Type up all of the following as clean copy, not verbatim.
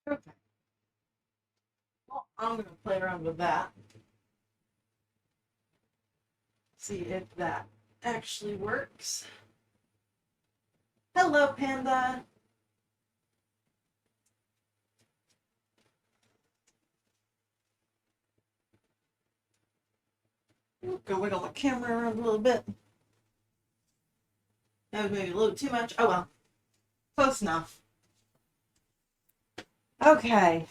Okay. Well, I'm going to play around with that. See if that actually works. Hello, Panda. Go wiggle the camera around a little bit. That was maybe a little too much. Oh well, close enough. Okay.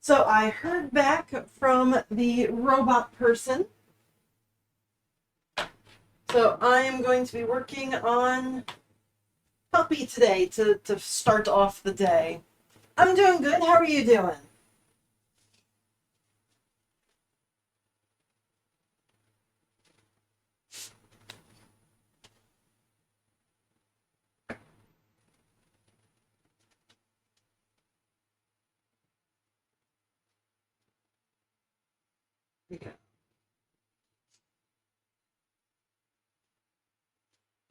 So I heard back from the robot person. So I am going to be working on Puppy today to start off the day. I'm doing good. How are you doing? Okay.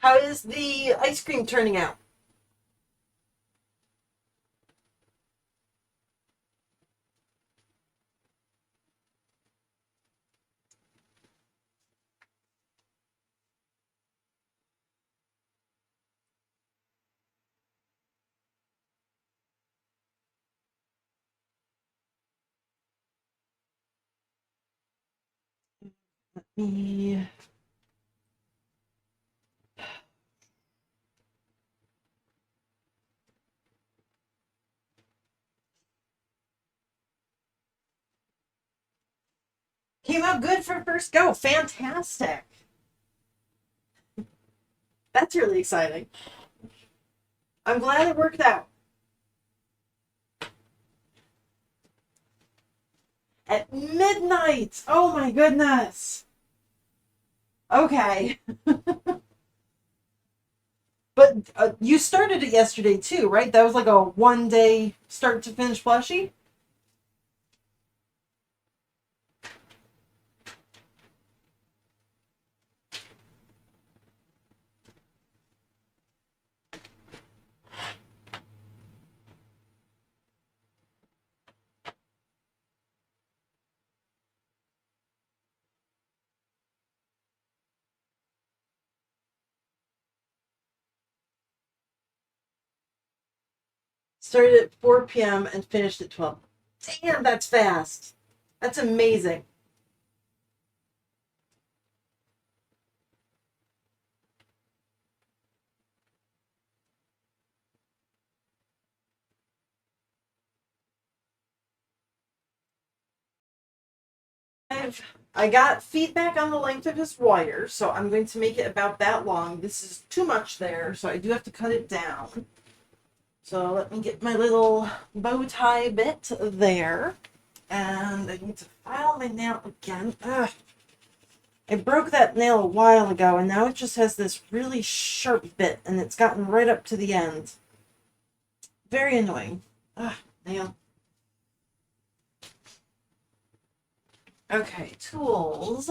How is the ice cream turning out? Me. Came out good for first go. Fantastic. That's really exciting. I'm glad it worked out. At midnight. Oh my goodness. Okay. But you started it yesterday too, right? That was like a 1 day start to finish plushie? Started at 4 p.m. and finished at 12. Damn, that's fast. That's amazing. I got feedback on the length of his wire, so I'm going to make it about that long. This is too much there, so I do have to cut it down. So let me get my little bow tie bit there. And I need to file my nail again. Ugh. I broke that nail a while ago, and now it just has this really sharp bit, and it's gotten right up to the end. Very annoying. Ugh, nail. Okay, tools.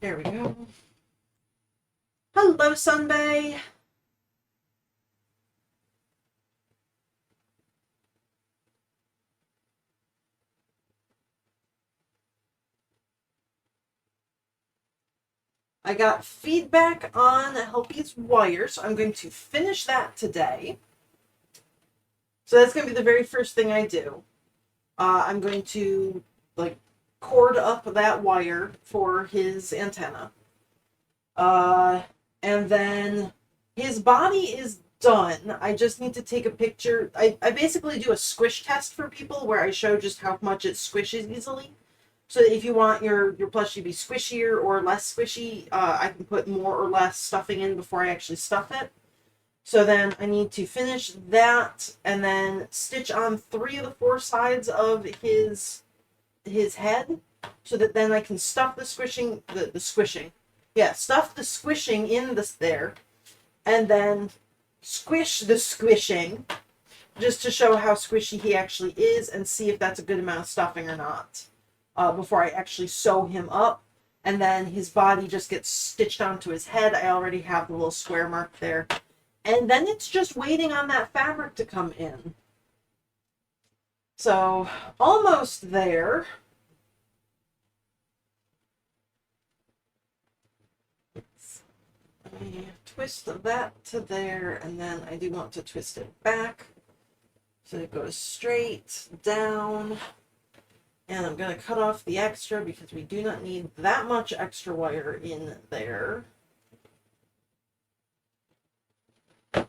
There we go. Hello, Sunbay. I got feedback on Helpy's wire, so I'm going to finish that today. So that's going to be the very first thing I do. I'm going to like cord up that wire for his antenna. Uh, and then his body is done. I just need to take a picture. I basically do a squish test for people where I show just how much it squishes easily. So that if you want your plushie to be squishier or less squishy, I can put more or less stuffing in before I actually stuff it. So then I need to finish that and then stitch on 3 of the 4 sides of his head so that then I can stuff the squishing the squishing. Yeah, stuff the squishing in this there and then squish the squishing just to show how squishy he actually is and see if that's a good amount of stuffing or not before I actually sew him up. and then his body just gets stitched onto his head. I already have the little square mark there. And then it's just waiting on that fabric to come in. So, almost there. I twist that to there, and then I do want to twist it back. So it goes straight down. And I'm going to cut off the extra because we do not need that much extra wire in there.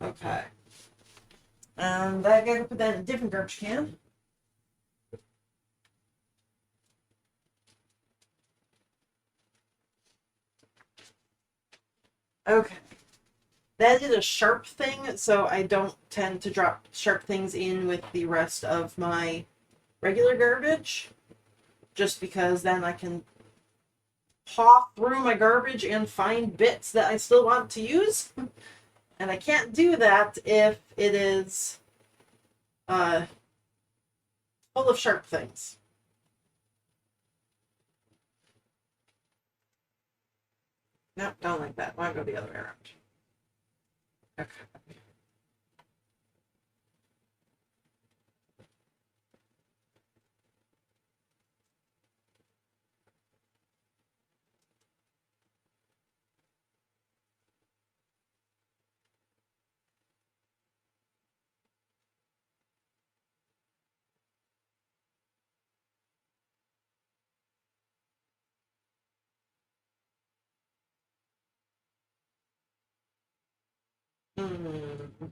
Okay. And I gotta put that in a different garbage can. Okay. That is a sharp thing, so I don't tend to drop sharp things in with the rest of my regular garbage. Just because then I can paw through my garbage and find bits that I still want to use. And I can't do that if it is full of sharp things. Nope, don't like that. I want to go the other way around. Okay. Hmm.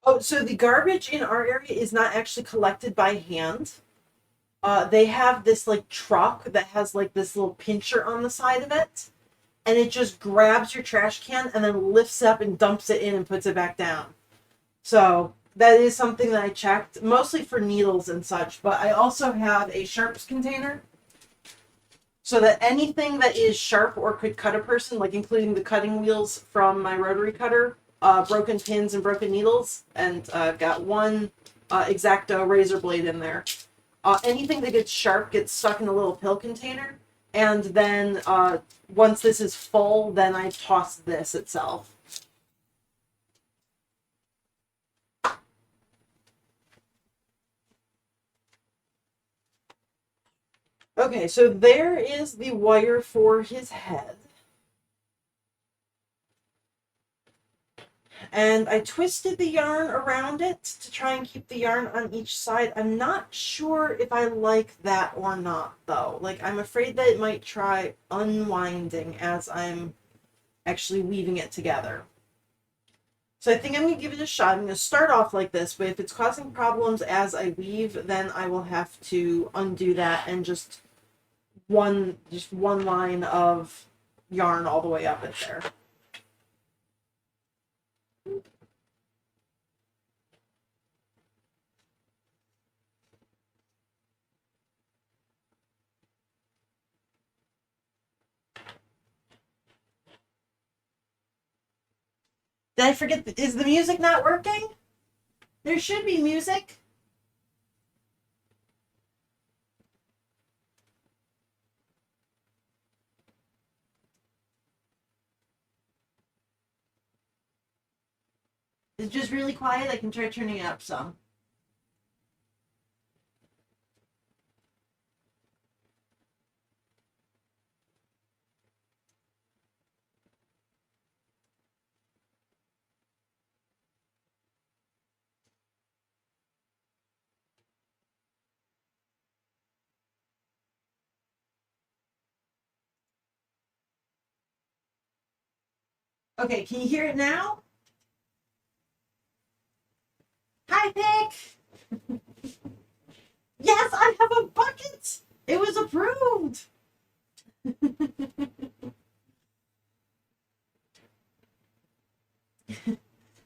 Oh, so the garbage in our area is not actually collected by hand. They have this like truck that has like this little pincher on the side of it, and it just grabs your trash can and then lifts up and dumps it in and puts it back down. So that is something that I checked, mostly for needles and such, but I also have a sharps container so that anything that is sharp or could cut a person, like including the cutting wheels from my rotary cutter, broken pins and broken needles, and got one X-Acto razor blade in there. Anything that gets sharp gets stuck in a little pill container, and then once this is full, then I toss this itself. Okay, so there is the wire for his head. And I twisted the yarn around it to try and keep the yarn on each side. I'm not sure if I like that or not, though. Like, I'm afraid that it might try unwinding as I'm actually weaving it together. So I think I'm going to give it a shot. I'm going to start off like this, but if it's causing problems as I weave, then I will have to undo that and just one line of yarn all the way up it there. Did I forget? Is the music not working? There should be music. It's just really quiet. I can try turning it up some. Okay, can you hear it now? Hi, Pick! Yes, I have a bucket! It was approved!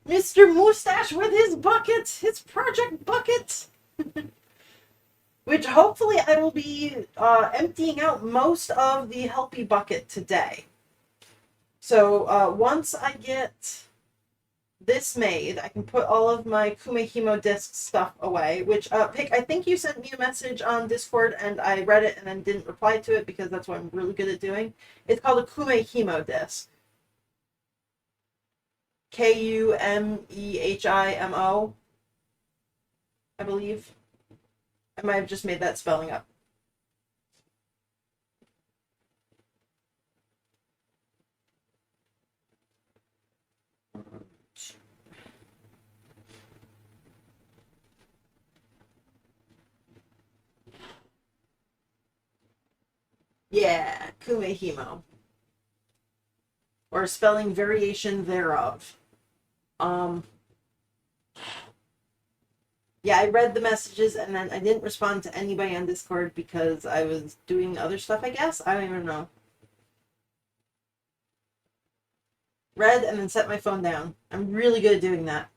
Mr. Moustache with his bucket! His project bucket! Which hopefully I will be emptying out most of the Helpy bucket today. So once I get this made, I can put all of my Kumehimo disc stuff away, which, Pick, I think you sent me a message on Discord and I read it and then didn't reply to it because that's what I'm really good at doing. It's called a Kumehimo disc. Kumehimo, I believe. I might have just made that spelling up. Yeah, Kumehimo. Or a spelling variation thereof. Um, yeah, I read the messages and then I didn't respond to anybody on Discord because I was doing other stuff, I guess. I don't even know. Read and then set my phone down. I'm really good at doing that.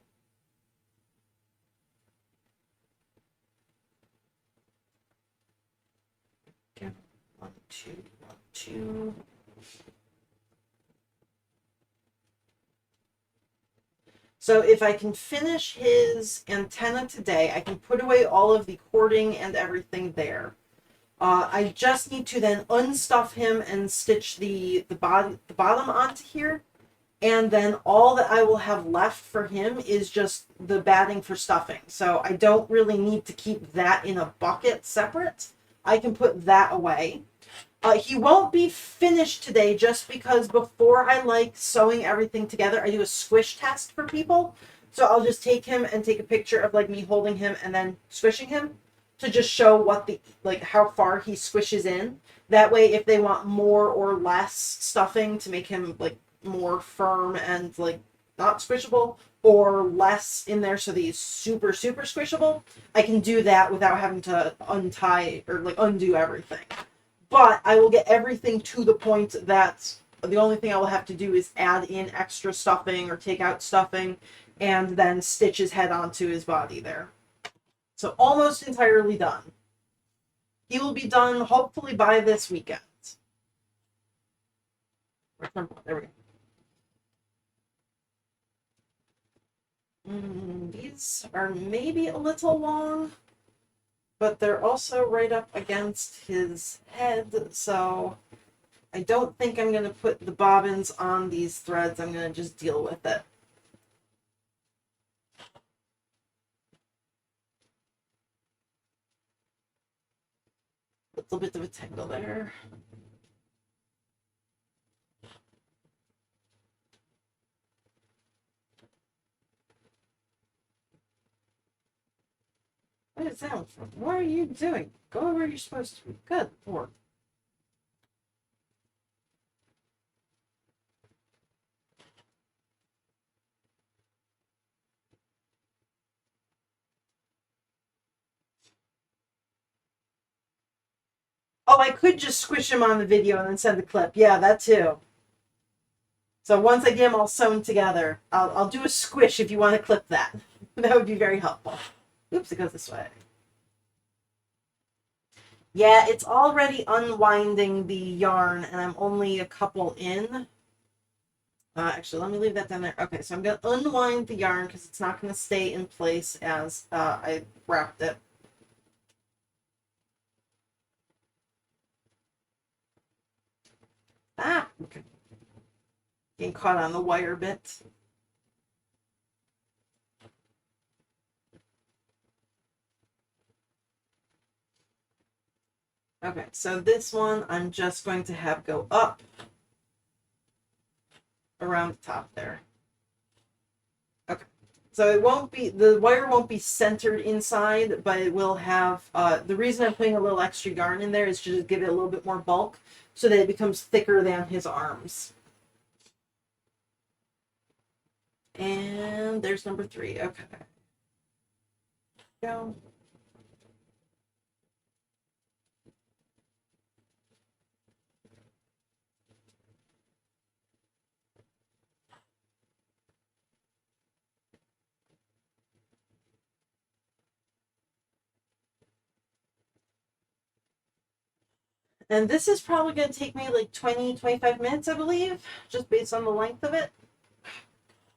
Okay. 1, 2, 1, 2. So if I can finish his antenna today, I can put away all of the cording and everything there. I just need to then unstuff him and stitch the bottom onto here. And then all that I will have left for him is just the batting for stuffing. So I don't really need to keep that in a bucket separate. I can put that away. He won't be finished today just because before I like sewing everything together, I do a squish test for people. So I'll just take him and take a picture of like me holding him and then squishing him to just show what the like how far he squishes in. That way if they want more or less stuffing to make him like more firm and like not squishable or less in there so that he's super squishable, I can do that without having to untie or like undo everything. But I will get everything to the point that the only thing I will have to do is add in extra stuffing or take out stuffing and then stitch his head onto his body there. So almost entirely done. He will be done hopefully by this weekend. There we go. These are maybe a little long, but they're also right up against his head, so I don't think I'm going to put the bobbins on these threads. I'm going to just deal with it. A little bit of a tangle there. What is that from? What are you doing? Go where you're supposed to be. Good Lord. Oh, I could just squish him on the video and then send the clip. Yeah, that too. So once I get them all sewn together, I'll do a squish if you want to clip that. That would be very helpful. Oops, it goes this way. Yeah, it's already unwinding the yarn, and I'm only a couple in. Actually, let me leave that down there. Okay, so I'm going to unwind the yarn because it's not going to stay in place as I wrapped it. Ah, okay. Getting caught on the wire bit. Okay, so this one I'm just going to have go up around the top there. Okay, so it won't be, the wire won't be centered inside, but it will have, the reason I'm putting a little extra yarn in there is to just give it a little bit more bulk so that it becomes thicker than his arms. And there's number 3. Okay. Go. And this is probably going to take me like 20, 25 minutes, I believe, just based on the length of it.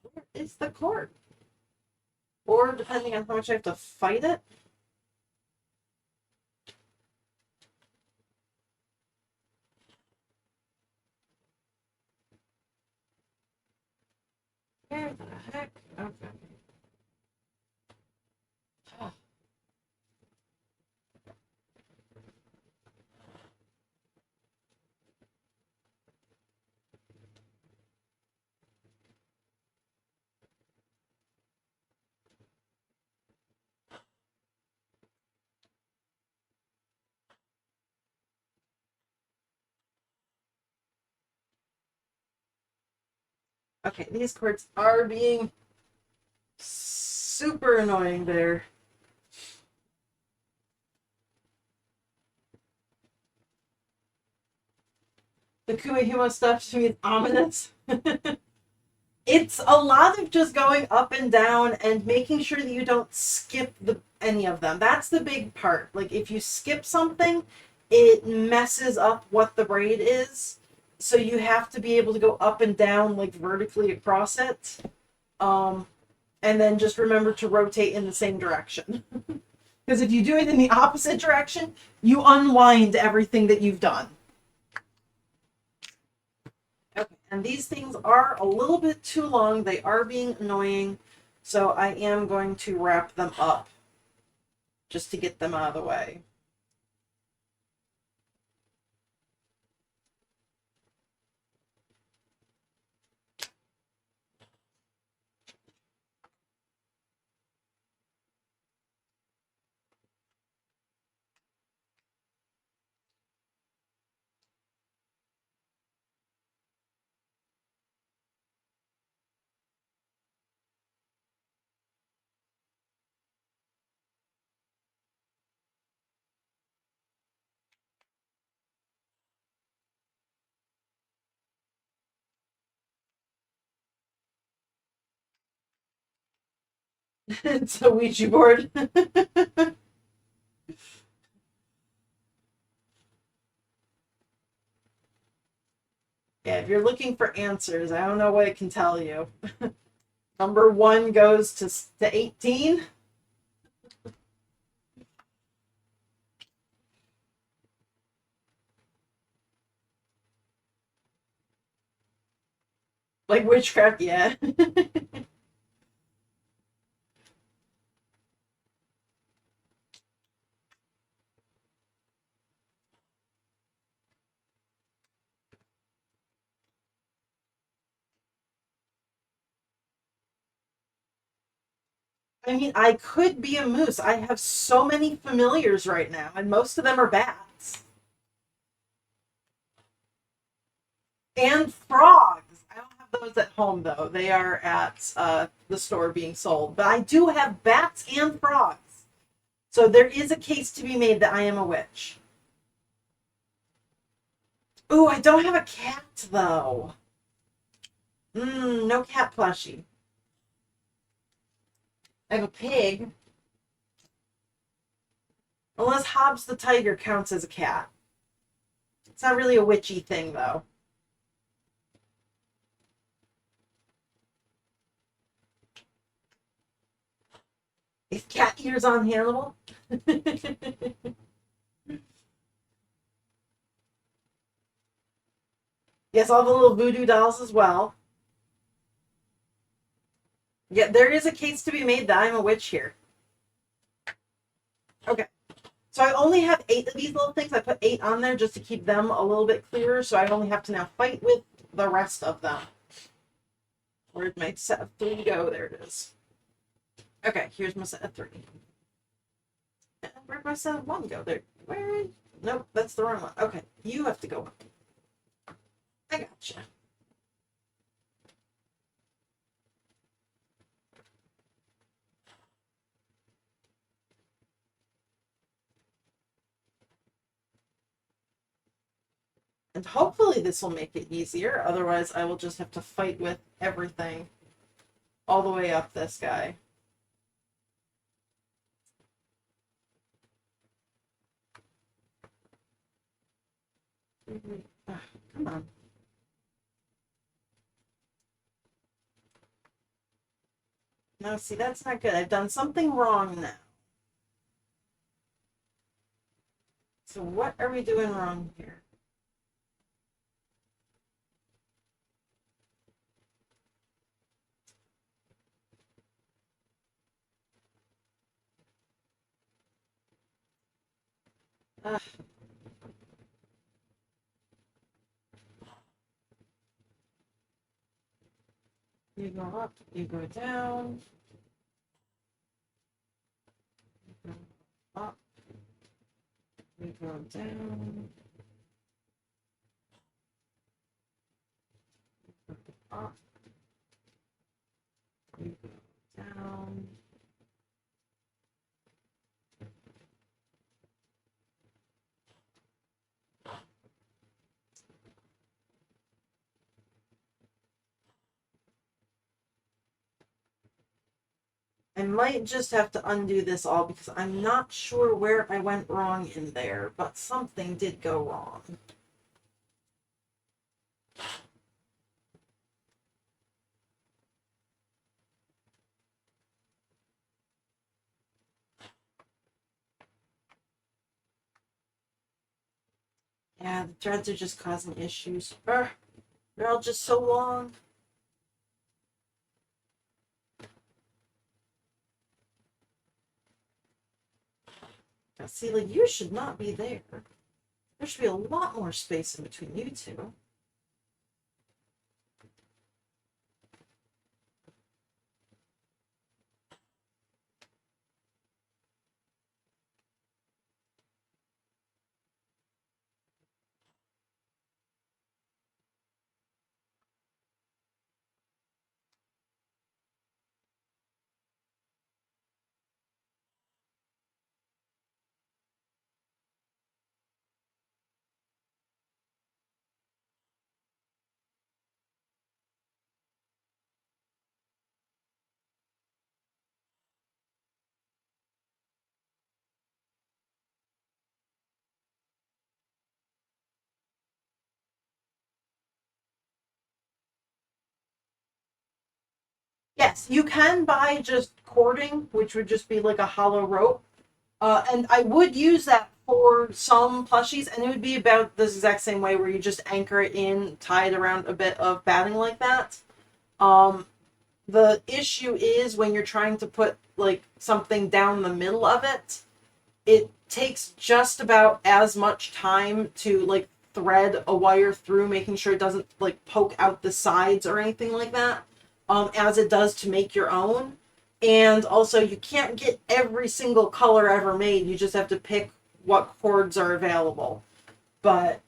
Where is the cord? Or depending on how much I have to fight it. Where the heck? Okay. Okay, these cords are being super annoying there. The Kumihimo stuff to me is ominous. It's a lot of just going up and down and making sure that you don't skip any of them. That's the big part. Like if you skip something, it messes up what the braid is. So you have to be able to go up and down like vertically across it. And then just remember to rotate in the same direction. Because if you do it in the opposite direction, you unwind everything that you've done. Okay, and these things are a little bit too long. They are being annoying. So I am going to wrap them up just to get them out of the way. It's a Ouija board. Yeah, if you're looking for answers, I don't know what it can tell you. Number 1 goes to 18. Like witchcraft, yeah. I mean, I could be a moose. I have so many familiars right now, and most of them are bats. And frogs. I don't have those at home, though. They are at the store being sold. But I do have bats and frogs. So there is a case to be made that I am a witch. Ooh, I don't have a cat, though. No cat plushie. I have a pig. Unless Hobbs the tiger counts as a cat. It's not really a witchy thing, though. Is cat ears on Hannibal? Yes, all the little voodoo dolls as well. Yeah, there is a case to be made that I'm a witch here. Okay. So I only have 8 of these little things. I put 8 on there just to keep them a little bit clearer, so I only have to now fight with the rest of them. Where'd my set of 3 go? There it is. Okay, here's my set of 3. And where'd my set of 1 go? There. Where? Nope, that's the wrong one. Okay, you have to go. I gotcha. And hopefully this will make it easier. Otherwise, I will just have to fight with everything all the way up this guy. Come on. No, see, that's not good. I've done something wrong now. So what are we doing wrong here? Ugh. You go up, you go down. You go up, you go down. You go up, you go down. I might just have to undo this all because I'm not sure where I went wrong in there, but something did go wrong. Yeah, the threads are just causing issues. They're all just so long. Now, see, like, you should not be there. There should be a lot more space in between you two. Yes, you can buy just cording, which would just be like a hollow rope. And I would use that for some plushies, and it would be about this exact same way where you just anchor it in, tie it around a bit of batting like that. The issue is when you're trying to put like something down the middle of it, it takes just about as much time to like thread a wire through, making sure it doesn't like poke out the sides or anything like that, as it does to make your own. And also, you can't get every single color ever made. You just have to pick what cords are available. But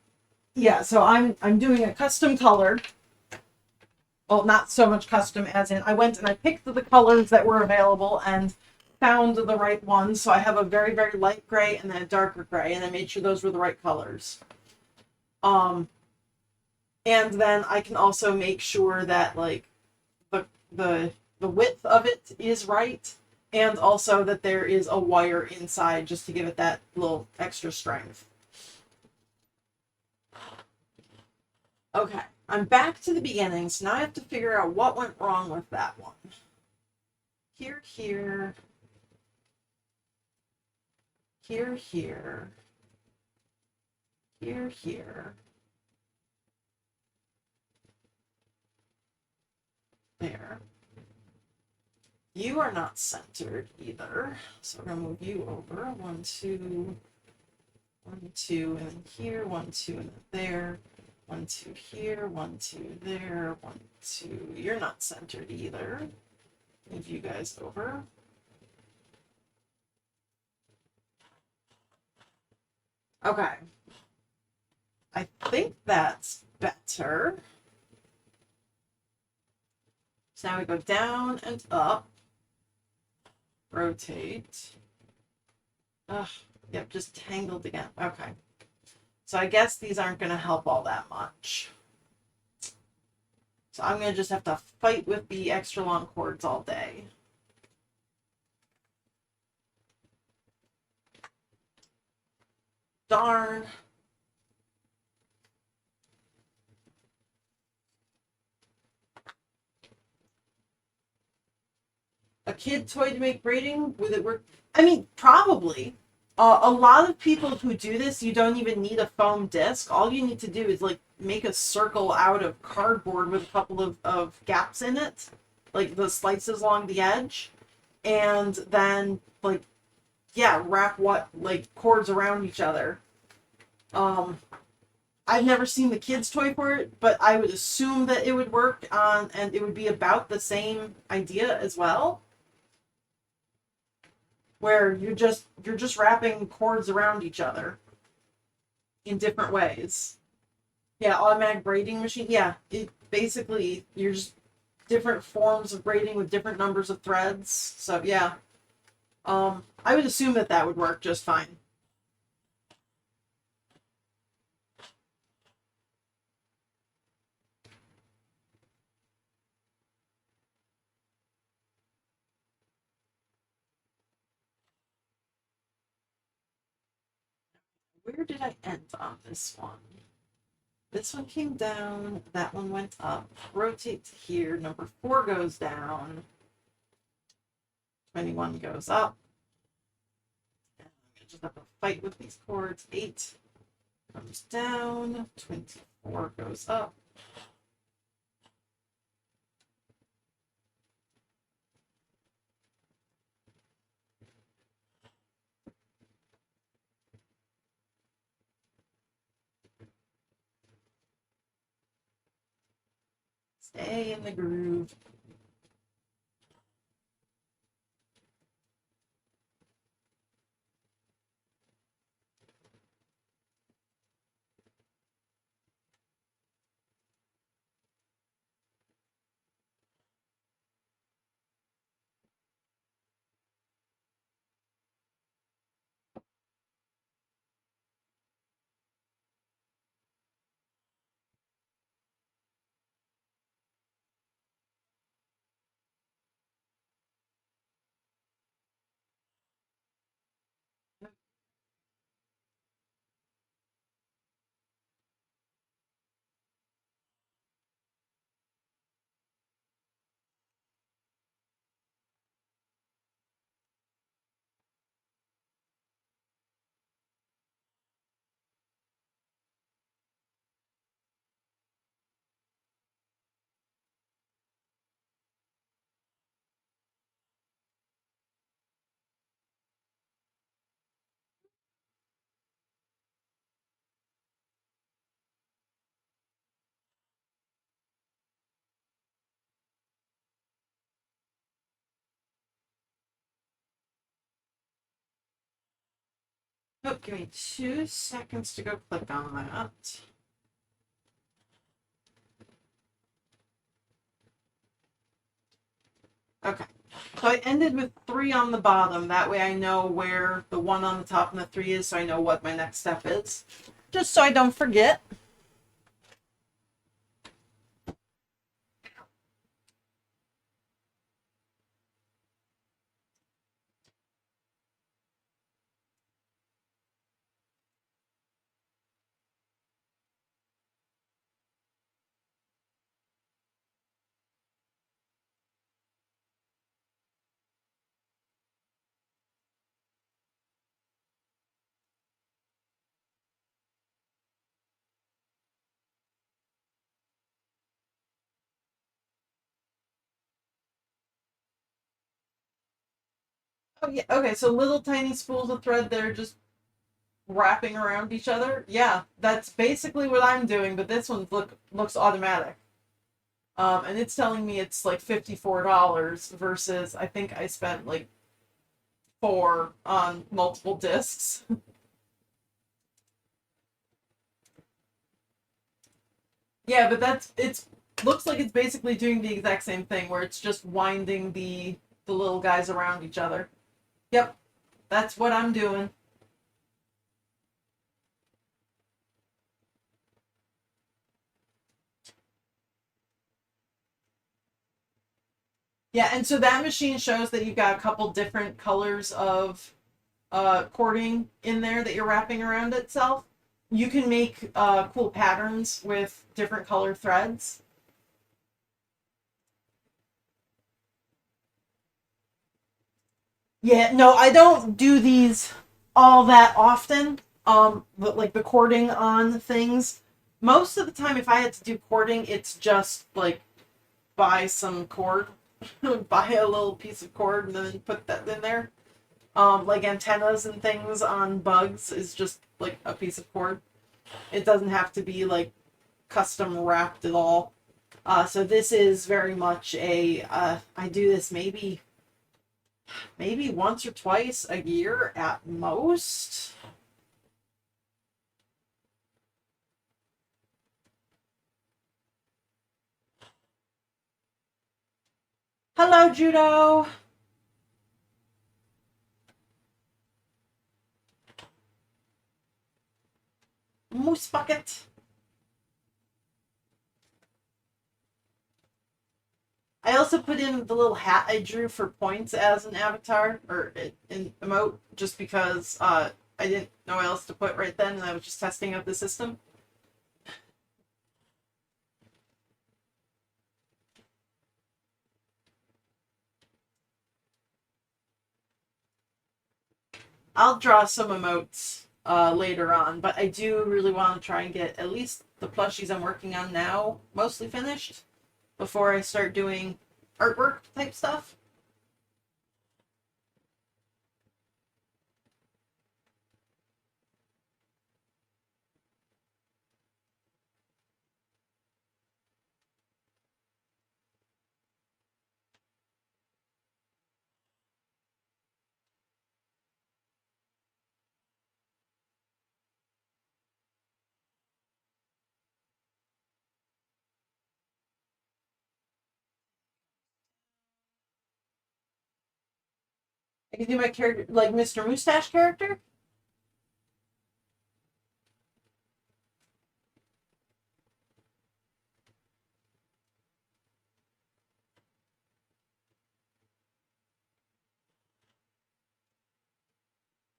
yeah, so I'm doing a custom color. Well, not so much custom as in I went and I picked the colors that were available and found the right ones. So I have a very, very light gray and then a darker gray, and I made sure those were the right colors. And then I can also make sure that like the width of it is right, and also that there is a wire inside just to give it that little extra strength. Okay, I'm back to the beginning, so now I have to figure out what went wrong with that one. Here, here. Here, here. Here, here. There. You are not centered either, so we're gonna move you over. 1, 2, 1, 2, and then here. 1, 2, and then there. 1, 2 here. 1, 2 there. 1, 2. You're not centered either. Move you guys over. Okay. I think that's better. So now we go down and up. Rotate. Ugh, yep, just tangled again. Okay. So I guess these aren't going to help all that much. So I'm going to just have to fight with the extra long cords all day. Darn. A kid toy to make braiding? Would it work? I mean, probably. A lot of people who do this, you don't even need a foam disc. All you need to do is like make a circle out of cardboard with a couple of gaps in it, like the slices along the edge, and then like yeah, wrap what like cords around each other. Um, I've never seen the kids' toy for it, but I would assume that it would work on, and it would be about the same idea as well, where you're just wrapping cords around each other in different ways. Yeah, automatic braiding machine. Yeah, it basically you're just different forms of braiding with different numbers of threads. So yeah, I would assume that that would work just fine. Where did I end on this one? This one came down, that one went up. Rotate to here. Number 4 goes down. 21 goes up. And I'm gonna just have to fight with these cords. 8 comes down. 24 goes up. Stay in the groove. Oh, give me 2 seconds to go click on that. Okay. So I ended with 3 on the bottom. That way I know where the 1 on the top and the 3 is, so I know what my next step is. Just so I don't forget. Oh yeah, okay, so little tiny spools of thread that are just wrapping around each other. Yeah, that's basically what I'm doing, but this one looks automatic. And it's telling me it's like $54 versus I think I spent like 4 on multiple discs. Yeah, but it's looks like it's basically doing the exact same thing where it's just winding the little guys around each other. Yep, that's what I'm doing. Yeah, and so that machine shows that you've got a couple different colors of cording in there that you're wrapping around itself. You can make cool patterns with different color threads. Yeah, no, I don't do these all that often. But like the cording on things, most of the time, if I had to do cording, it's just like buy some cord, buy a little piece of cord, and then put that in there. Like antennas and things on bugs is just like a piece of cord. It doesn't have to be like custom wrapped at all. So this is very much a I do this maybe once or twice a year at most. Hello, Judo. Moose bucket. I also put in the little hat I drew for points as an avatar or an emote just because I didn't know what else to put right then and I was just testing out the system. I'll draw some emotes later on, but I do really want to try and get at least the plushies I'm working on now mostly finished before I start doing artwork type stuff. I can do my character like Mr. Moustache character.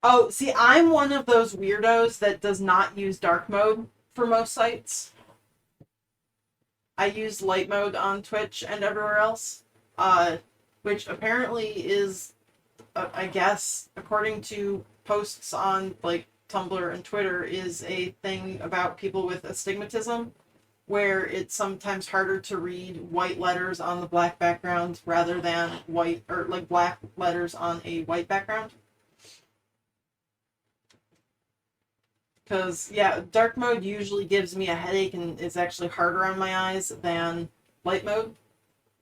Oh, see, I'm one of those weirdos that does not use dark mode for most sites. I use light mode on Twitch and everywhere else, which apparently is, I guess, according to posts on like Tumblr and Twitter, is a thing about people with astigmatism, where it's sometimes harder to read white letters on the black background rather than white or like black letters on a white background. Because, yeah, dark mode usually gives me a headache and is actually harder on my eyes than light mode.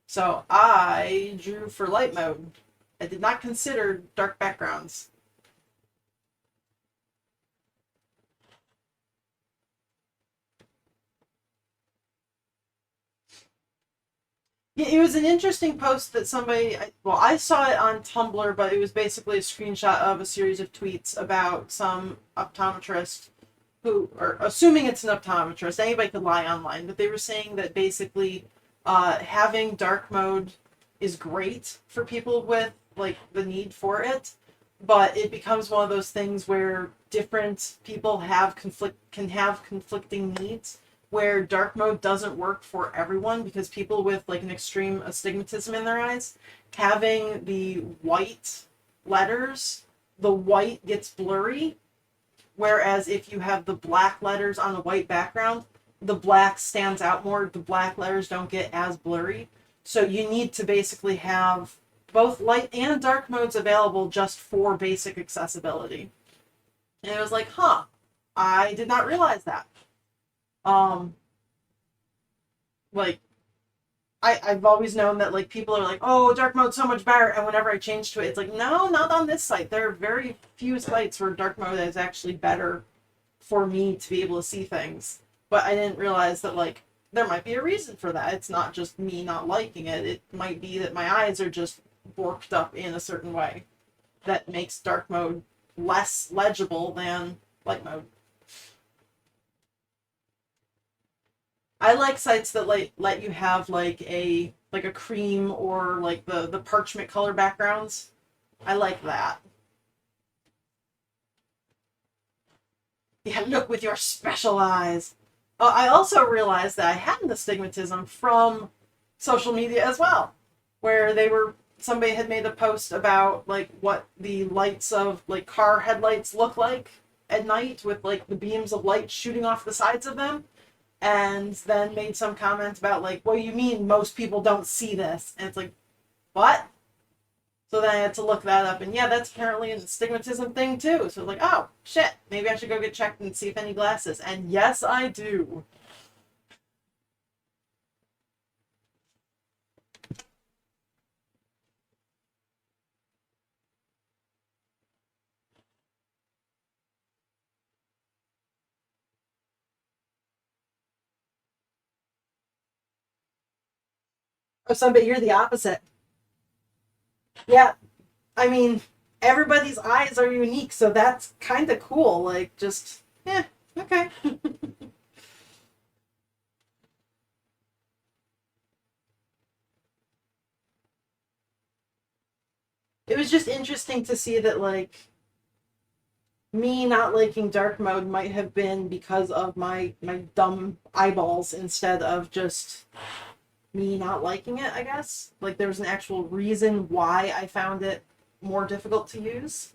So I drew for light mode. I did not consider dark backgrounds. Yeah, it was an interesting post that somebody, well, I saw it on Tumblr, but it was basically a screenshot of a series of tweets about some optometrist who, or assuming it's an optometrist, anybody could lie online, but they were saying that basically having dark mode is great for people with like the need for it, but it becomes one of those things where different people can have conflicting needs where dark mode doesn't work for everyone because people with like an extreme astigmatism in their eyes having the white letters, the white gets blurry. Whereas if you have the black letters on a white background, the black stands out more. The black letters don't get as blurry. So you need to basically have both light and dark modes available just for basic accessibility. And it was like, huh, I did not realize that. Um, like I've always known that like people are like, oh, dark mode's so much better, and whenever I change to it, it's like, no, not on this site. There are very few sites where dark mode is actually better for me to be able to see things. But I didn't realize that like there might be a reason for that. It's not just me not liking it. It might be that my eyes are just warped up in a certain way that makes dark mode less legible than light mode. I like sites that let you have like a cream or like the parchment color backgrounds. I like that. Yeah, look with your special eyes. I also realized that I had an astigmatism from social media as well, where somebody had made a post about like what the lights of like car headlights look like at night with like the beams of light shooting off the sides of them, and then made some comment about like, well, you mean most people don't see this? And it's like, what? So then I had to look that up, and yeah, that's apparently a stigmatism thing too. So like, oh shit, maybe I should go get checked and see if any glasses. And yes, I do. Oh, somebody, you're the opposite. Yeah, I mean, everybody's eyes are unique, so that's kind of cool. Like, just yeah, okay. It was just interesting to see that like me not liking dark mode might have been because of my dumb eyeballs instead of just me not liking it, I guess. Like there was an actual reason why I found it more difficult to use.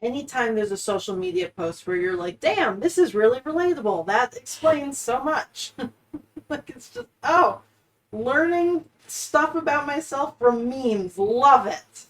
Anytime there's a social media post where you're like, damn, this is really relatable, that explains so much. Like it's just, oh, learning stuff about myself from memes. Love it.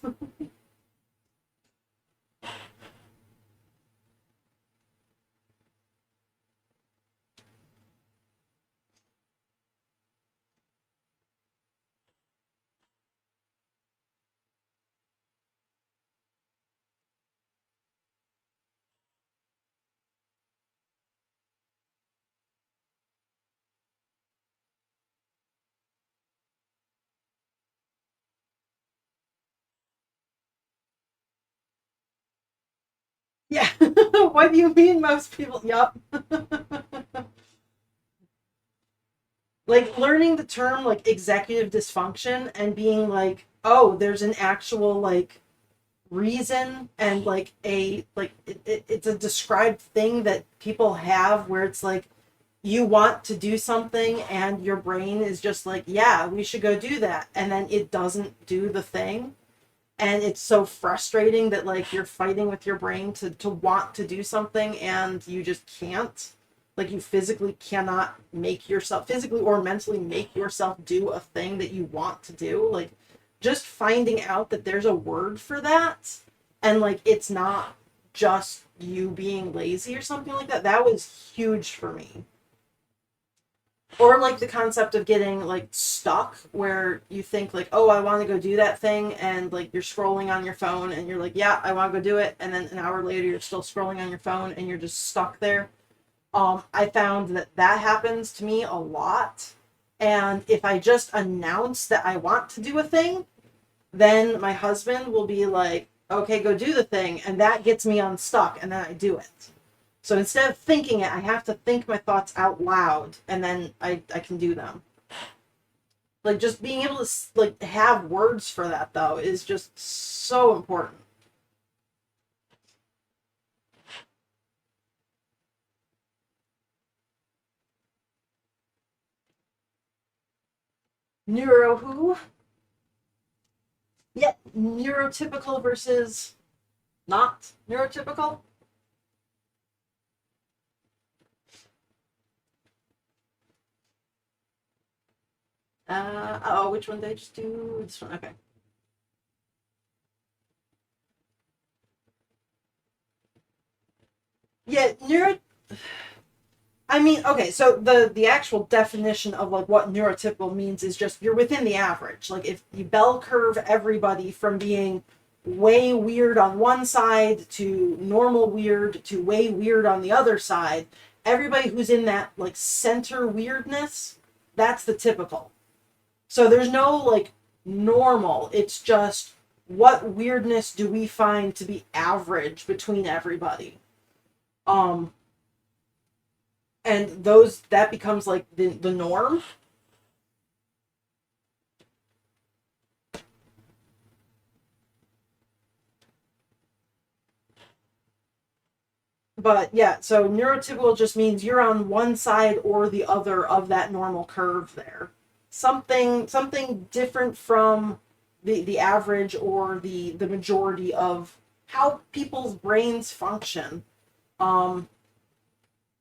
Yeah. What do you mean most people? Yup. Like learning the term like executive dysfunction and being like, oh, there's an actual like reason and like it's a described thing that people have where it's like you want to do something and your brain is just like, yeah, we should go do that, and then it doesn't do the thing, and it's so frustrating that like you're fighting with your brain to want to do something and you just can't, like you physically cannot make yourself physically or mentally make yourself do a thing that you want to do. Like just finding out that there's a word for that, and like it's not just you being lazy or something like that, that was huge for me. Or like the concept of getting like stuck where you think like, oh, I want to go do that thing, and like you're scrolling on your phone and you're like, yeah, I want to go do it, and then an hour later you're still scrolling on your phone and you're just stuck there. I found that that happens to me a lot, and if I just announce that I want to do a thing, then my husband will be like, okay, go do the thing, and that gets me unstuck, and then I do it. So instead of thinking it, I have to think my thoughts out loud, and then I can do them. Like just being able to like have words for that though is just so important. Neuro who? Yeah, neurotypical versus not neurotypical. Oh, which one did I just do? This one. Okay. Yeah, neuro. I mean, okay, so the actual definition of like what neurotypical means is just you're within the average. Like if you bell curve everybody from being way weird on one side to normal weird to way weird on the other side, everybody who's in that like center weirdness, that's the typical. So there's no like normal. It's just what weirdness do we find to be average between everybody. Um and those that becomes like the norm. But yeah, so neurotypical just means you're on one side or the other of that normal curve there. Something different from the average or the majority of how people's brains function. Um,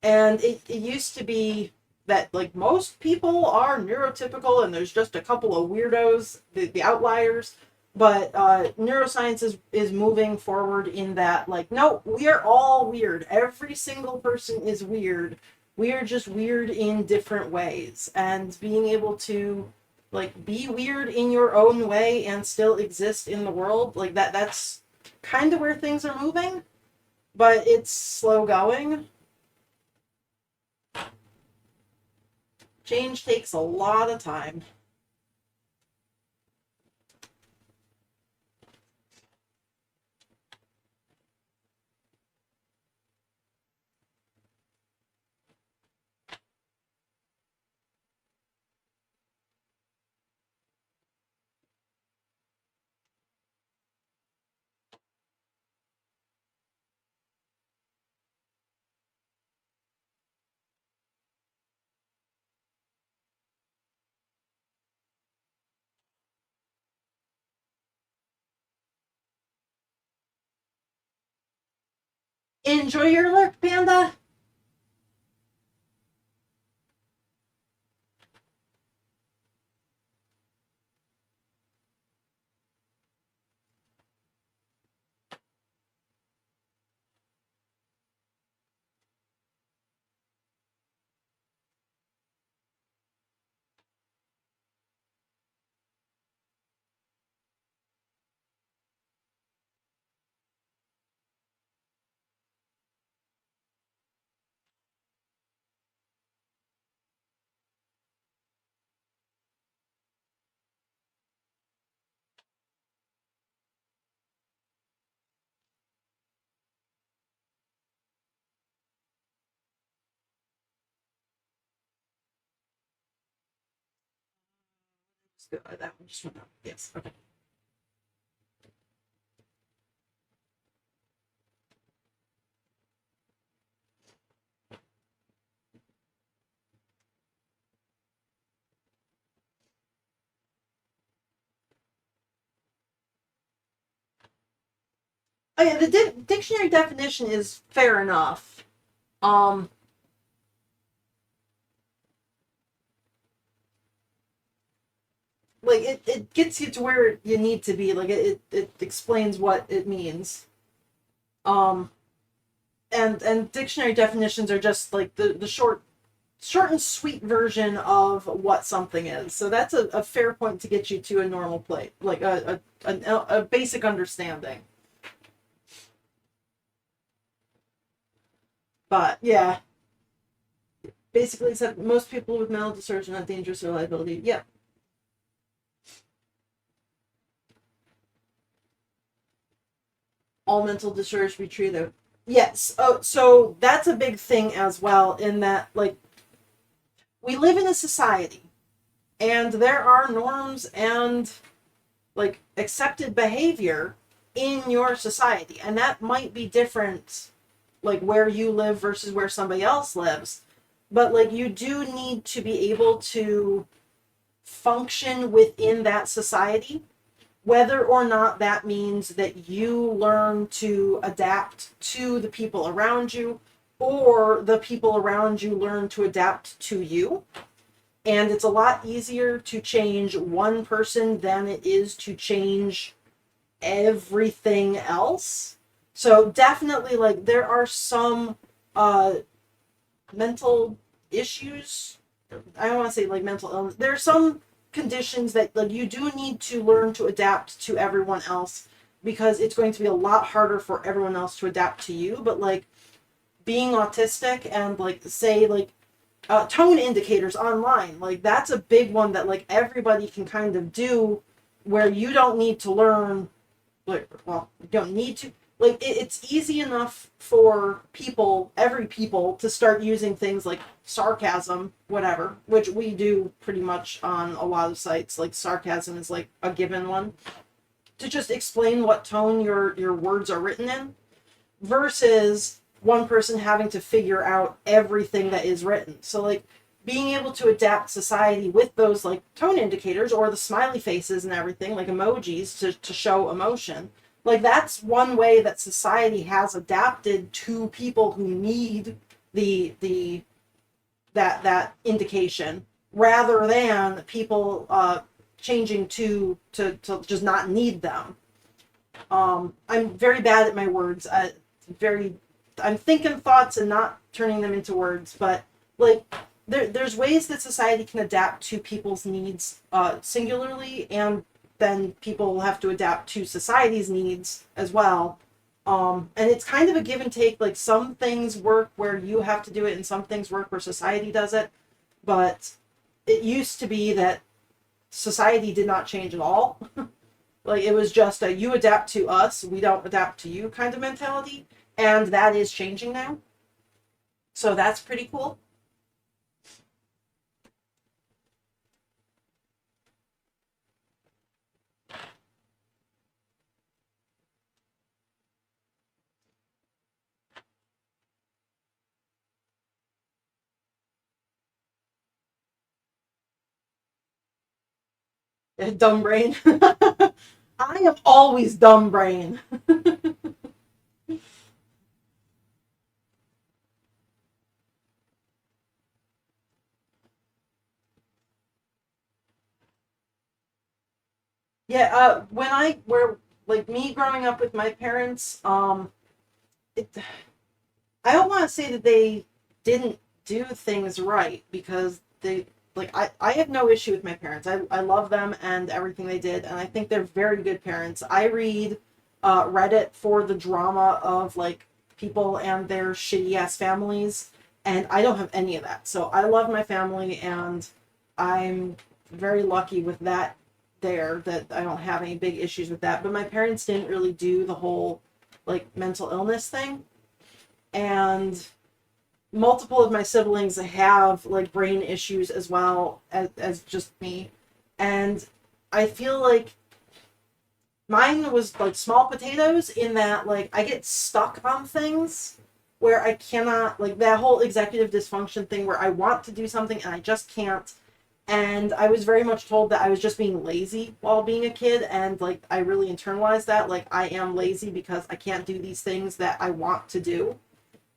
and it used to be that like most people are neurotypical and there's just a couple of weirdos, the outliers. But neuroscience is moving forward in that like no, we are all weird. Every single person is weird. We are just weird in different ways, and being able to like be weird in your own way and still exist in the world, like that's kind of where things are moving, but it's slow going. Change takes a lot of time. Enjoy your lurk, Panda. That one just went up. Yes. Okay. Oh yeah, the dictionary definition is fair enough. Um, like it gets you to where you need to be. Like it explains what it means. Um, and dictionary definitions are just like the short and sweet version of what something is. So that's a fair point to get you to a normal plate, like a basic understanding. But yeah, basically said most people with mental disorders are not dangerous or liability. Yeah. All mental disorders should be treated. Yes. Oh, so that's a big thing as well, in that like we live in a society and there are norms and like accepted behavior in your society, and that might be different like where you live versus where somebody else lives, but like you do need to be able to function within that society, whether or not that means that you learn to adapt to the people around you or the people around you learn to adapt to you. And it's a lot easier to change one person than it is to change everything else. So definitely like there are some uh mental issues. I don't want to say like mental illness. There are some conditions that like you do need to learn to adapt to everyone else, because it's going to be a lot harder for everyone else to adapt to you. But like being autistic and like say like tone indicators online. Like that's a big one that like everybody can kind of do, where you don't need to learn. Like, well, you don't need to. Like it's easy enough for people, every people, to start using things like sarcasm, whatever, which we do pretty much on a lot of sites. Like sarcasm is like a given one to just explain what tone your words are written in, versus one person having to figure out everything that is written. So like being able to adapt society with those like tone indicators or the smiley faces and everything, like emojis to show emotion. Like that's one way that society has adapted to people who need the that indication, rather than people changing to just not need them. I'm very bad at my words. Very, I'm thinking thoughts and not turning them into words. But like, there's ways that society can adapt to people's needs singularly, and then people will have to adapt to society's needs as well. And it's kind of a give and take. Like some things work where you have to do it, and some things work where society does it. But it used to be that society did not change at all. Like it was just a you adapt to us, we don't adapt to you kind of mentality, and that is changing now. So that's pretty cool. Dumb brain. I am always dumb brain. Yeah, when I were like me growing up with my parents, it, I don't want to say that they didn't do things right, because they like I have no issue with my parents. I love them and everything they did, and I think they're very good parents. I read Reddit for the drama of like people and their shitty ass families, and I don't have any of that. So I love my family, and I'm very lucky with that there, that I don't have any big issues with that. But my parents didn't really do the whole like mental illness thing, and multiple of my siblings have like brain issues as well as just me. And I feel like mine was like small potatoes, in that like I get stuck on things where I cannot, like that whole executive dysfunction thing where I want to do something and I just can't. And I was very much told that I was just being lazy while being a kid, and like I really internalized that, like I am lazy because I can't do these things that I want to do.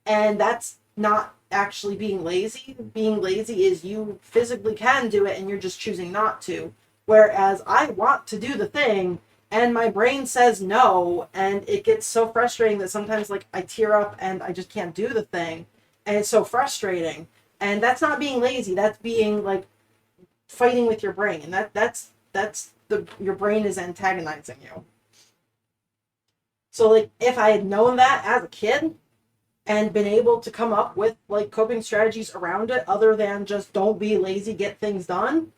And that's not actually being lazy. Being lazy is you physically can do it and you're just choosing not to. Whereas I want to do the thing and my brain says no, and it gets so frustrating that sometimes like I tear up and I just can't do the thing. And it's so frustrating. And that's not being lazy. That's being like fighting with your brain. And that's the your brain is antagonizing you. So like if I had known that as a kid, and been able to come up with like coping strategies around it other than just don't be lazy, get things done,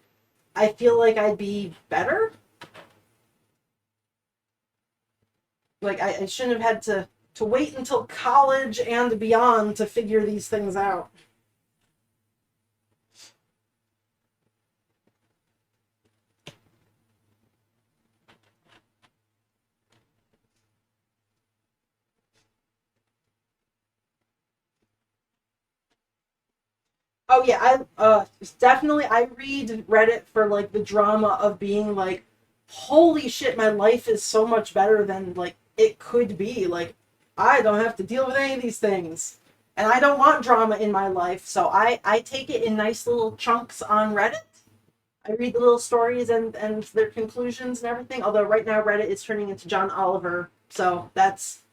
I feel like I'd be better. Like I shouldn't have had to wait until college and beyond to figure these things out. Oh yeah, I definitely I read Reddit for like the drama of being like, holy shit, my life is so much better than like it could be. Like I don't have to deal with any of these things. And I don't want drama in my life, so I take it in nice little chunks on Reddit. I read the little stories and their conclusions and everything. Although right now Reddit is turning into John Oliver, so that's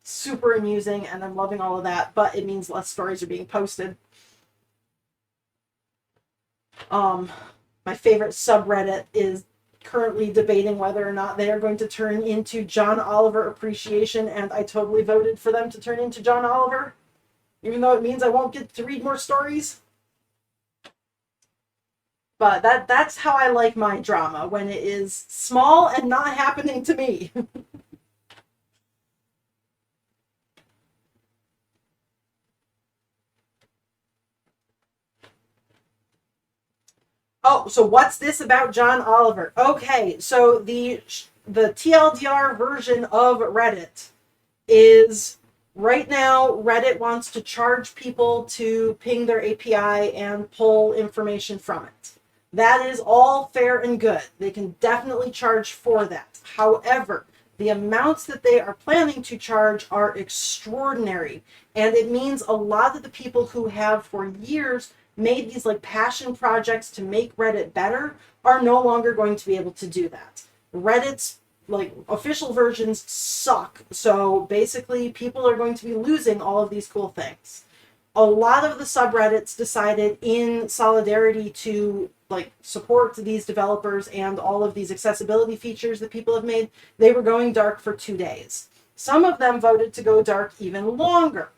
super amusing and I'm loving all of that, but it means less stories are being posted. Um, my favorite subreddit is currently debating whether or not they are going to turn into John Oliver Appreciation, and I totally voted for them to turn into John Oliver. even though it means I won't get to read more stories. But that's how I like my drama, when it is small and not happening to me. Oh, so what's this about John Oliver? Okay, so the TLDR version of Reddit is right now Reddit wants to charge people to ping their API and pull information from it. That is all fair and good. They can definitely charge for that. However, the amounts that they are planning to charge are extraordinary. And it means a lot of the people who have for years made these like passion projects to make Reddit better are no longer going to be able to do that. Reddit's like official versions suck. So basically people are going to be losing all of these cool things. A lot of the subreddits decided in solidarity to like support these developers and all of these accessibility features that people have made. They were going dark for 2 days. Some of them voted to go dark even longer.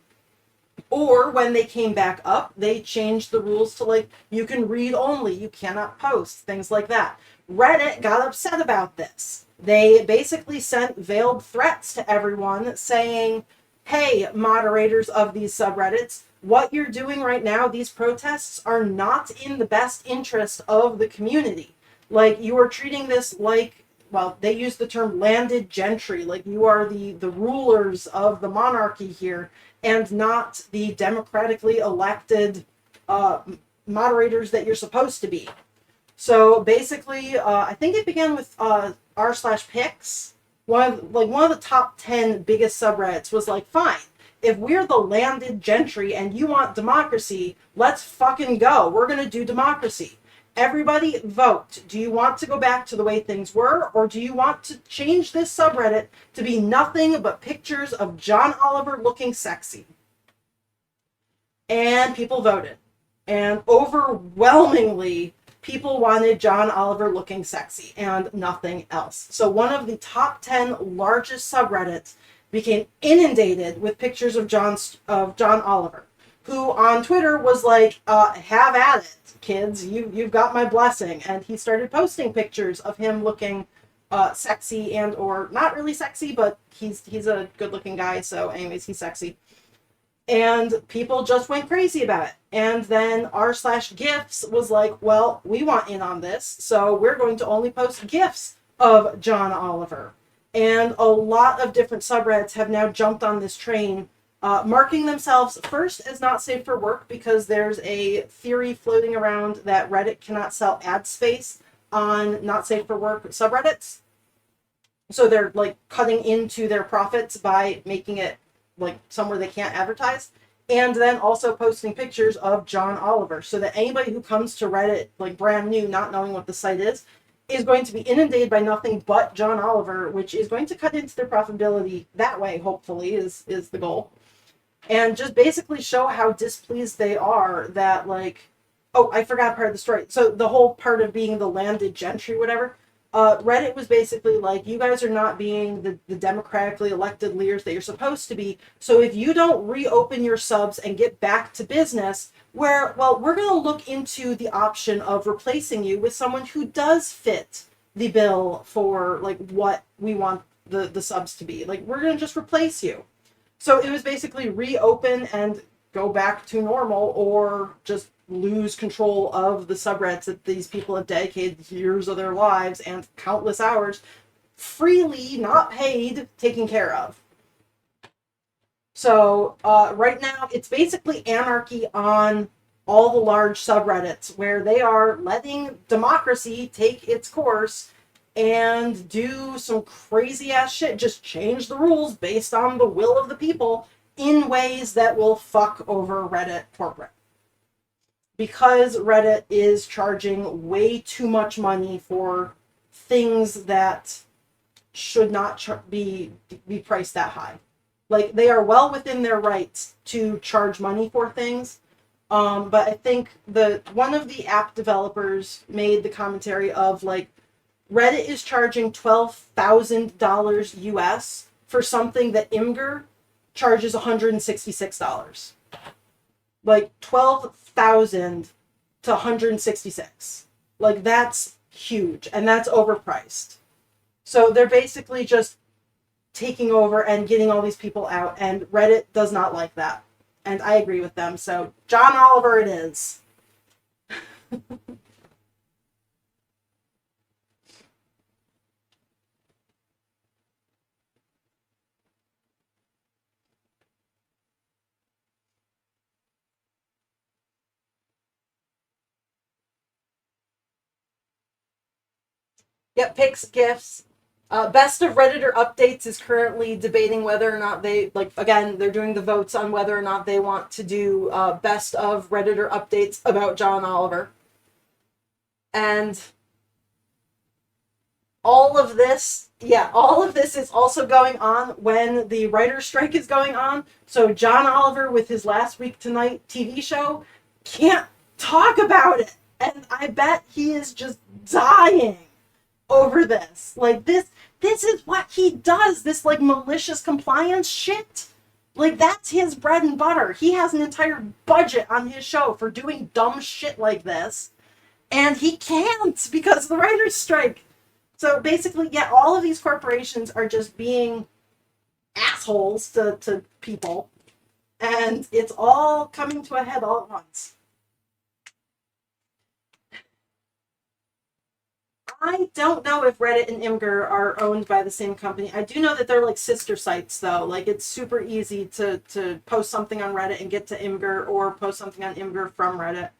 Or when they came back up, they changed the rules to like, you can read only, you cannot post, things like that. Reddit got upset about this. They basically sent veiled threats to everyone saying, hey, moderators of these subreddits, what you're doing right now, these protests are not in the best interest of the community. Like, you are treating this like, well, they use the term landed gentry, like you are the rulers of the monarchy here, and not the democratically elected moderators that you're supposed to be. So basically, I think it began with r/pics. One of the top 10 biggest subreddits was like, fine, if we're the landed gentry and you want democracy, let's fucking go. We're gonna do democracy. Everybody vote. Do you want to go back to the way things were, or do you want to change this subreddit to be nothing but pictures of John Oliver looking sexy? And people voted. And overwhelmingly, people wanted John Oliver looking sexy and nothing else. So one of the top 10 largest subreddits became inundated with pictures of John Oliver, who on Twitter was like, have at it, kids, you've got my blessing. And he started posting pictures of him looking sexy and or not really sexy, but he's a good looking guy, so anyways, he's sexy. And people just went crazy about it. And then r/gifs was like, well, we want in on this, so we're going to only post gifs of John Oliver. And a lot of different subreddits have now jumped on this train, marking themselves first as not safe for work because there's a theory floating around that Reddit cannot sell ad space on not safe for work subreddits. So they're like cutting into their profits by making it like somewhere they can't advertise. And then also posting pictures of John Oliver so that anybody who comes to Reddit like brand new, not knowing what the site is going to be inundated by nothing but John Oliver, which is going to cut into their profitability that way, hopefully, is the goal. And just basically show how displeased they are that, like, oh, I forgot part of the story. So the whole part of being the landed gentry, whatever, Reddit was basically like, you guys are not being the democratically elected leaders that you're supposed to be. So if you don't reopen your subs and get back to business, we're going to look into the option of replacing you with someone who does fit the bill for like what we want the subs to be. Like, we're going to just replace you. So it was basically reopen and go back to normal, or just lose control of the subreddits that these people have dedicated years of their lives and countless hours freely, not paid, taking care of. So right now it's basically anarchy on all the large subreddits, where they are letting democracy take its course and do some crazy ass shit, just change the rules based on the will of the people in ways that will fuck over Reddit corporate. Because Reddit is charging way too much money for things that should not be priced that high. Like, they are well within their rights to charge money for things. But I think one of the app developers made the commentary of like, Reddit is charging $12,000 US for something that Imgur charges $166. like 12,000 to 166. Like that's huge and that's overpriced. So they're basically just taking over and getting all these people out, and Reddit does not like that. And I agree with them. So John Oliver it is. Yep, picks, gifts. Best of Redditor updates is currently debating whether or not they, like, again, they're doing the votes on whether or not they want to do best of Redditor updates about John Oliver. And all of this is also going on when the writer's strike is going on. So John Oliver, with his Last Week Tonight TV show, can't talk about it. And I bet he is just dying over this. Like this is what he does, this like malicious compliance shit. Like that's his bread and butter. He has an entire budget on his show for doing dumb shit like this. And he can't because of the writer's strike. So basically, yeah, all of these corporations are just being assholes to people. And it's all coming to a head all at once. I don't know if Reddit and Imgur are owned by the same company. I do know that they're like sister sites though. Like it's super easy to post something on Reddit and get to Imgur, or post something on Imgur from Reddit.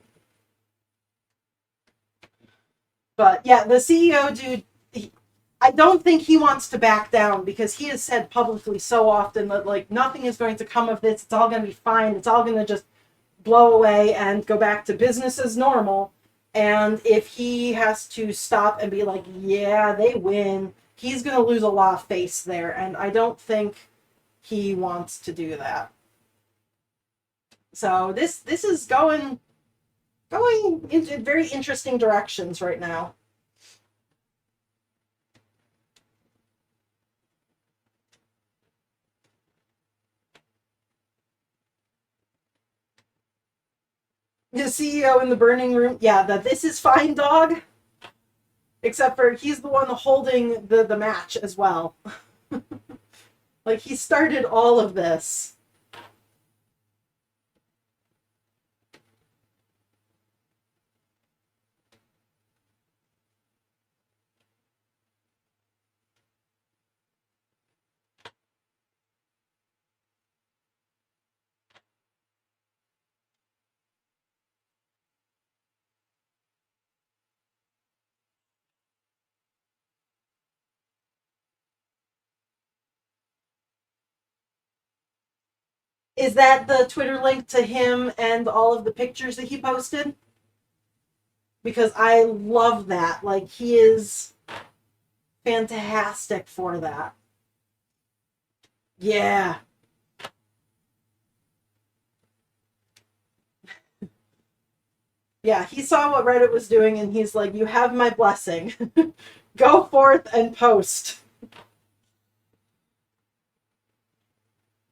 But yeah, the CEO dude, I don't think he wants to back down because he has said publicly so often that like nothing is going to come of this. It's all going to be fine. It's all going to just blow away and go back to business as normal. And if he has to stop and be like, yeah, they win, he's going to lose a lot of face there. And I don't think he wants to do that. So this is going into very interesting directions right now. The CEO in the burning room, yeah, that this is fine, dog. Except for he's the one holding the match as well. Like he started all of this. Is that the Twitter link to him and all of the pictures that he posted? Because I love that. Like he is fantastic for that. Yeah. Yeah, he saw what Reddit was doing and he's like, you have my blessing. Go forth and post.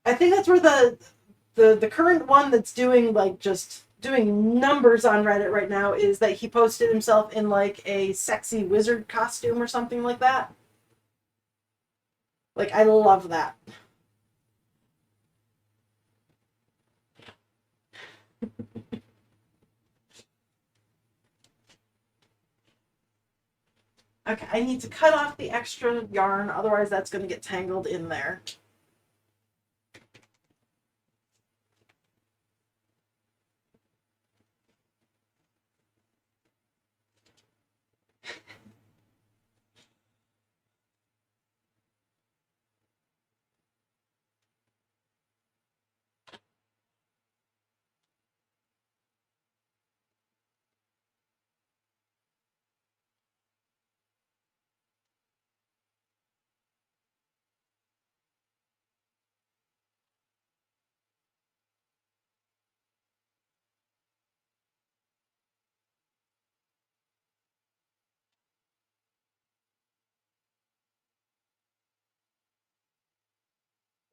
I think that's where the current one that's doing like just doing numbers on Reddit right now is that he posted himself in like a sexy wizard costume or something like that. Like I love that. Okay, I need to cut off the extra yarn, otherwise that's going to get tangled in there.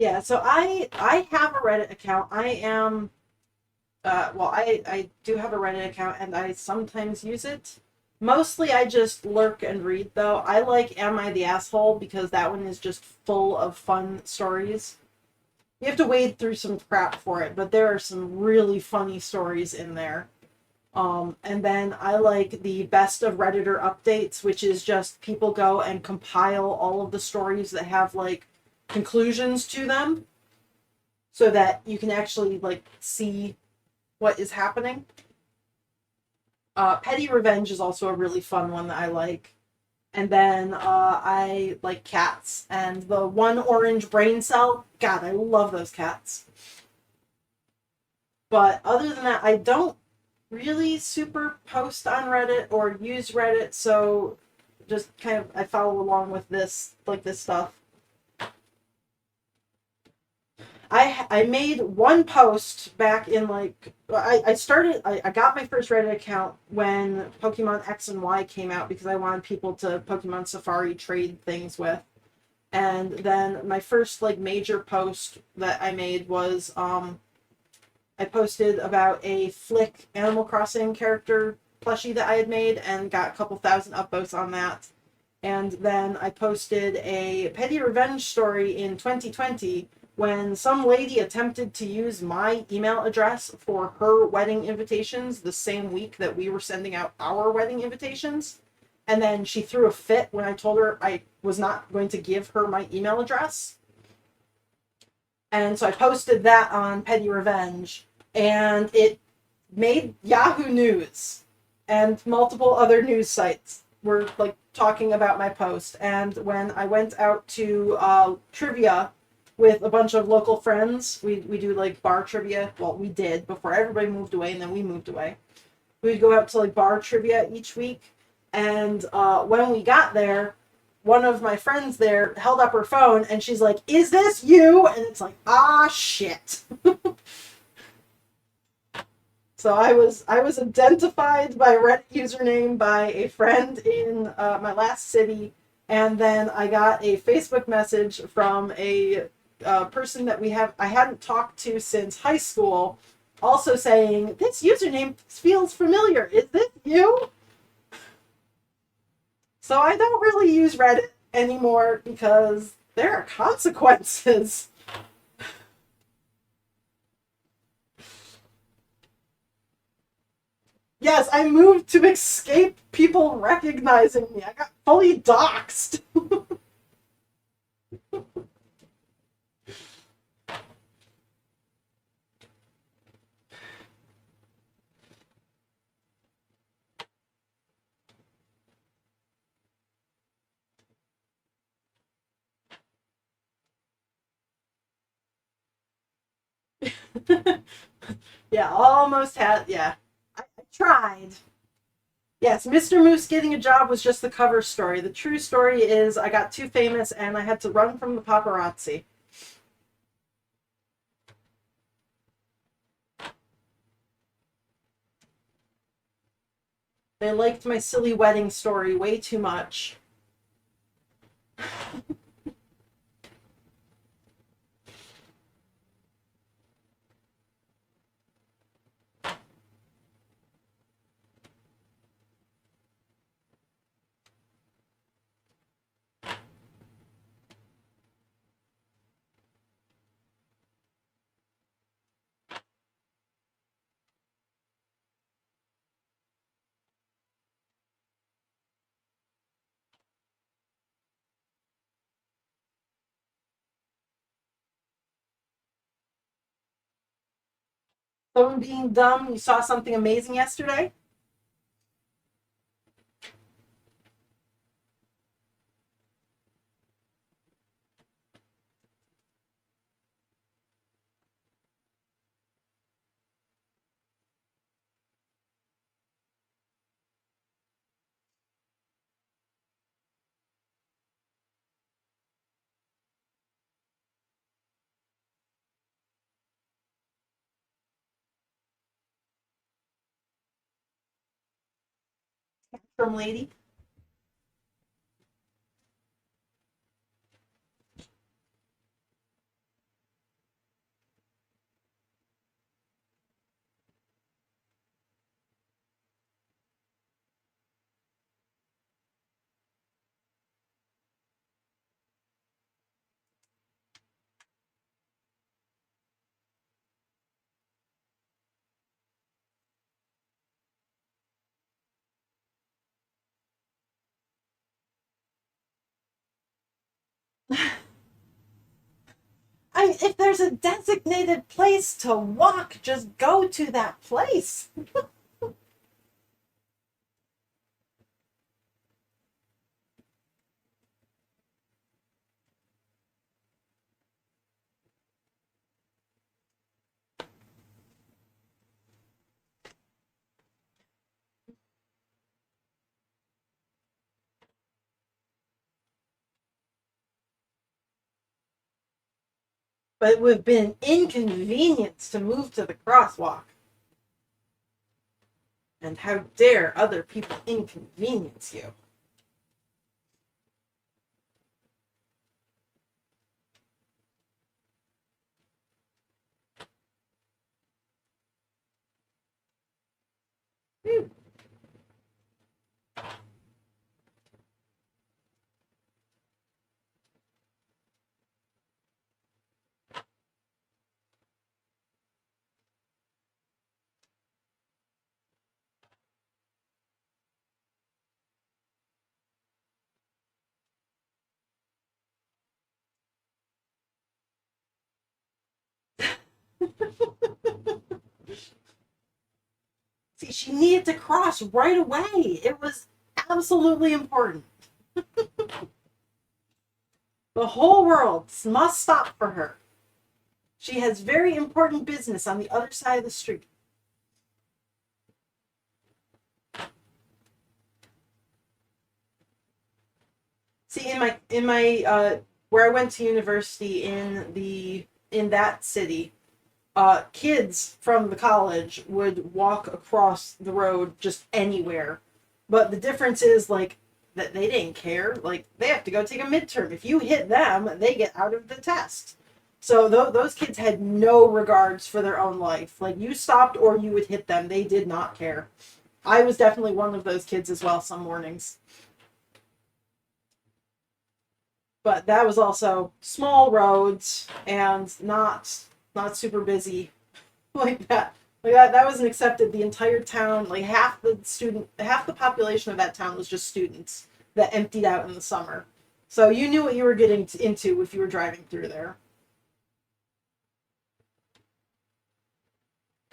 Yeah, so I have a Reddit account. I am well, I do have a Reddit account and I sometimes use it. Mostly I just lurk and read though. I like Am I the Asshole because that one is just full of fun stories. You have to wade through some crap for it, but there are some really funny stories in there. And then I like the best of Redditor updates, which is just people go and compile all of the stories that have like conclusions to them so that you can actually like see what is happening. Petty Revenge is also a really fun one that I like. And then I like cats and the One Orange Brain Cell. God, I love those cats. But other than that, I don't really super post on Reddit or use Reddit, so just kind of I follow along with this like this stuff. I made one post back in like I got my first Reddit account when Pokemon X and Y came out because I wanted people to Pokemon Safari trade things with. And then my first like major post that I made was I posted about a Flick Animal Crossing character plushie that I had made and got a couple thousand upvotes on that. And then I posted a Petty Revenge story in 2020 when some lady attempted to use my email address for her wedding invitations the same week that we were sending out our wedding invitations. And then she threw a fit when I told her I was not going to give her my email address. And so I posted that on Petty Revenge, and it made Yahoo News and multiple other news sites were like talking about my post. And when I went out to trivia with a bunch of local friends, we do like bar trivia. Well, we did before everybody moved away, and then we moved away. We'd go out to like bar trivia each week. And when we got there, one of my friends there held up her phone and she's like, "Is this you?" And it's like, ah, shit. So I was identified by a Reddit username by a friend in my last city, and then I got a Facebook message from a person that I hadn't talked to since high school, also saying, "This username feels familiar. Is this you?" So I don't really use Reddit anymore because there are consequences. Yes, I moved to escape people recognizing me. I got fully doxxed. Yeah, almost had. Yeah, I tried. Yes, Mr. Moose getting a job was just the cover story. The true story is I got too famous and I had to run from the paparazzi. They liked my silly wedding story way too much. Someone being dumb, you saw something amazing yesterday? From lady? if there's a designated place to walk, just go to that place. But it would have been inconvenience to move to the crosswalk. And how dare other people inconvenience you? Whew. See, she needed to cross right away. It was absolutely important. The whole world must stop for her. She has very important business on the other side of the street. See, in my where I went to university in that city, kids from the college would walk across the road just anywhere. But the difference is like that they didn't care. Like they have to go take a midterm. If you hit them, they get out of the test. So those kids had no regards for their own life. Like you stopped or you would hit them. They did not care. I was definitely one of those kids as well some mornings. But that was also small roads and not super busy like that. Like that wasn't accepted. The entire town, like half the population of that town was just students that emptied out in the summer. So you knew what you were getting into if you were driving through there.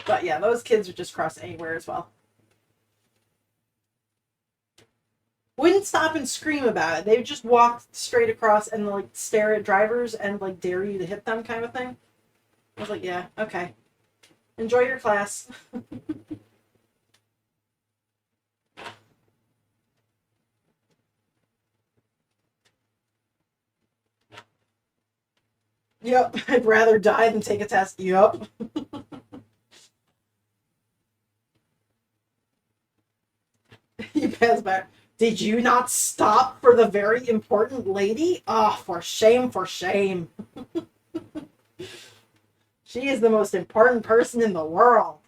But yeah, those kids would just cross anywhere as well. Wouldn't stop and scream about it. They would just walk straight across and like stare at drivers and like dare you to hit them kind of thing. I was like, yeah, okay. Enjoy your class. Yep, I'd rather die than take a test. Yep. You pass back. Did you not stop for the very important lady? Ah, oh, for shame, for shame. She is the most important person in the world.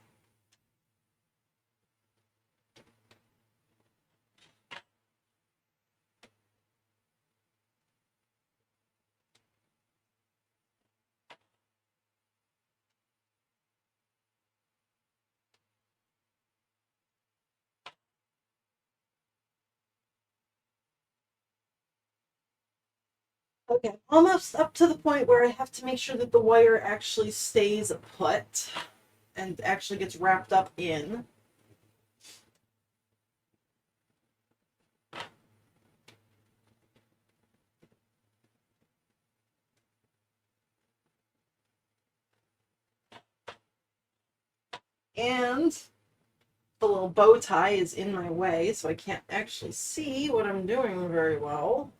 Okay, almost up to the point where I have to make sure that the wire actually stays put and actually gets wrapped up in. And the little bow tie is in my way, so I can't actually see what I'm doing very well.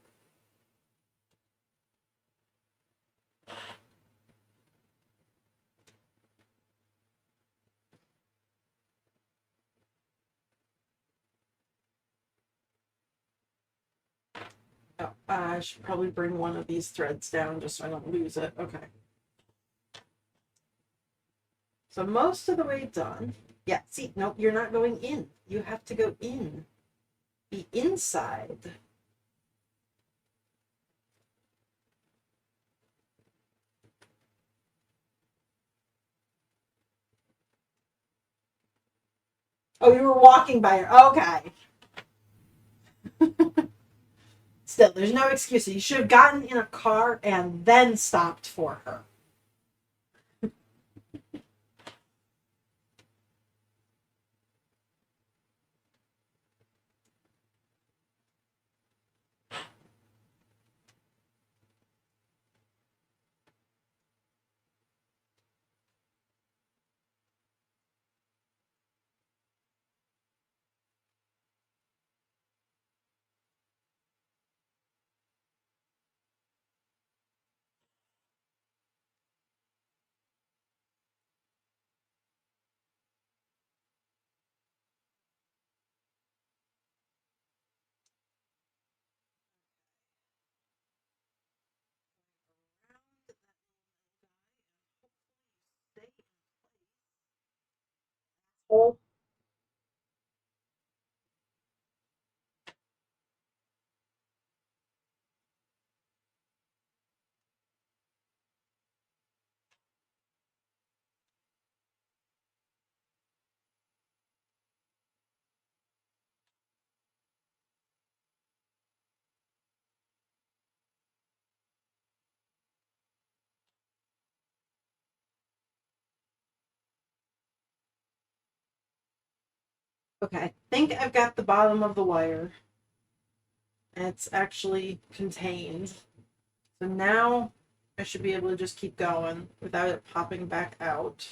Oh, I should probably bring one of these threads down just so I don't lose it. Okay. So most of the way done. Yeah, see, nope, you're not going in. You have to go in. Be inside. Oh, you were walking by her. Okay. Still, there's no excuse. You should have gotten in a car and then stopped for her. Oh, okay. I think I've got the bottom of the wire. It's actually contained. So now I should be able to just keep going without it popping back out.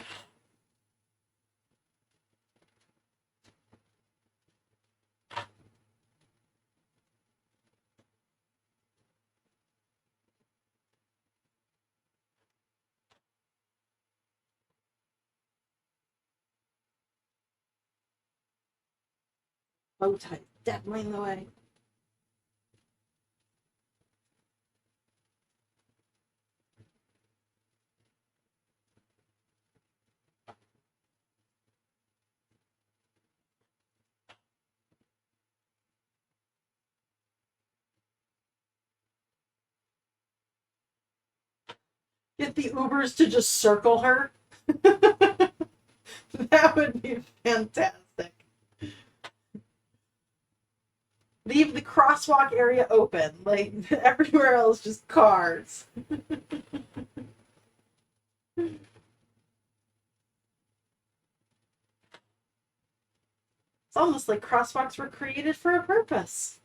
Bow tie, definitely in the way. Get the Ubers to just circle her. That would be fantastic. Leave the crosswalk area open. Like everywhere else, just cars. It's almost like crosswalks were created for a purpose.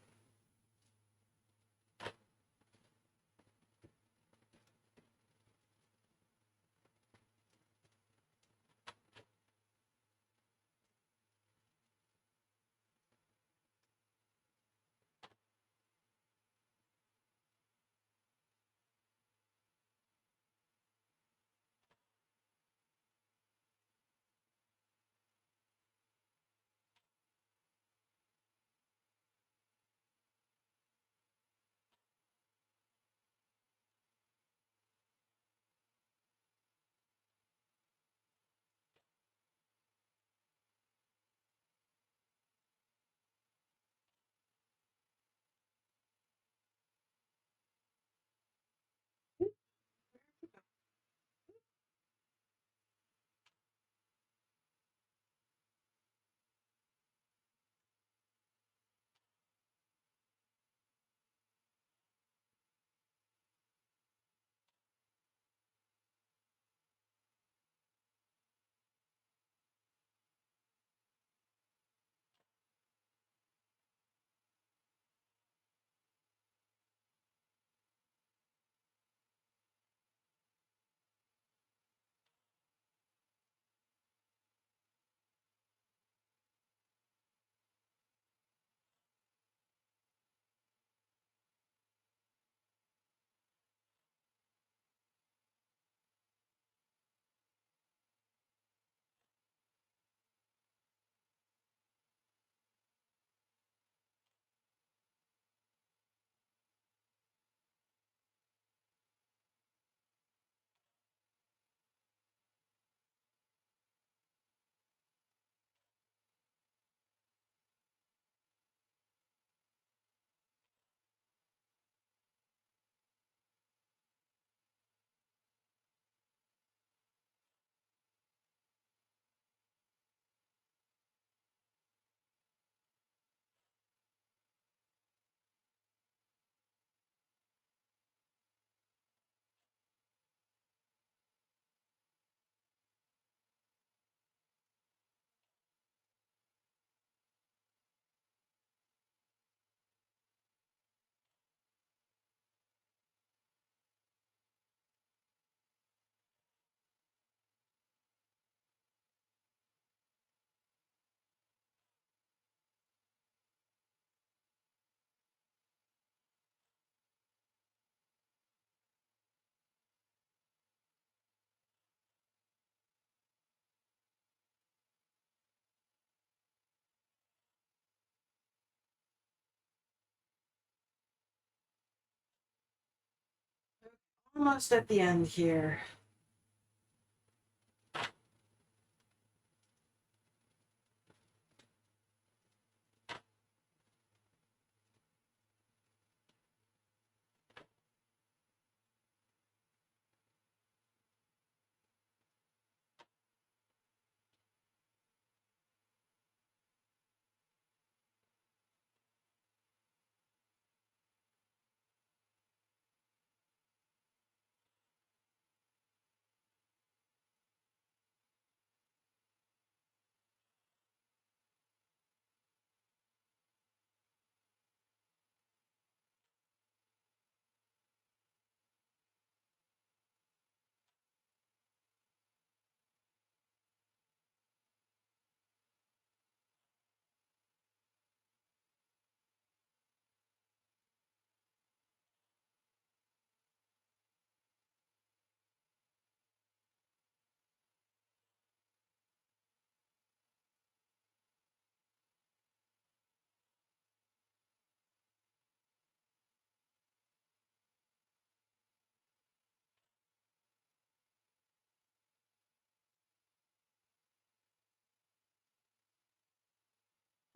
Almost at the end here.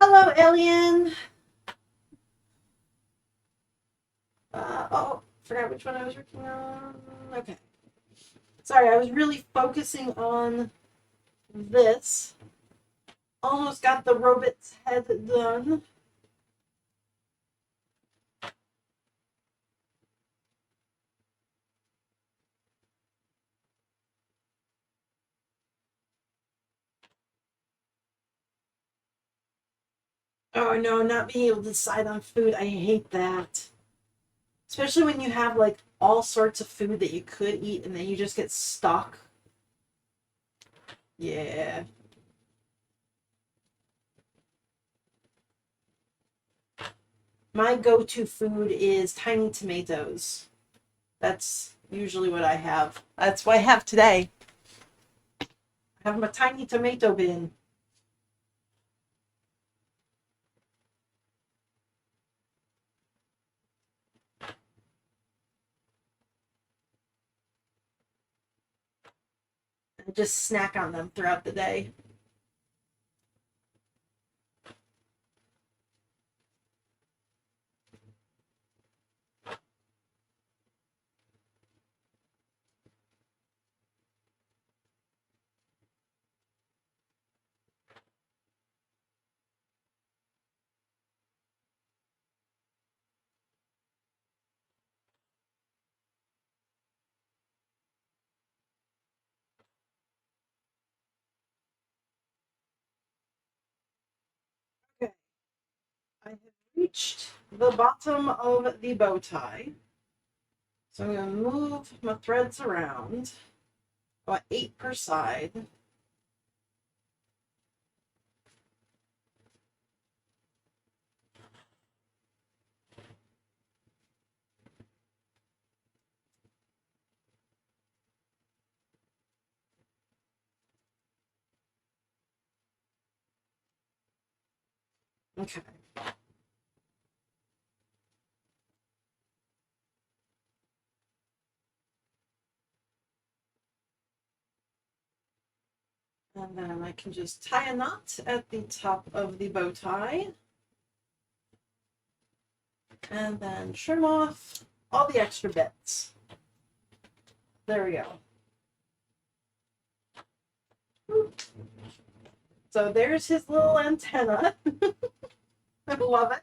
Hello, alien. Oh, forgot which one I was working on. Okay. Sorry, I was really focusing on this. Almost got the robot's head done. Oh no, not being able to decide on food. I hate that. Especially when you have like all sorts of food that you could eat and then you just get stuck. Yeah. My go-to food is tiny tomatoes. That's usually what I have. That's what I have today. I have my tiny tomato bin. I just snack on them throughout the day. Okay. I have reached the bottom of the bow tie. So I'm going to move my threads around. About 8 per side. Okay. And then I can just tie a knot at the top of the bow tie. And then trim off all the extra bits. There we go. So there's his little antenna. I love it.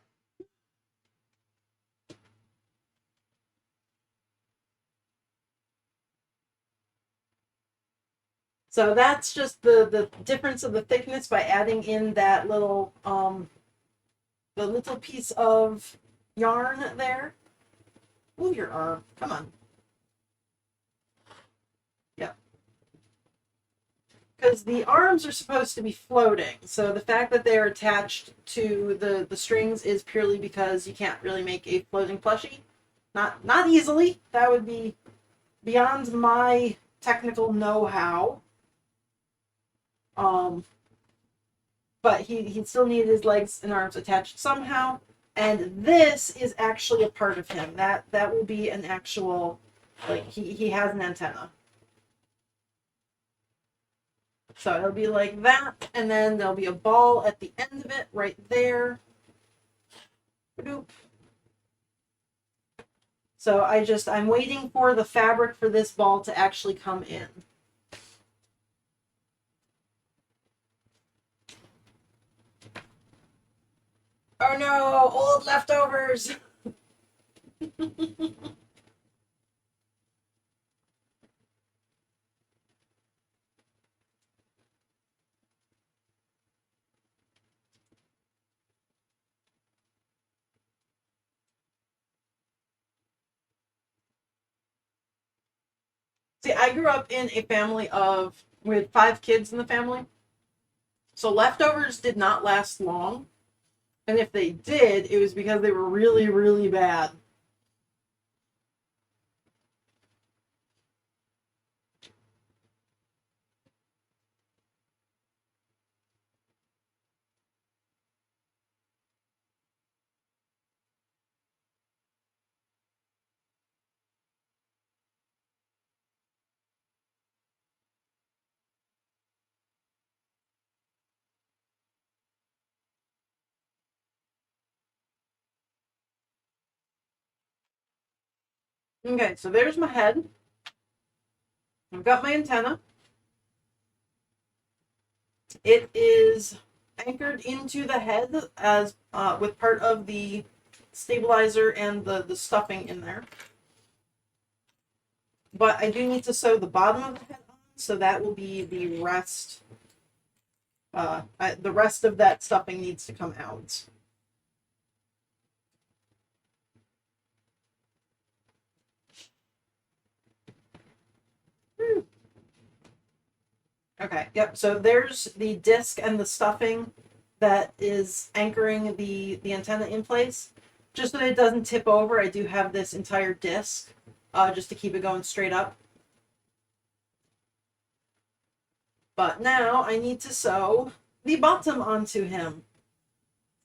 So that's just the difference of the thickness by adding in that little the little piece of yarn there. Move your arm. Come on. Yep. Because the arms are supposed to be floating. So the fact that they are attached to the strings is purely because you can't really make a floating plushie. Not easily. That would be beyond my technical know-how. Um, but he still needed his legs and arms attached somehow. And this is actually a part of him. That will be an actual, like, he has an antenna. So it'll be like that, and then there'll be a ball at the end of it right there. Boop. So I'm waiting for the fabric for this ball to actually come in. Oh no, old leftovers. See, I grew up in a family of, we had 5 kids in the family. So leftovers did not last long. And if they did, it was because they were really, really bad. Okay, so there's my head. I've got my antenna. It is anchored into the head as with part of the stabilizer and the stuffing in there. But I do need to sew the bottom of the head on, so that will be the rest. The rest of that stuffing needs to come out. Okay, yep. So there's the disc and the stuffing that is anchoring the antenna in place. Just so that it doesn't tip over, I do have this entire disc just to keep it going straight up. But now I need to sew the bottom onto him.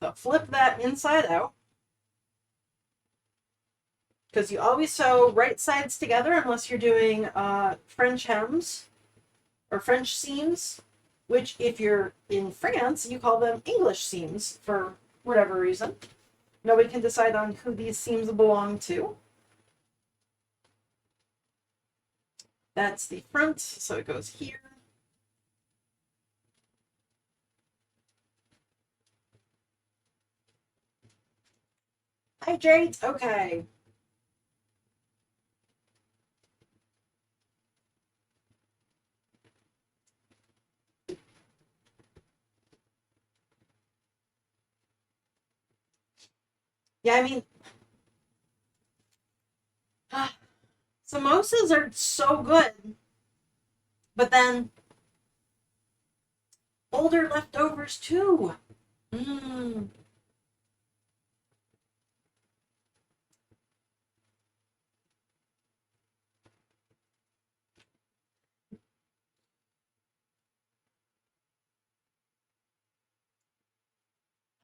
So flip that inside out. Because you always sew right sides together unless you're doing French hems or French seams, which if you're in France, you call them English seams for whatever reason. Nobody can decide on who these seams belong to. That's the front, so it goes here. Hydrate, okay. Yeah, I mean, samosas are so good, but then older leftovers too. Mm.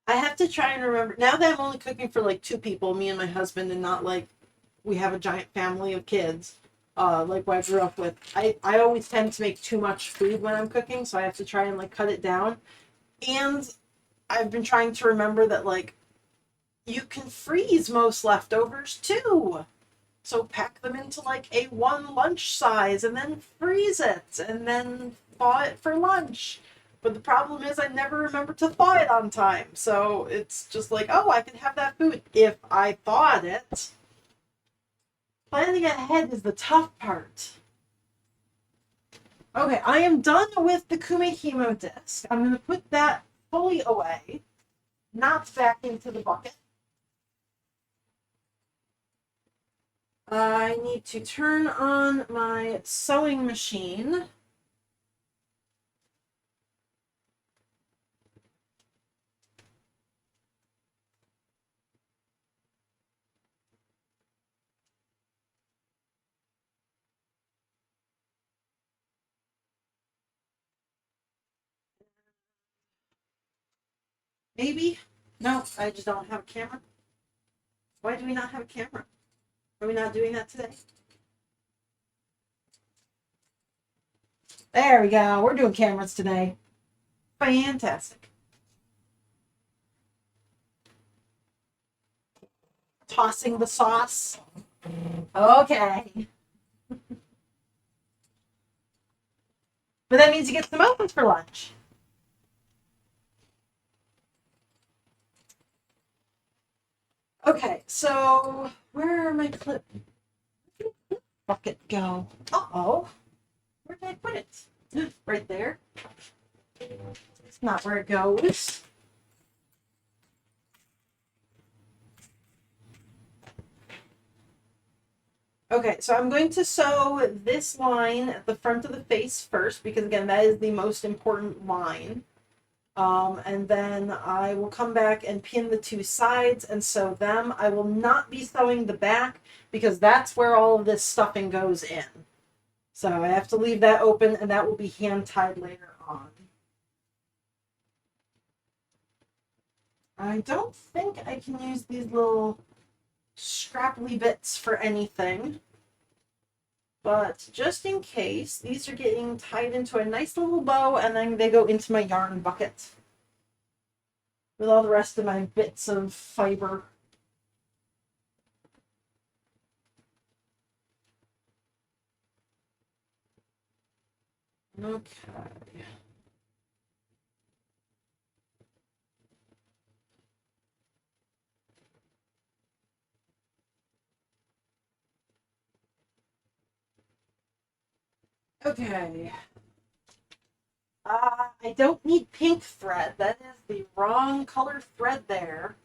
I have to try and remember now that I'm only cooking for like two people, me and my husband, and not like we have a giant family of kids, like what I grew up with. I always tend to make too much food when I'm cooking, so I have to try and like cut it down. And I've been trying to remember that like you can freeze most leftovers too. So pack them into like a one lunch size and then freeze it and then thaw it for lunch. But the problem is I never remember to thaw it on time. So it's just like, oh, I can have that food if I thawed it. Planning ahead is the tough part. Okay, I am done with the Kumehimo disc. I'm going to put that fully away, not back into the bucket. I need to turn on my sewing machine. Maybe? No, I just don't have a camera. Why do we not have a camera? Are we not doing that today? There we go. We're doing cameras today. Fantastic. Tossing the sauce. Okay. But that means you get some muffins for lunch. Okay, so where are my clip bucket go? Uh-oh. Where did I put it? Right there. It's not where it goes. Okay, so I'm going to sew this line at the front of the face first because again, that is the most important line. And then I will come back and pin the two sides and sew them. I will not be sewing the back because that's where all of this stuffing goes in. So I have to leave that open and that will be hand tied later on. I don't think I can use these little scrapply bits for anything. But just in case, these are getting tied into a nice little bow and then they go into my yarn bucket with all the rest of my bits of fiber. Okay. Okay. I don't need pink thread. That is the wrong color thread there.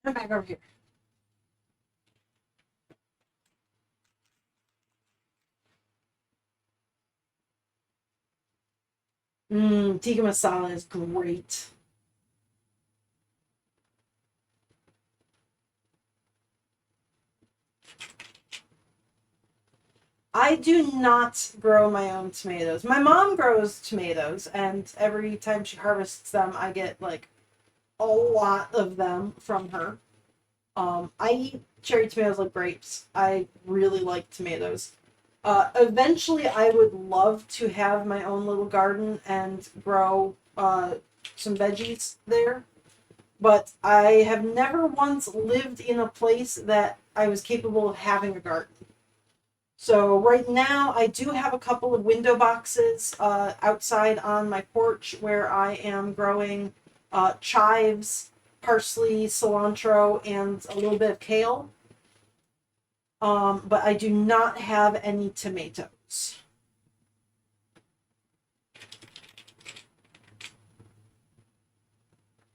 I'm back over here. Tikka masala is great. I do not grow my own tomatoes. My mom grows tomatoes, and every time she harvests them, I get like a lot of them from her. I eat cherry tomatoes like grapes. I really like tomatoes. Eventually, I would love to have my own little garden and grow some veggies there, but I have never once lived in a place that I was capable of having a garden. So right now, I do have a couple of window boxes outside on my porch where I am growing chives, parsley, cilantro, and a little bit of kale. But I do not have any tomatoes.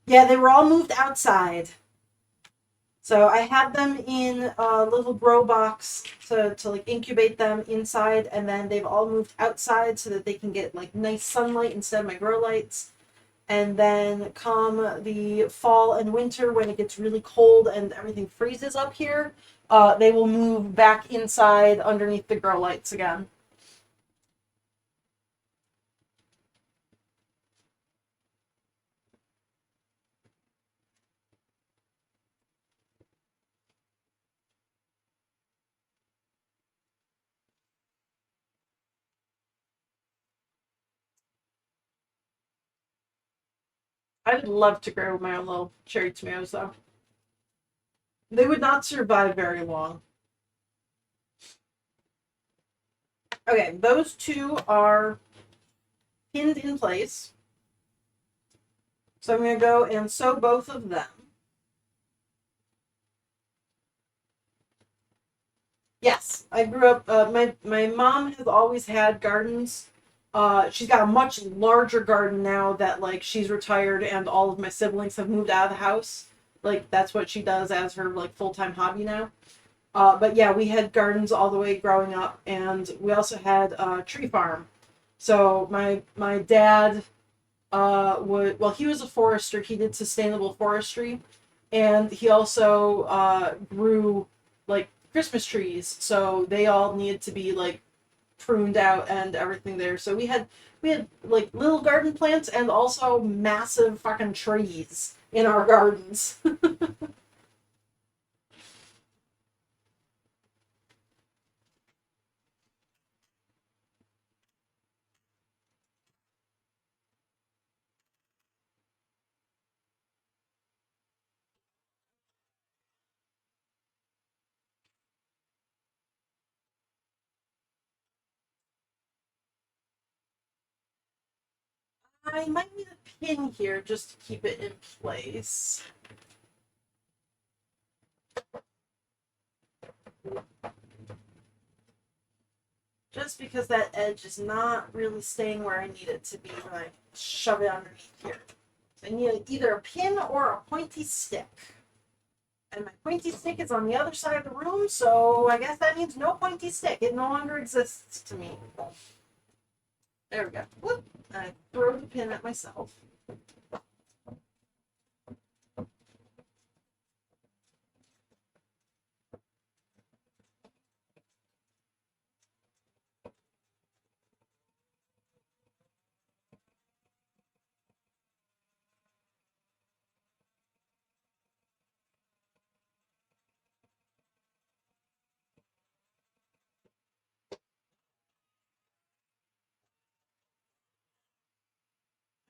Yeah, they were all moved outside. So I had them in a little grow box to like incubate them inside, and then they've all moved outside so that they can get like nice sunlight instead of my grow lights. And then come the fall and winter when it gets really cold and everything freezes up here, they will move back inside underneath the grow lights again. I'd love to grow my own little cherry tomatoes though. They would not survive very long. Okay, those two are pinned in place. So I'm going to go and sew both of them. Yes, I grew up. My mom has always had gardens, She's got a much larger garden now that like she's retired and all of my siblings have moved out of the house. Like that's what she does as her like full-time hobby now. But yeah, we had gardens all the way growing up, and we also had a tree farm. So my dad would, well, he was a forester. He did sustainable forestry, and he also grew like Christmas trees. So they all needed to be like pruned out and everything there. So we had like little garden plants and also massive fucking trees in our gardens. I might need a pin here just to keep it in place. Just because that edge is not really staying where I need it to be when I shove it underneath here. So I need either a pin or a pointy stick. And my pointy stick is on the other side of the room, so I guess that means no pointy stick. It no longer exists to me. There we go. Whoop. I throw the pin at myself.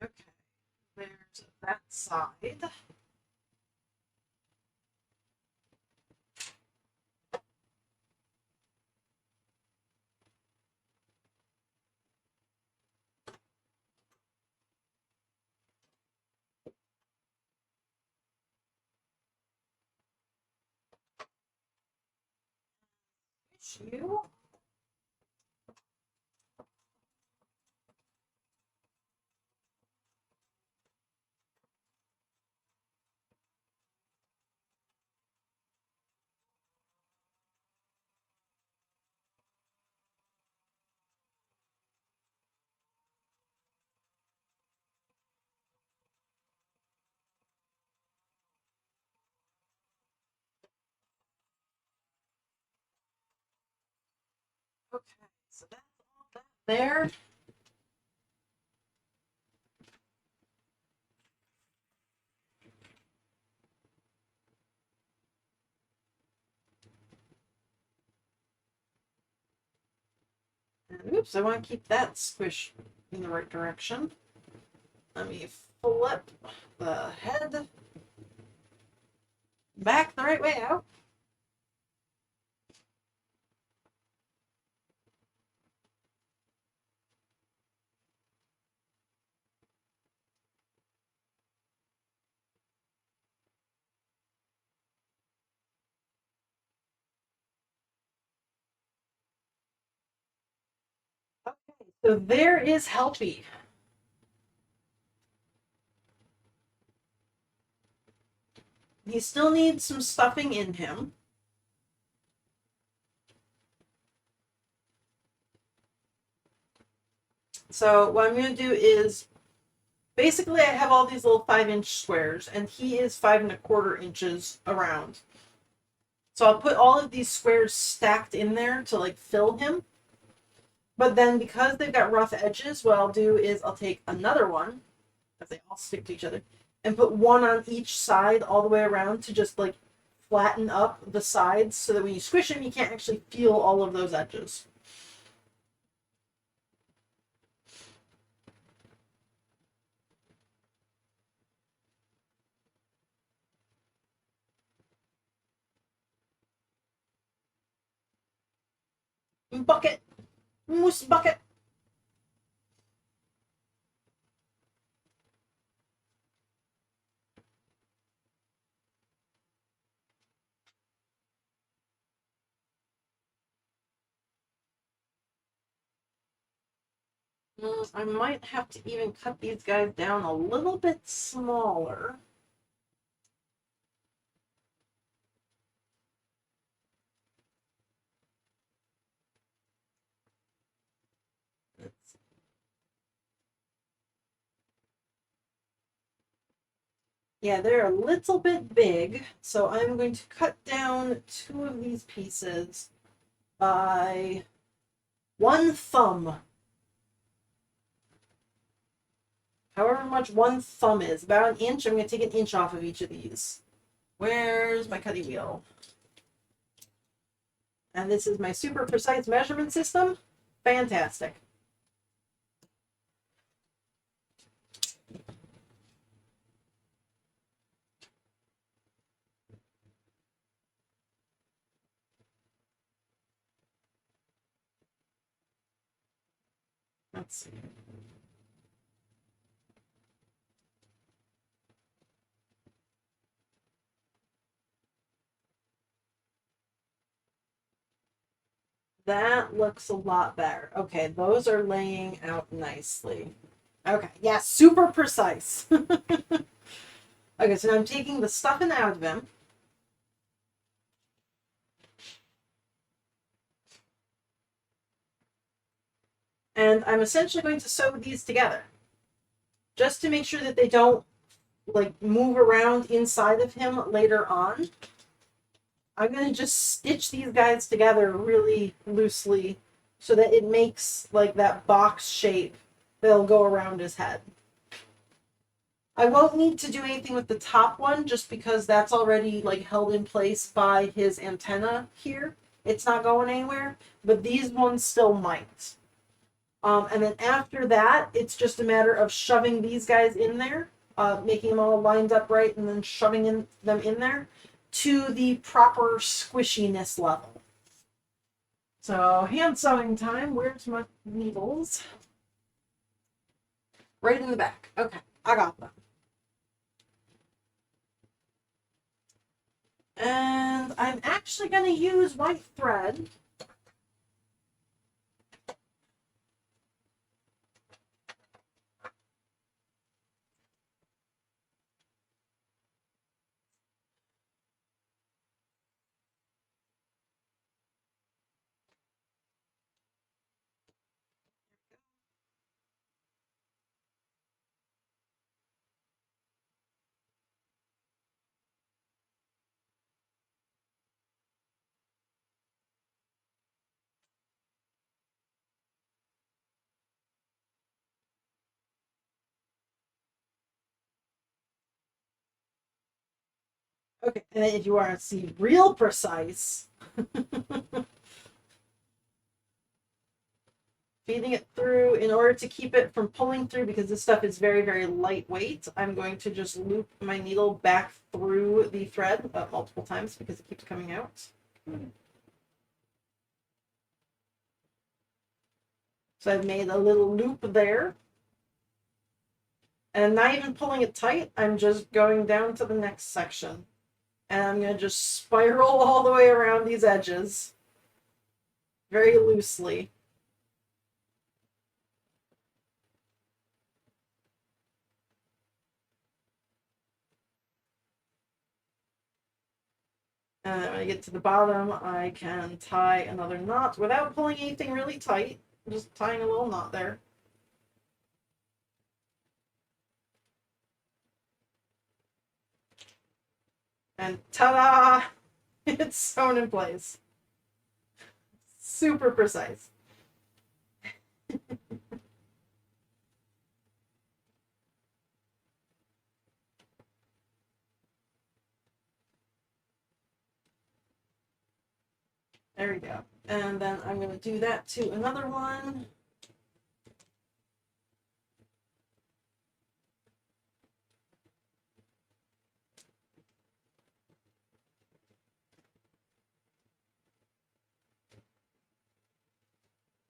Okay, there's that side. You. Okay, so that's all that there. And oops, I want to keep that squish in the right direction. Let me flip the head back the right way out. Okay, so there is Helpy. He still needs some stuffing in him. So what I'm going to do is basically I have all these little 5-inch squares, and he is 5 1/4 inches around. So I'll put all of these squares stacked in there to like fill him. But then because they've got rough edges, what I'll do is I'll take another one, because they all stick to each other, and put one on each side all the way around to just like flatten up the sides so that when you squish him, you can't actually feel all of those edges. Bucket! Moose bucket! I might have to even cut these guys down a little bit smaller. Yeah, they're a little bit big, so I'm going to cut down two of these pieces by one thumb. However much one thumb is, about an inch. I'm going to take an inch off of each of these. Where's my cutting wheel? And this is my super precise measurement system. Fantastic. Let's see. That looks a lot better. Okay, those are laying out nicely. Okay, yeah, super precise. Okay, so now I'm taking the stuffing out of him. And I'm essentially going to sew these together. Just to make sure that they don't like move around inside of him later on. I'm going to just stitch these guys together really loosely so that it makes like that box shape that'll go around his head. I won't need to do anything with the top one just because that's already like held in place by his antenna here. It's not going anywhere, but these ones still might. And then after that, it's just a matter of shoving these guys in there, making them all lined up right, and then shoving them in there to the proper squishiness level. So hand sewing time. Where's my needles? Right in the back. Okay, I got them. And I'm actually going to use white thread. Okay, and then if you want to see real precise, feeding it through in order to keep it from pulling through because this stuff is very, very lightweight. I'm going to just loop my needle back through the thread multiple times because it keeps coming out. So I've made a little loop there. And I'm not even pulling it tight. I'm just going down to the next section. And I'm going to just spiral all the way around these edges. Very loosely. And then when I get to the bottom, I can tie another knot without pulling anything really tight. Just tying a little knot there. And ta-da! It's sewn in place. Super precise. There we go. And then I'm going to do that to another one.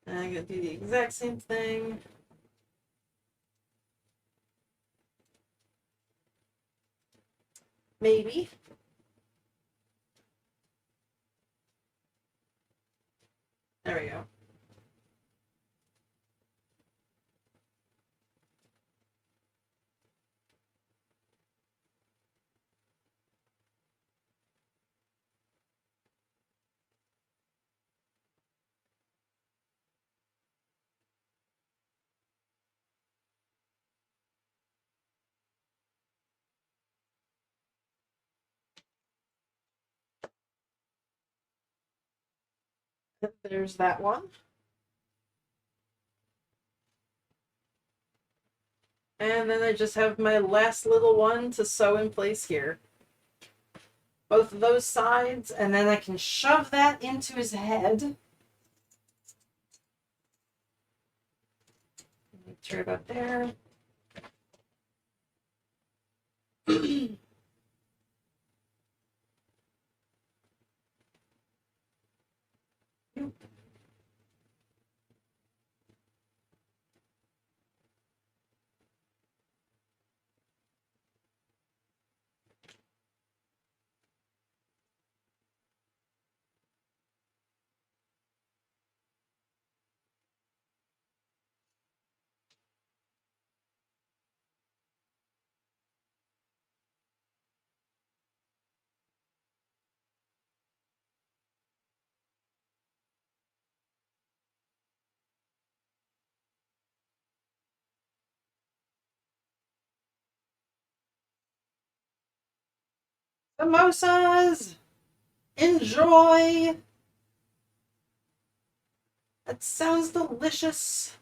And I'm going to do the exact same thing. Maybe. There we go. There's that one. And then I just have my last little one to sew in place here. Both of those sides, and then I can shove that into his head. Make sure about there. Samosas! Enjoy! That sounds delicious.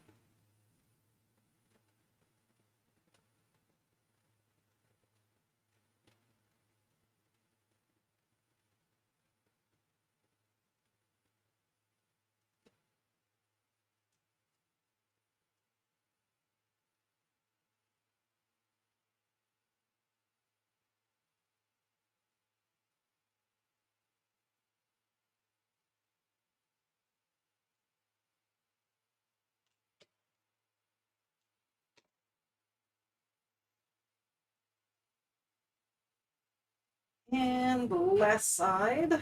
And the last side.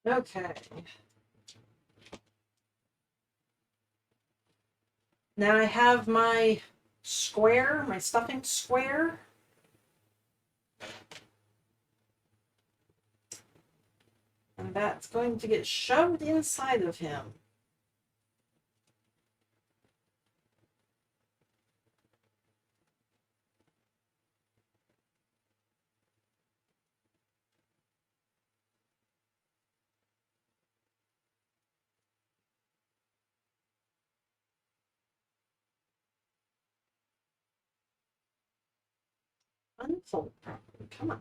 Okay. Now I have my square, my stuffing square. And that's going to get shoved inside of him. Unfold properly. Come on.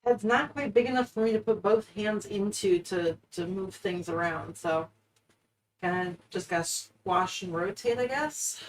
Head's not quite big enough for me to put both hands into to move things around, so kind of just gotta squash and rotate, I guess.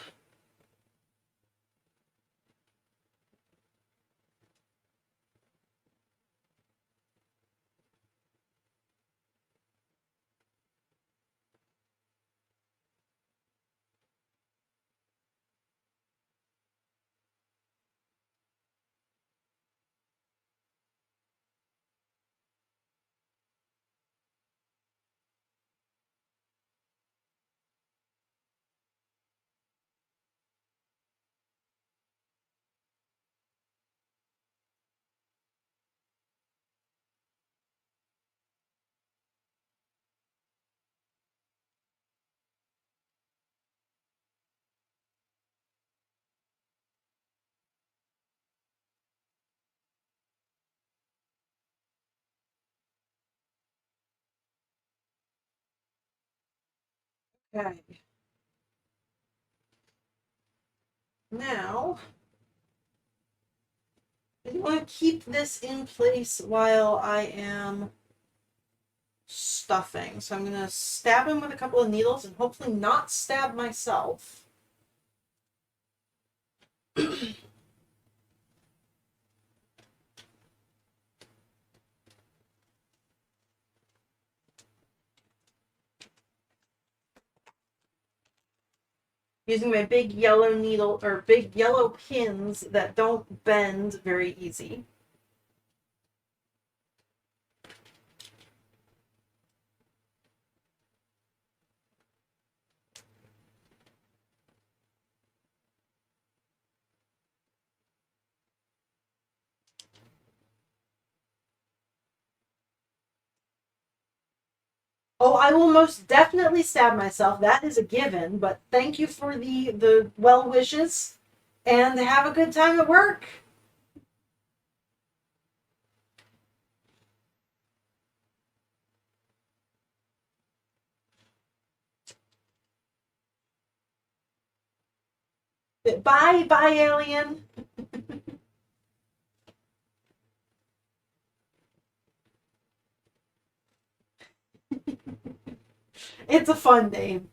Okay. Now, I want to keep this in place while I am stuffing. So I'm going to stab him with a couple of needles and hopefully not stab myself. Using my big yellow needle or big yellow pins that don't bend very easy. Oh, I will most definitely stab myself. That is a given. But thank you for the well wishes, and have a good time at work. Bye, bye, alien. It's a fun name.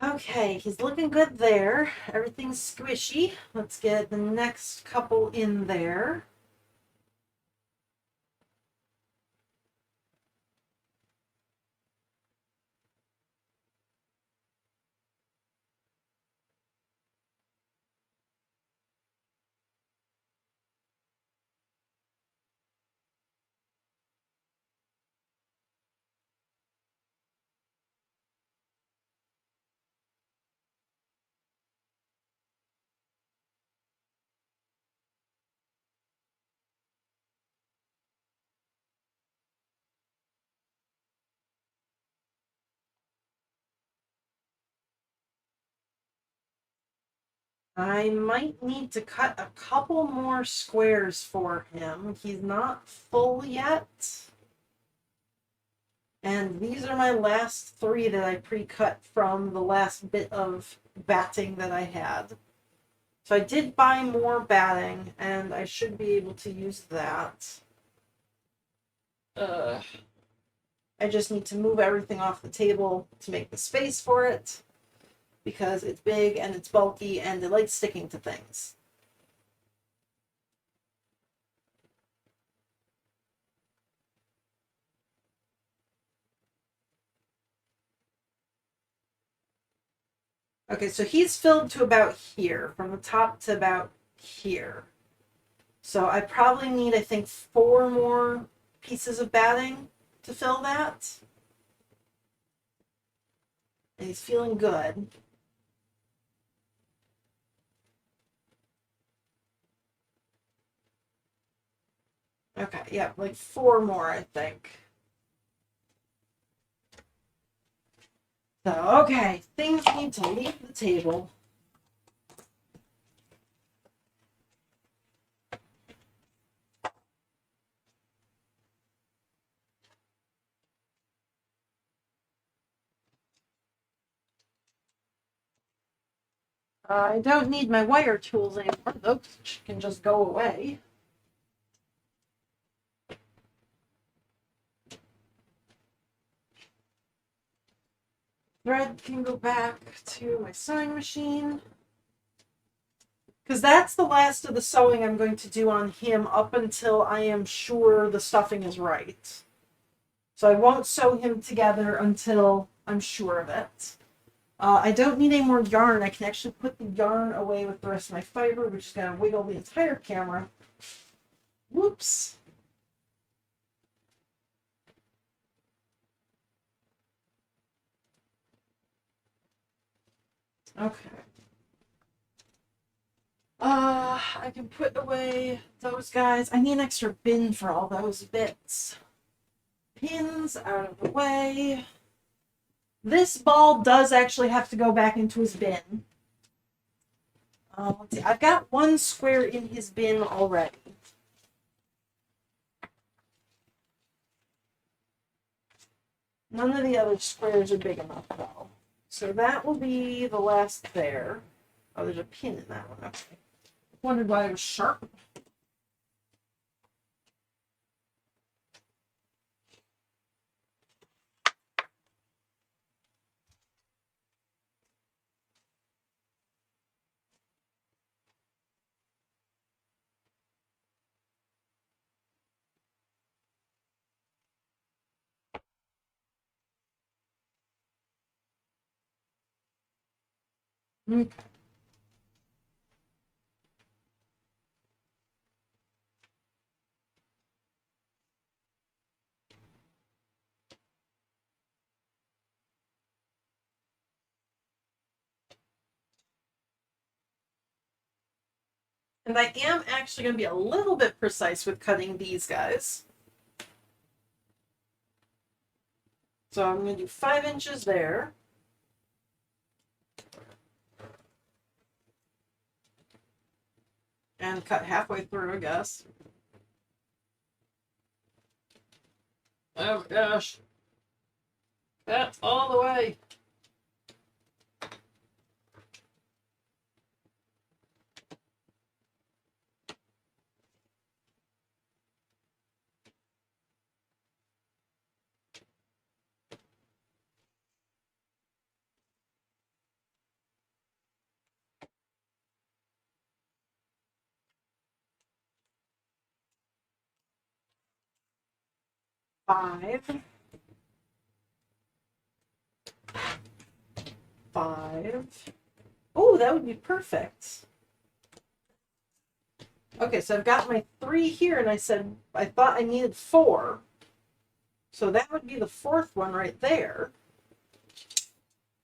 Okay, he's looking good there. Everything's squishy. Let's get the next couple in there. I might need to cut a couple more squares for him. He's not full yet. And these are my last three that I pre-cut from the last bit of batting that I had. So I did buy more batting, and I should be able to use that. I just need to move everything off the table to make the space for it, because it's big and it's bulky and it likes sticking to things. Okay, so he's filled to about here, from the top to about here. So I probably need, I think, 4 more pieces of batting to fill that. And he's feeling good. Okay, yeah, like 4 more, I think. So, okay, things need to leave the table. I don't need my wire tools anymore. Those can just go away. Thread can go back to my sewing machine. Because that's the last of the sewing I'm going to do on him up until I am sure the stuffing is right. So I won't sew him together until I'm sure of it. I don't need any more yarn. I can actually put the yarn away with the rest of my fiber, which is going to wiggle the entire camera. Whoops. Okay. I can put away those guys. I need an extra bin for all those bits. Pins out of the way. This ball does actually have to go back into his bin. Let's see. I've got 1 square in his bin already. None of the other squares are big enough, though. So that will be the last there. Oh, there's a pin in that one. Okay. Wondered why it was sharp. Okay. And I am actually going to be a little bit precise with cutting these guys. So I'm going to do 5 inches there. And cut halfway through, I guess. Oh my gosh. That's all the way. Five. 5. Oh, that would be perfect. Okay, so I've got my 3 here, and I said I thought I needed 4. So that would be the 4th one right there.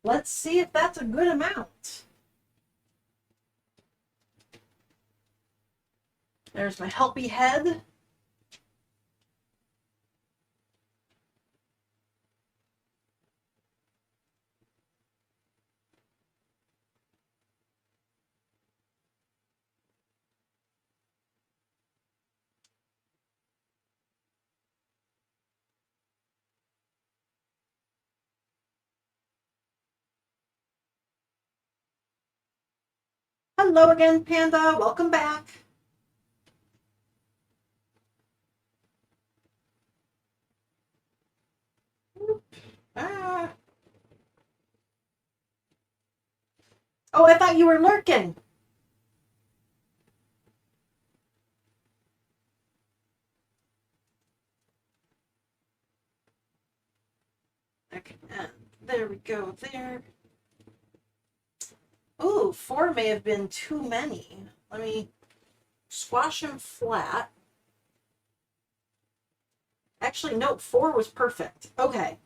Let's see if that's a good amount. There's my helpy head. Hello again, Panda. Welcome back. Ah. Oh, I thought you were lurking. Okay, and there we go there. Ooh, 4 may have been too many. Let me squash him flat. Actually, no, 4 was perfect. Okay.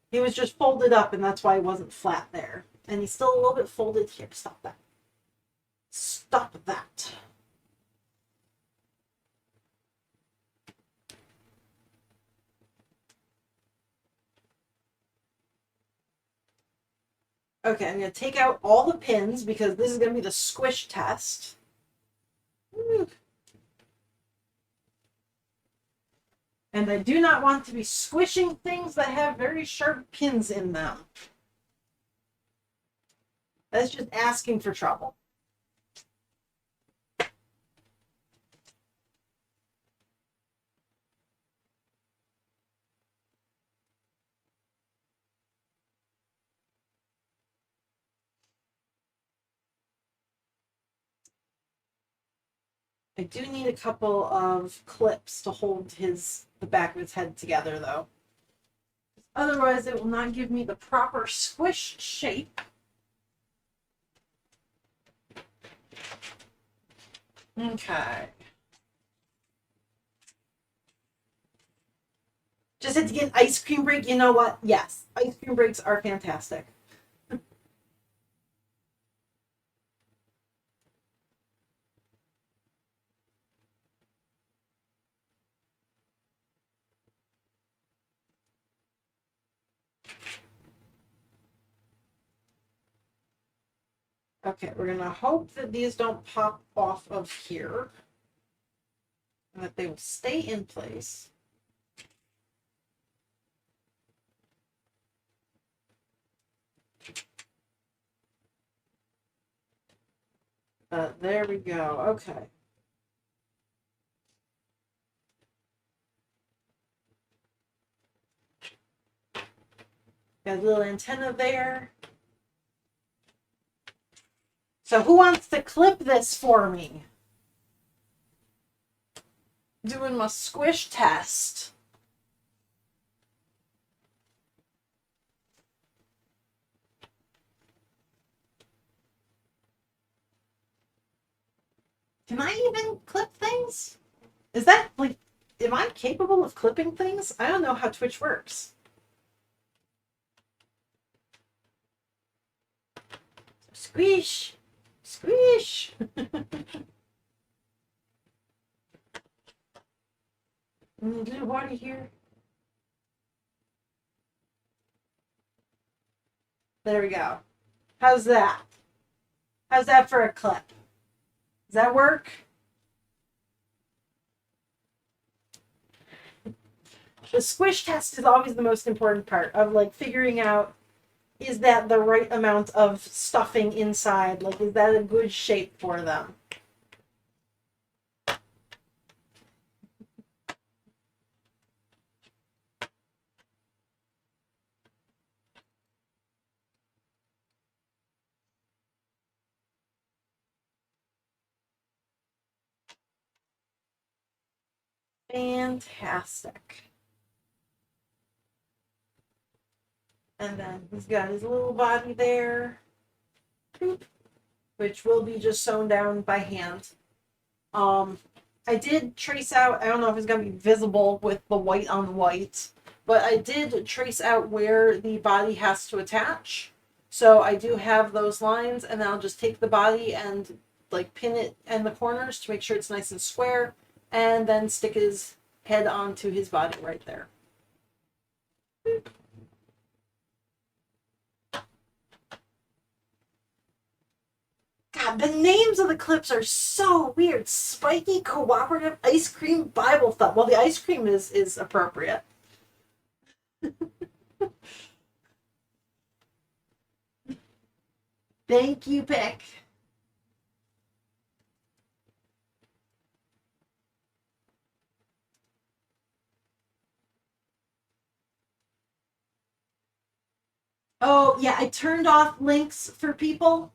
He was just folded up, and that's why he wasn't flat there. And he's still a little bit folded here. Stop that. Stop that. Okay, I'm going to take out all the pins because this is going to be the squish test. And I do not want to be squishing things that have very sharp pins in them. That's just asking for trouble. I do need a couple of clips to hold the back of his head together, though. Otherwise, it will not give me the proper squish shape. Okay. Just had to get an ice cream break. You know what? Yes, ice cream breaks are fantastic. Okay, we're going to hope that these don't pop off of here and that they will stay in place. But there we go. Okay. Got a little antenna there. So who wants to clip this for me? Doing my squish test. Can I even clip things? Is that like, am I capable of clipping things? I don't know how Twitch works. Squish! Squish! A little water here. There we go. How's that? How's that for a clip? Does that work? The squish test is always the most important part of like figuring out, is that the right amount of stuffing inside? Like, is that a good shape for them? Fantastic. And then he's got his little body there, which will be just sewn down by hand. I did trace out, I don't know if it's going to be visible with the white on white, but I did trace out where the body has to attach. So I do have those lines, and then I'll just take the body and like pin it in the corners to make sure it's nice and square, and then stick his head onto his body right there. God, the names of the clips are so weird. Spiky Cooperative Ice Cream Bible Thump. Well, the ice cream is appropriate. Thank you, Pick. Oh, yeah, I turned off links for people.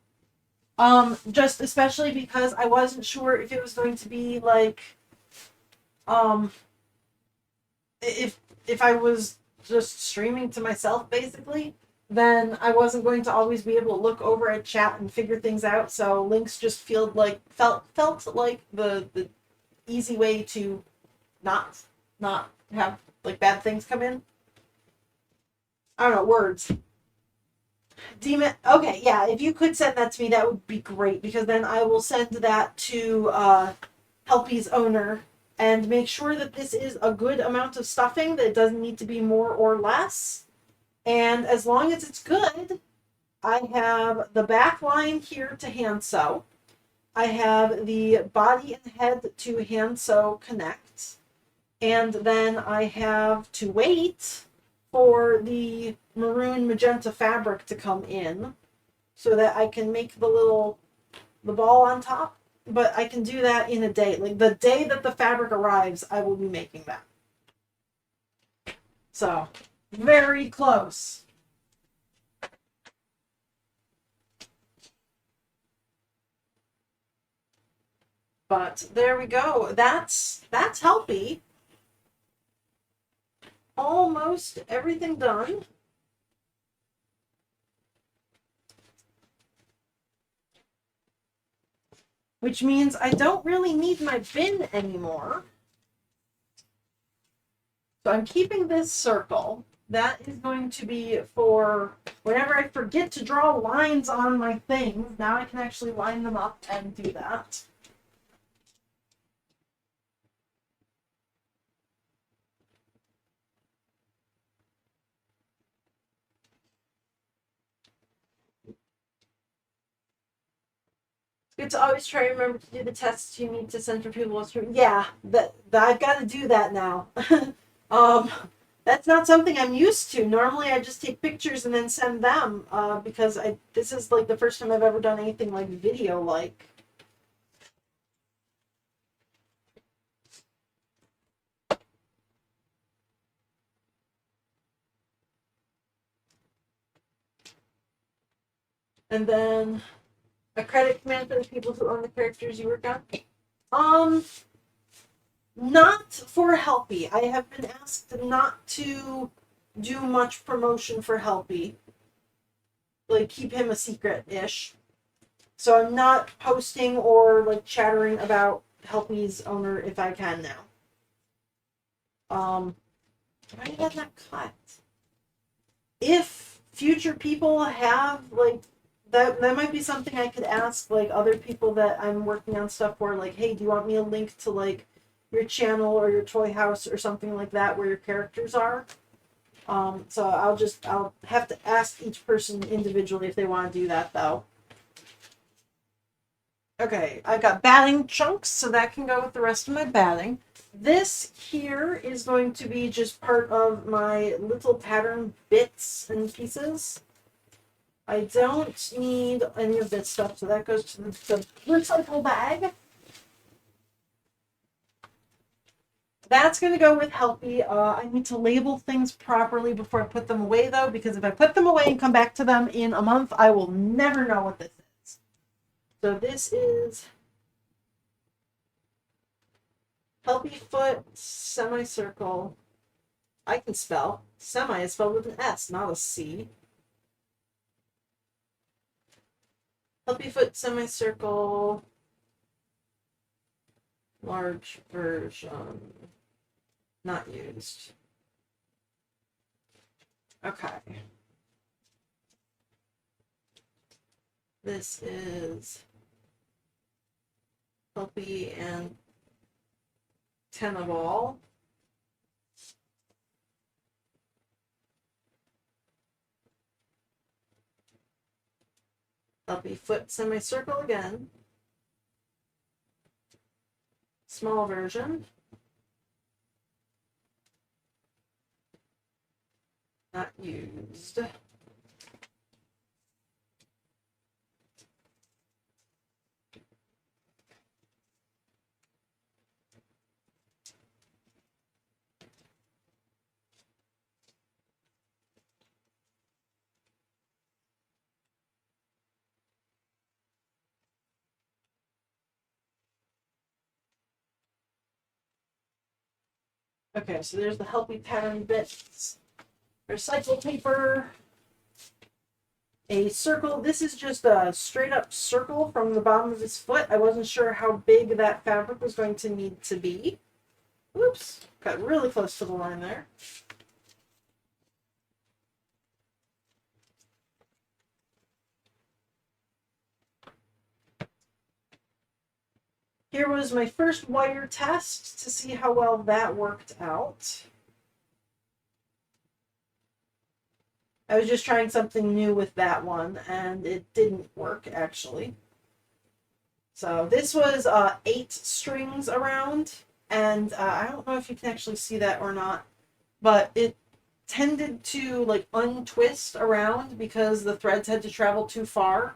Just especially because I wasn't sure if it was going to be like, um, if I was just streaming to myself basically, then I wasn't going to always be able to look over at chat and figure things out. So links just felt like the easy way to not have like bad things come in. I don't know, words. Demon. Okay, yeah. If you could send that to me, that would be great, because then I will send that to Helpy's owner and make sure that this is a good amount of stuffing. That it doesn't need to be more or less. And as long as it's good, I have the back line here to hand sew. I have the body and head to hand sew connect. And then I have to wait for the maroon magenta fabric to come in so that I can make the ball on top. But I can do that in a day. Like the day that the fabric arrives, I will be making that. So, very close. But there we go. That's Helpy. Almost everything done. Which means I don't really need my bin anymore. So I'm keeping this circle. That is going to be for whenever I forget to draw lines on my things. Now I can actually line them up and do that. Good to always try to remember to do the tests you need to send for people. Yeah, that I've got to do that now. That's not something I'm used to. Normally, I just take pictures and then send them because this is like the first time I've ever done anything like video like. And then a credit command for the people who own the characters you work on. Not for Helpy. I have been asked not to do much promotion for Helpy. Like, keep him a secret-ish. So I'm not posting or, like, chattering about Helpy's owner if I can now. Why did that not cut? If future people have, like, that might be something I could ask, like, other people that I'm working on stuff for, like, hey, do you want me a link to, like, your channel or your toy house or something like that where your characters are? So I'll have to ask each person individually if they want to do that, though. Okay, I've got batting chunks, so that can go with the rest of my batting. This here is going to be just part of my little pattern bits and pieces. I don't need any of this stuff, so that goes to the recycle bag. That's going to go with Helpy. I need to label things properly before I put them away, though, because if I put them away and come back to them in a month, I will never know what this is. So this is Helpy foot, semicircle. I can spell. Semi is spelled with an S, not a C. Helpy foot, semicircle, large version. Not used. Okay. This is Helpy and 10 of all. Helpy foot semicircle again. Small version. Not used. Okay, so there's the Helpy pattern bits. Recycle paper. A circle. This is just a straight up circle from the bottom of his foot. I wasn't sure how big that fabric was going to need to be. Oops, got really close to the line there. Here was my first wire test to see how well that worked out. I was just trying something new with that one, and it didn't work, actually. So this was 8 strings around, and I don't know if you can actually see that or not, but it tended to, like, untwist around because the threads had to travel too far.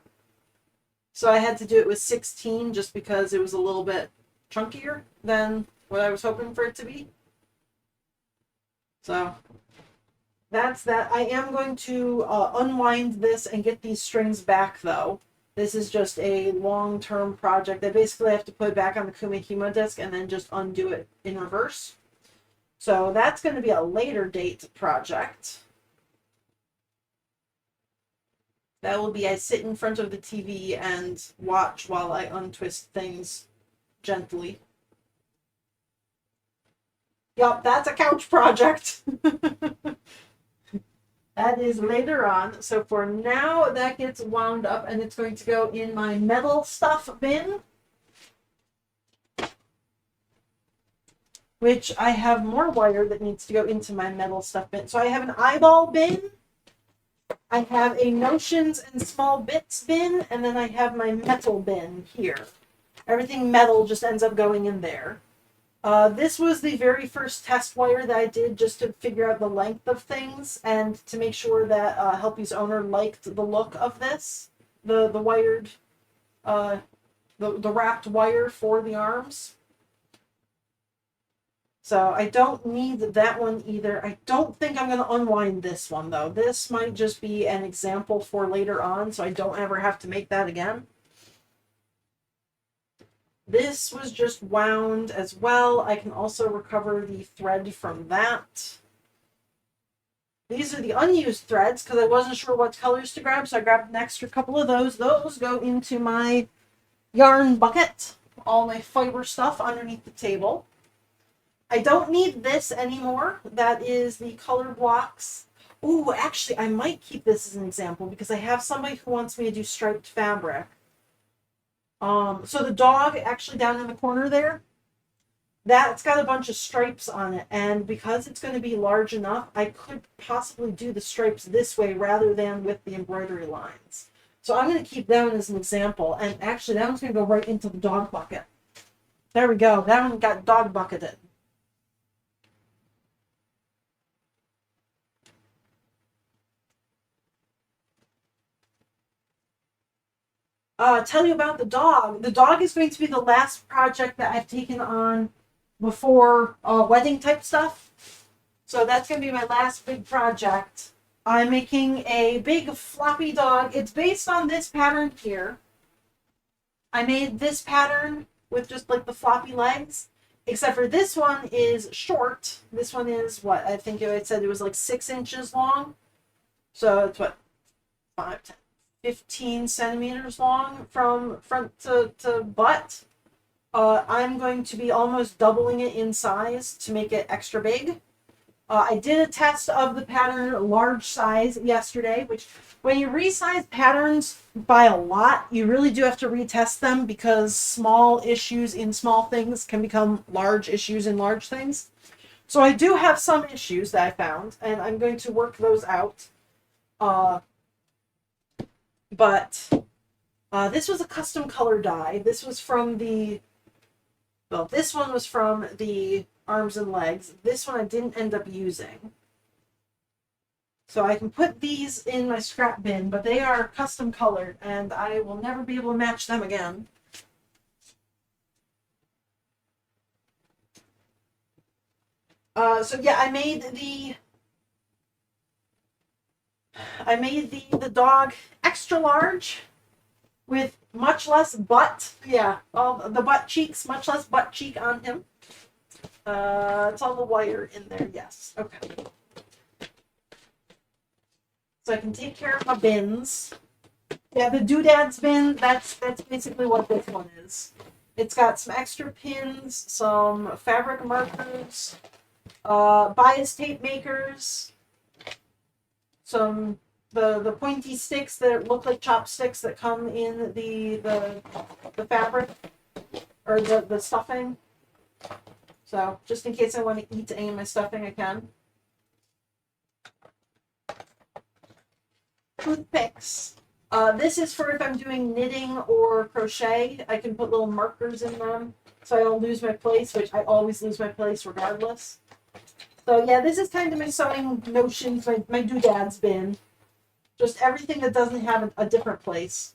So I had to do it with 16 just because it was a little bit chunkier than what I was hoping for it to be. So that's that. I am going to unwind this and get these strings back, though. This is just a long-term project. I basically have to put it back on the Kumihimo disc and then just undo it in reverse. So that's going to be a later date project. That will be I sit in front of the TV and watch while I untwist things gently. Yup, that's a couch project. That is later on. So for now, that gets wound up and it's going to go in my metal stuff bin. Which I have more wire that needs to go into my metal stuff bin. So I have an eyeball bin. I have a notions and small bits bin, and then I have my metal bin here. Everything metal just ends up going in there. This was the very first test wire that I did just to figure out the length of things and to make sure that Helpy's owner liked the look of this. The wired, the wrapped wire for the arms. So I don't need that one either. I don't think I'm going to unwind this one, though. This might just be an example for later on, so I don't ever have to make that again. This was just wound as well. I can also recover the thread from that. These are the unused threads because I wasn't sure what colors to grab, so I grabbed an extra couple of those. Those go into my yarn bucket. All my fiber stuff underneath the table. I don't need this anymore. That is the color blocks. Ooh, actually, I might keep this as an example because I have somebody who wants me to do striped fabric. So the dog actually down in the corner there, that's got a bunch of stripes on it, and because it's going to be large enough, I could possibly do the stripes this way rather than with the embroidery lines. So I'm going to keep that one as an example, and actually that one's going to go right into the dog bucket. There we go. That one got dog bucketed. Tell you about the dog. The dog is going to be the last project that I've taken on before wedding type stuff. So that's going to be my last big project. I'm making a big floppy dog. It's based on this pattern here. I made this pattern with just like the floppy legs, except for this one is short. This one is what I think it said it was like 6 inches long. So it's what, 5, 10, 15 centimeters long from front to butt. I'm going to be almost doubling it in size to make it extra big. I did a test of the pattern large size yesterday, which when you resize patterns by a lot, you really do have to retest them because small issues in small things can become large issues in large things. So I do have some issues that I found, and I'm going to work those out. But this was a custom color die. This was from this one was from the arms and legs. This one I didn't end up using. So I can put these in my scrap bin, but they are custom colored, and I will never be able to match them again. So yeah, I made the dog extra large with much less butt. Yeah, all the butt cheeks, much less butt cheek on him. It's all the wire in there. Yes. Okay. So I can take care of my bins. Yeah, the doodads bin. That's basically what this one is. It's got some extra pins, some fabric markers, bias tape makers, some the pointy sticks that look like chopsticks that come in the fabric or the stuffing. So just in case I want to eat any of my stuffing, I can. Toothpicks. This is for if I'm doing knitting or crochet. I can put little markers in them so I don't lose my place, which I always lose my place regardless. So yeah, this is kind of my sewing notions, my doodads bin. Just everything that doesn't have a different place.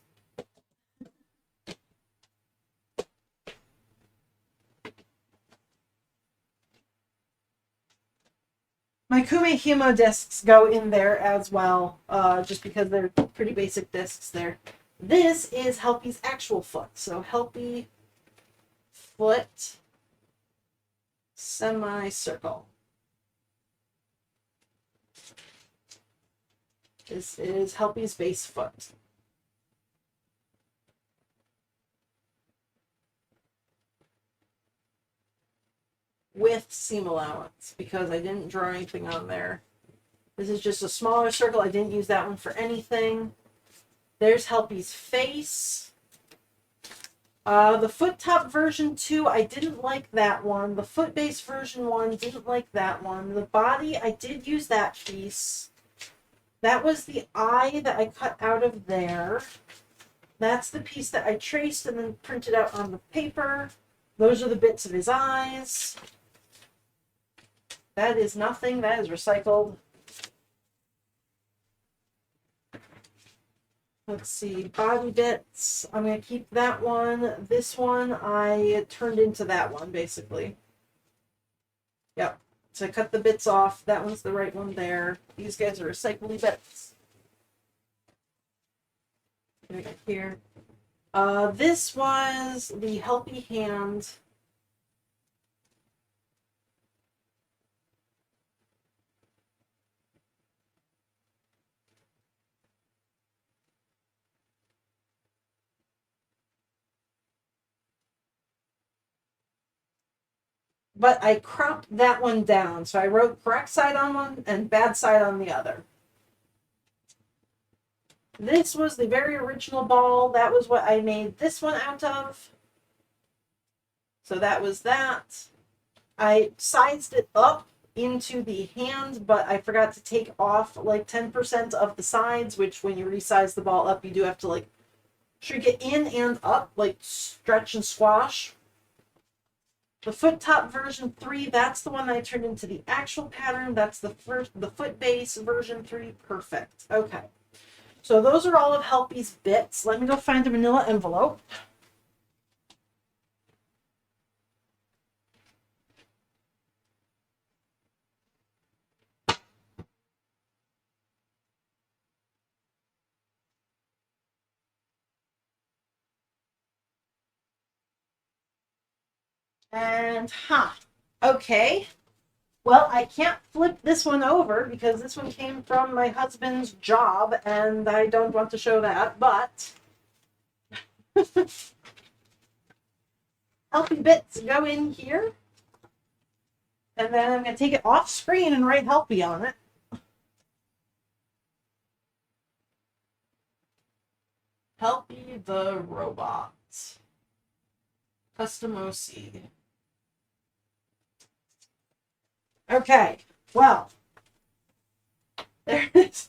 My Kume Himo discs go in there as well, just because they're pretty basic discs there. This is Helpy's actual foot. So Helpy foot semicircle. This is Helpy's base foot. With seam allowance because I didn't draw anything on there. This is just a smaller circle. I didn't use that one for anything. There's Helpy's face. The foot top version 2, I didn't like that one. The foot base version 1, didn't like that one. The body, I did use that piece. That was the eye that I cut out of there. That's the piece that I traced and then printed out on the paper. Those are the bits of his eyes. That is nothing. That is recycled. Let's see. Body bits. I'm going to keep that one. This one I turned into that one, basically. Yep. So I cut the bits off. That one's the right one there. These guys are recycly bits. Right here. This was the Helpy Hand. But I cropped that one down. So I wrote correct side on one and bad side on the other. This was the very original ball. That was what I made this one out of. So that was that. I sized it up into the hand, but I forgot to take off like 10% of the sides, which when you resize the ball up, you do have to like shrink it in and up, like stretch and squash. The foot top version 3, that's the one I turned into the actual pattern. That's the foot base version 3. Perfect. Okay. So those are all of Helpy's bits. Let me go find a manila envelope. And, okay. Well, I can't flip this one over because this one came from my husband's job and I don't want to show that, but Helpy bits go in here. And then I'm going to take it off screen and write Helpy on it. Helpy the robot. Custom OC. Okay, well, there's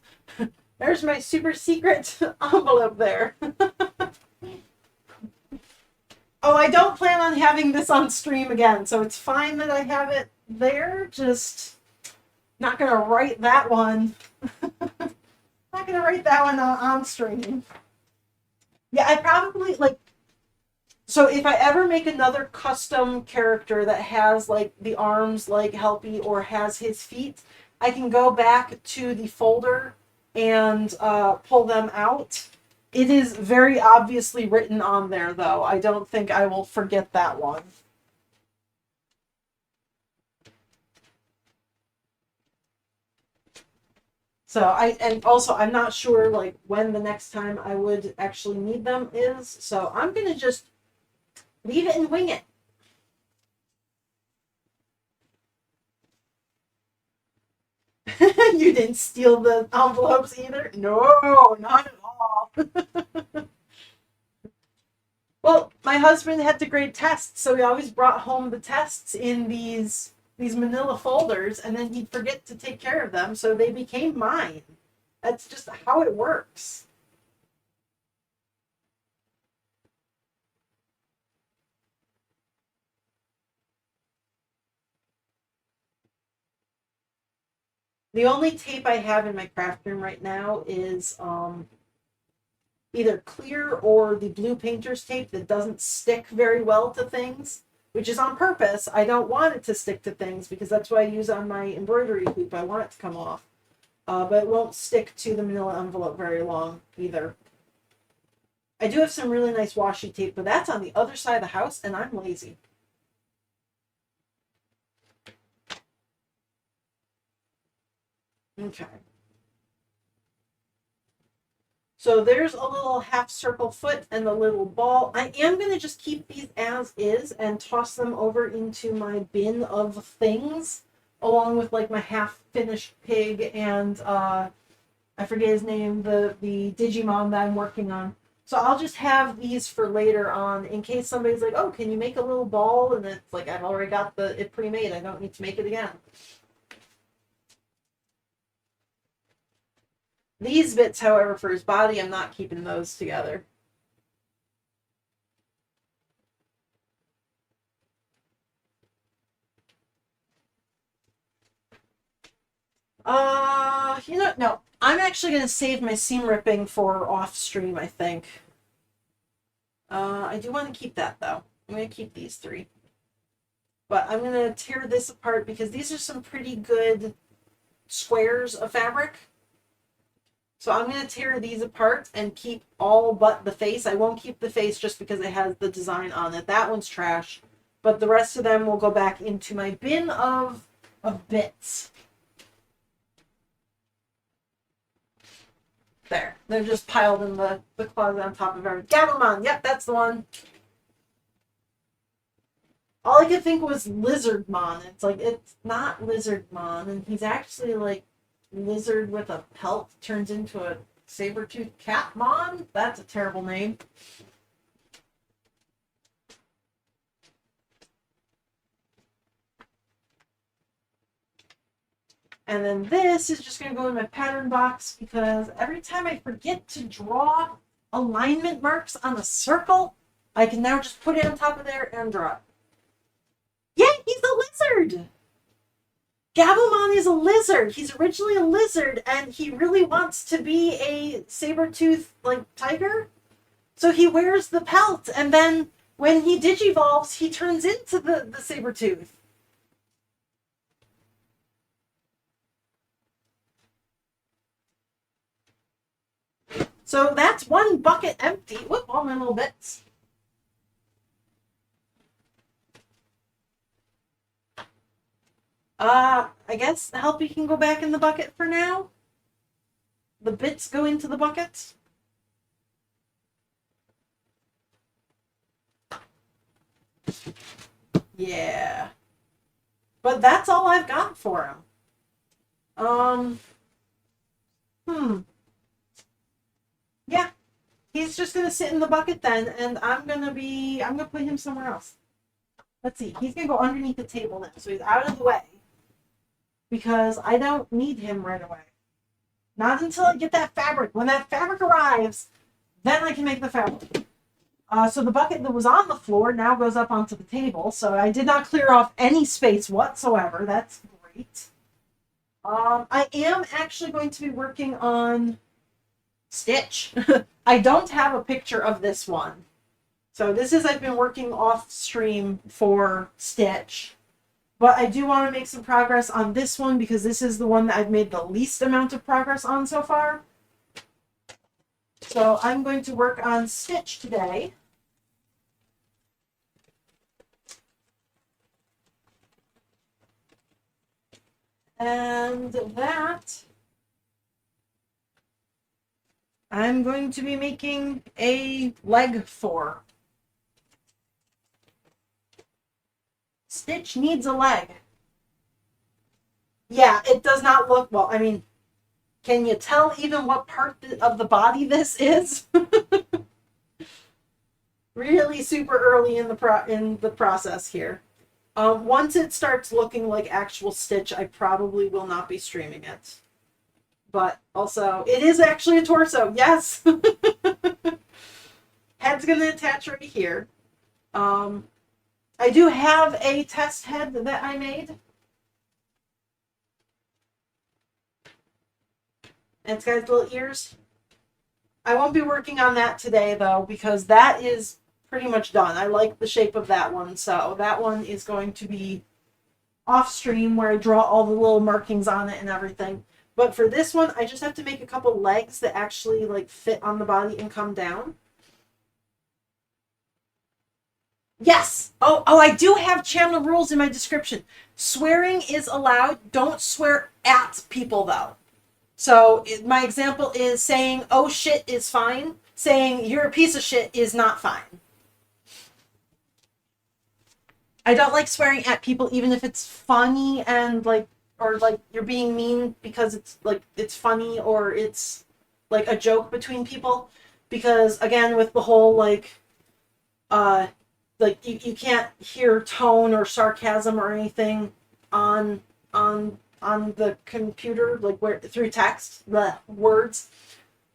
my super secret envelope there. Oh, I don't plan on having this on stream again, so it's fine that I have it there. Just not gonna write that one. Not gonna write that one on stream. Yeah, I probably like. So if I ever make another custom character that has like the arms like Helpy or has his feet, I can go back to the folder and pull them out. It is very obviously written on there, though. I don't think I will forget that one. So and also I'm not sure like when the next time I would actually need them is. So I'm gonna just leave it and wing it. You didn't steal the envelopes either? No, not at all. Well, my husband had to grade tests, so he always brought home the tests in these manila folders, and then he'd forget to take care of them, so they became mine. That's just how it works. The only tape I have in my craft room right now is either clear or the blue painter's tape that doesn't stick very well to things, which is on purpose. I don't want it to stick to things because that's what I use on my embroidery hoop. I want it to come off. But it won't stick to the manila envelope very long either. I do have some really nice washi tape, but that's on the other side of the house, and I'm lazy. Okay. So there's a little half circle foot and the little ball. I am going to just keep these as is and toss them over into my bin of things, along with like my half finished pig and I forget his name, the Digimon that I'm working on. So I'll just have these for later on in case somebody's like, oh, can you make a little ball? And it's like, I've already got it pre-made. I don't need to make it again. These bits, however, for his body, I'm not keeping those together. No. I'm actually going to save my seam ripping for off stream, I think. I do want to keep that, though. I'm going to keep these 3. But I'm going to tear this apart because these are some pretty good squares of fabric. So I'm going to tear these apart and keep all but the face. I won't keep the face just because it has the design on it. That one's trash. But the rest of them will go back into my bin of bits. There. They're just piled in the closet on top of everything. Gabumon! Yep, that's the one. All I could think was Lizardmon. It's like, it's not Lizardmon. And he's actually like lizard with a pelt turns into a saber-toothed catmon. That's a terrible name. And then this is just going to go in my pattern box because every time I forget to draw alignment marks on a circle, I can now just put it on top of there and draw it. Yeah, he's a lizard! Gabumon is a lizard. He's originally a lizard, and he really wants to be a saber-tooth, like, tiger. So he wears the pelt, and then when he digivolves, he turns into the saber-tooth. So that's one bucket empty. Whoop, all my little bits. I guess Helpy can go back in the bucket for now. The bits go into the bucket. Yeah. But that's all I've got for him. Yeah. He's just gonna sit in the bucket then, and I'm gonna put him somewhere else. Let's see. He's gonna go underneath the table now, so he's out of the way. Because I don't need him right away. Not until I get that fabric. When that fabric arrives, then I can make the fabric. So the bucket that was on the floor now goes up onto the table. So I did not clear off any space whatsoever. That's great. I am actually going to be working on Stitch. I don't have a picture of this one. So this is, I've been working off stream for Stitch. But I do want to make some progress on this one because this is the one that I've made the least amount of progress on so far. So I'm going to work on Stitch today. And that I'm going to be making a leg for. Stitch needs a leg. Yeah, it does not look well. I mean, can you tell even what part of the body this is? Really super early in the process here. Once it starts looking like actual Stitch, I probably will not be streaming it. But also, it is actually a torso. Yes. Head's gonna attach right here. I do have a test head that I made. And it's got little ears. I won't be working on that today, though, because that is pretty much done. I like the shape of that one, so that one is going to be off stream where I draw all the little markings on it and everything. But for this one, I just have to make a couple legs that actually like fit on the body and come down. Yes! Oh, I do have channel rules in my description. Swearing is allowed. Don't swear at people, though. So my example is saying, oh shit is fine. Saying you're a piece of shit is not fine. I don't like swearing at people even if it's funny and like, or like you're being mean because it's like, it's funny or it's like a joke between people. Because again, with the whole like you can't hear tone or sarcasm or anything on the computer, like where through text, the words.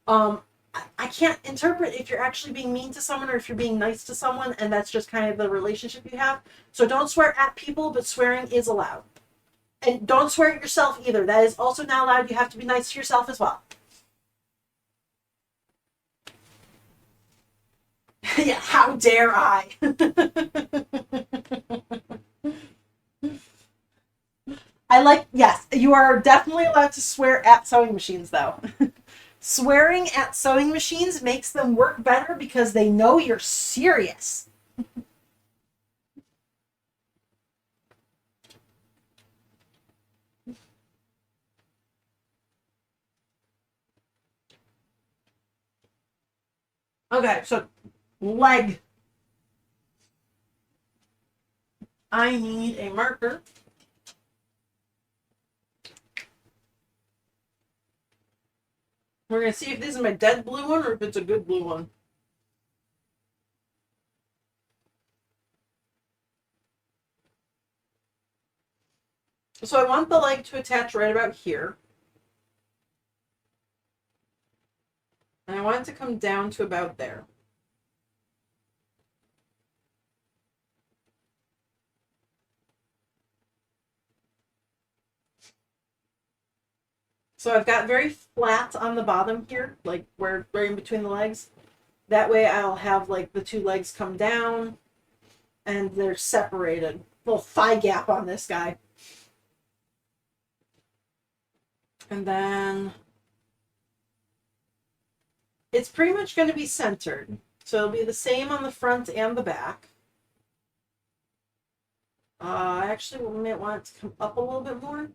I can't interpret if you're actually being mean to someone or if you're being nice to someone, and that's just kind of the relationship you have. So don't swear at people, but swearing is allowed. And don't swear at yourself either. That is also not allowed. You have to be nice to yourself as well. Yeah, how dare I? Yes, you are definitely allowed to swear at sewing machines, though. Swearing at sewing machines makes them work better because they know you're serious. Okay, so leg. I need a marker. We're going to see if this is my dead blue one or if it's a good blue one. So I want the leg to attach right about here. And I want it to come down to about there. So I've got very flat on the bottom here, like where right in between the legs. That way I'll have like the two legs come down and they're separated. Little thigh gap on this guy. And then it's pretty much going to be centered. So it'll be the same on the front and the back. I actually might want it to come up a little bit more.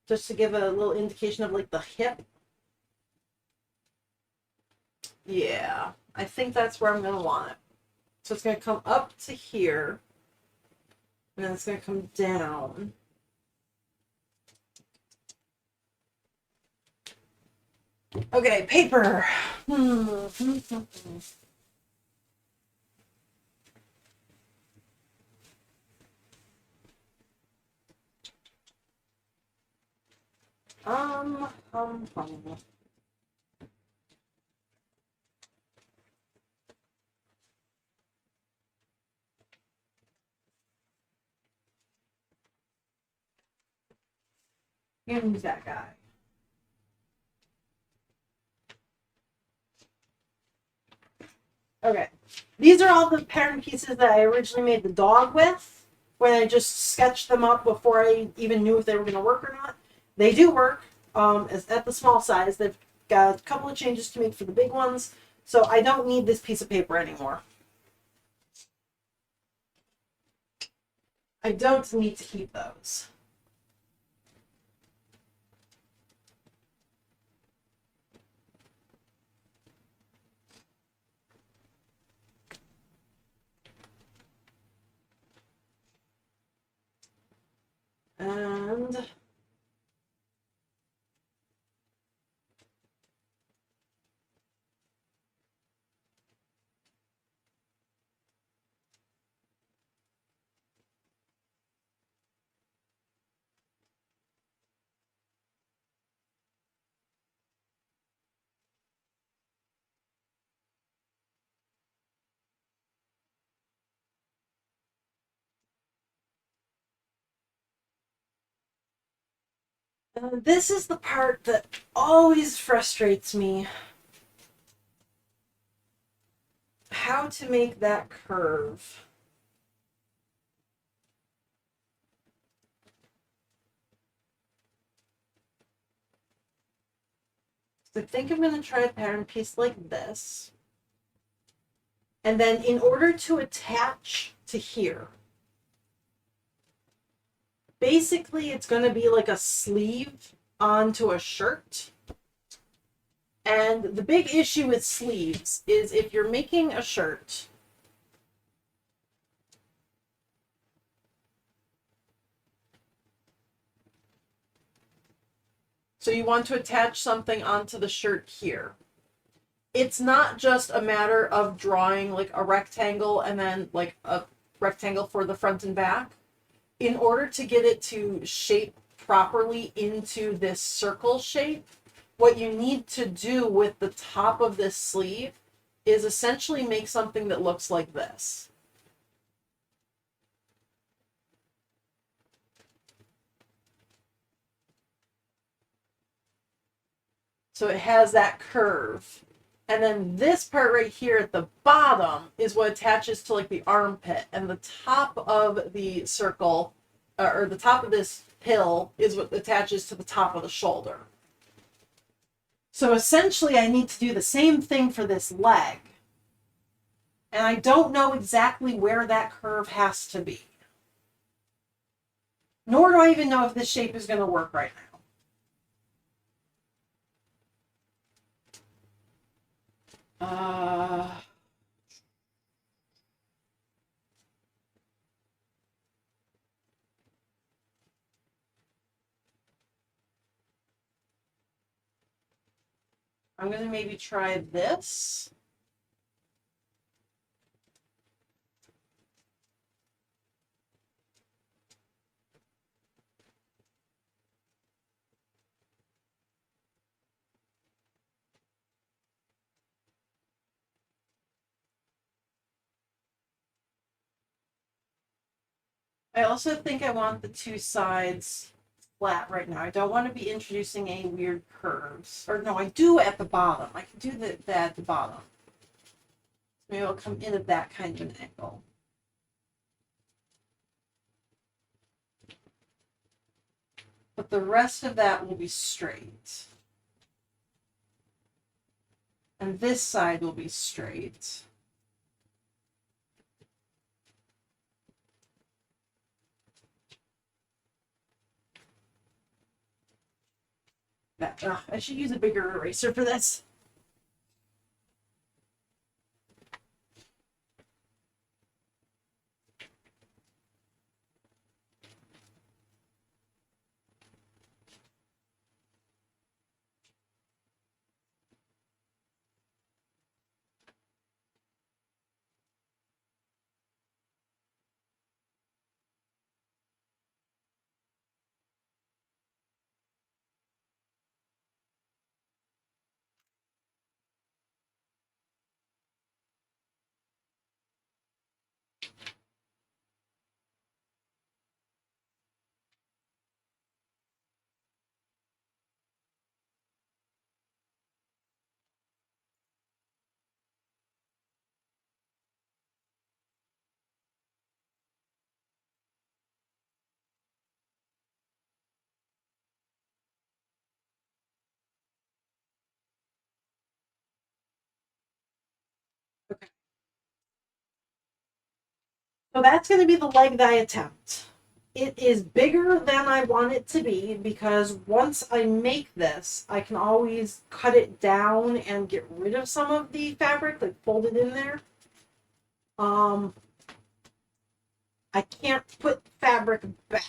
Just to give a little indication of like the hip. Yeah, I think that's where I'm going to want it. So it's going to come up to here. And then it's going to come down. Okay, paper. Um, um, um. Use that guy. Okay. These are all the pattern pieces that I originally made the dog with when I just sketched them up before I even knew if they were going to work or not. They do work at the small size. They've got a couple of changes to make for the big ones, so I don't need this piece of paper anymore. I don't need to keep those. And this is the part that always frustrates me. How to make that curve. So I think I'm going to try a pattern piece like this. And then in order to attach to here, basically it's going to be like a sleeve onto a shirt. And the big issue with sleeves is if you're making a shirt, so you want to attach something onto the shirt here. It's not just a matter of drawing like a rectangle and then like a rectangle for the front and back. In order to get it to shape properly into this circle shape, what you need to do with the top of this sleeve is essentially make something that looks like this. So it has that curve. And then this part right here at the bottom is what attaches to like the armpit, and the top of the circle, or the top of this pill is what attaches to the top of the shoulder. So essentially I need to do the same thing for this leg. And I don't know exactly where that curve has to be. Nor do I even know if this shape is going to work right now. I'm going to maybe try this. I also think I want the two sides flat right now. I don't want to be introducing any weird curves. Or no, I do at the bottom. I can do that at the bottom. Maybe I'll come in at that kind of an angle. But the rest of that will be straight. And this side will be straight. I should use a bigger eraser for this. Okay. So that's going to be the leg that I attempt. It is bigger than I want it to be because once I make this, I can always cut it down and get rid of some of the fabric, like fold it in there. I can't put fabric back.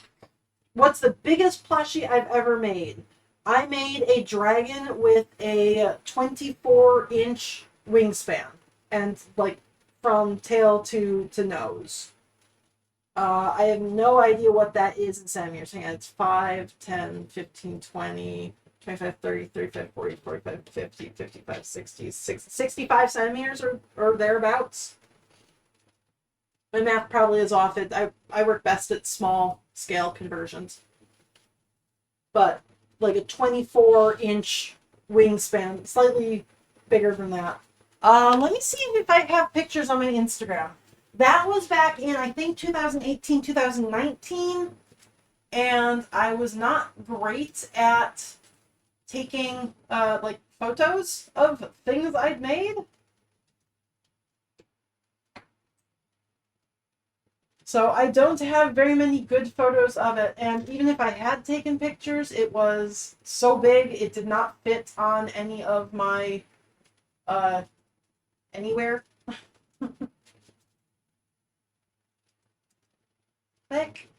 What's the biggest plushie I've ever made? I made a dragon with a 24-inch wingspan and like from tail to nose. I have no idea what that is in centimeters. Hang on, it's 5, 10, 15, 20, 25, 30, 35, 40, 45, 50, 55, 60, 65 centimeters or thereabouts. My math probably is off. I work best at small scale conversions. But like a 24-inch wingspan, slightly bigger than that. Let me see if I have pictures on my Instagram. That was back in, I think, 2018, 2019. And I was not great at taking like photos of things I'd made. So I don't have very many good photos of it, and even if I had taken pictures, it was so big it did not fit on any of my anywhere. Thick.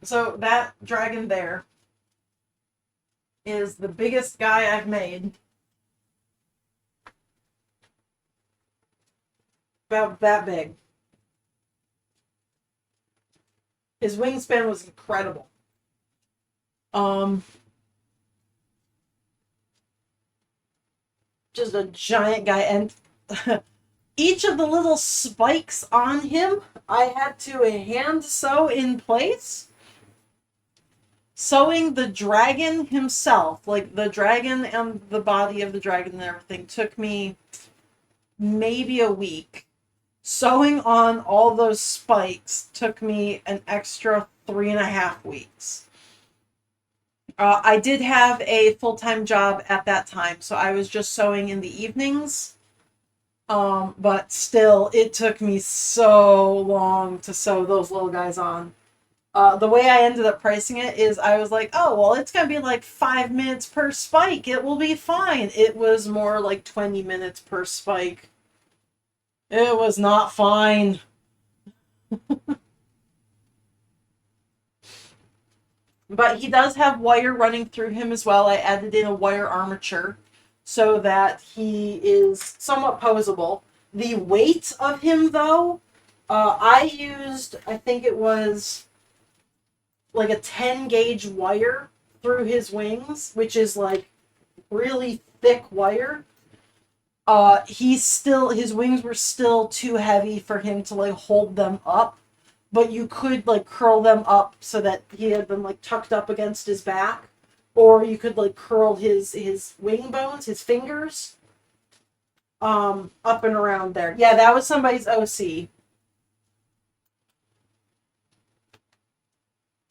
So that dragon there is the biggest guy I've made. About that big. His wingspan was incredible. Just a giant guy, and each of the little spikes on him, I had to hand sew in place. Sewing the dragon himself, like the dragon and the body of the dragon and everything, took me maybe a week. Sewing on all those spikes took me an extra 3.5 weeks. I did have a full-time job at that time, so I was just sewing in the evenings. But still, it took me so long to sew those little guys on. The way I ended up pricing it is I was like, oh, well, it's going to be like 5 minutes per spike. It will be fine. It was more like 20 minutes per spike. It was not fine. But he does have wire running through him as well. I added in a wire armature so that he is somewhat posable. The weight of him, though, I used, I think it was like a 10 gauge wire through his wings, which is like really thick wire. His wings were still too heavy for him to like hold them up, but you could like curl them up so that he had them like tucked up against his back, or you could like curl his wing bones, his fingers, up and around there. Yeah, that was somebody's OC.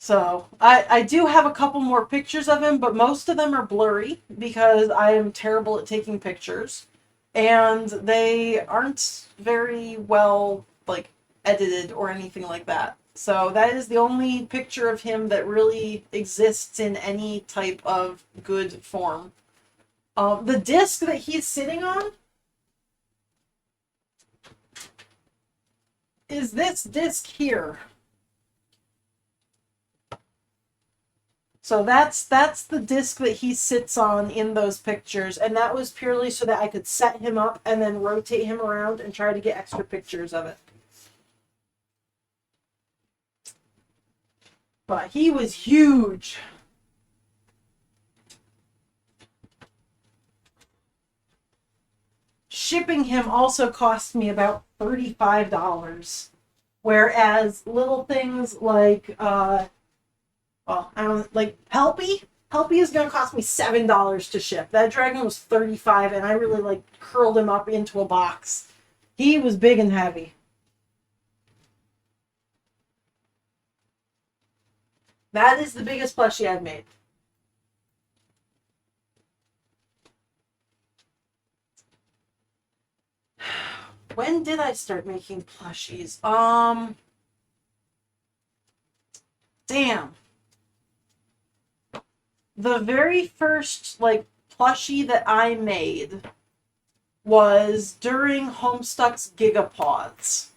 So I do have a couple more pictures of him, but most of them are blurry because I am terrible at taking pictures, and they aren't very well like edited or anything like that. So that is the only picture of him that really exists in any type of good form. The disc that he's sitting on is this disc here. So that's the disc that he sits on in those pictures, and that was purely so that I could set him up and then rotate him around and try to get extra pictures of it. But he was huge. Shipping him also cost me about $35. Whereas little things like well, I don't like Helpy. Helpy is gonna cost me $7 to ship. That dragon was 35, and I really like curled him up into a box. He was big and heavy. That is the biggest plushie I've made. When did I start making plushies? Damn. The very first like plushie that I made was during Homestuck's Gigapods.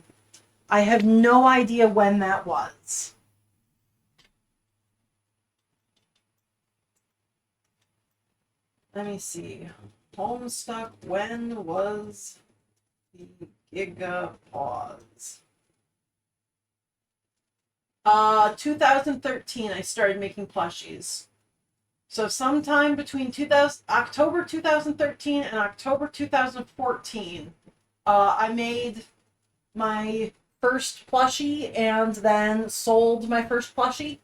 I have no idea when that was. Let me see. Homestuck, when was the Gigapods? 2013 I started making plushies. So sometime between October 2013 and October 2014, I made my first plushie and then sold my first plushie.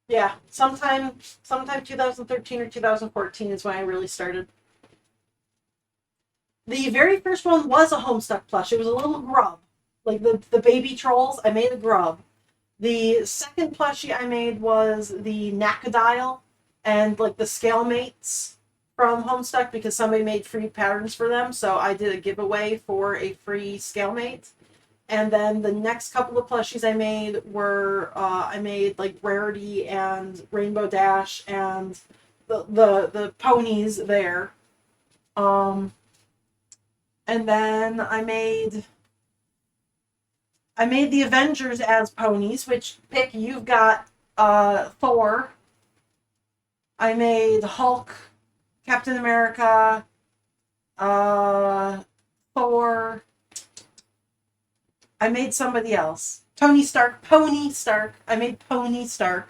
Yeah, sometime 2013 or 2014 is when I really started. The very first one was a Homestuck plush. It was a little grub. Like the baby trolls, I made a grub. The second plushie I made was the Nacodile and like the scale mates from Homestuck because somebody made free patterns for them. So I did a giveaway for a free scale mate. And then the next couple of plushies I made were I made like Rarity and Rainbow Dash and the ponies there. And then I made the Avengers as ponies, which pick you've got Thor. I made Hulk, Captain America, uh Thor. I made somebody else. Tony Stark, Pony Stark. I made Pony Stark.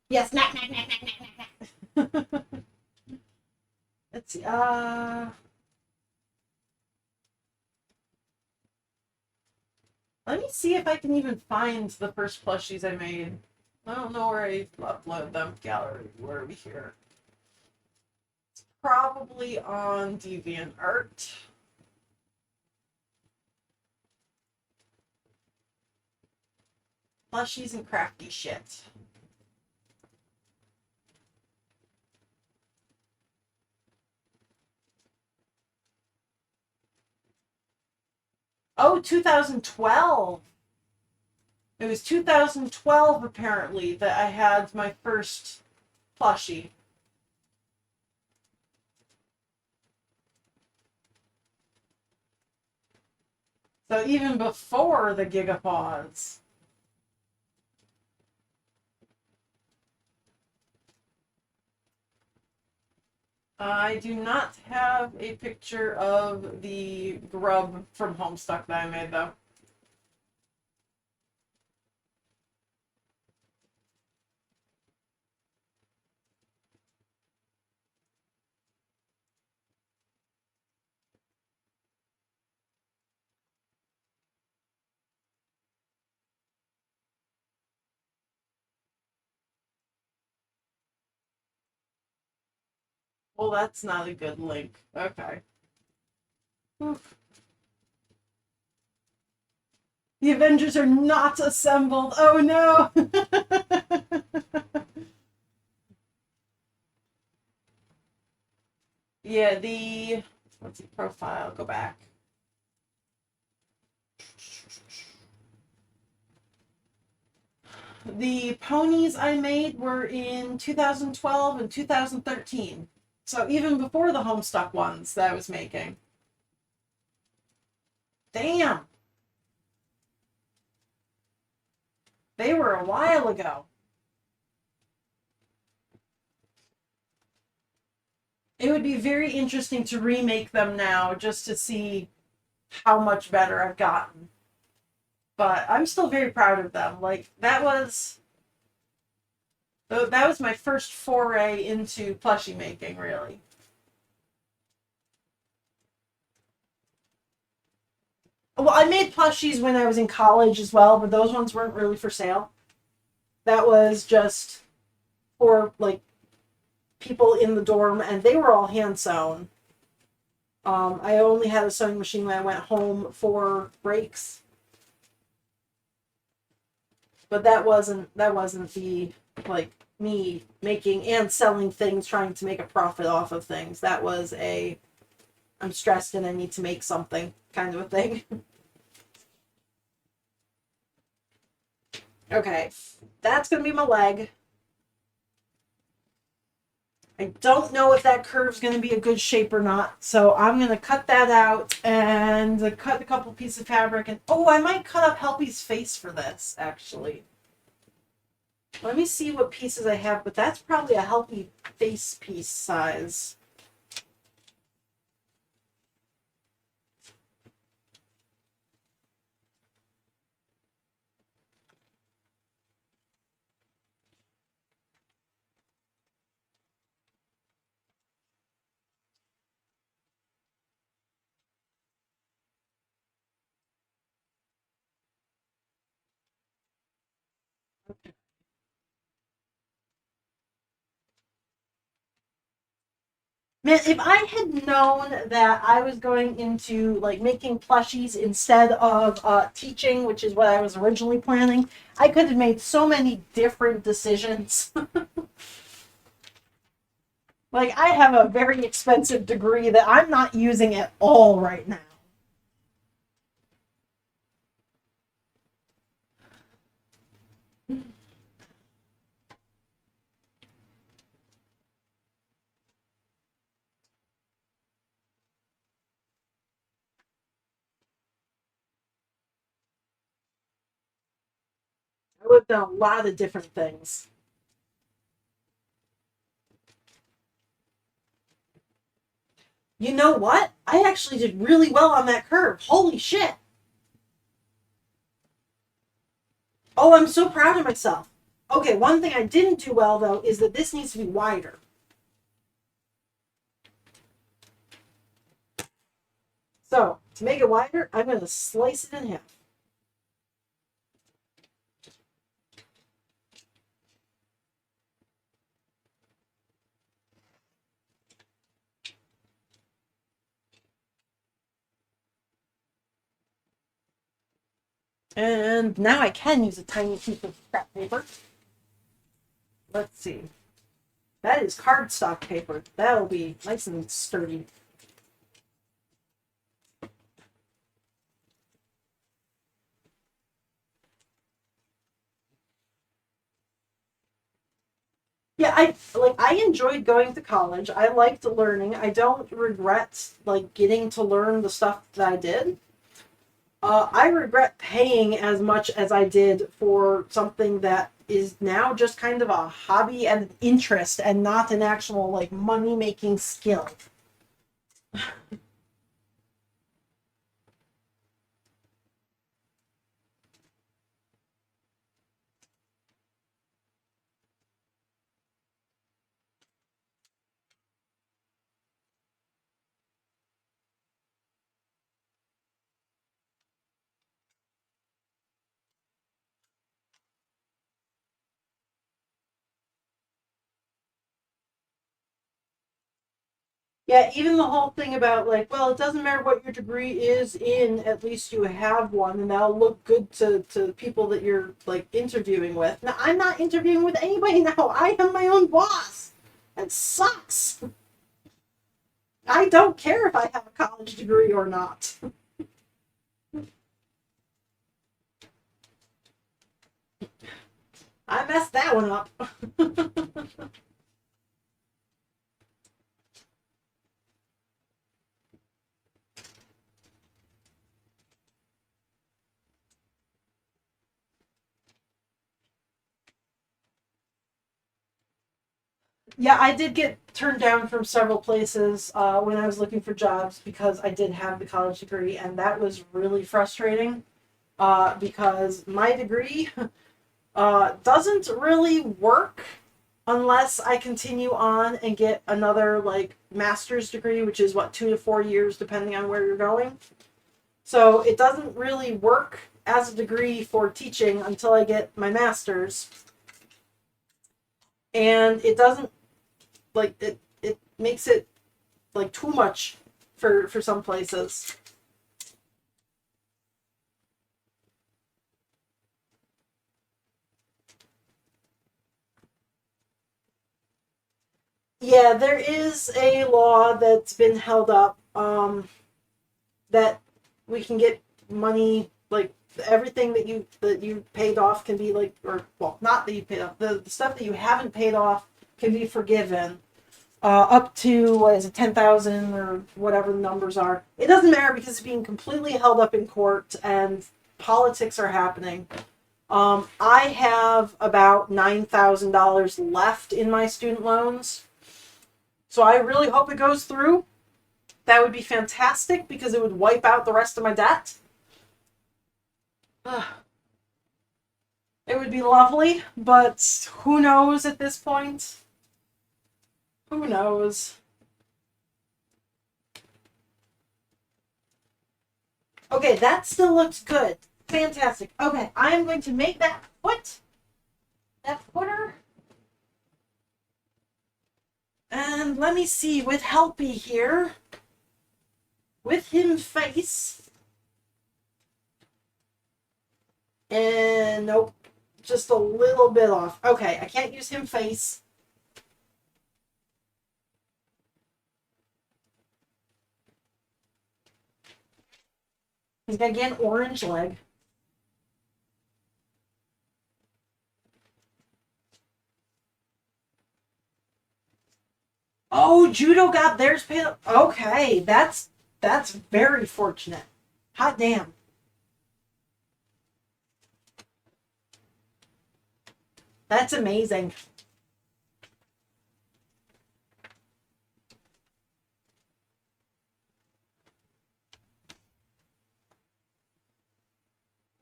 Yes, knack, knack, knack, knack, knack, knack, knack. Let's see. Let me see if I can even find the first plushies I made. I don't know where I upload them. Gallery. Where are we here? It's probably on DeviantArt. Plushies and crafty shit. Oh, 2012. It was 2012 apparently that I had my first plushie. So even before the Gigapods. I do not have a picture of the grub from Homestuck that I made though. Well, that's not a good link. Okay. Oof. The Avengers are not assembled. Oh no! Yeah, let's see, profile, go back. The ponies I made were in 2012 and 2013. So even before the Homestuck ones that I was making. Damn! They were a while ago. It would be very interesting to remake them now just to see how much better I've gotten. But I'm still very proud of them. Like that was my first foray into plushie making, really. Well, I made plushies when I was in college as well, but those ones weren't really for sale. That was just for like people in the dorm, and they were all hand sewn. I only had a sewing machine when I went home for breaks, but that wasn't the like me making and selling things, trying to make a profit off of things. That was a I'm stressed and I need to make something kind of a thing. Okay, that's gonna be my leg. I don't know if that curve's going to be a good shape or not, so I'm going to cut that out and cut a couple pieces of fabric. And oh, I might cut up Helpy's face for this, actually. Let me see what pieces I have, but that's probably a Helpy face piece size. Man, if I had known that I was going into like making plushies instead of teaching, which is what I was originally planning, I could have made so many different decisions. Like, I have a very expensive degree that I'm not using at all right now. worked on a lot of different things. You know what? I actually did really well on that curve. Holy shit. Oh, I'm so proud of myself. Okay, one thing I didn't do well, though, is that this needs to be wider. So, to make it wider, I'm going to slice it in half. And now I can use a tiny piece of scrap paper. Let's see. That is cardstock paper. That'll be nice and sturdy. Yeah, I enjoyed going to college. I liked learning. I don't regret like getting to learn the stuff that I did. I regret paying as much as I did for something that is now just kind of a hobby and an interest and not an actual like money making skill. Yeah, even the whole thing about like, well, it doesn't matter what your degree is in, at least you have one, and that'll look good to people that you're like interviewing with. Now, I'm not interviewing with anybody now. I am my own boss. That sucks. I don't care if I have a college degree or not. I messed that one up. Yeah, I did get turned down from several places when I was looking for jobs because I did have the college degree, and that was really frustrating because my degree doesn't really work unless I continue on and get another like master's degree, which is what 2 to 4 years depending on where you're going. So it doesn't really work as a degree for teaching until I get my master's, and it doesn't like it makes it like too much for some places. Yeah, there is a law that's been held up that we can get money like everything that you paid off can be like or well not that you paid off the stuff that you haven't paid off can be forgiven up to what is it 10,000 or whatever the numbers are. It doesn't matter because it's being completely held up in court and politics are happening. I have about $9,000 left in my student loans, so I really hope it goes through. That would be fantastic because it would wipe out the rest of my debt. It would be lovely, but who knows at this point? Who knows? Okay, that still looks good. Fantastic. Okay, I am going to make that foot. That footer. And let me see, with Helpy here. With him face. And nope. Just a little bit off. Okay, I can't use him face. He's got to get an orange leg. Oh, judo got theirs paid. Okay, that's very fortunate. Hot damn. That's amazing.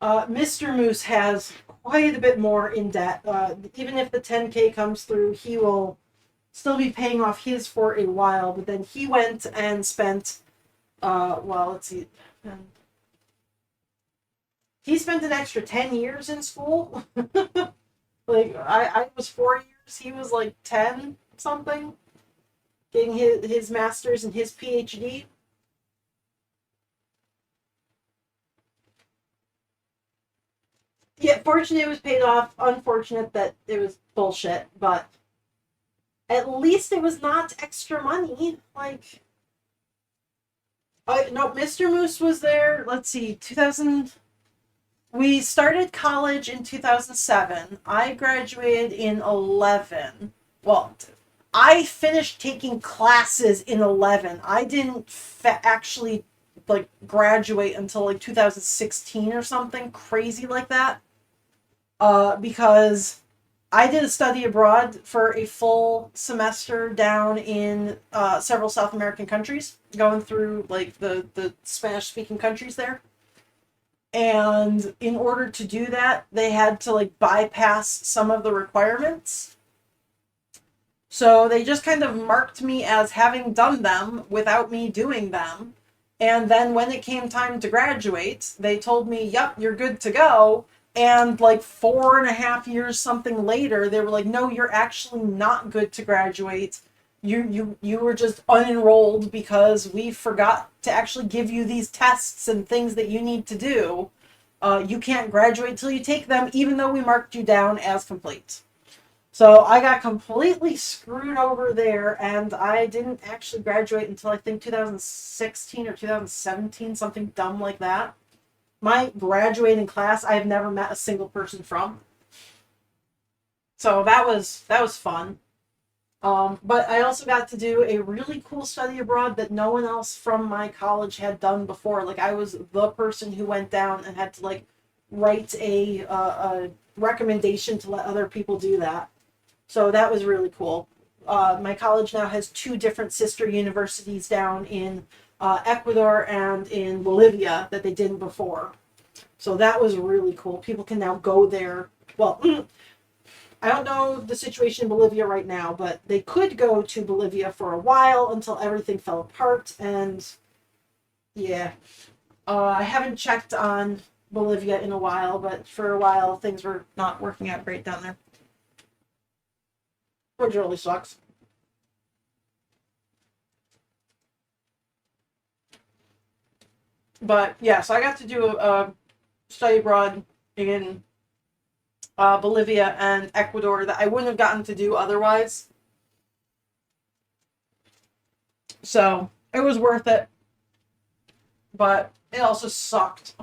Mr. Moose has quite a bit more in debt. Even if the 10K comes through, he will still be paying off his for a while. But then he went and spent, well, let's see, he spent an extra 10 years in school. Like, I was 4 years, he was like 10 something, getting his master's and his PhD. Yeah, fortunate it was paid off. Unfortunate that it was bullshit, but at least it was not extra money. Like, no, Mr. Moose was there. Let's see, 2000. We started college in 2007. I graduated in 11. Well, I finished taking classes in 11. I didn't actually like graduate until like 2016 or something crazy like that. Because I did a study abroad for a full semester down in several South American countries, going through like the Spanish speaking countries there. And in order to do that, they had to like bypass some of the requirements. So they just kind of marked me as having done them without me doing them. And then when it came time to graduate, they told me, yep, you're good to go. And like 4.5 years something later, they were like, no, you're actually not good to graduate. You were just unenrolled because we forgot to actually give you these tests and things that you need to do. You can't graduate till you take them, even though we marked you down as complete. So I got completely screwed over there, and I didn't actually graduate until I think 2016 or 2017, something dumb like that. My graduating class, I have never met a single person from. So that was fun. But I also got to do a really cool study abroad that no one else from my college had done before. Like I was the person who went down and had to like write a recommendation to let other people do that. So that was really cool. My college now has two different sister universities down in Ecuador and in Bolivia that they didn't before. So that was really cool. People can now go there. Well, I don't know the situation in Bolivia right now, but they could go to Bolivia for a while until everything fell apart. And yeah, I haven't checked on Bolivia in a while, but for a while things were not working out great down there, which really sucks. But yeah, so I got to do a study abroad in Bolivia and Ecuador that I wouldn't have gotten to do otherwise. So it was worth it, but it also sucked.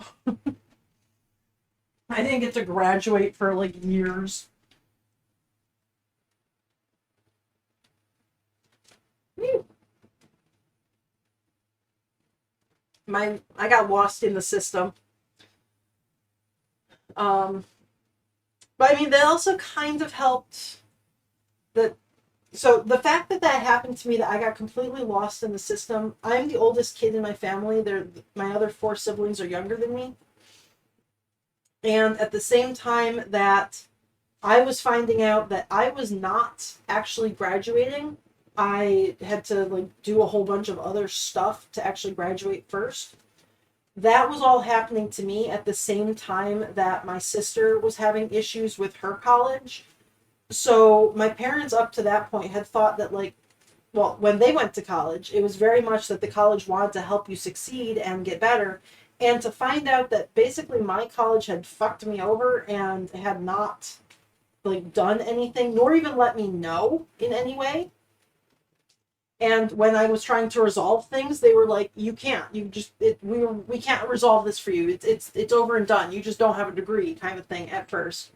I didn't get to graduate for like years. I got lost in the system. Um, but I mean, that also kind of helped. That So the fact that that happened to me, that I got completely lost in the system. I'm the oldest kid in my family. My other four siblings are younger than me, and at the same time that I was finding out that I was not actually graduating, I had to like do a whole bunch of other stuff to actually graduate first. That was all happening to me at the same time that my sister was having issues with her college. So my parents up to that point had thought that like, well, when they went to college, it was very much that the college wanted to help you succeed and get better. And to find out that basically my college had fucked me over and had not like done anything, nor even let me know in any way. And when I was trying to resolve things, they were like, "You can't. You just we can't resolve this for you. It's over and done. You just don't have a degree," kind of thing. At first,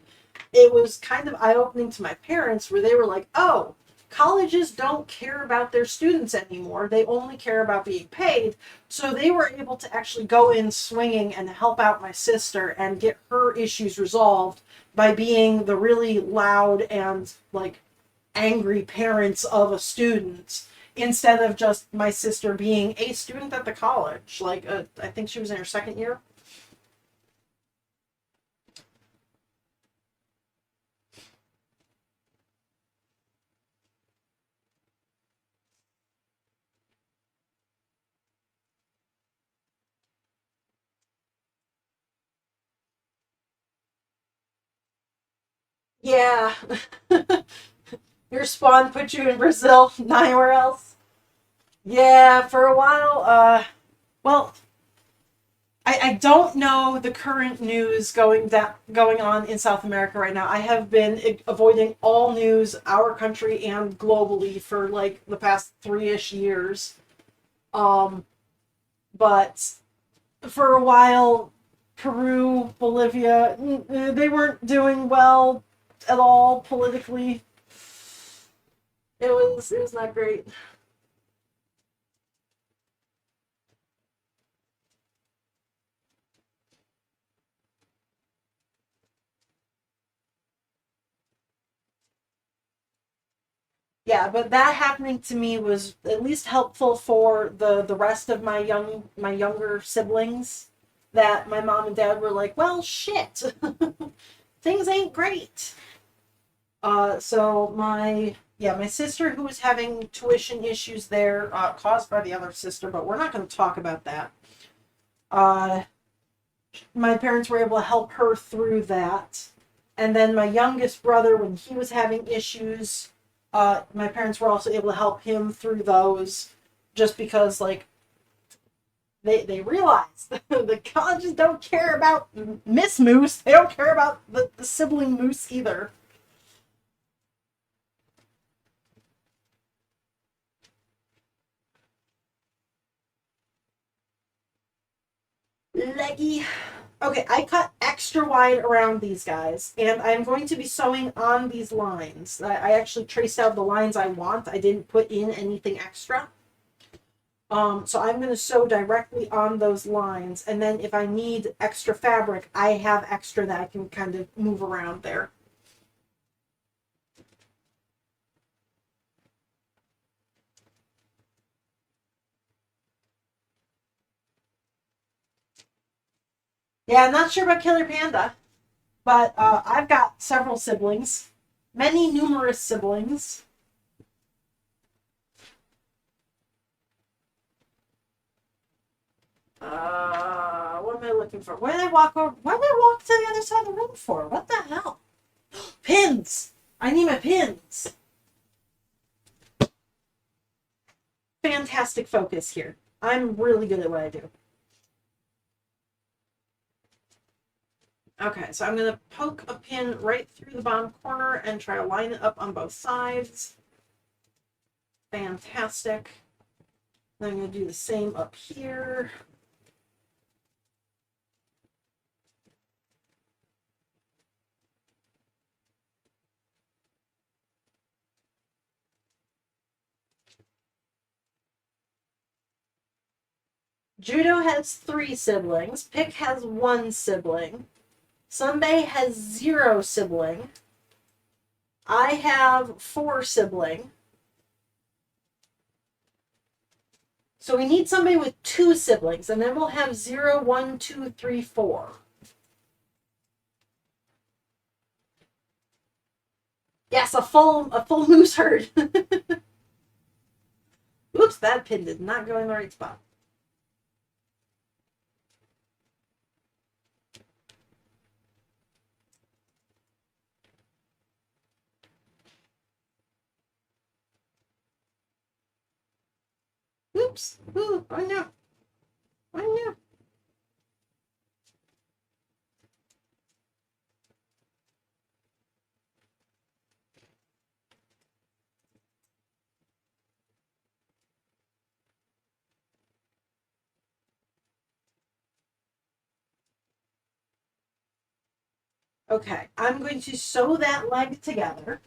it was kind of eye opening to my parents, where they were like, "Oh, colleges don't care about their students anymore. They only care about being paid. So they were able to actually go in swinging and help out my sister and get her issues resolved by being the really loud and like angry parents of a student instead of just my sister being a student at the college. Like, I think she was in her second year. Yeah. Your spawn put you in Brazil, not anywhere else. Yeah, for a while, well, I don't know the current news going on in South America right now. I have been avoiding all news, our country and globally, for like the past 3-ish years. Um, but for a while, Peru, Bolivia, they weren't doing well at all politically. It was not great. Yeah, but that happening to me was at least helpful for the rest of my younger siblings. That my mom and dad were like, well, shit, things ain't great. So my sister who was having tuition issues there, caused by the other sister, but we're not going to talk about that. Uh, my parents were able to help her through that. And then my youngest brother, when he was having issues, my parents were also able to help him through those, just because like they realized the colleges don't care about Miss Moose. They don't care about the sibling Moose either. Leggy. Okay, I cut extra wide around these guys, and I'm going to be sewing on these lines. I actually traced out the lines I want. I didn't put in anything extra. So I'm going to sew directly on those lines, and then if I need extra fabric, I have extra that I can kind of move around there. Yeah, I'm not sure about Killer Panda, but I've got several siblings, many numerous siblings. What am I looking for? Where did I walk over? Why did I walk to the other side of the room for? What the hell? Pins! I need my pins! Fantastic focus here. I'm really good at what I do. Okay, so I'm going to poke a pin right through the bottom corner and try to line it up on both sides. Fantastic. Then I'm going to do the same up here. Judo has 3 siblings. Pick has 1 sibling. Sunday has 0 sibling. I have 4 sibling. So we need somebody with 2 siblings, and then we'll have 0, 1, 2, 3, 4. Yes, a full moose herd. Oops, that pin did not go in the right spot. Oops. Ooh, oh no. Oh no. Okay, I'm going to sew that leg together.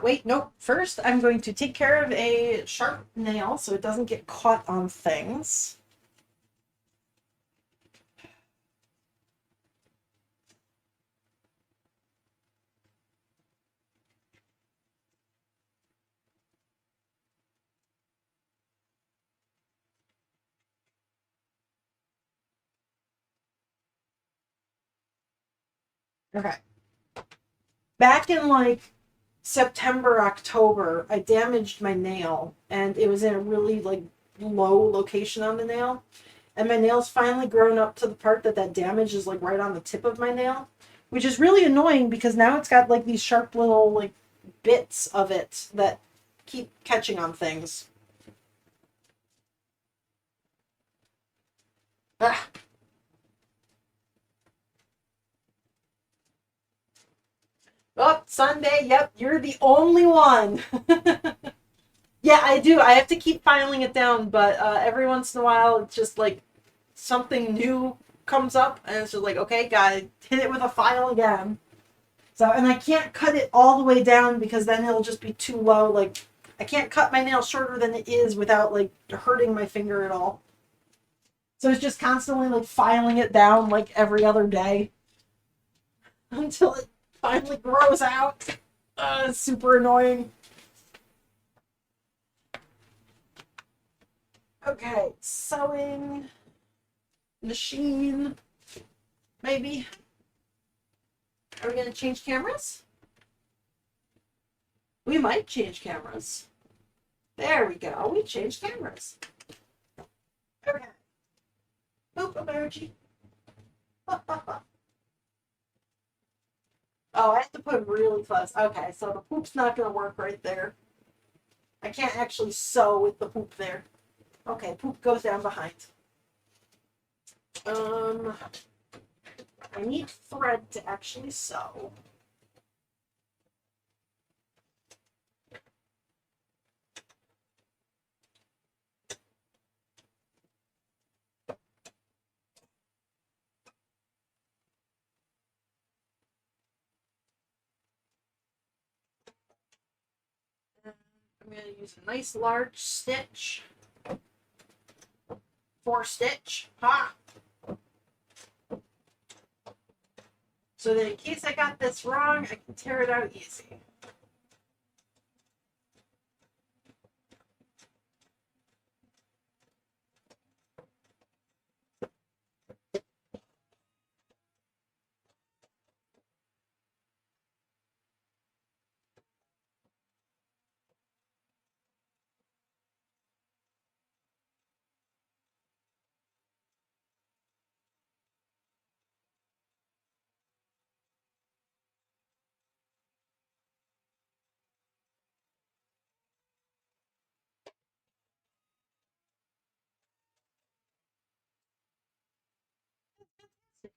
Wait, nope. First, I'm going to take care of a sharp nail so it doesn't get caught on things. Okay. Back in like September, October, I damaged my nail and it was in a really like low location on the nail. And my nail's finally grown up to the part that that damage is like right on the tip of my nail, which is really annoying because now it's got like these sharp little like bits of it that keep catching on things. Ah. Oh, Sunday. Yep, you're the only one. Yeah, I do. I have to keep filing it down, but every once in a while, it's just like something new comes up, and it's just like, okay, gotta hit it with a file again. So, and I can't cut it all the way down because then it'll just be too low. Like, I can't cut my nail shorter than it is without like hurting my finger at all. So it's just constantly like filing it down like every other day until it finally grows out. It's super annoying. Okay, sewing machine, maybe. Are we gonna change cameras? We might change cameras. There we go. We changed cameras. Okay. Poop emoji. Oh, I have to put them really close. Okay, so the poop's not gonna work right there. I can't actually sew with the poop there. Okay, poop goes down behind. Um, I need thread to actually sew. I'm going to use a nice large stitch. 4 stitch. Ha! So that in case I got this wrong, I can tear it out easy.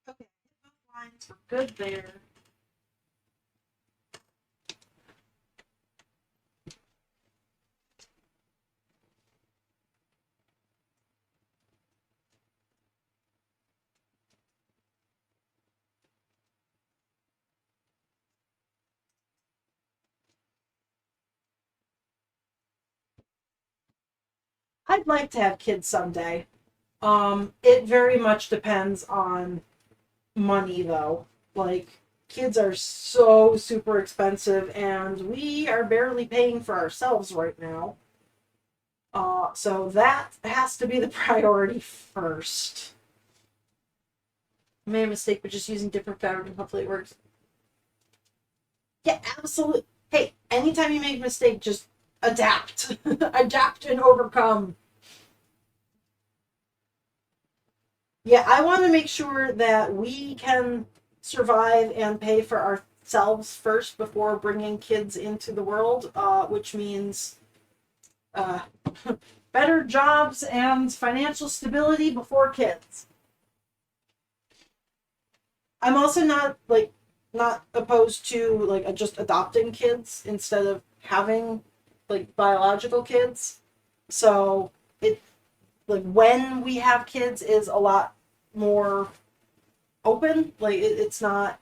Okay, both lines were good there. I'd like to have kids someday. It very much depends on money though. Like kids are so super expensive and we are barely paying for ourselves right now. So that has to be the priority first. I made a mistake with just using different fabric and hopefully it works. Yeah, absolutely. Hey, anytime you make a mistake, just adapt. Adapt and overcome. Yeah, I want to make sure that we can survive and pay for ourselves first before bringing kids into the world, which means uh, better jobs and financial stability before kids. I'm also not opposed to like just adopting kids instead of having like biological kids. So it like when we have kids is a lot more open. Like it's not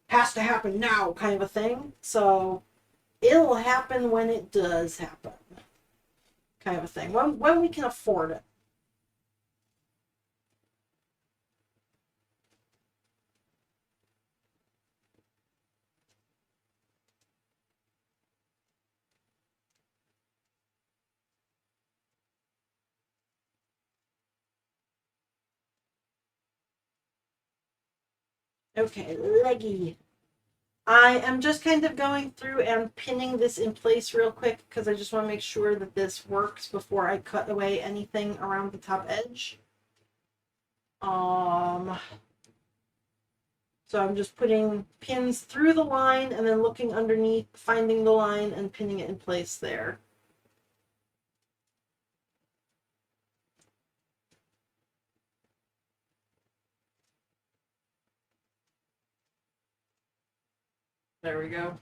has to happen now kind of a thing. So it'll happen when it does happen, kind of a thing. When we can afford it. Okay, leggy. I am just kind of going through and pinning this in place real quick because I just want to make sure that this works before I cut away anything around the top edge. So I'm just putting pins through the line and then looking underneath, finding the line and pinning it in place there. There we go.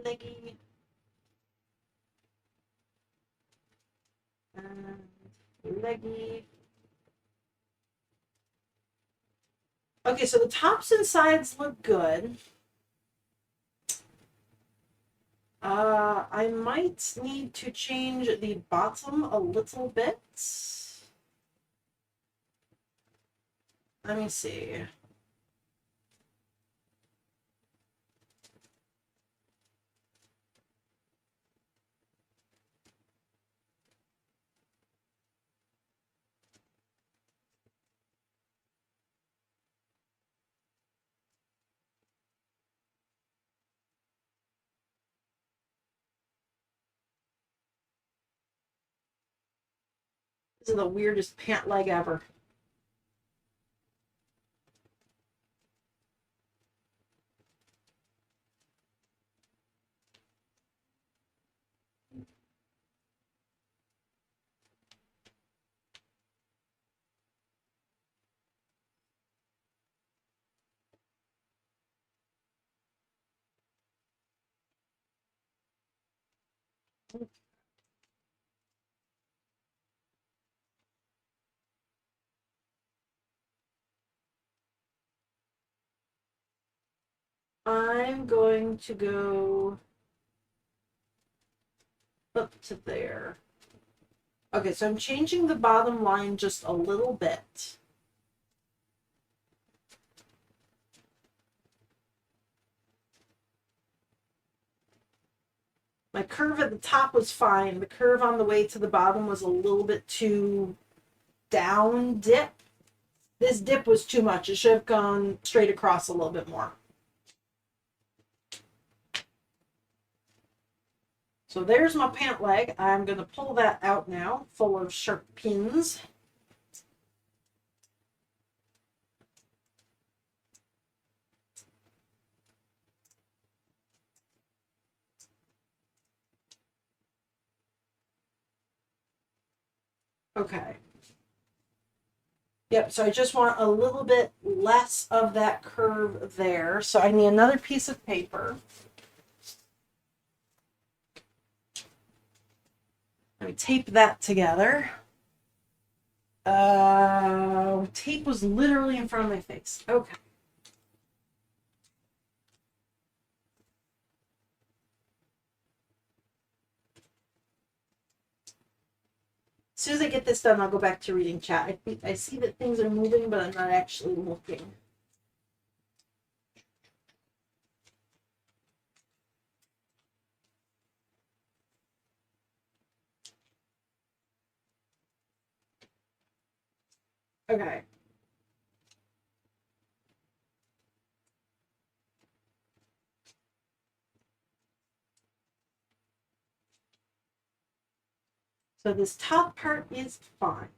Leggy. And leggy. Okay, so the tops and sides look good. I might need to change the bottom a little bit. Let me see. This is the weirdest pant leg ever. I'm going to go up to there. Okay, so I'm changing the bottom line just a little bit. My curve at the top was fine. The curve on the way to the bottom was a little bit too down dip. This dip was too much. It should have gone straight across a little bit more. So there's my pant leg. I'm going to pull that out now, full of sharp pins. Okay. Yep, so I just want a little bit less of that curve there. So I need another piece of paper. Let me tape that together. Tape was literally in front of my face. Okay. As soon as I get this done, I'll go back to reading chat. I see that things are moving, but I'm not actually looking. Okay. So this top part is fine.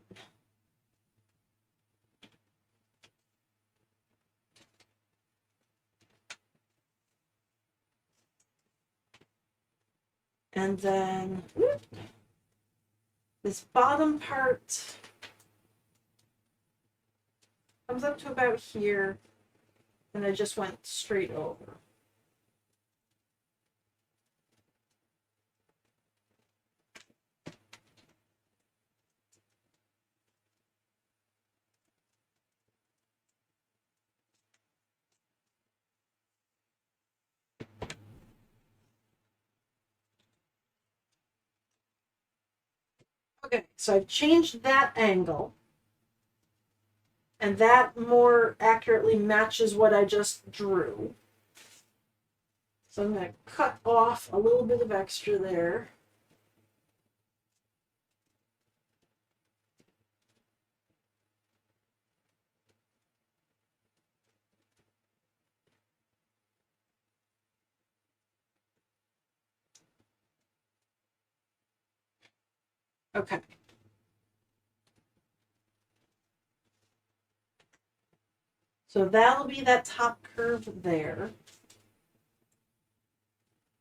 And then this bottom part comes up to about here, and I just went straight over. Okay, so I've changed that angle, and that more accurately matches what I just drew. So I'm going to cut off a little bit of extra there. Okay. So that'll be that top curve there.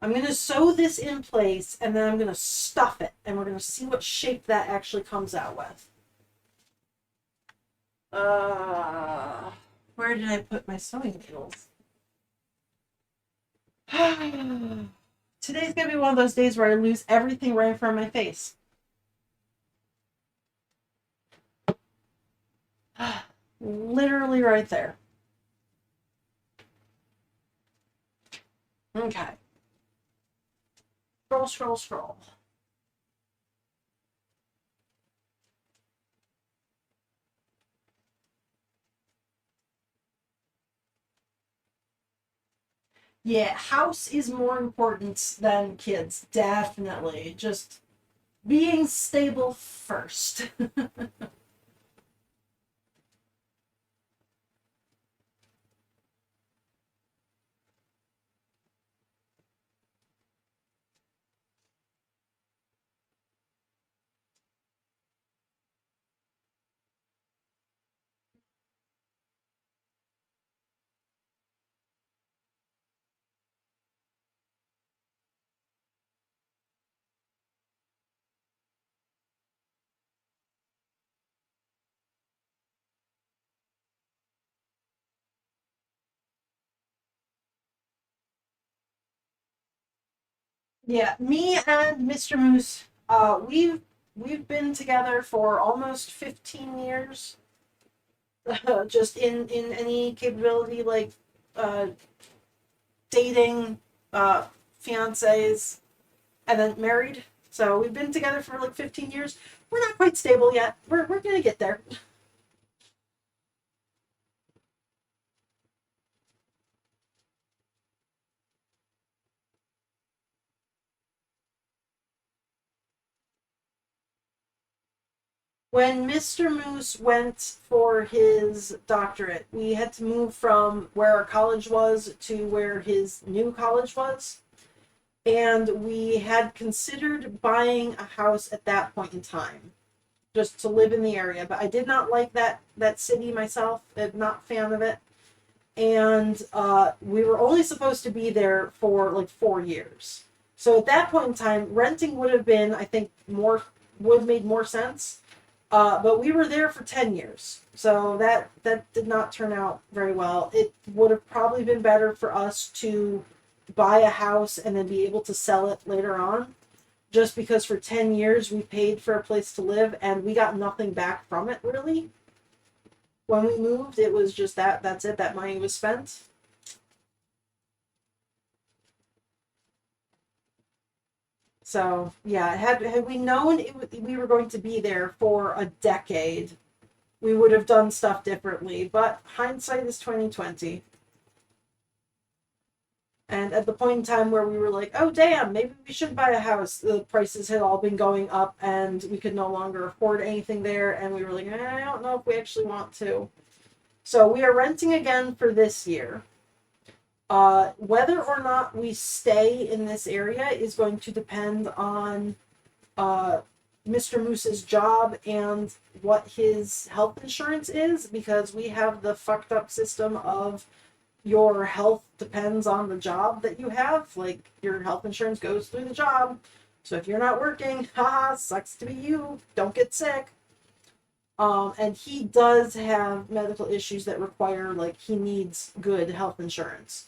I'm going to sew this in place, and then I'm going to stuff it, and we're going to see what shape that actually comes out with. Where did I put my sewing needles? Today's going to be one of those days where I lose everything right in front of my face. Literally right there. Okay. Scroll, scroll, scroll. Yeah, house is more important than kids, definitely. Just being stable first. Yeah, me and Mr. Moose, we've been together for almost 15 years. Just in any capability, like uh, dating, fiancés, and then married. So we've been together for like 15 years. We're not quite stable yet. We're gonna get there. When Mr. Moose went for his doctorate, we had to move from where our college was to where his new college was. And we had considered buying a house at that point in time, just to live in the area. But I did not like that city myself. I'm not a fan of it. And we were only supposed to be there for like 4 years. So at that point in time, renting would have been, I think, would have made more sense. But we were there for 10 years. So that did not turn out very well. It would have probably been better for us to buy a house and then be able to sell it later on. Just because for 10 years we paid for a place to live and we got nothing back from it, really. When we moved, it was just that's it. That money was spent. So, yeah, had we known we were going to be there for a decade, we would have done stuff differently. But hindsight is 2020. And at the point in time where we were like, oh damn, maybe we should buy a house, the prices had all been going up and we could no longer afford anything there, and we were like, I don't know if we actually want to. So we are renting again for this year. Whether or not we stay in this area is going to depend on Mr. Moose's job and what his health insurance is, because we have the fucked up system of your health depends on the job that you have. Like, your health insurance goes through the job. So if you're not working, haha, sucks to be you. Don't get sick. And he does have medical issues that require, like, he needs good health insurance.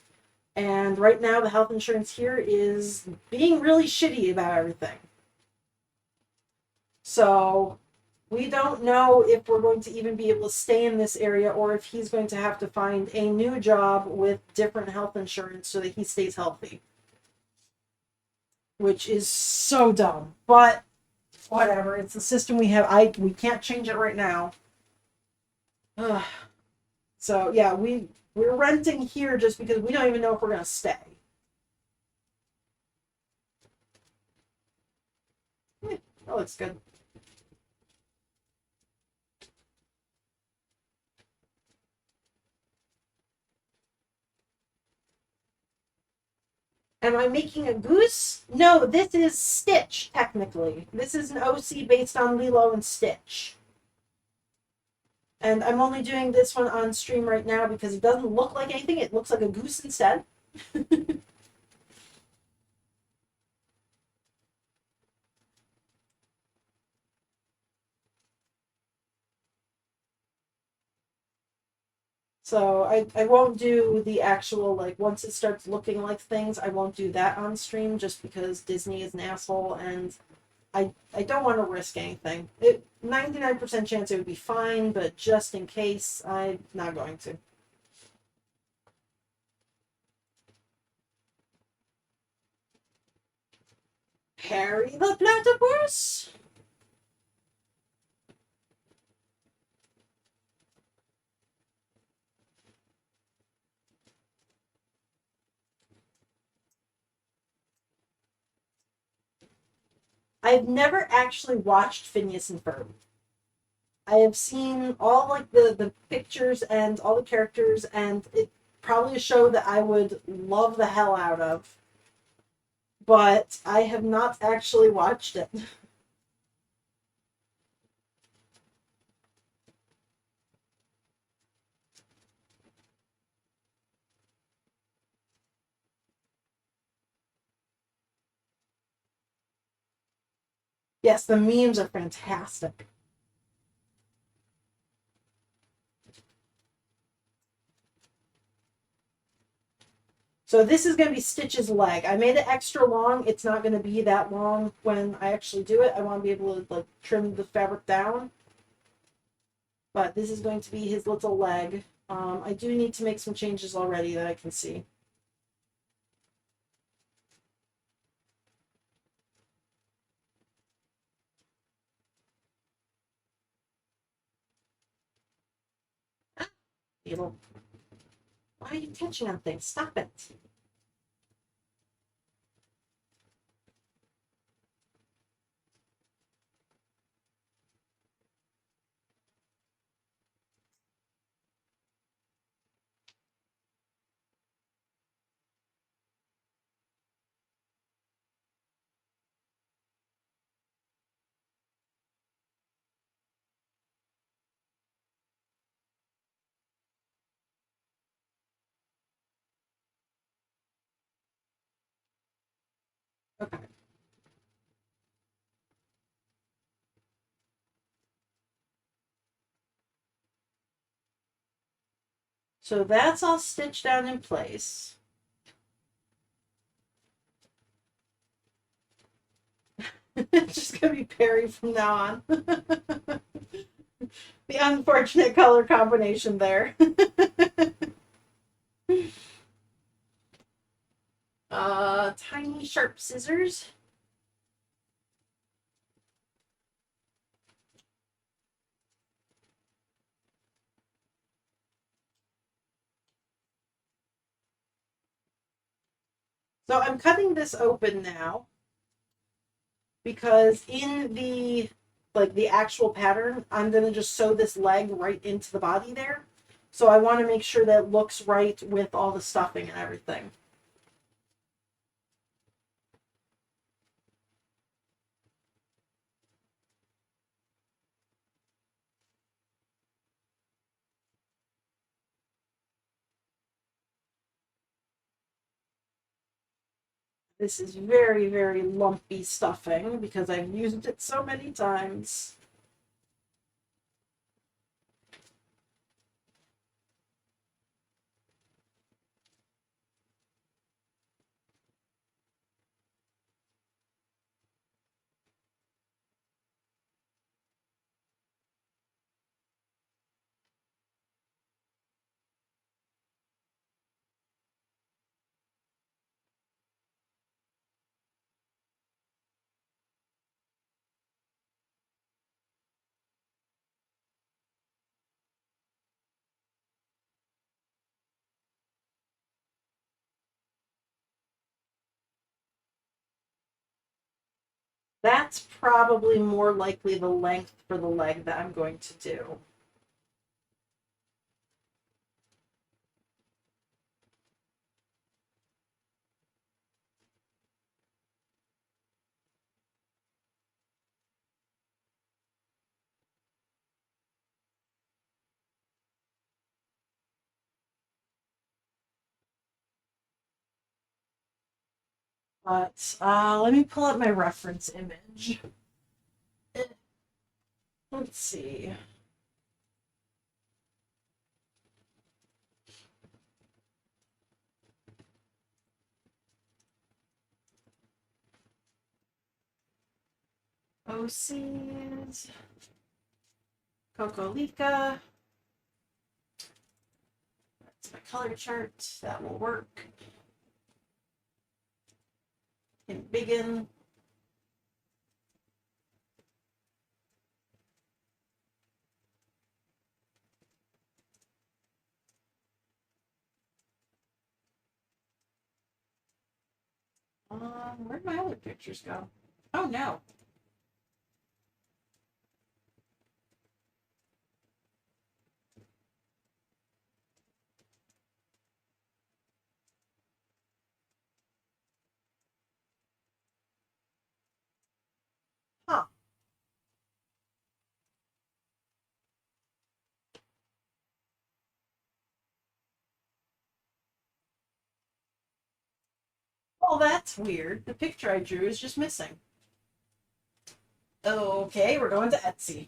And right now, the health insurance here is being really shitty about everything. So we don't know if we're going to even be able to stay in this area or if he's going to have to find a new job with different health insurance so that he stays healthy. Which is so dumb. But whatever, it's the system we have. We can't change it right now. Ugh. So yeah, we're renting here just because we don't even know if we're gonna stay. That looks good. Am I making a goose? No, this is Stitch, technically. This is an OC based on Lilo and Stitch. And I'm only doing this one on stream right now because it doesn't look like anything. It looks like a goose instead. So I won't do the actual, like, once it starts looking like things, I won't do that on stream just because Disney is an asshole and I don't want to risk anything. 99% chance it would be fine, but just in case, I'm not going to. Harry the Platypus? I've never actually watched Phineas and Ferb. I have seen all, like, the pictures and all the characters, and it probably a show that I would love the hell out of. But I have not actually watched it. Yes, the memes are fantastic. So this is going to be Stitch's leg. I made it extra long. It's not going to be that long when I actually do it. I want to be able to, like, trim the fabric down. But this is going to be his little leg. I do need to make some changes already that I can see. Beetle. Why are you touching on things? Stop it. Okay. So that's all stitched down in place. It's just going to be Perry from now on. The unfortunate color combination there. Tiny sharp scissors. So I'm cutting this open now because in the, like, the actual pattern, I'm gonna just sew this leg right into the body there. So I want to make sure that it looks right with all the stuffing and everything. This is very, very lumpy stuffing because I've used it so many times. That's probably more likely the length for the leg that I'm going to do. But let me pull up my reference image. Let's see. OCs, Cocolica. That's my color chart. That will work. And Biggin. Where'd my other pictures go? Oh no. Huh. Well, that's weird. The picture I drew is just missing. Okay, we're going to Etsy.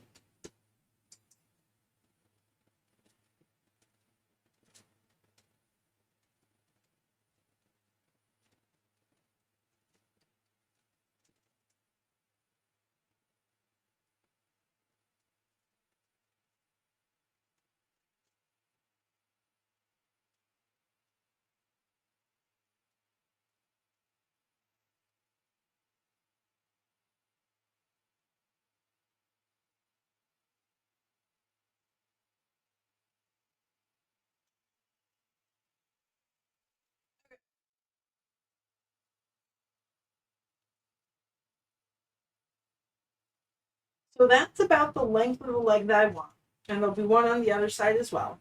So that's about the length of the leg that I want. And there'll be one on the other side as well.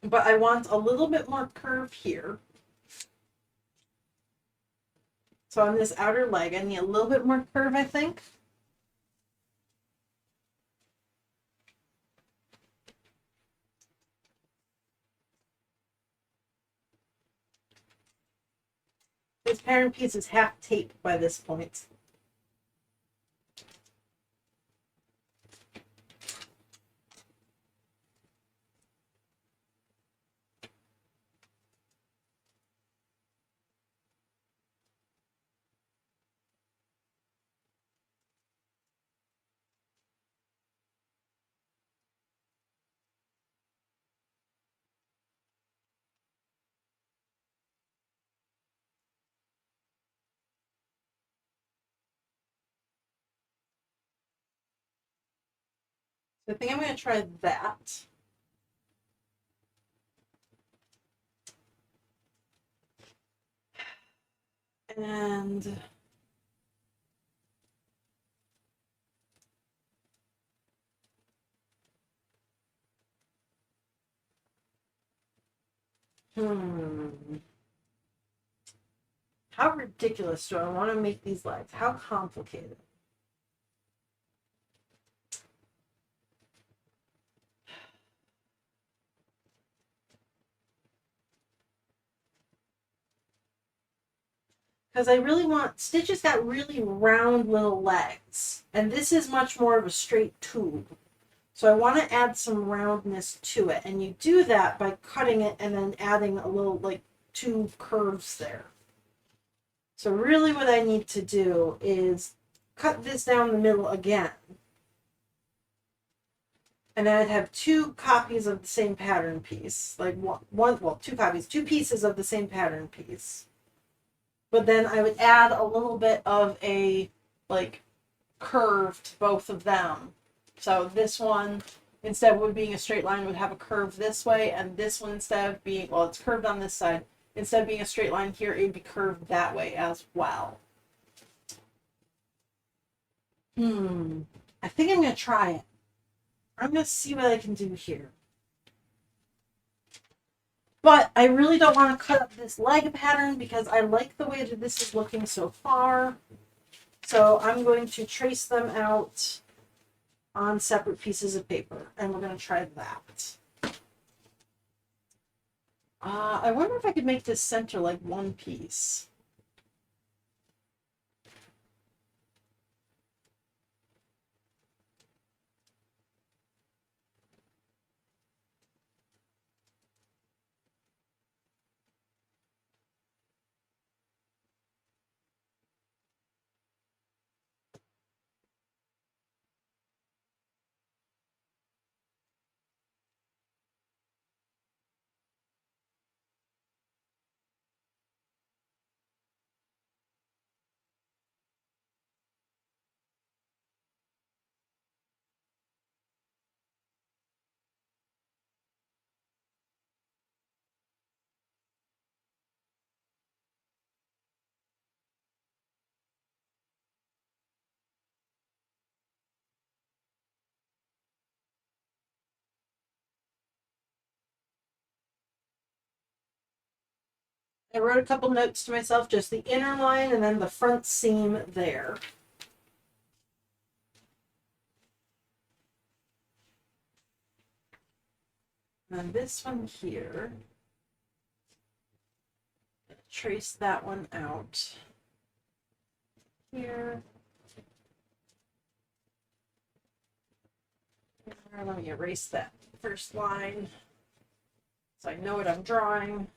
But I want a little bit more curve here. So on this outer leg, I need a little bit more curve, I think. This pattern piece is half taped by this point. So I think I'm going to try that. And how ridiculous do I want to make these legs? How complicated? because I really want, Stitch's got really round little legs, and this is much more of a straight tube. So I want to add some roundness to it, and you do that by cutting it and then adding a little, like, two curves there. So really what I need to do is cut this down the middle again. And I'd have two copies of the same pattern piece. Like two copies, two pieces of the same pattern piece. But then I would add a little bit of a, like, curve to both of them. So this one, instead of being a straight line, would have a curve this way, and this one, instead of being, well, it's curved on this side, instead of being a straight line here, it would be curved that way as well. I think I'm going to try it. I'm going to see what I can do here. But I really don't want to cut up this leg pattern because I like the way that this is looking so far. So I'm going to trace them out on separate pieces of paper, and we're going to try that. I wonder if I could make this center like one piece. I wrote a couple notes to myself, just the inner line and then the front seam there. And this one here, trace that one out here. Let me erase that first line so I know what I'm drawing.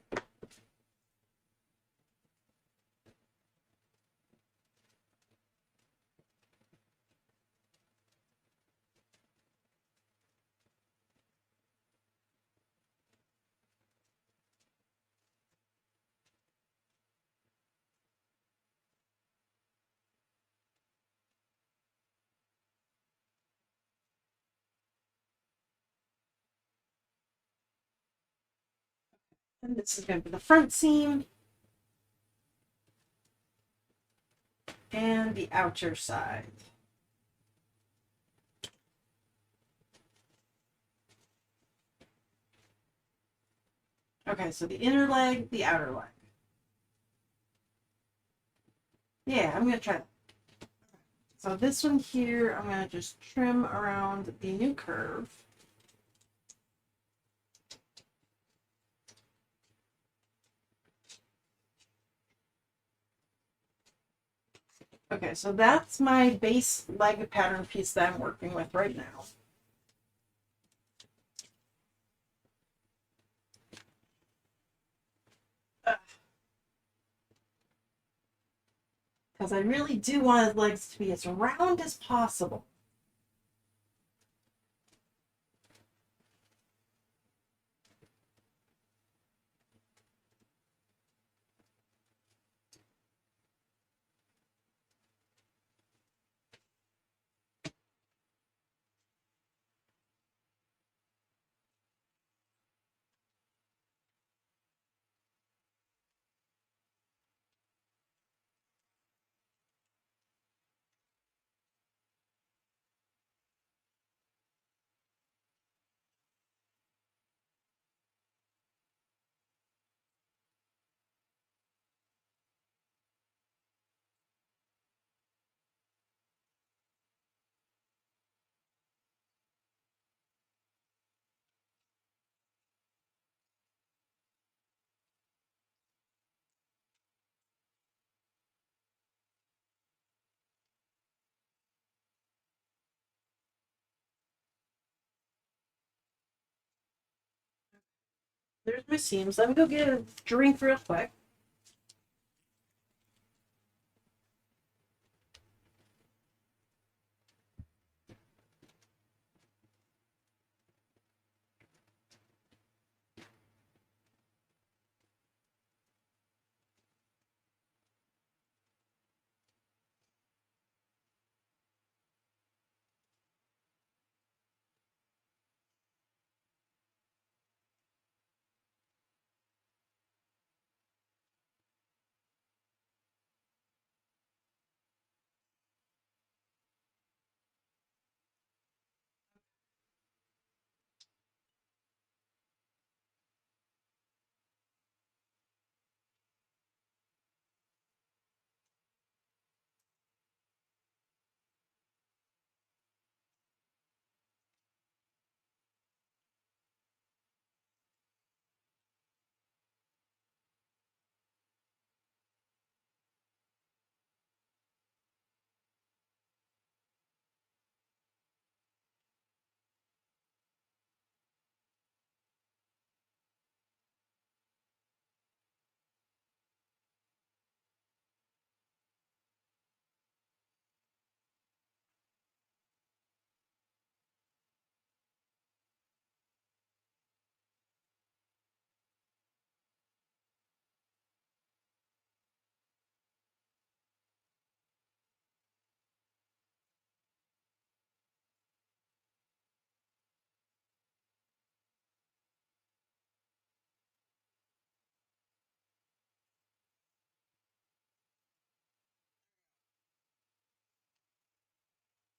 And this is going to be the front seam and the outer side. Okay, so the inner leg, the outer leg. Yeah, I'm going to try that. So this one here, I'm going to just trim around the new curve. Okay, so that's my base leg pattern piece that I'm working with right now. Because I really do want his legs to be as round as possible. There's my seams. Let me go get a drink real quick.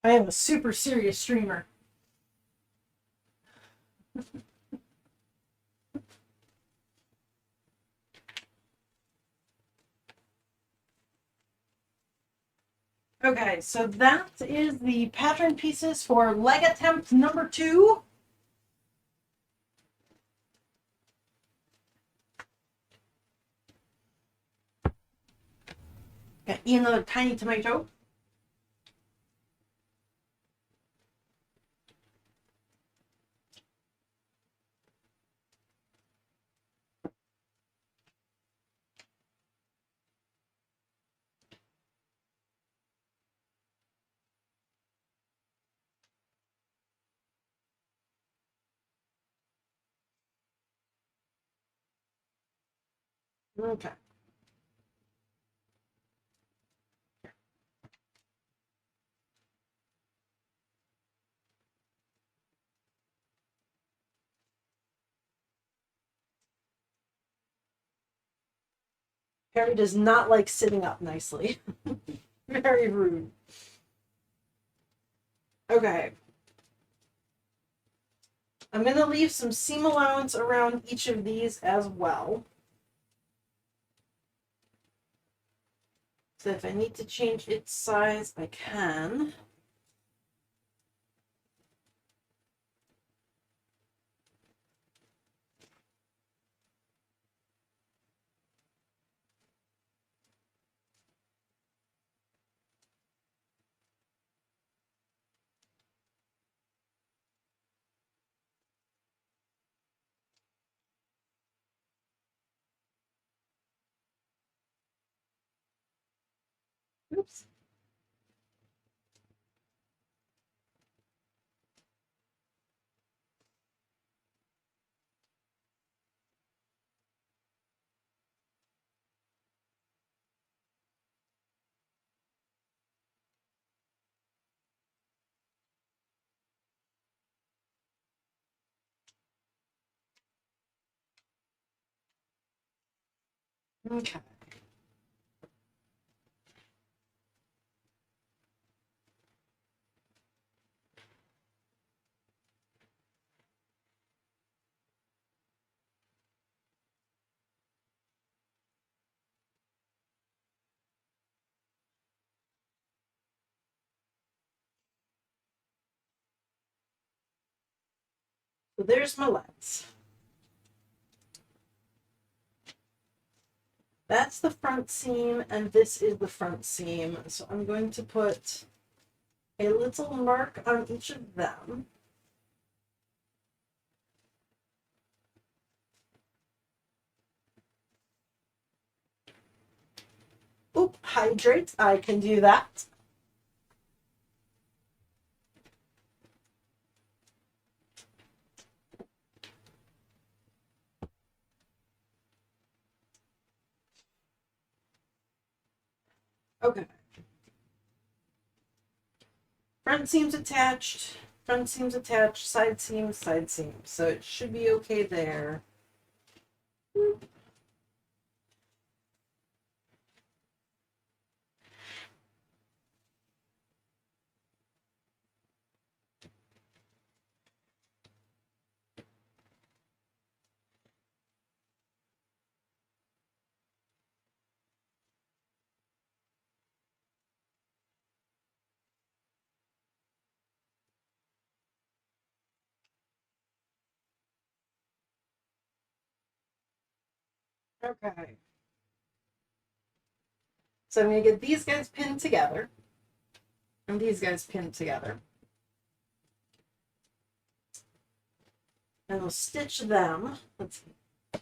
I am a super serious streamer. Okay, so that is the pattern pieces for leg attempt number 2. Got another tiny tomato. Okay. Harry does not like sitting up nicely. Very rude. Okay. I'm going to leave some seam allowance around each of these as well. So if I need to change its size, I can. Oops. Okay. So there's my legs. That's the front seam, and this is the front seam. So I'm going to put a little mark on each of them. hydrate, I can do that. Okay. Front seam's attached, side seam, side seam. So it should be okay there. Okay. So I'm going to get these guys pinned together. And these guys pinned together. And we'll stitch them. Let's see.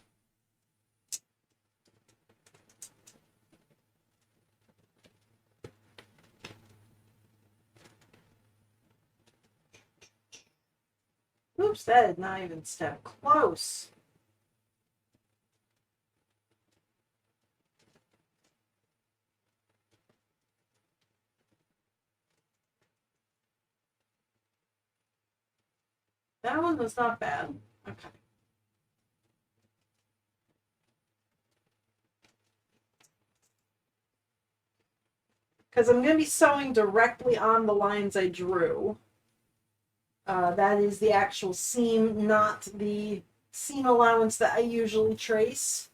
Oops, that did not even step close. That one was not bad. Okay. Because I'm going to be sewing directly on the lines I drew. That is the actual seam, not the seam allowance that I usually trace.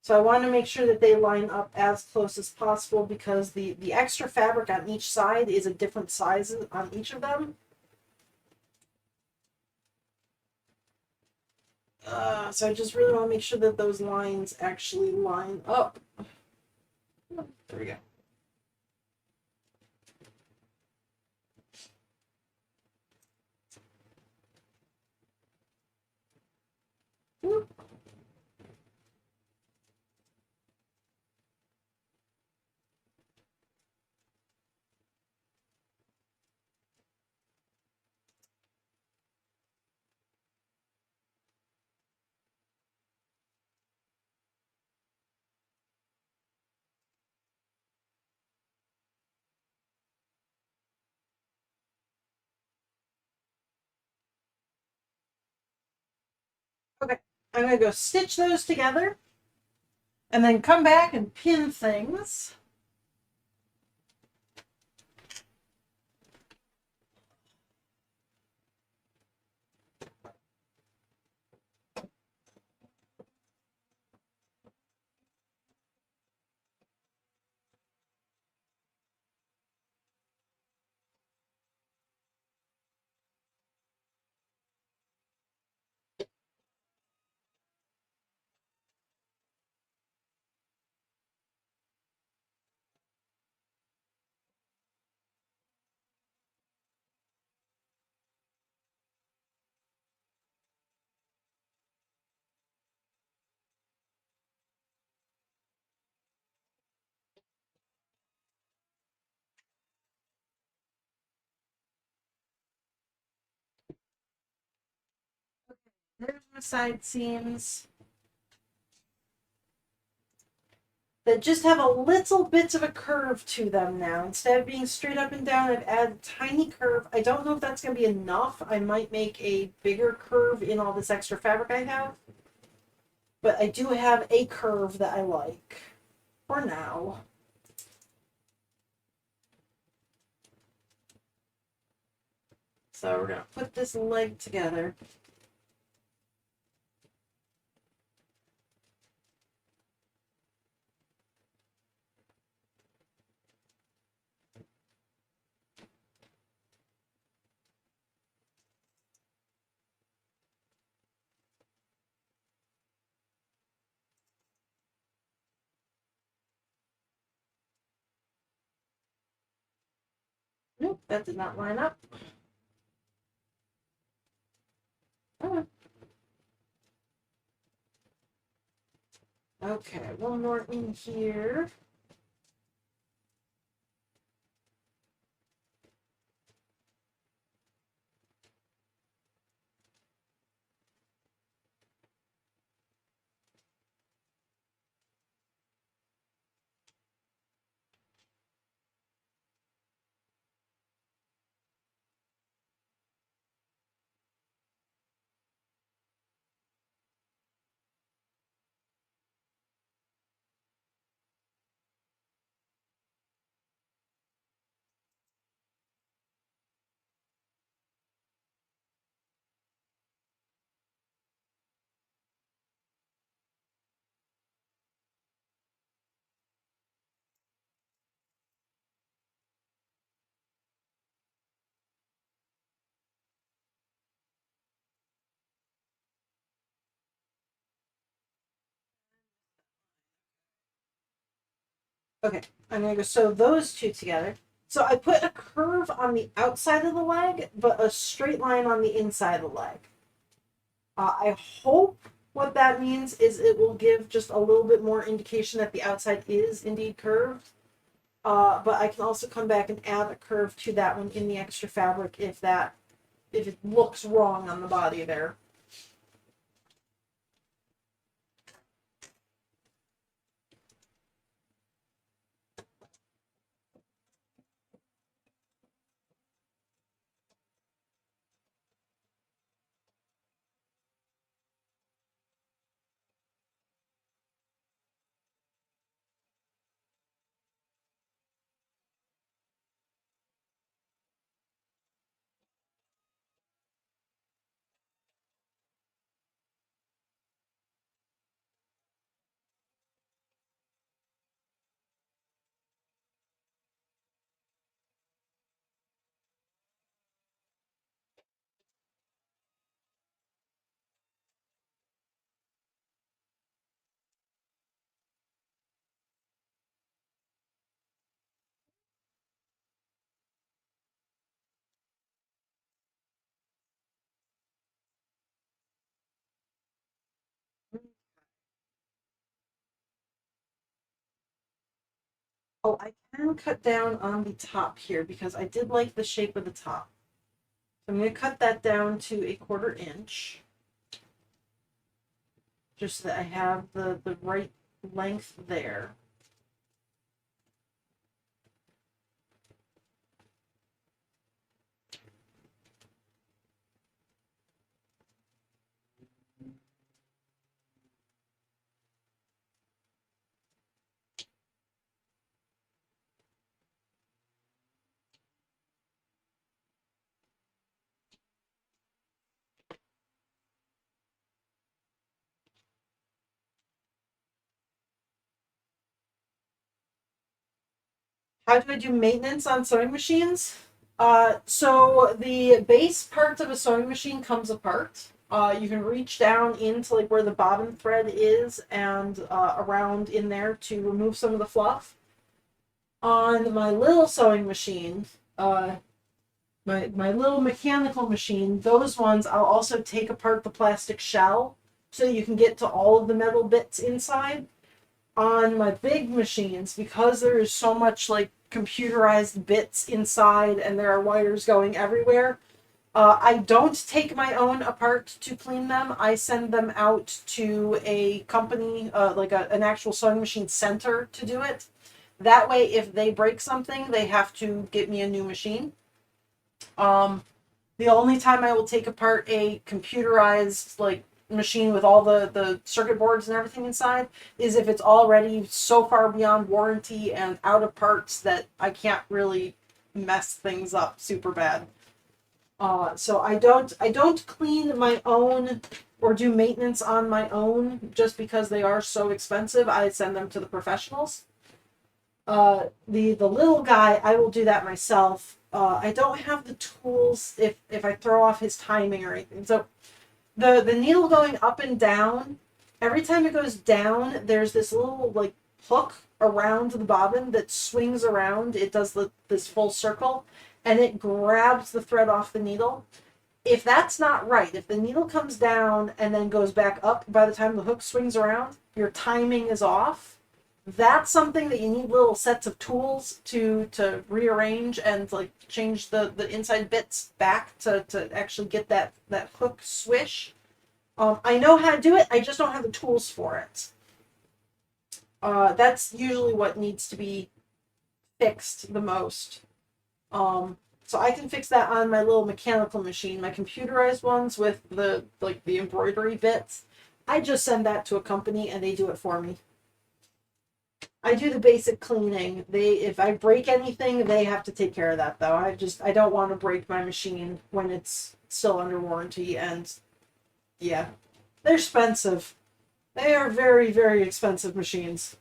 So I want to make sure that they line up as close as possible because the extra fabric on each side is a different size on each of them. So I just really want to make sure that those lines actually line up. There we go. Whoop. Okay, I'm going to go stitch those together and then come back and pin things. There's my side seams that just have a little bit of a curve to them now. Instead of being straight up and down, I've added a tiny curve. I don't know if that's going to be enough. I might make a bigger curve in all this extra fabric I have. But I do have a curve that I like for now. So we're going to put this leg together. Nope, that did not line up. Oh. Okay, one more in here. Okay, I'm gonna go sew those two together. So I put a curve on the outside of the leg, but a straight line on the inside of the leg. I hope what that means is it will give just a little bit more indication that the outside is indeed curved. But I can also come back and add a curve to that one in the extra fabric if it looks wrong on the body there. Oh, I can cut down on the top here because I did like the shape of the top. So I'm going to cut that down to 1/4 inch. Just so that I have the right length there. How do I do maintenance on sewing machines? So the base parts of a sewing machine comes apart. You can reach down into like where the bobbin thread is and around in there to remove some of the fluff. On my little sewing machine, my little mechanical machine, those ones I'll also take apart the plastic shell so you can get to all of the metal bits inside. On my big machines, because there is so much like computerized bits inside and there are wires going everywhere, I don't take my own apart to clean them. I send them out to a company, an actual sewing machine center to do it. That way, if they break something, they have to get me a new machine. The only time I will take apart a computerized like machine with all the circuit boards and everything inside is if it's already so far beyond warranty and out of parts that I can't really mess things up super bad. So I don't clean my own or do maintenance on my own just because they are so expensive. I send them to the professionals. The little guy, I will do that myself. I don't have the tools if I throw off his timing or anything. So the needle going up and down, every time it goes down, there's this little like hook around the bobbin that swings around. It does this full circle, and it grabs the thread off the needle. If that's not right, if the needle comes down and then goes back up by the time the hook swings around, your timing is off. That's something that you need little sets of tools to rearrange and like change the inside bits back to actually get that hook swish. I know how to do it, I just don't have the tools for it. That's usually what needs to be fixed the most. So I can fix that on my little mechanical machine. My computerized ones with the embroidery bits, I just send that to a company and they do it for me. I do the basic cleaning. If I break anything, they have to take care of that though. I don't want to break my machine when it's still under warranty and yeah. They're expensive. They are very, very expensive machines.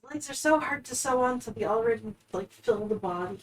These legs are so hard to sew on to be already like fill the body.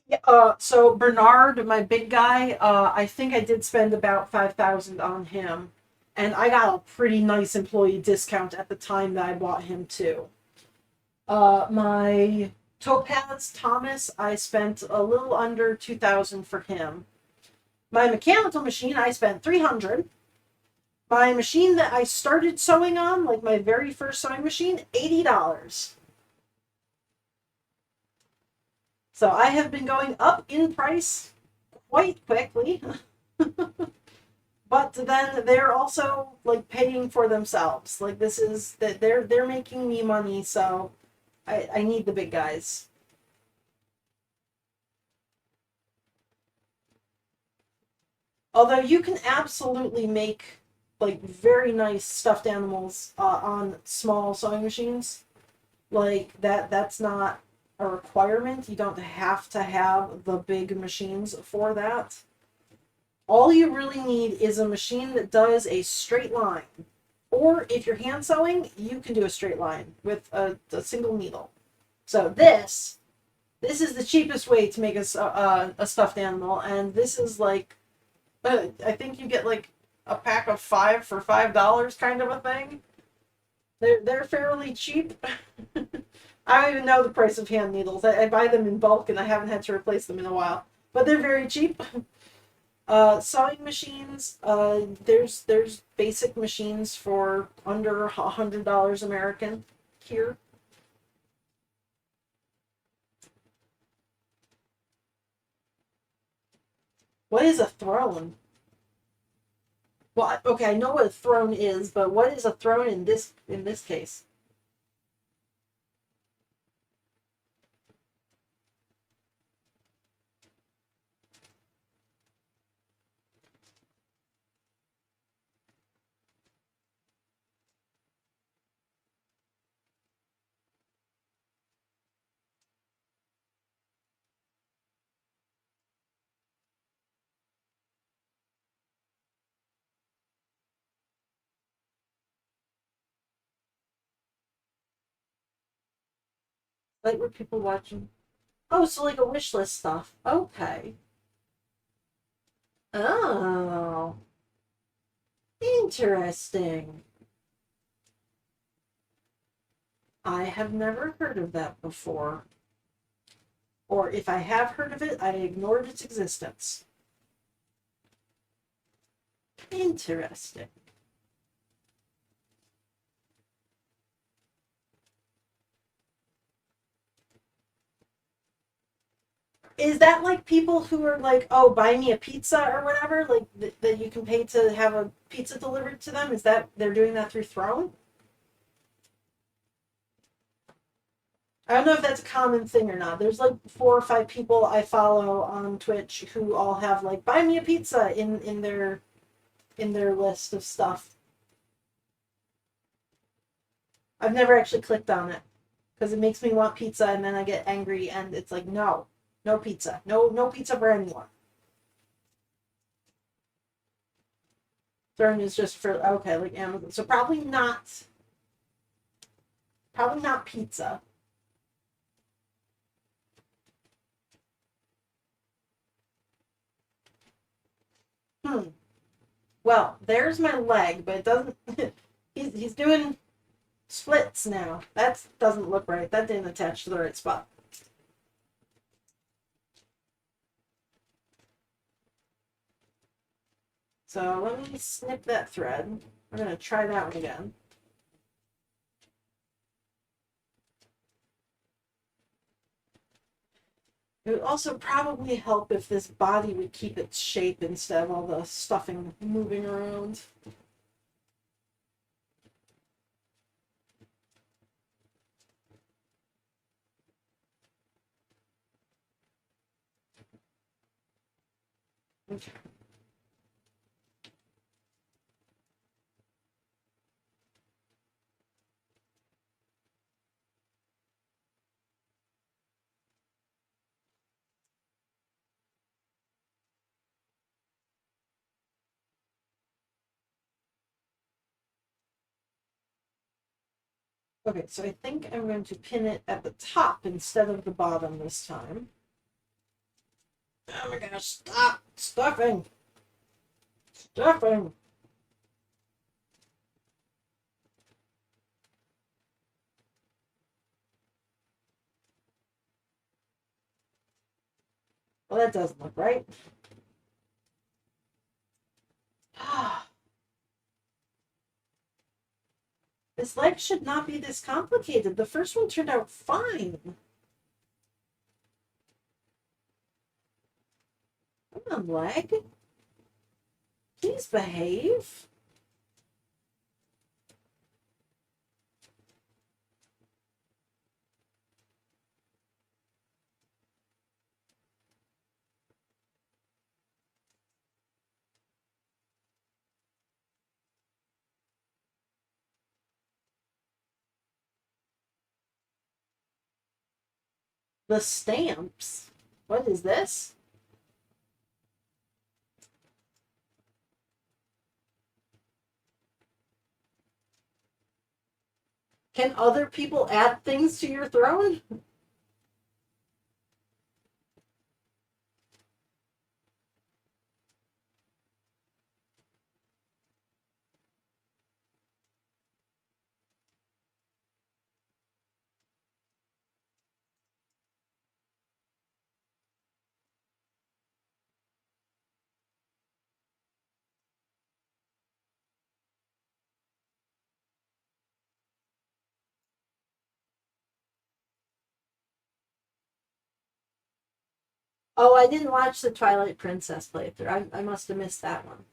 Yeah, so Bernard, my big guy, I think I did spend about 5,000 on him, and I got a pretty nice employee discount at the time that I bought him too. My Topaz Thomas, I spent a little under 2,000 for him. My mechanical machine, I spent 300. My machine that I started sewing on, like my very first sewing machine, $80. So I have been going up in price quite quickly. But then they're also like paying for themselves. Like this is that they're making me money, so I need the big guys. Although you can absolutely make like very nice stuffed animals on small sewing machines. Like that's not a requirement. You don't have to have the big machines for that. All you really need is a machine that does a straight line. Or if you're hand sewing, you can do a straight line with a single needle. So this is the cheapest way to make a stuffed animal, and this is like I think you get like a pack of five for $5 kind of a thing. They're fairly cheap. I don't even know the price of hand needles. I buy them in bulk, and I haven't had to replace them in a while. But they're very cheap. Sewing machines. There's basic machines for under $100 American here. What is a throne? Well, okay, I know what a throne is, but what is a throne in this case? Like were people watching? Oh, so like a wish list stuff. Okay. Oh, interesting. I have never heard of that before. Or if I have heard of it, I ignored its existence. Interesting. Is that like people who are like, oh, buy me a pizza or whatever, like that you can pay to have a pizza delivered to them? Is that they're doing that through Throne? I don't know if that's a common thing or not. There's like 4 or 5 people I follow on Twitch who all have like buy me a pizza in their list of stuff. I've never actually clicked on it because it makes me want pizza and then I get angry and it's like no, no pizza, no pizza for anyone. Throne is just for okay, like Amazon. So probably not pizza. Hmm. Well, there's my leg, but it doesn't. he's doing splits now. That doesn't look right. That didn't attach to the right spot. So let me snip that thread. I'm gonna try that one again. It would also probably help if this body would keep its shape instead of all the stuffing moving around. Okay. Okay, so I think I'm going to pin it at the top instead of the bottom this time. Oh my gosh, stop stuffing! Stuffing! Well, that doesn't look right. This leg should not be this complicated. The first one turned out fine. Come on, leg. Please behave. The stamps. What is this? Can other people add things to your throne? Oh, I didn't watch the Twilight Princess playthrough. I must have missed that one.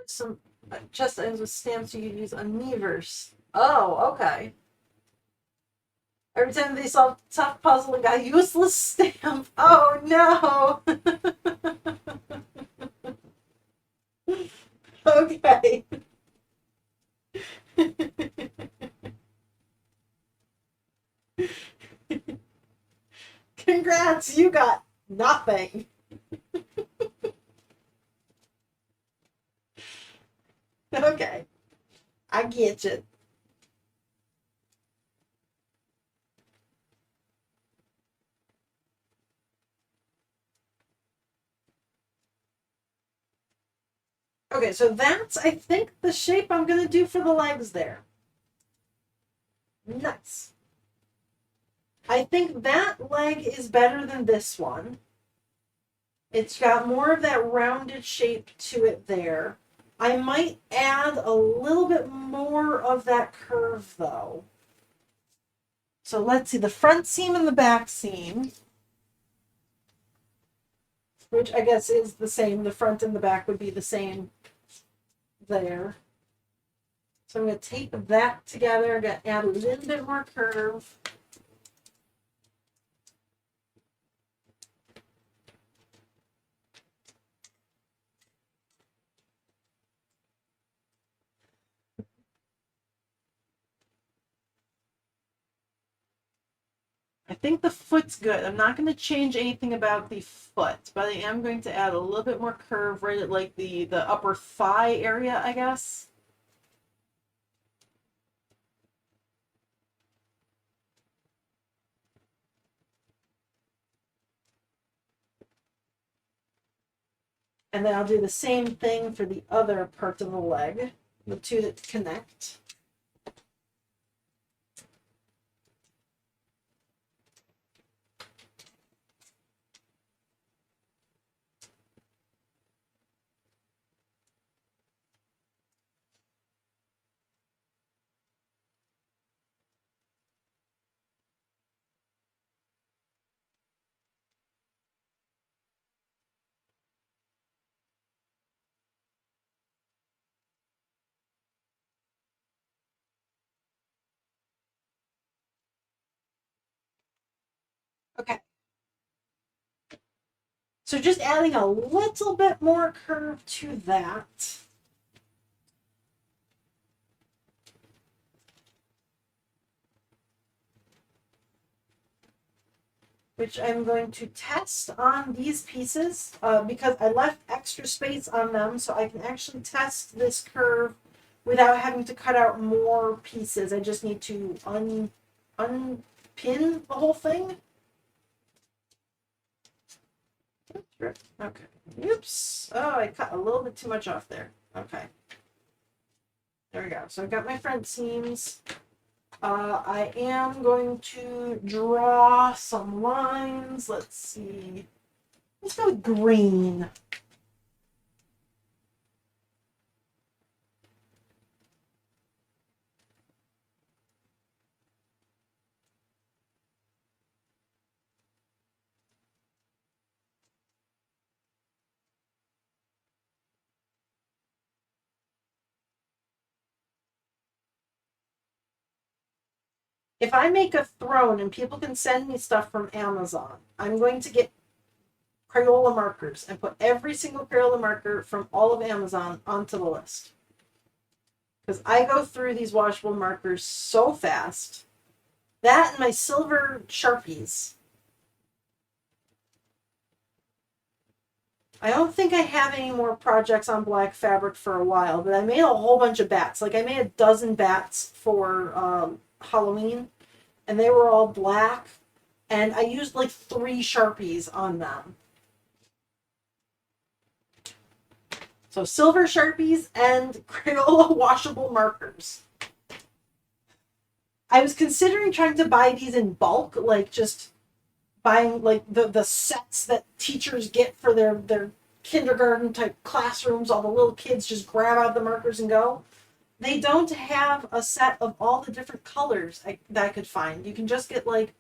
Some chest items with stamps you could use on Miiverse. Oh, okay. Every time they solve a tough puzzle, it got a useless stamp. Oh no! Okay. Congrats, you got nothing. Okay. I get you. Okay, so that's, I think, the shape I'm going to do for the legs there. Nice. I think that leg is better than this one. It's got more of that rounded shape to it there. I might add a little bit more of that curve though. So let's see, the front seam and the back seam, which I guess is the same. The front and the back would be the same there. So I'm going to tape that together. I'm going to add a little bit more curve. I think the foot's good. I'm not going to change anything about the foot, but I am going to add a little bit more curve right at like the upper thigh area, I guess. And then I'll do the same thing for the other part of the leg, the two that connect. Okay. So just adding a little bit more curve to that. Which I'm going to test on these pieces because I left extra space on them so I can actually test this curve without having to cut out more pieces. I just need to unpin the whole thing. Okay. Oops. Oh, I cut a little bit too much off there. Okay. There we go. So I've got my front seams. I am going to draw some lines. Let's see. Let's go with green. If I make a throne and people can send me stuff from Amazon, I'm going to get Crayola markers and put every single Crayola marker from all of Amazon onto the list. Because I go through these washable markers so fast. That and my silver Sharpies. I don't think I have any more projects on black fabric for a while, but I made a whole bunch of bats. Like I made a dozen bats for Halloween, and they were all black, and I used like 3 Sharpies on them. So silver Sharpies and Crayola washable markers. I was considering trying to buy these in bulk, like just buying like the sets that teachers get for their kindergarten type classrooms. All the little kids just grab out the markers and go. They don't have a set of all the different colors that I could find. You can just get like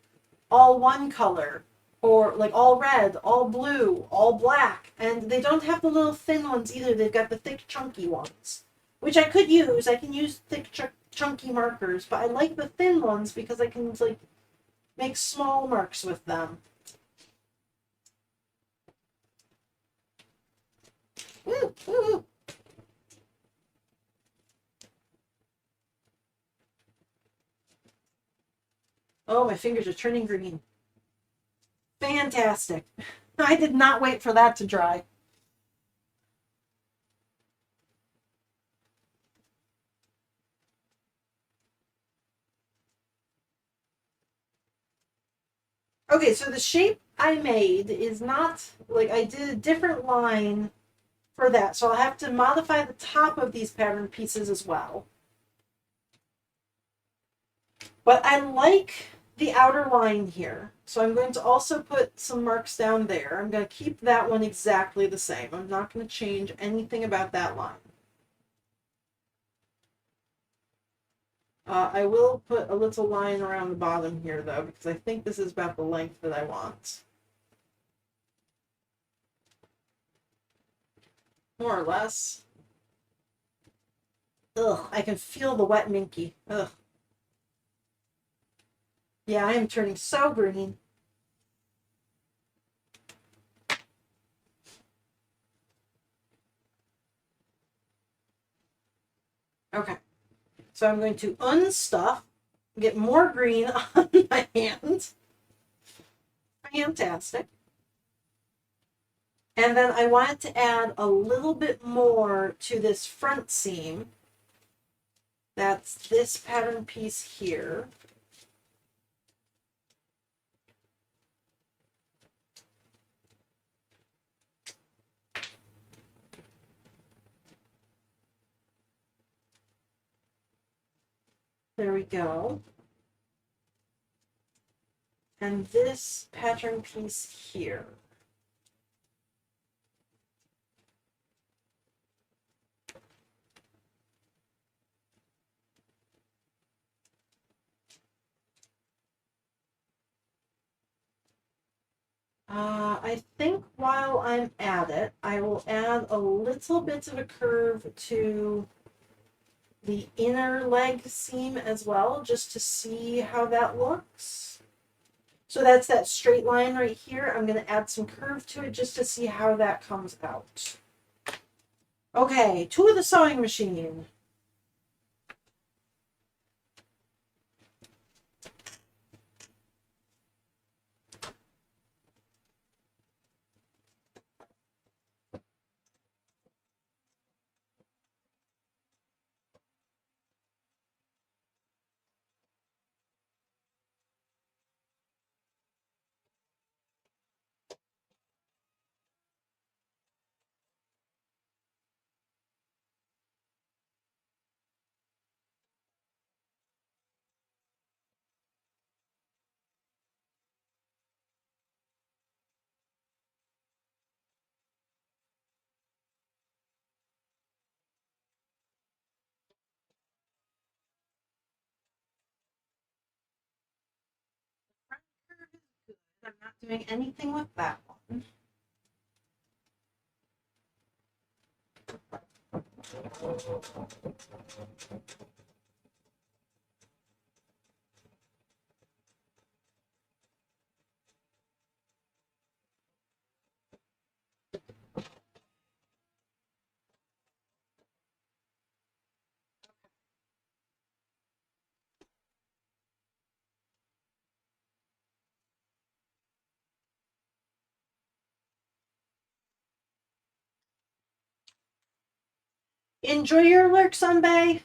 all one color, or like all red, all blue, all black, and they don't have the little thin ones either. They've got the thick chunky ones, which I could use. I can use thick chunky markers, but I like the thin ones because I can like make small marks with them. Woo, woo. Oh, my fingers are turning green. Fantastic. I did not wait for that to dry. Okay, so the shape I made is not, like, I did a different line for that, so I'll have to modify the top of these pattern pieces as well. But I like the outer line here. So I'm going to also put some marks down there. I'm going to keep that one exactly the same. I'm not going to change anything about that line. I will put a little line around the bottom here, though, because I think this is about the length that I want. More or less. Ugh, I can feel the wet minky. Ugh. Yeah, I am turning so green. Okay. So I'm going to unstuff, get more green on my hand. Fantastic. And then I wanted to add a little bit more to this front seam. That's this pattern piece here. There we go. And this pattern piece here. I think while I'm at it, I will add a little bit of a curve to the inner leg seam as well, just to see how that looks. So that's that straight line right here. I'm going to add some curve to it just to see how that comes out. Okay, to the sewing machine. I'm not doing anything with that one. Enjoy your lurk, Sunbay.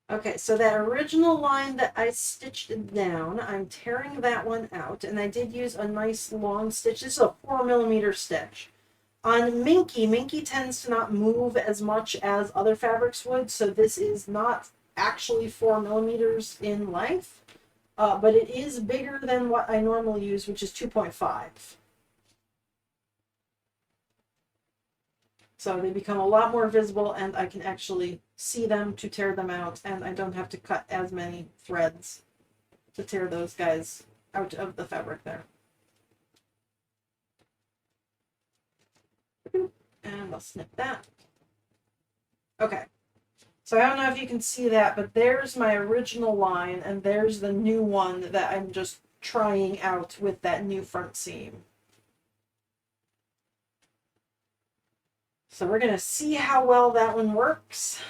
Okay, so that original line that I stitched down, I'm tearing that one out, and I did use a nice long stitch. This is a 4mm stitch. On Minky, Minky tends to not move as much as other fabrics would, so this is not actually 4mm in length, but it is bigger than what I normally use, which is 2.5. So they become a lot more visible, and I can actually see them to tear them out, and I don't have to cut as many threads to tear those guys out of the fabric there. And I'll snip that. Okay. So I don't know if you can see that, but there's my original line, and there's the new one that I'm just trying out with that new front seam. So we're going to see how well that one works.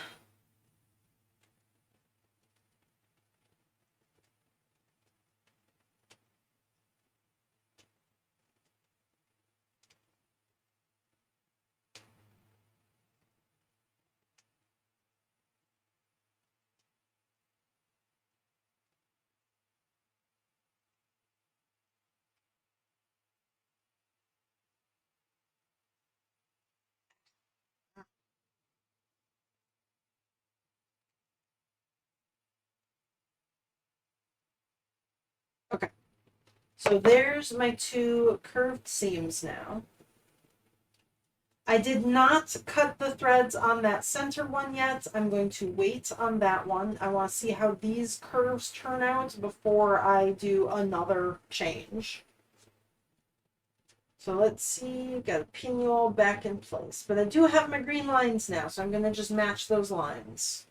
So there's my two curved seams now. I did not cut the threads on that center one yet. I'm going to wait on that one. I want to see how these curves turn out before I do another change. So let's see, got a pinwheel back in place. But I do have my green lines now, so I'm going to just match those lines.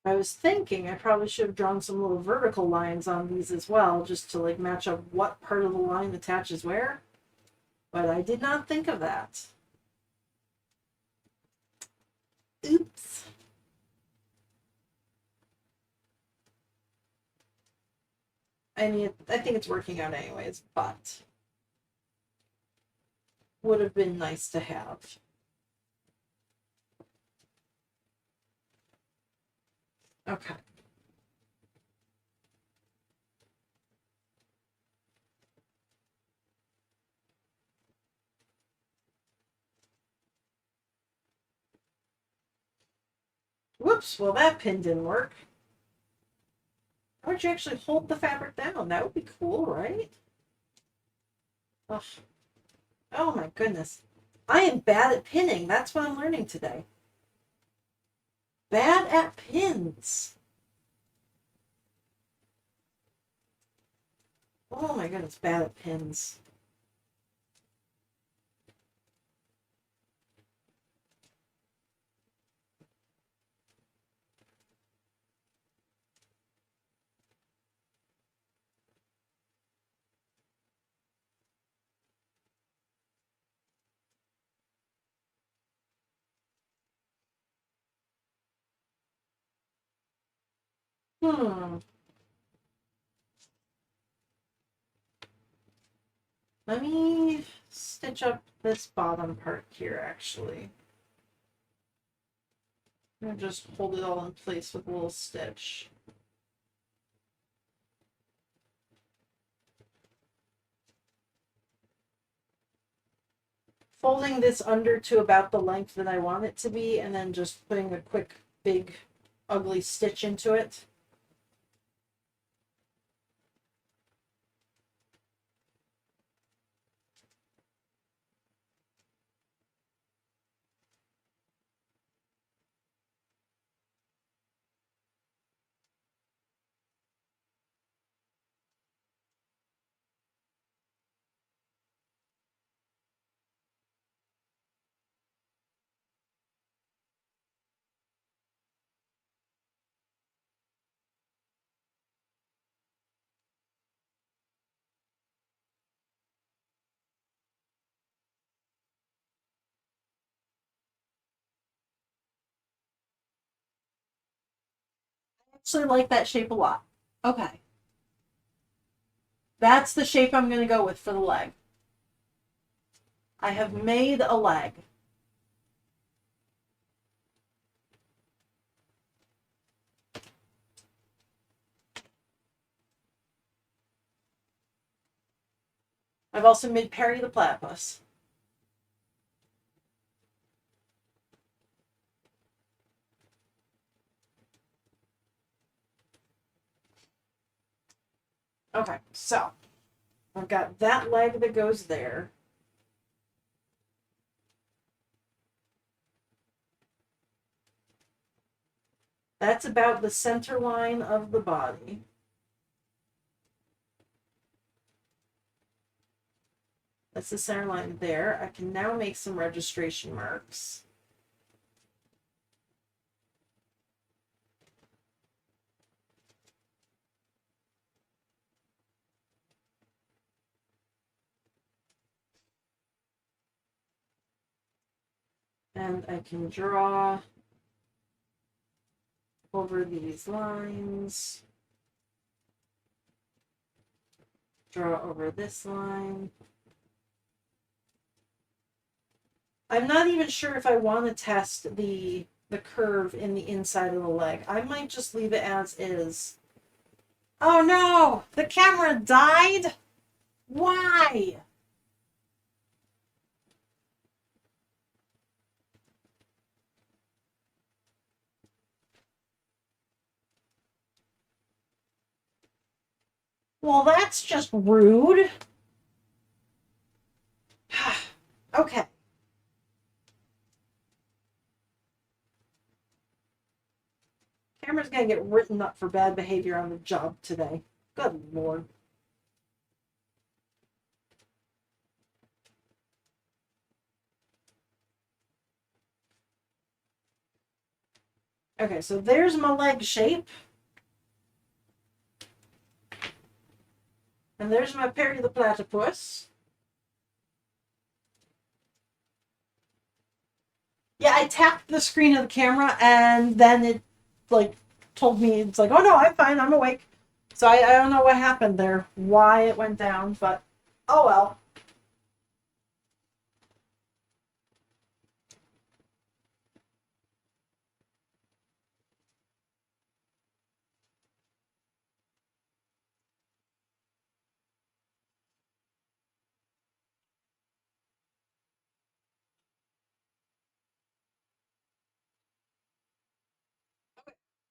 I was thinking I probably should have drawn some little vertical lines on these as well, just to like match up what part of the line attaches where. But I did not think of that. Oops. I mean, I think it's working out anyways, but would have been nice to have. Okay. Whoops, well that pin didn't work. How would you actually hold the fabric down? That would be cool, right? Ugh. Oh my goodness. I am bad at pinning. That's what I'm learning today. Bad at pins. Oh my goodness, bad at pins. Hmm. Let me stitch up this bottom part here, actually. I'm gonna just hold it all in place with a little stitch. Folding this under to about the length that I want it to be, and then just putting a quick, big, ugly stitch into it. I actually like that shape a lot. Okay. That's the shape I'm going to go with for the leg. I have made a leg. I've also made Perry the Platypus. Okay, so I've got that leg that goes there. That's about the center line of the body. That's the center line there. I can now make some registration marks. And I can draw over these lines. Draw over this line. I'm not even sure if I want to test the curve in the inside of the leg. I might just leave it as is. Oh no! The camera died? Why? Well, that's just rude. Okay. Camera's gonna get written up for bad behavior on the job today. Good lord. Okay, so there's my leg shape. And there's my Perry the Platypus. Yeah, I tapped the screen of the camera and then it like told me, it's like, oh no, I'm fine, I'm awake. So I don't know what happened there, why it went down, but oh well.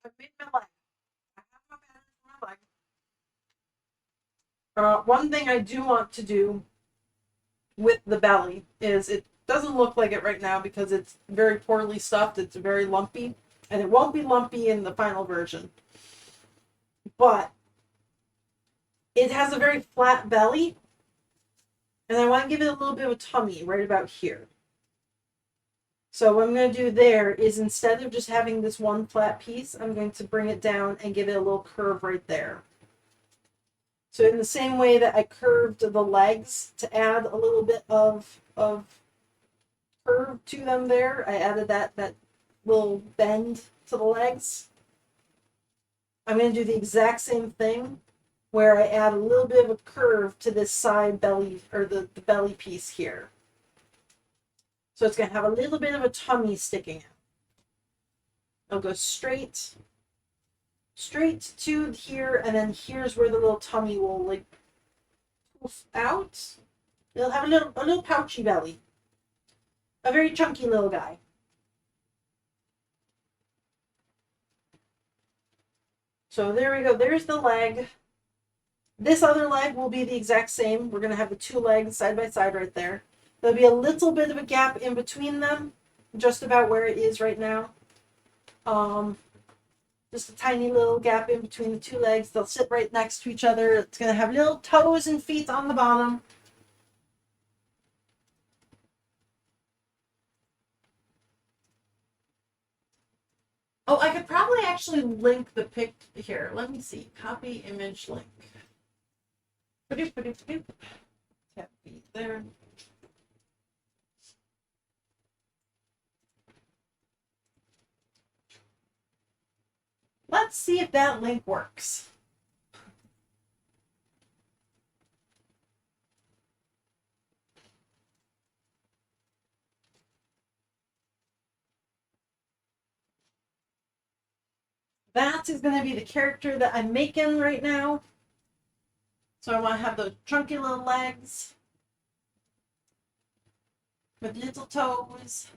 I made my leg. I have my pattern for my leg. One thing I do want to do with the belly is it doesn't look like it right now because it's very poorly stuffed. It's very lumpy, and it won't be lumpy in the final version. But it has a very flat belly, and I want to give it a little bit of a tummy right about here. So what I'm going to do there is instead of just having this one flat piece, I'm going to bring it down and give it a little curve right there. So in the same way that I curved the legs to add a little bit of curve to them there, I added that little bend to the legs. I'm going to do the exact same thing where I add a little bit of a curve to this side belly, or the belly piece here. So it's going to have a little bit of a tummy sticking out. It'll go straight to here, and then here's where the little tummy will like poof out. It'll have a little pouchy belly. A very chunky little guy. So there we go. There's the leg. This other leg will be the exact same. We're going to have the two legs side by side right there. There'll be a little bit of a gap in between them, just about where it is right now. Just a tiny little gap in between the two legs. They'll sit right next to each other. It's going to have little toes and feet on the bottom. Oh, I could probably actually link the pic here. Let me see. Copy image link. Tap feet there. Let's see if that link works. That is going to be the character that I'm making right now. So I want to have those chunky little legs with little toes.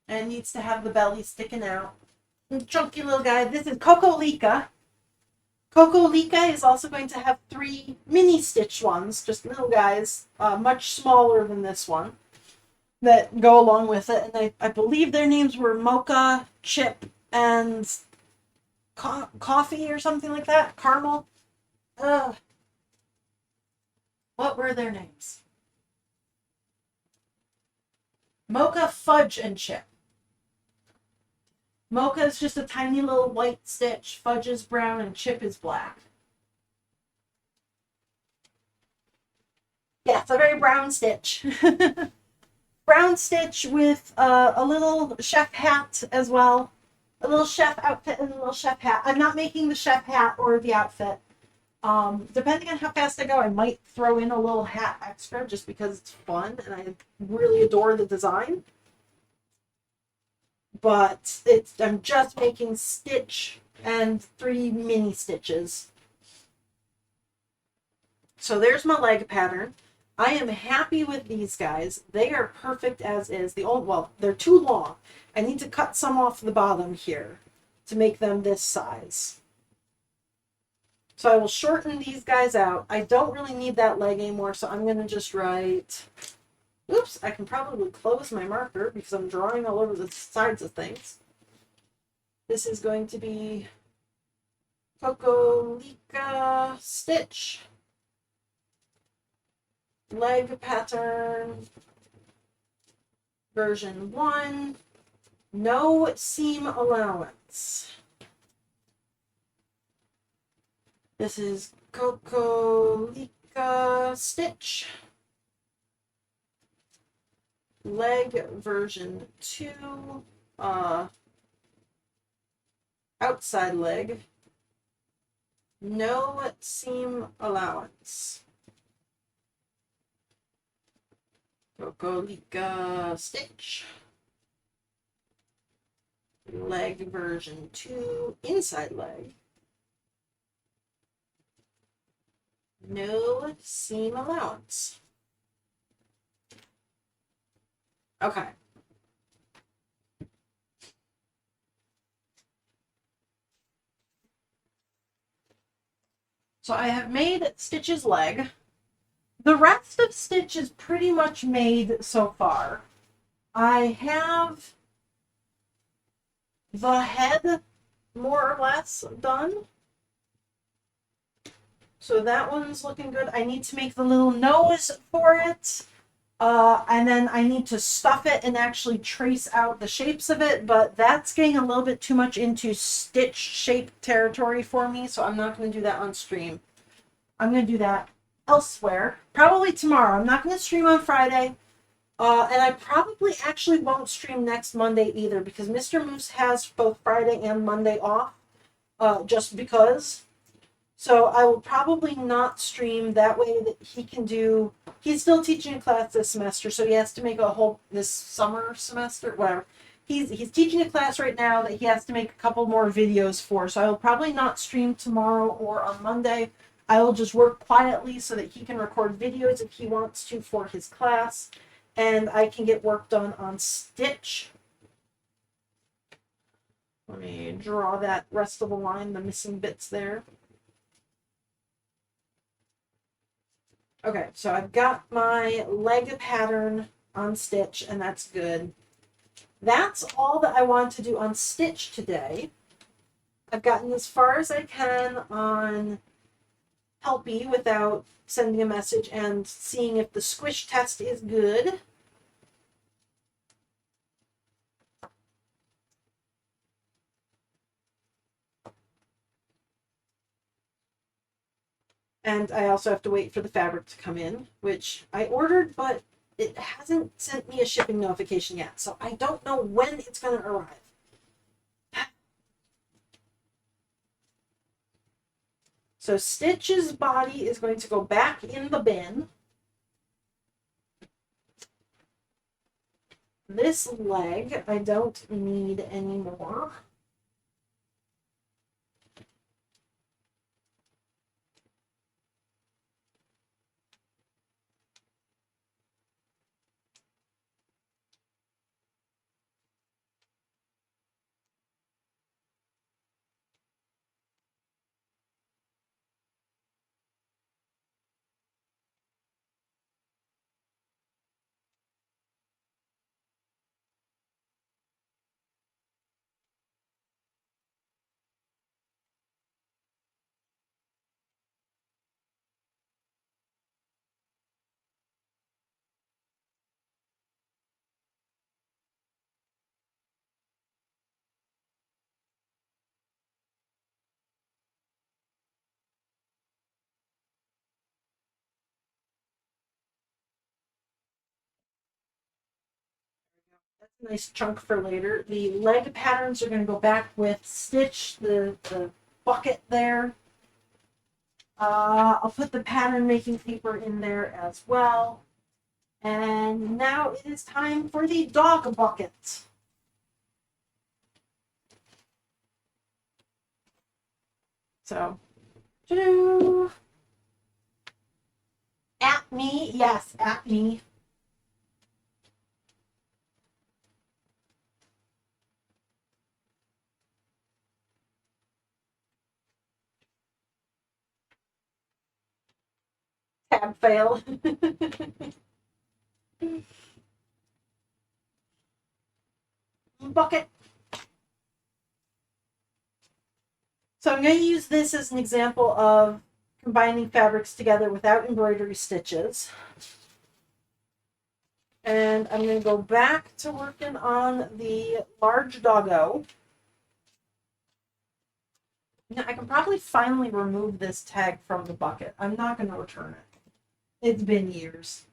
And needs to have the belly sticking out. And chunky little guy. This is Coco-Lika. Coco-Lika is also going to have 3 mini stitch ones, just little guys, much smaller than this one, that go along with it. And I believe their names were Mocha, Chip, and Coffee or something like that. Caramel. What were their names? Mocha, Fudge, and Chip. Mocha is just a tiny little white stitch. Fudge is brown, and Chip is black. Yeah, it's a very brown stitch. brown stitch with a little chef hat as well. A little chef outfit and a little chef hat. I'm not making the chef hat or the outfit. Depending on how fast I go, I might throw in a little hat extra just because it's fun and I really adore the design. But I'm just making stitch and 3 mini stitches. So there's my leg pattern. I am happy with these guys. They are perfect as is. Well, they're too long. I need to cut some off the bottom here to make them this size. So I will shorten these guys out. I don't really need that leg anymore, so I'm going to just write... Oops, I can probably close my marker because I'm drawing all over the sides of things. This is going to be Cocolica Stitch. Leg pattern version 1. No seam allowance. This is Cocolica Stitch. Leg version 2. Outside leg. No seam allowance. Cocolica Stitch. Leg version 2. Inside leg. No seam allowance. Okay. So I have made Stitch's leg. The rest of Stitch is pretty much made so far. I have the head more or less done. So that one's looking good. I need to make the little nose for it. And then I need to stuff it and actually trace out the shapes of it, but that's getting a little bit too much into stitch shape territory for me, so I'm not going to do that on stream. I'm going to do that elsewhere, probably tomorrow. I'm not going to stream on Friday, and I probably actually won't stream next Monday either, because Mr. Moose has both Friday and Monday off, just because. So I will probably not stream that way that he can do. He's still teaching a class this semester, so he has to make this summer semester, whatever. He's teaching a class right now that he has to make a couple more videos for. So I will probably not stream tomorrow or on Monday. I will just work quietly so that he can record videos if he wants to for his class, and I can get work done on Stitch. Let me draw that rest of the line, the missing bits there. Okay, so I've got my leg pattern on Stitch, and that's good. That's all that I want to do on Stitch today. I've gotten as far as I can on Helpy without sending a message and seeing if the squish test is good. And I also have to wait for the fabric to come in, which I ordered, but it hasn't sent me a shipping notification yet, so I don't know when it's going to arrive. So Stitch's body is going to go back in the bin. This leg I don't need anymore. nice chunk for later. The leg patterns are going to go back with Stitch, the bucket there. I'll put the pattern making paper in there as well. And now it is time for the dog bucket. So, at me, yes, at me. Tab fail. Bucket. So I'm going to use this as an example of combining fabrics together without embroidery stitches. And I'm going to go back to working on the large doggo. Now, I can probably finally remove this tag from the bucket. I'm not going to return it. It's been years.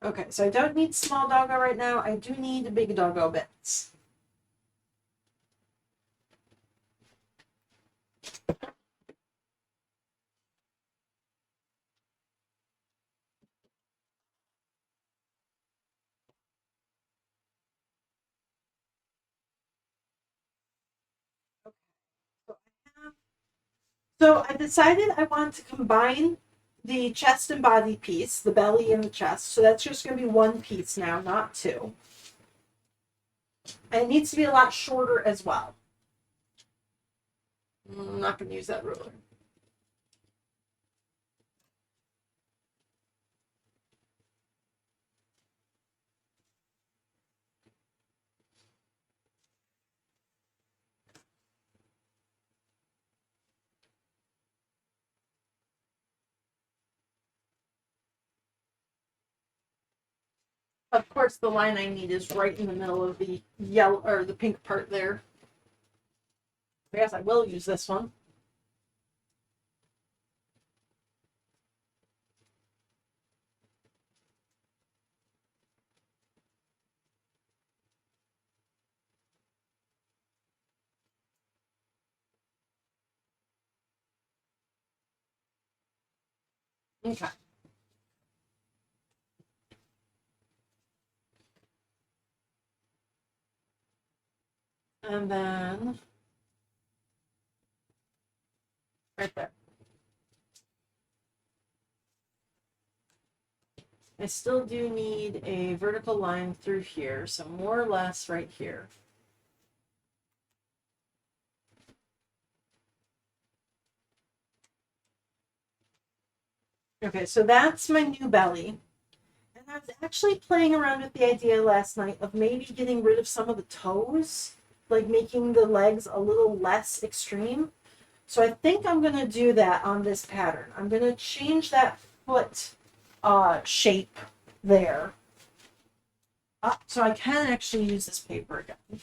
Okay, so I don't need small doggo right now. I do need big doggo bits. So I decided I want to combine the chest and body piece, the belly and the chest. So that's just going to be one piece now, not two. And it needs to be a lot shorter as well. I'm not going to use that ruler. Of course, the line I need is right in the middle of the yellow or the pink part there. I guess I will use this one. Okay. And then right there. I still do need a vertical line through here, so more or less right here. Okay, so that's my new belly. And I was actually playing around with the idea last night of maybe getting rid of some of the toes, like making the legs a little less extreme. So I think I'm going to do that on this pattern. I'm going to change that foot shape there. So I can actually use this paper again.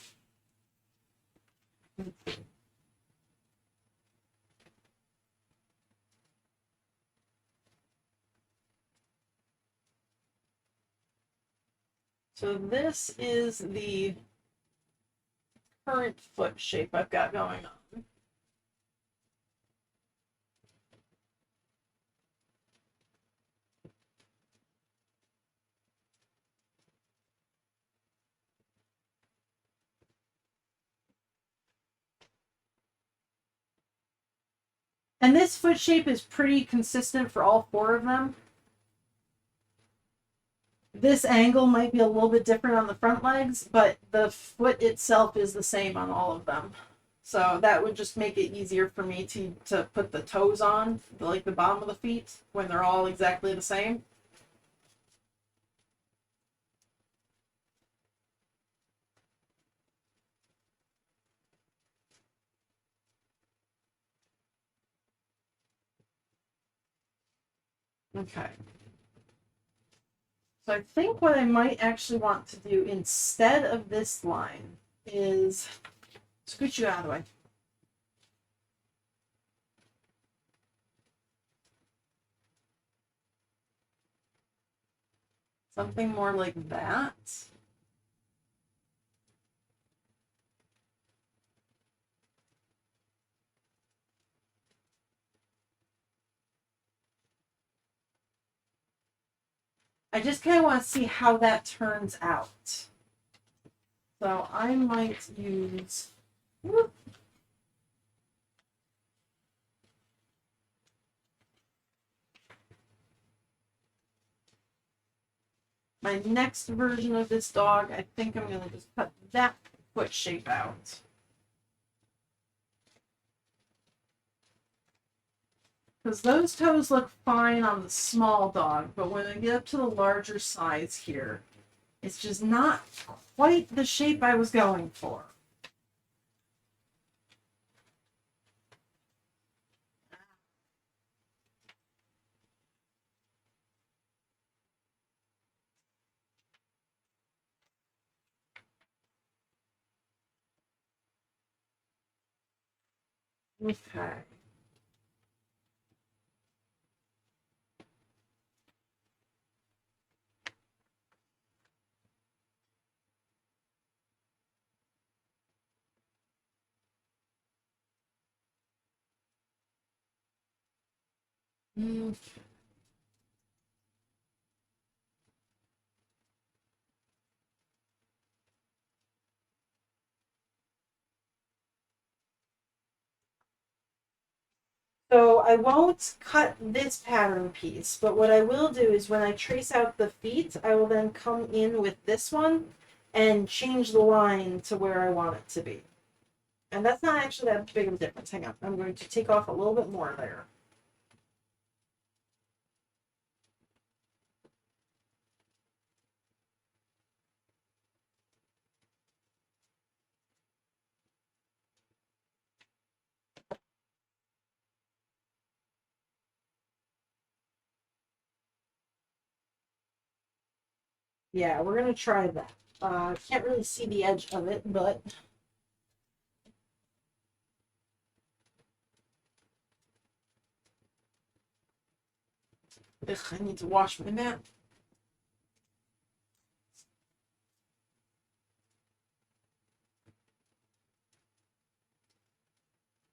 So this is the current foot shape I've got going on. And this foot shape is pretty consistent for all four of them. This angle might be a little bit different on the front legs, but the foot itself is the same on all of them. So that would just make it easier for me to put the toes on, like the bottom of the feet, when they're all exactly the same. Okay. So I think what I might actually want to do instead of this line is scoot you out of the way. Something more like that. I just kind of want to see how that turns out. So I might use. My next version of this dog, I think I'm going to just cut that foot shape out. Because those toes look fine on the small dog, but when I get up to the larger size here, it's just not quite the shape I was going for. Okay. So I won't cut this pattern piece, but what I will do is when I trace out the feet, I will then come in with this one and change the line to where I want it to be. And that's not actually that big of a difference. Hang on. I'm going to take off a little bit more there. Yeah, we're going to try that. Can't really see the edge of it, but ugh, I need to wash my mat.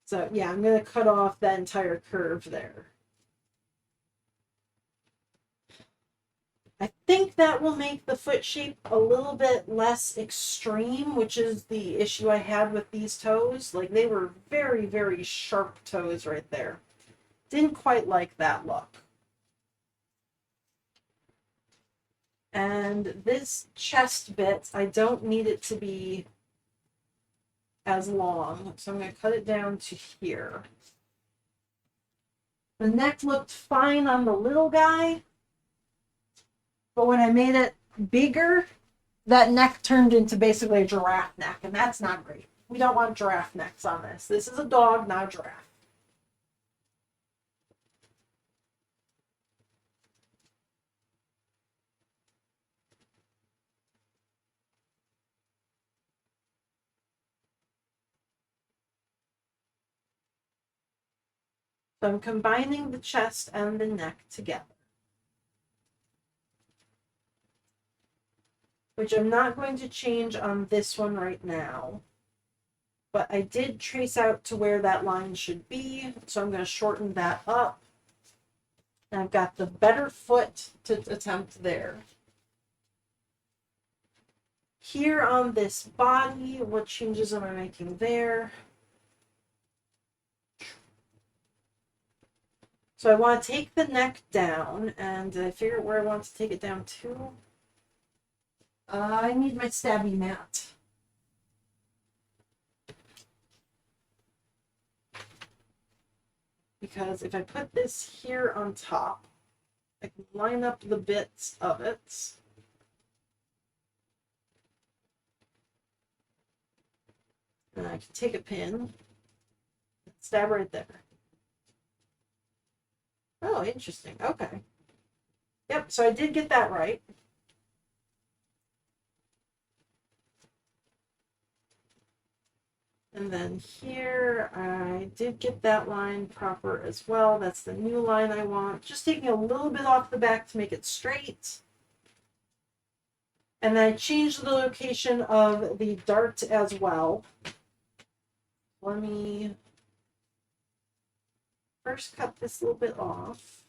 So yeah, I'm going to cut off that entire curve there. I think that will make the foot shape a little bit less extreme, which is the issue I had with these toes. Like they were very, very sharp toes right there. Didn't quite like that look. And this chest bit, I don't need it to be as long, so I'm going to cut it down to here. The neck looked fine on the little guy, but when I made it bigger, that neck turned into basically a giraffe neck, and that's not great. We don't want giraffe necks on this. This is a dog, not a giraffe. So I'm combining the chest and the neck together, which I'm not going to change on this one right now. But I did trace out to where that line should be, so I'm going to shorten that up. And I've got the better foot to attempt there. Here on this body, what changes am I making there? So I want to take the neck down, and I figure out where I want to take it down to. I need my stabby mat. Because if I put this here on top, I can line up the bits of it. And I can take a pin, stab right there. Oh, interesting. Okay. Yep, so I did get that right. And then here, I did get that line proper as well. That's the new line I want. Just taking a little bit off the back to make it straight. And then I changed the location of the dart as well. Let me first cut this a little bit off.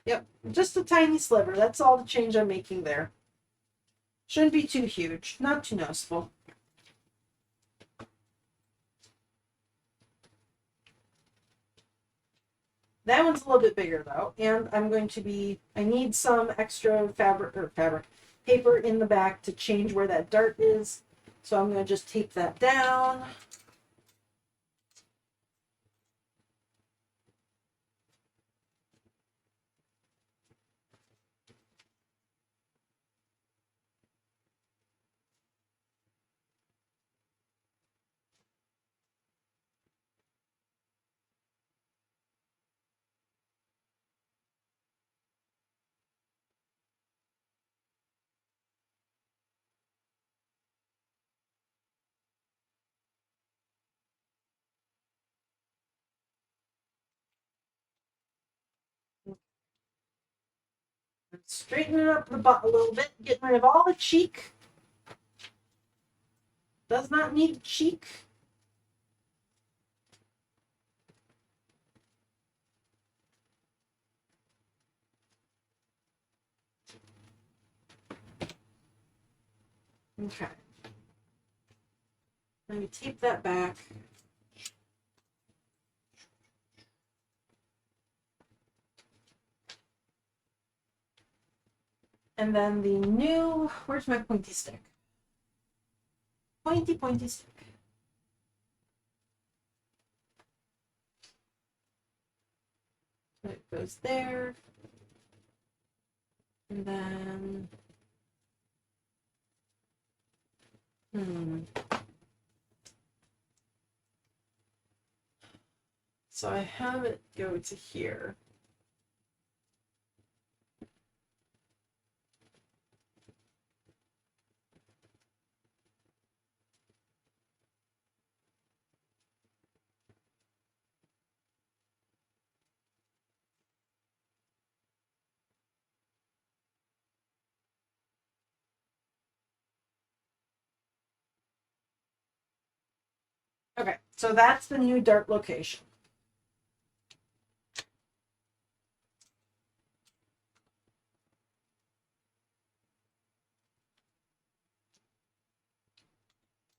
Yep, just a tiny sliver. That's all the change I'm making there. Shouldn't be too huge, not too noticeable. That one's a little bit bigger though, and I'm going to be, I need some extra paper in the back to change where that dart is. So I'm going to just tape that down. Straightening up the butt a little bit, getting rid of all the cheek. Does not need cheek. Okay. Let me tape that back. And then the new, where's my pointy stick? Pointy stick. So it goes there. And then, So I have it go to here. Okay, so that's the new dart location.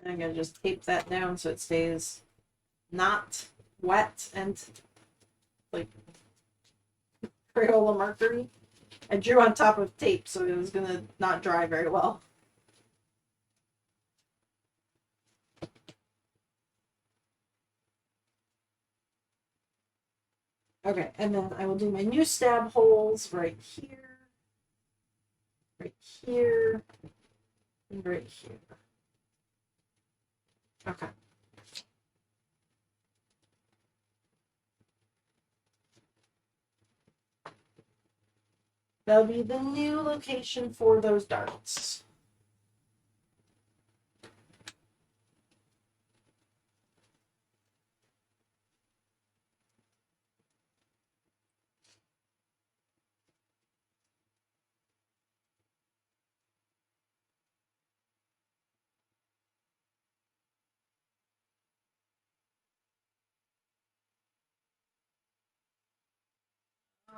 And I'm going to just tape that down so it stays not wet and like Crayola Mercury. I drew on top of tape, so it was going to not dry very well. Okay, and then I will do my new stab holes right here, and right here. Okay. That'll be the new location for those darts.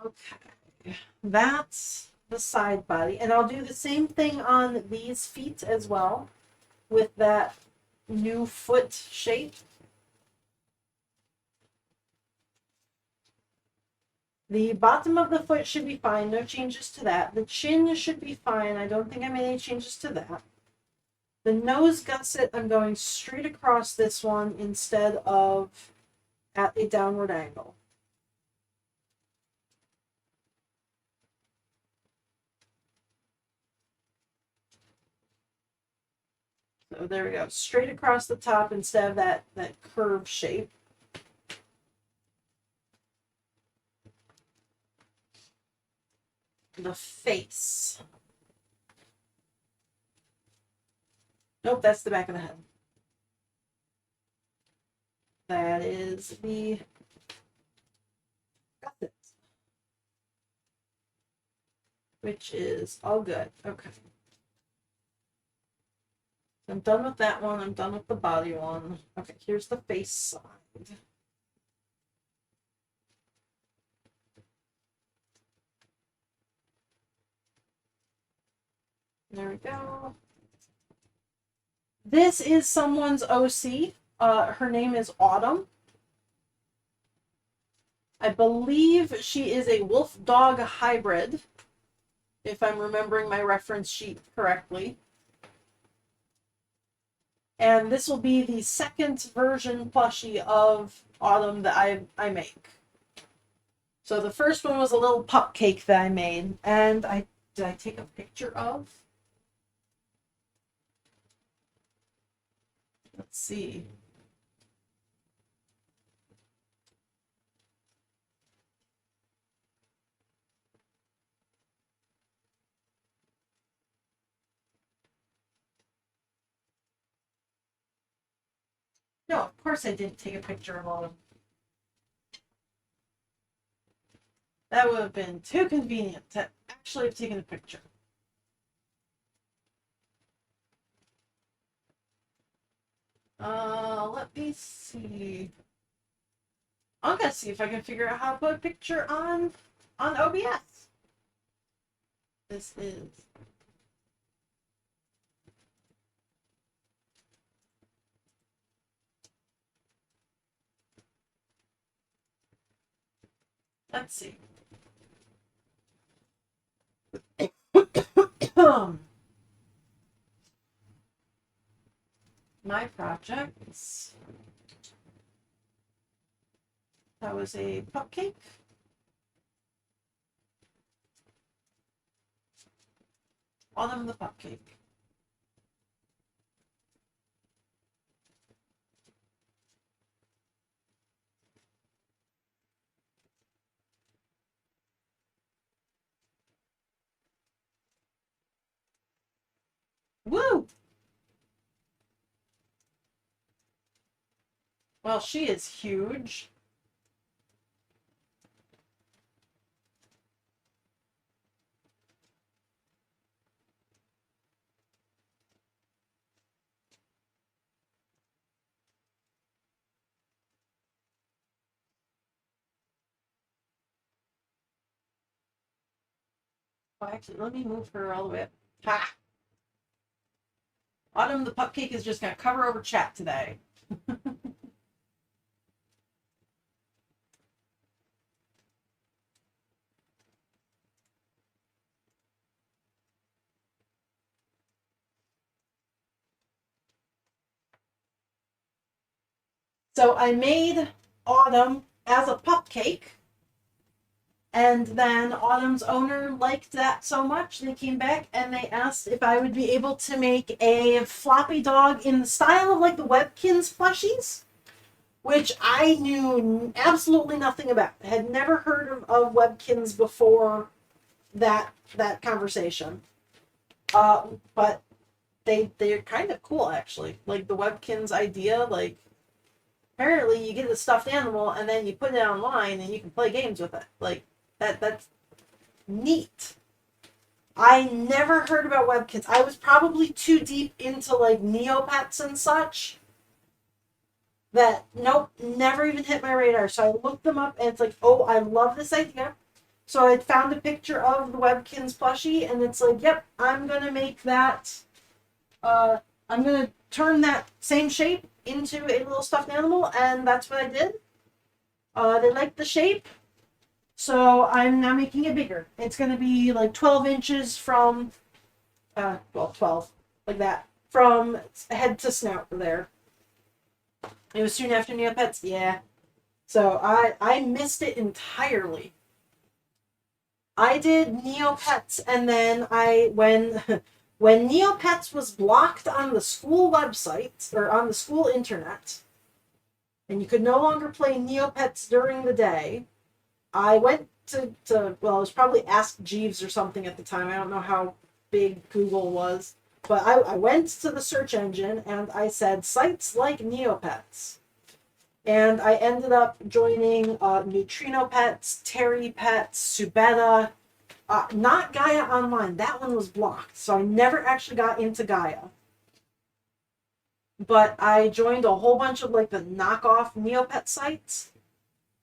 Okay, that's the side body. And I'll do the same thing on these feet as well with that new foot shape. The bottom of the foot should be fine, no changes to that. The chin should be fine. I don't think I made any changes to that. The nose gusset, I'm going straight across this one instead of at a downward angle. So there we go, straight across the top instead of that curve shape. The face. Nope, that's the back of the head. That is the gusset. which is all good. Okay. I'm done with that one. I'm done with the body one. Okay, here's the face side. There we go. This is someone's OC. Her name is Autumn. I believe she is a wolf dog hybrid, if I'm remembering my reference sheet correctly. And this will be the second version plushie of Autumn that I make. So the first one was a little pup cake that I made, and did I take a picture of? Let's see. No, of course I didn't take a picture of Autumn. That would have been too convenient to actually have taken a picture. Let me see. I'm gonna see if I can figure out how to put a picture on OBS. This is. Let's see. My projects. That was a cupcake. Autumn the cupcake. Woo! Well, she is huge. Oh, actually, let me move her all the way up. Ha! Autumn the cupcake is just gonna cover over chat today. So I made Autumn as a cupcake, and then Autumn's owner liked that so much they came back and they asked if I would be able to make a floppy dog in the style of like the Webkinz plushies, which I knew absolutely nothing about. I had never heard of Webkinz before that conversation. But they're kind of cool actually. Like the Webkinz idea, like apparently you get a stuffed animal and then you put it online and you can play games with it. Like that's neat. I never heard about Webkinz. I was probably too deep into like Neopets and such that nope, never even hit my radar. So I looked them up and it's like, oh, I love this idea. So I found a picture of the Webkinz plushie and it's like, yep, I'm gonna make that. I'm gonna turn that same shape into a little stuffed animal, and that's what I did. They liked the shape, so I'm now making it bigger. It's gonna be like 12 inches from, 12, like that, from head to snout there. It was soon after Neopets, yeah. So I missed it entirely. I did Neopets, and then when Neopets was blocked on the school website or on the school internet, and you could no longer play Neopets during the day, I went to well, it was probably Ask Jeeves or something at the time. I don't know how big Google was, but I went to the search engine and I said sites like Neopets. And I ended up joining Neutrino Pets, Terry Pets, Subetta, Not Gaia Online. That one was blocked, so I never actually got into Gaia. But I joined a whole bunch of like the knockoff Neopet sites,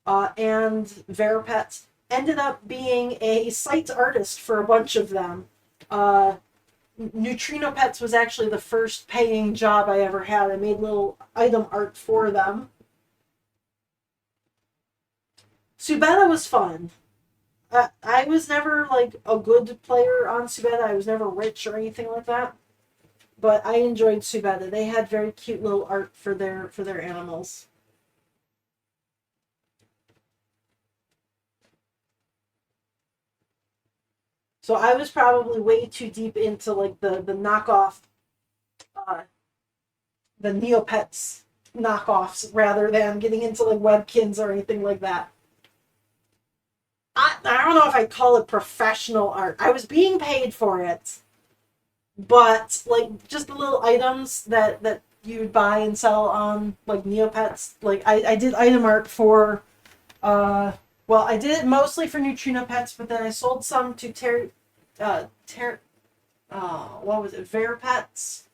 and Verapets. Ended up being a site artist for a bunch of them. Neutrino Pets was actually the first paying job I ever had. I made little item art for them. Subetta was fun. I was never like a good player on Subetta. I was never rich or anything like that. But I enjoyed Subetta. They had very cute little art for their animals. So I was probably way too deep into like the knockoff, uh, the Neopets knockoffs rather than getting into like Webkins or anything like that. I don't know if I'd call it professional art. I was being paid for it, but like just the little items that you'd buy and sell on like Neopets. Like I did item art for, well, I did it mostly for Neutrino Pets, but then I sold some to what was it, Verapets.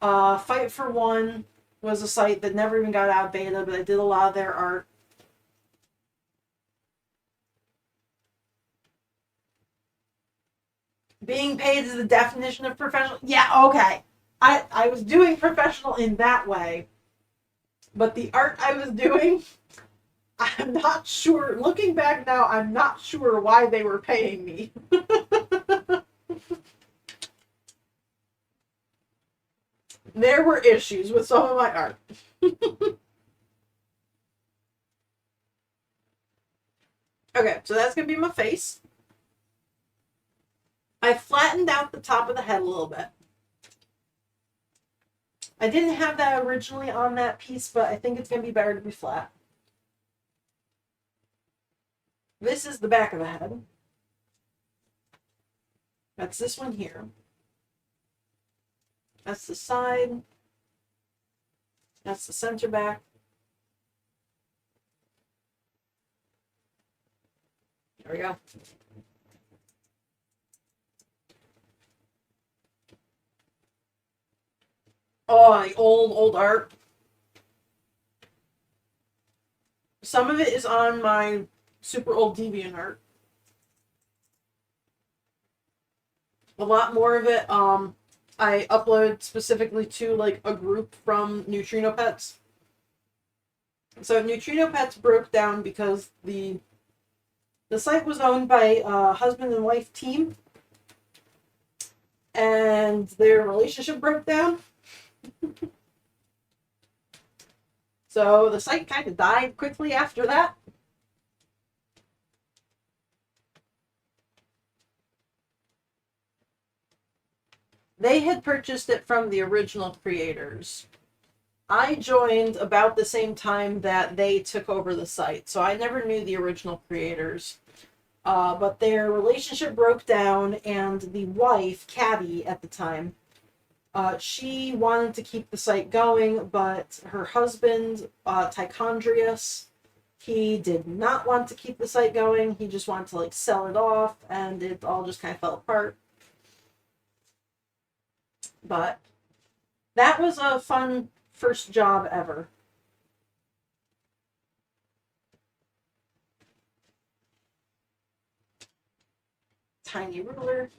Fight for One was a site that never even got out of beta, but I did a lot of their art. Being paid is the definition of professional. Yeah, okay. I was doing professional in that way, but the art I was doing, I'm not sure. Looking back now, I'm not sure why they were paying me. There were issues with some of my art. Okay, so that's going to be my face. I flattened out the top of the head a little bit. I didn't have that originally on that piece, but I think it's going to be better to be flat. This is the back of the head. That's this one here. That's the side. That's the center back. There we go. Oh, the old art. Some of it is on my super old DeviantArt. A lot more of it, I upload specifically to like a group from Neutrino Pets. So Neutrino Pets broke down because the site was owned by a husband and wife team, and their relationship broke down. So the site kind of died quickly after that. They had purchased it from the original creators. I joined about the same time that they took over the site, so I never knew the original creators. But their relationship broke down, and the wife, Caddy, at the time, she wanted to keep the site going, but her husband, Tichondrius, he did not want to keep the site going. He just wanted to like sell it off, and it all just kind of fell apart. But that was a fun first job ever. Tiny ruler.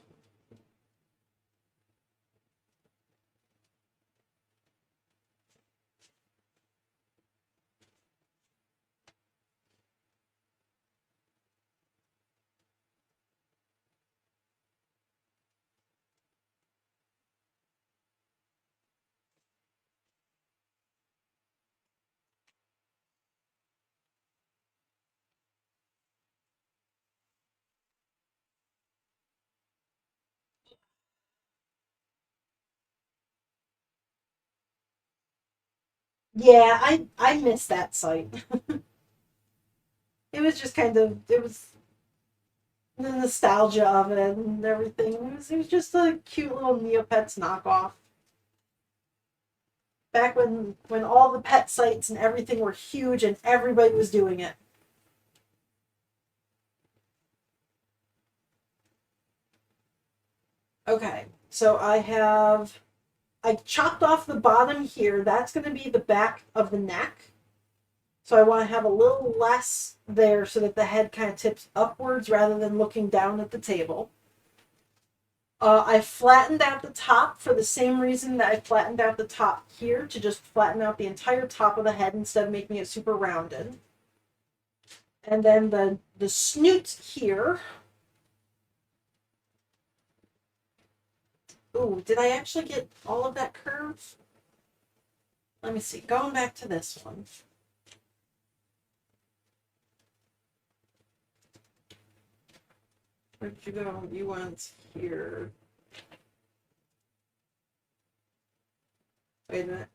Yeah, I miss that site. It was just kind of, it was the nostalgia of it and everything. It was just a cute little Neopets knockoff. Back when all the pet sites and everything were huge and everybody was doing it. Okay, so I chopped off the bottom here. That's going to be the back of the neck. So I want to have a little less there so that the head kind of tips upwards rather than looking down at the table. I flattened out the top for the same reason that I flattened out the top here, to just flatten out the entire top of the head instead of making it super rounded. And then the snoot here. Ooh, did I actually get all of that curve? Let me see. Going back to this one. Where'd you go? You went here. Wait a minute.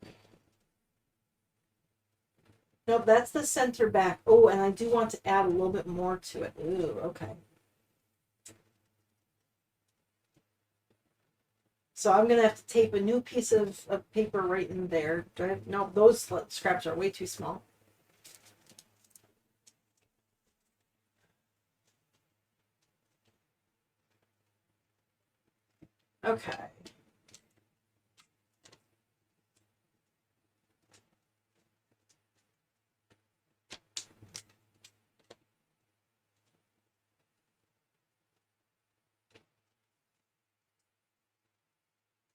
Nope, that's the center back. Oh, and I do want to add a little bit more to it. Ooh, okay. So I'm gonna have to tape a new piece of paper right in there. No, those scraps are way too small. Okay.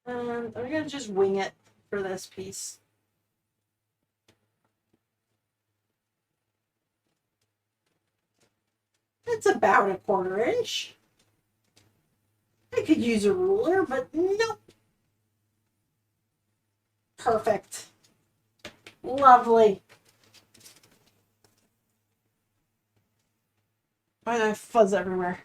I'm gonna just wing it for this piece. It's about a 1/4 inch. I could use a ruler, but nope. Perfect. Lovely. Why do I have fuzz everywhere?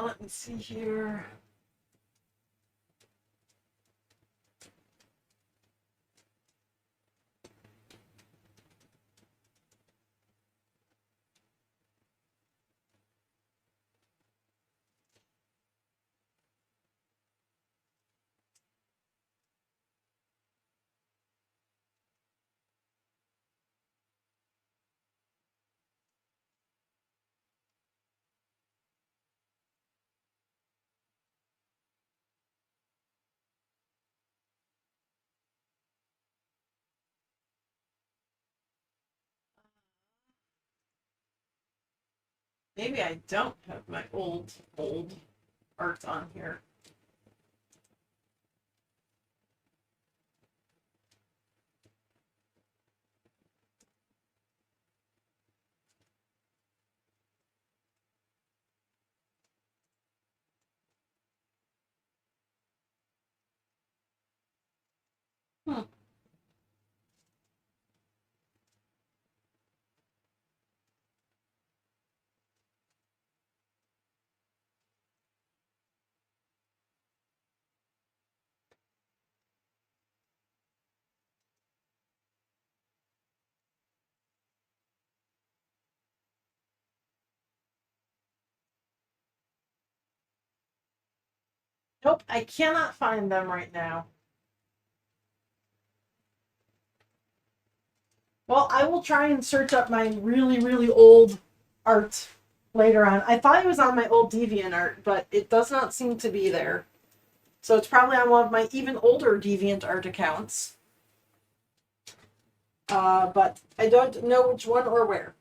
Let me see here. Maybe I don't have my old art on here. Hmm. Nope, I cannot find them right now. Well, I will try and search up my really, really old art later on. I thought it was on my old DeviantArt, but it does not seem to be there. So it's probably on one of my even older DeviantArt accounts. But I don't know which one or where.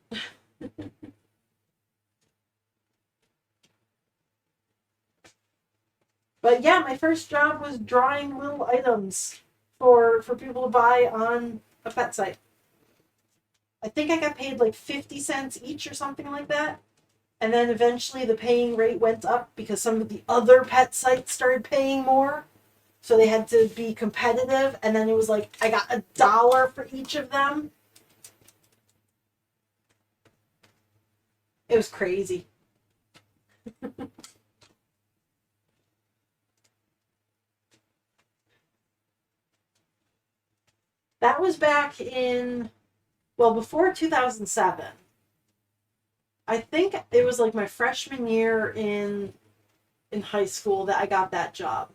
But yeah, my first job was drawing little items for people to buy on a pet site. I think I got paid like 50 cents each or something like that. And then eventually the paying rate went up because some of the other pet sites started paying more. So they had to be competitive. And then it was like I got $1 for each of them. It was crazy. That was back in, well, before 2007. I think it was like my freshman year in high school that I got that job.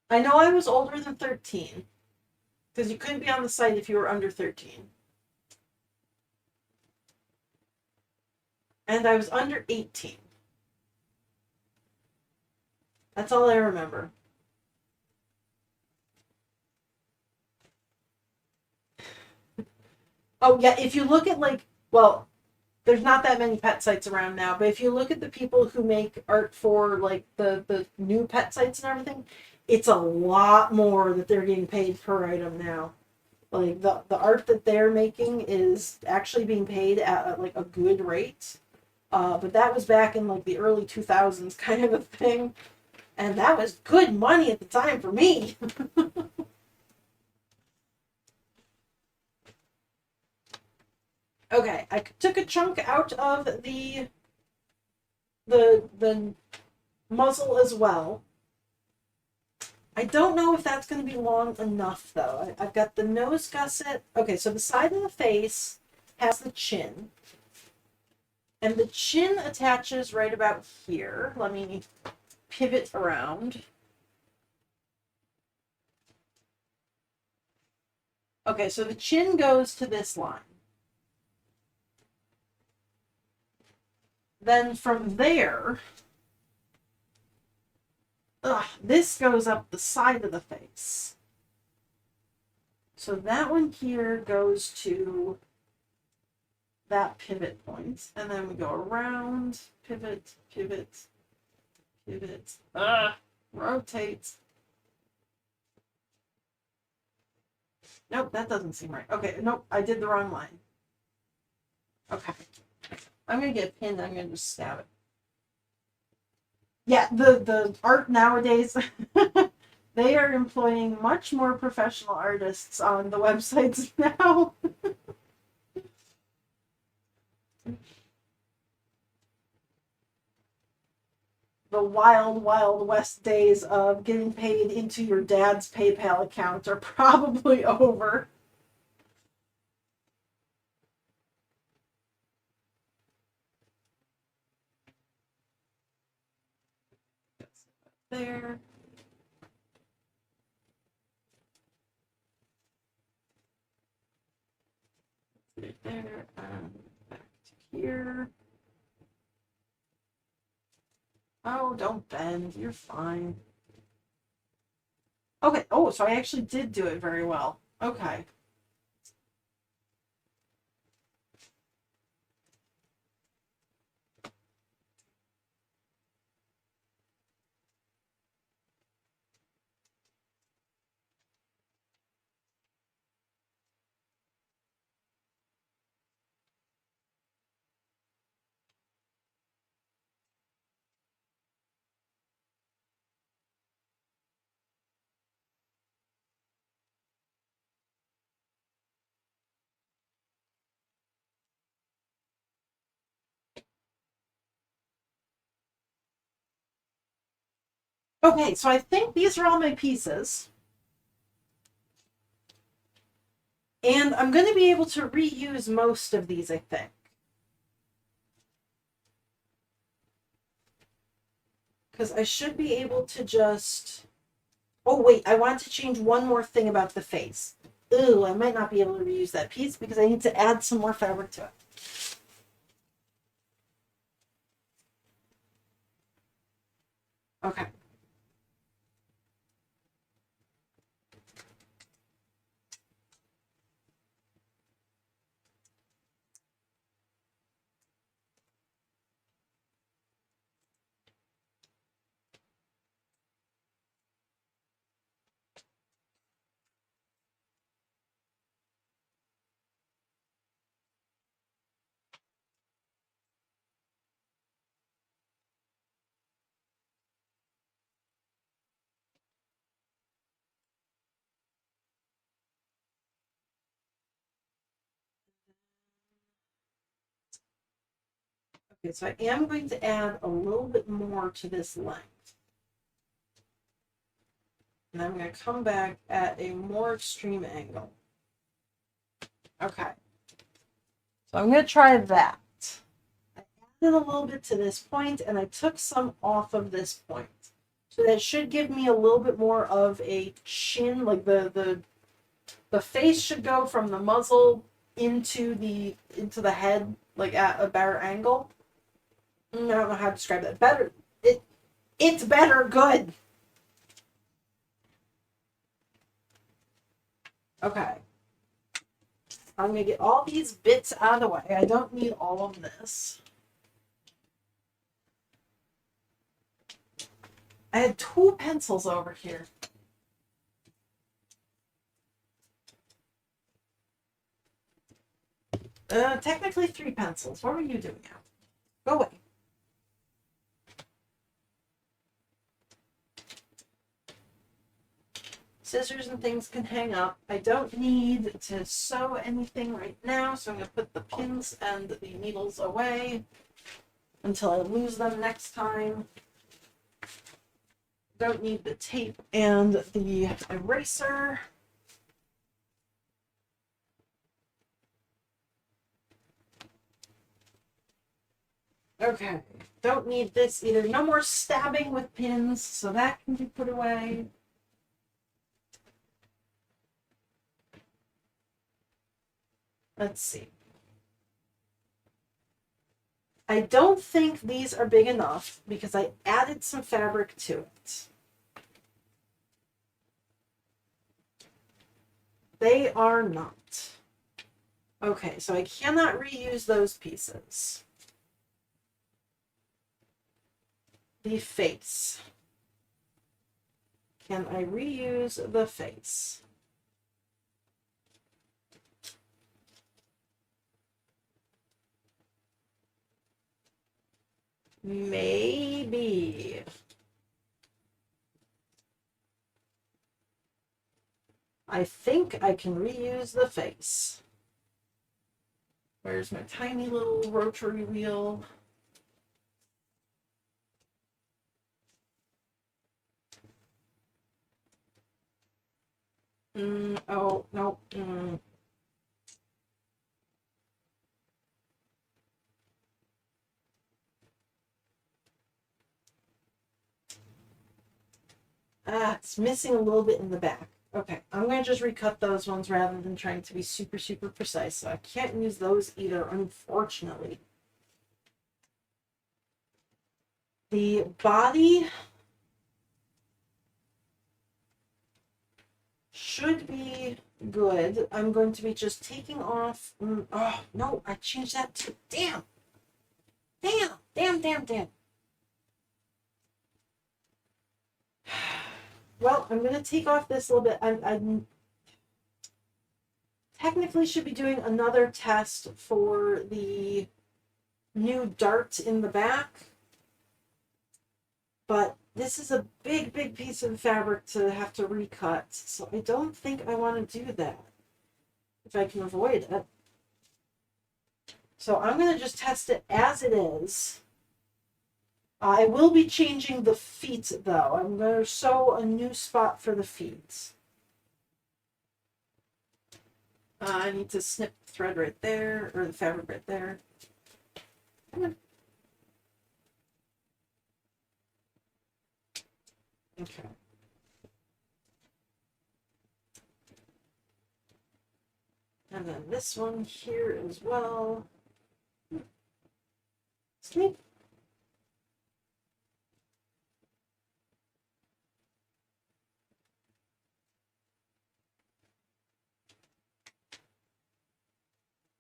I know I was older than 13 because you couldn't be on the site if you were under 13. And I was under 18. That's all I remember. Oh, yeah, if you look at, like, well, there's not that many pet sites around now, but if you look at the people who make art for, like, the new pet sites and everything, it's a lot more that they're getting paid per item now. Like, the art that they're making is actually being paid at, like, a good rate. But that was back in, like, the early 2000s kind of a thing. And that was good money at the time for me. Okay, I took a chunk out of the muzzle as well. I don't know if that's going to be long enough, though. I've got the nose gusset. Okay, so the side of the face has the chin. And the chin attaches right about here. Let me pivot around. Okay, so the chin goes to this line. Then from there, this goes up the side of the face. So that one here goes to that pivot point, and then we go around, pivot, pivot, pivot, rotate. Nope, that doesn't seem right. Okay, nope, I did the wrong line. Okay. I'm gonna get pinned, I'm gonna just stab it. Yeah, the art nowadays, they are employing much more professional artists on the websites now. The wild, wild west days of getting paid into your dad's PayPal account are probably over. There. Right there, and back to here. Oh, don't bend. You're fine. Okay. Oh, so I actually did do it very well. Okay. Okay, so I think these are all my pieces. And I'm going to be able to reuse most of these, I think. Because I should be able to just... Oh, wait, I want to change one more thing about the face. Ooh, I might not be able to reuse that piece because I need to add some more fabric to it. Okay. Okay, so I am going to add a little bit more to this length. And I'm going to come back at a more extreme angle. Okay. So I'm going to try that. I added a little bit to this point, and I took some off of this point. So that should give me a little bit more of a chin, like the face should go from the muzzle into the head, like at a better angle. I don't know how to describe that. Better. It's better. Good. Okay. I'm going to get all these bits out of the way. I don't need all of this. I had 2 pencils over here. Technically 3 pencils. What were you doing now? Go away. Scissors and things can hang up. I don't need to sew anything right now, so I'm going to put the pins and the needles away until I lose them next time. Don't need the tape and the eraser. Okay, don't need this either. No more stabbing with pins, so that can be put away. Let's see. I don't think these are big enough because I added some fabric to it. They are not. Okay, so I cannot reuse those pieces. The face. Can I reuse the face? Maybe. I think I can reuse the face. Where's my tiny little rotary wheel? Oh, no. It's missing a little bit in the back. Okay, I'm going to just recut those ones rather than trying to be super, super precise. So I can't use those either, unfortunately. The body should be good. I'm going to be just taking off. Oh, no, I changed that to. Damn. Well, I'm going to take off this a little bit. I'm technically should be doing another test for the new dart in the back. But this is a big, big piece of fabric to have to recut. So I don't think I want to do that if I can avoid it. So I'm going to just test it as it is. I will be changing the feet, though. I'm going to sew a new spot for the feet. I need to snip the thread right there, or the fabric right there. Come on. Okay. And then this one here as well. Snip.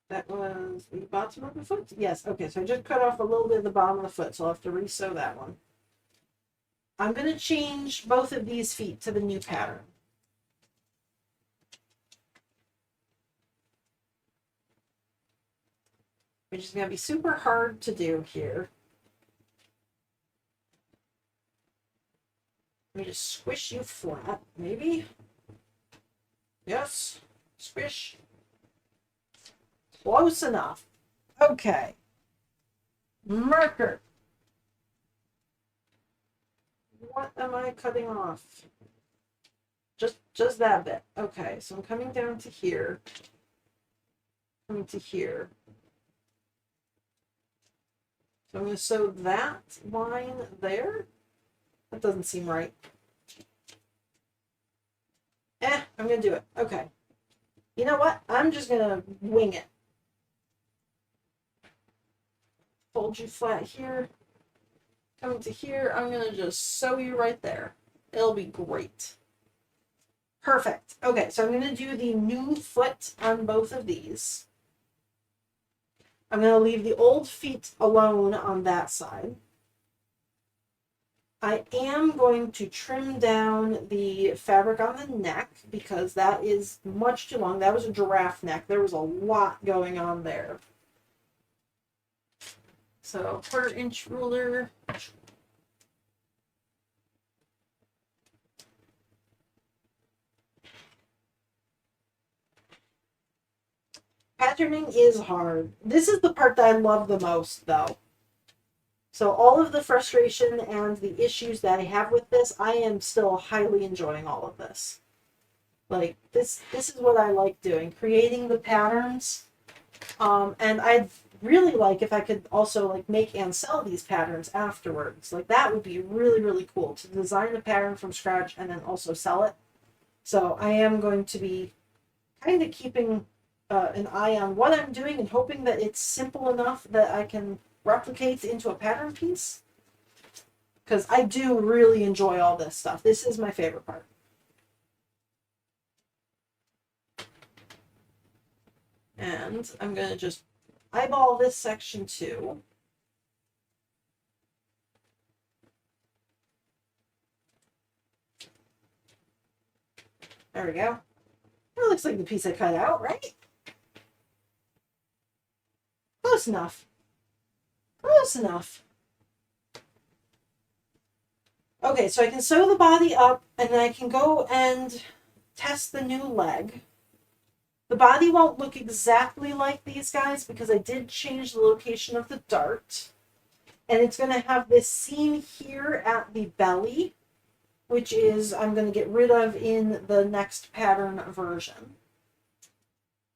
That was the bottom of the foot? Yes, okay, so I just cut off a little bit of the bottom of the foot, so I'll have to re-sew that one. I'm going to change both of these feet to the new pattern. Which is going to be super hard to do here. Let me just squish you flat, maybe? Yes, squish. Close enough. Okay. Marker. What am I cutting off? Just that bit. Okay, so I'm coming down to here. Coming to here. So I'm going to sew that line there. That doesn't seem right. I'm going to do it. Okay. You know what? I'm just going to wing it. Fold you flat here. Coming to here, I'm going to just sew you right there. It'll be great. Perfect. Okay, so I'm going to do the new foot on both of these. I'm going to leave the old feet alone on that side. I am going to trim down the fabric on the neck because that is much too long. That was a giraffe neck. There was a lot going on there. So 1/4 inch ruler. Patterning is hard. This is the part that I love the most, though. So all of the frustration and the issues that I have with this, I am still highly enjoying all of this. Like, this is what I like doing, creating the patterns. And I'd really like if I could also, like, make and sell these patterns afterwards. Like, that would be really, really cool, to design a pattern from scratch and then also sell it. So I am going to be kind of keeping an eye on what I'm doing and hoping that it's simple enough that I can replicate into a pattern piece. Because I do really enjoy all this stuff. This is my favorite part. And I'm going to just eyeball this section too. There we go. That looks like the piece I cut out, right? Close enough. Close enough. Okay, so I can sew the body up, and then I can go and test the new leg. The body won't look exactly like these guys because I did change the location of the dart. And it's going to have this seam here at the belly, which is I'm going to get rid of in the next pattern version.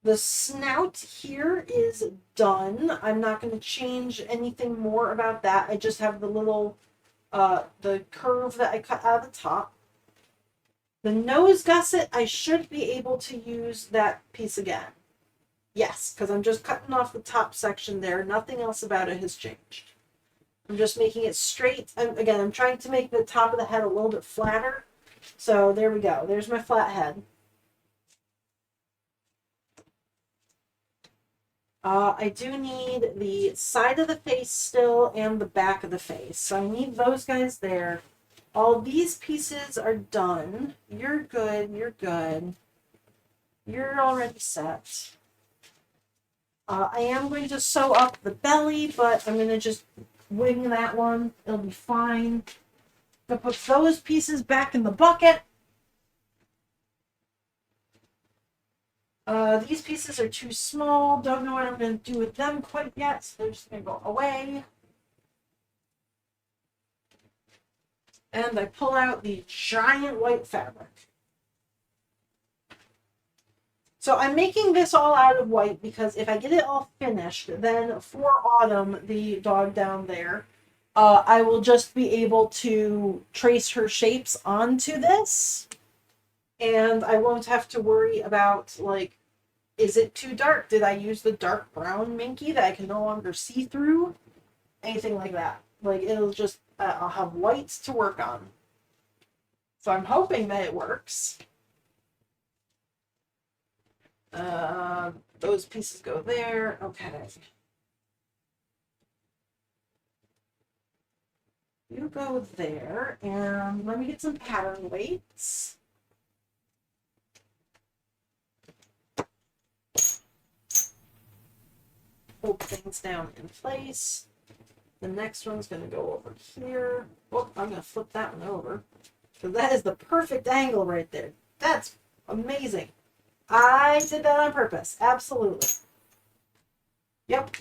The snout here is done. I'm not going to change anything more about that. I just have the little, the curve that I cut out of the top. The nose gusset, I should be able to use that piece again. Yes, because I'm just cutting off the top section there. Nothing else about it has changed. I'm just making it straight. Again, I'm trying to make the top of the head a little bit flatter. So there we go. There's my flat head. I do need the side of the face still and the back of the face. So I need those guys there. All these pieces are done. You're good. You're good. You're already set. I am going to sew up the belly, but I'm going to just wing that one. It'll be fine. I'm going to put those pieces back in the bucket. These pieces are too small. Don't know what I'm going to do with them quite yet, so they're just going to go away. And I pull out the giant white fabric. So I'm making this all out of white because if I get it all finished, then for Autumn, the dog down there, I will just be able to trace her shapes onto this. And I won't have to worry about, like, is it too dark? Did I use the dark brown Minky that I can no longer see through? Anything like that. Like, it'll just, I'll have whites to work on. So I'm hoping that it works. Those pieces go there. Okay. You go there, and let me get some pattern weights. Hold things down in place. The next one's going to go over here. Oh, I'm going to flip that one over. Because that is the perfect angle right there. That's amazing. I did that on purpose. Absolutely. Yep.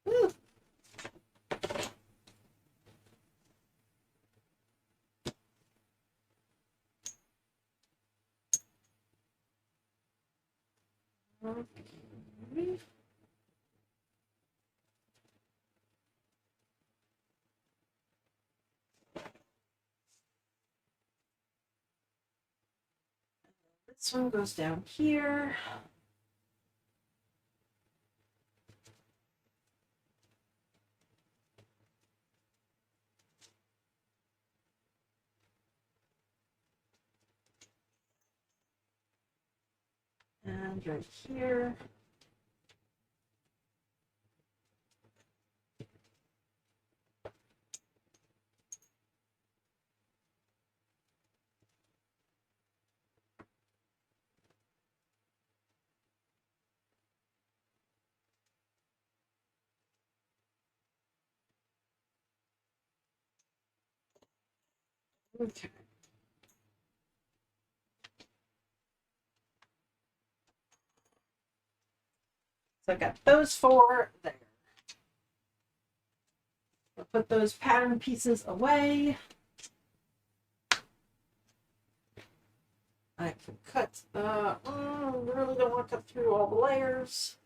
Woo. Okay. This one goes down here. And right here. Okay. So I got those four there. I'll put those pattern pieces away. I can cut, really don't want to cut through all the layers.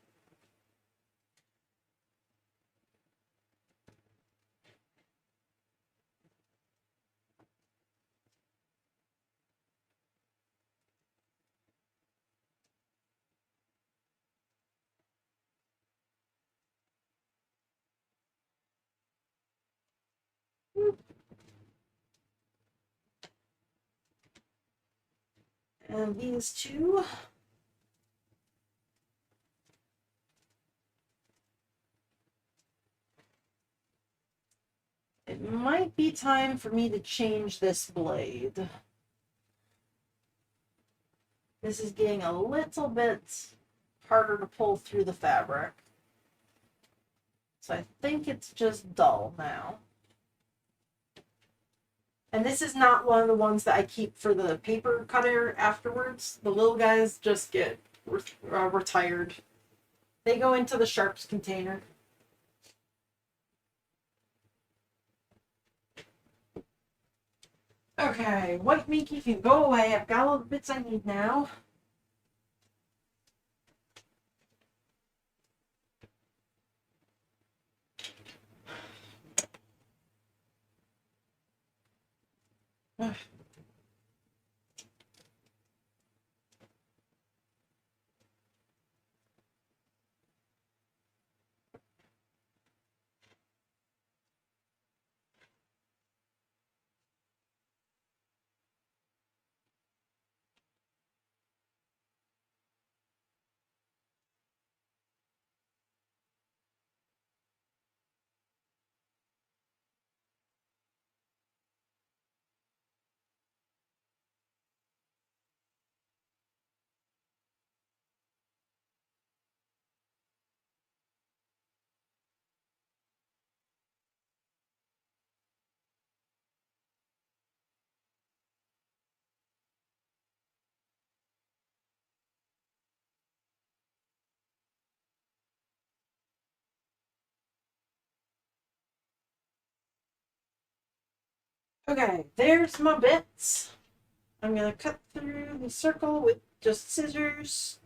And these two. It might be time for me to change this blade. This is getting a little bit harder to pull through the fabric. So I think it's just dull now. And this is not one of the ones that I keep for the paper cutter afterwards. The little guys just get retired. They go into the sharps container. Okay, White Minky can go away. I've got all the bits I need now. Okay, there's my bits. I'm going to cut through the circle with just scissors.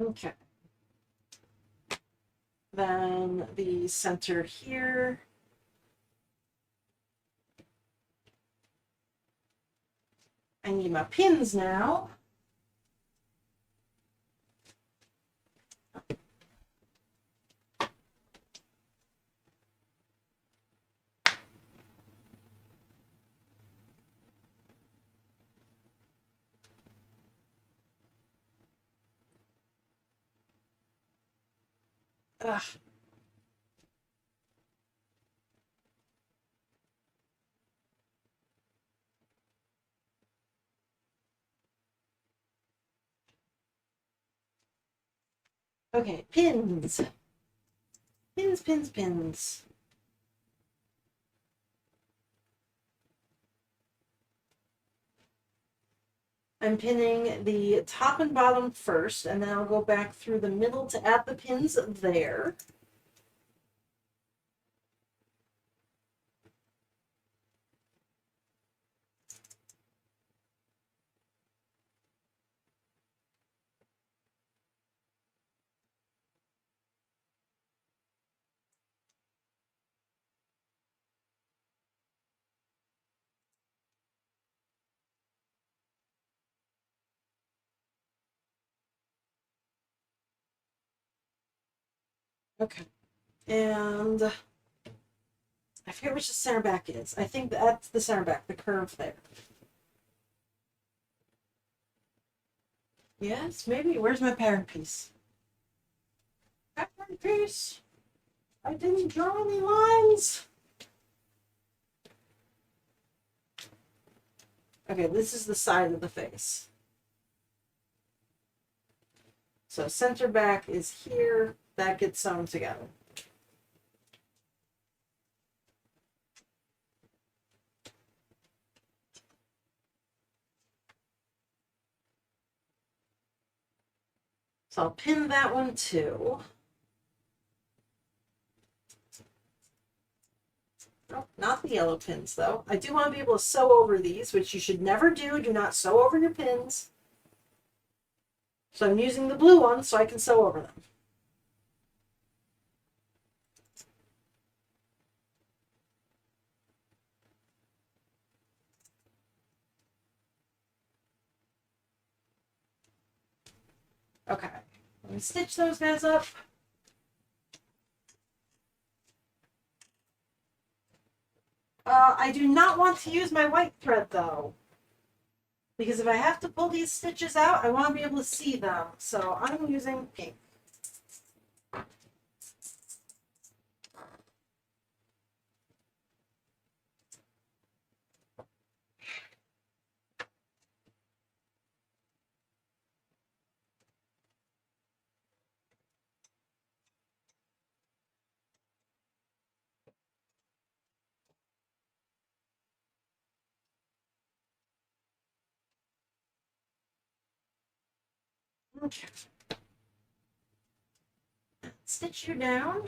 Okay. Then the center here. I need my pins now. Ugh. Okay, pins. Pins, pins, pins. I'm pinning the top and bottom first, and then I'll go back through the middle to add the pins there. Okay. And I forget which the center back is. I think that's the center back, the curve there. Yes, maybe. Where's my pattern piece? Pattern piece. I didn't draw any lines. Okay, this is the side of the face. So center back is here. That gets sewn together. So I'll pin that one too. Oh, not the yellow pins though. I do want to be able to sew over these, which you should never do. Do not sew over your pins. So I'm using the blue ones so I can sew over them. Okay, let me stitch those guys up. I do not want to use my white thread though, because if I have to pull these stitches out, I want to be able to see them. So I'm using pink. Okay. Stitch you down.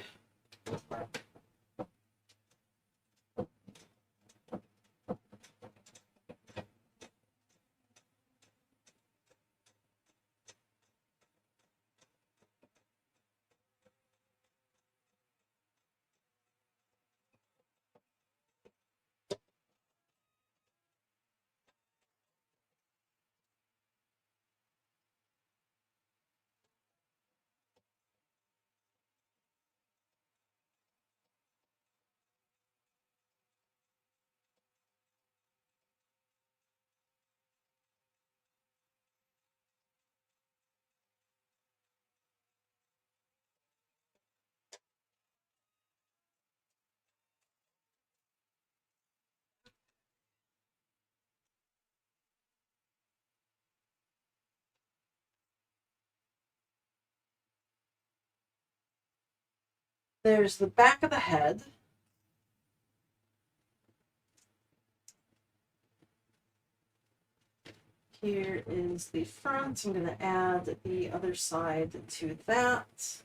There's the back of the head. Here is the front. I'm going to add the other side to that.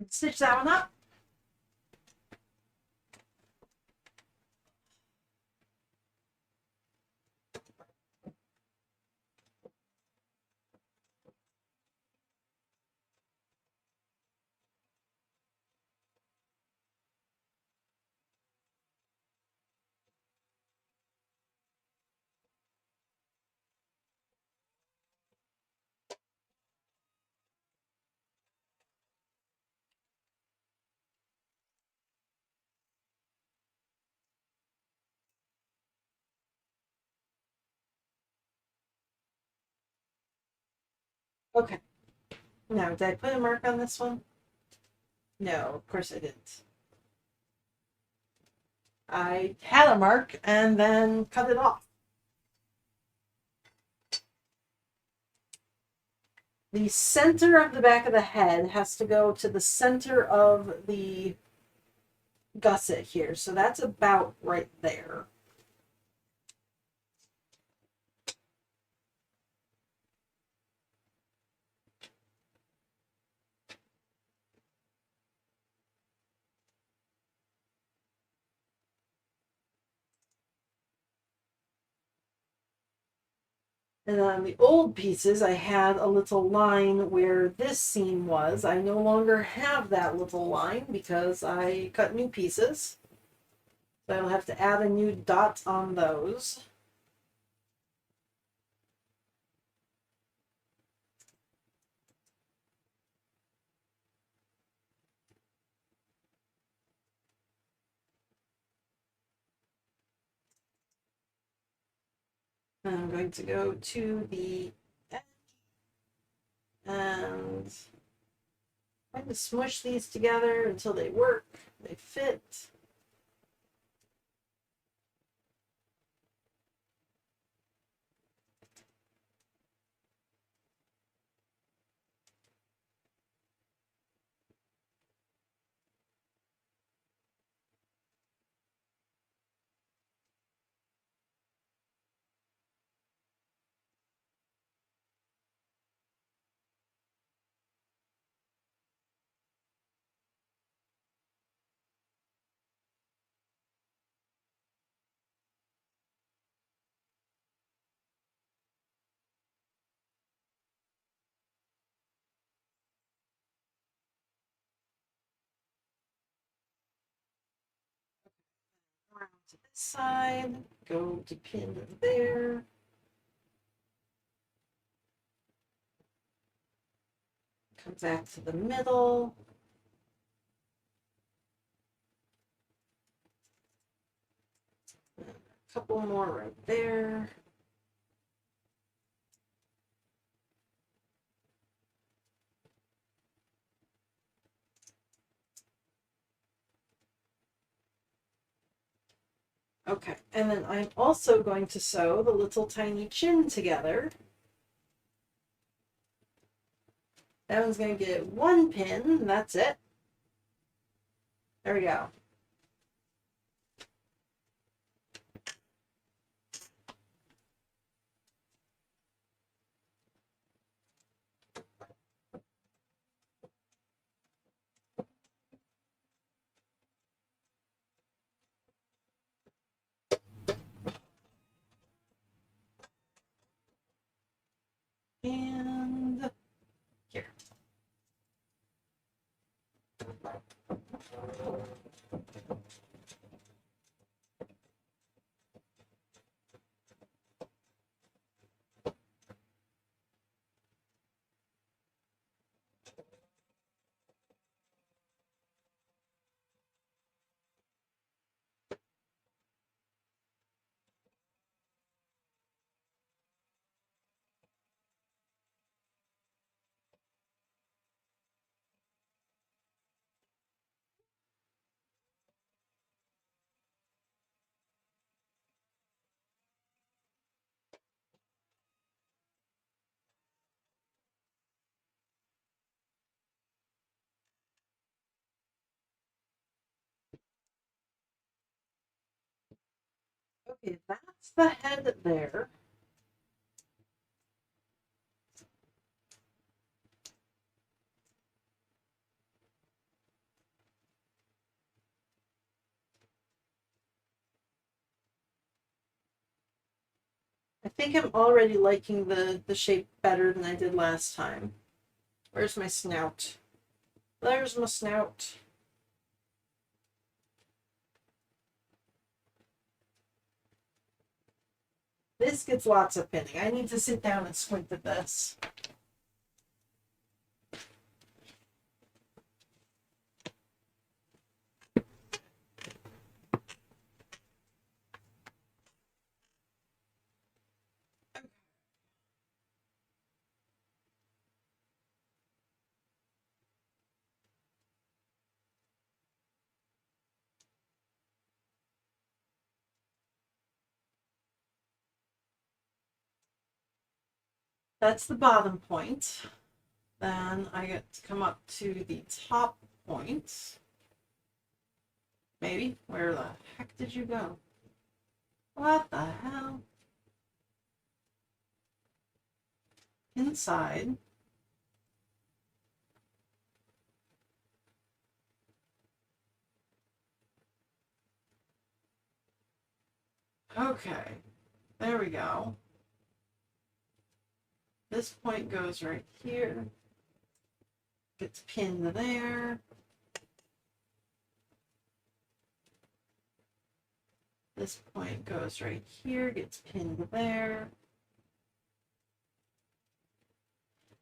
Stitch that one up. Okay. Now, did I put a mark on this one? No, of course I didn't. I had a mark and then cut it off. The center of the back of the head has to go to the center of the gusset here. So that's about right there. And on the old pieces, I had a little line where this seam was. I no longer have that little line because I cut new pieces. So I'll have to add a new dot on those. And I'm going to go to the edge and try to smush these together until they work, they fit. Around to this side, go to pin there. Come back to the middle. A couple more right there. Okay, and then I'm also going to sew the little tiny chin together. That one's going to get one pin, and that's it. There we go. And here. Okay, that's the head there. I think I'm already liking the shape better than I did last time. Where's my snout? There's my snout. This gets lots of pinning. I need to sit down and squint at this. That's the bottom point. Then I get to come up to the top point. Maybe. Where the heck did you go? What the hell? Inside. Okay. There we go. This point goes right here. Gets pinned there. This point goes right here, gets pinned there.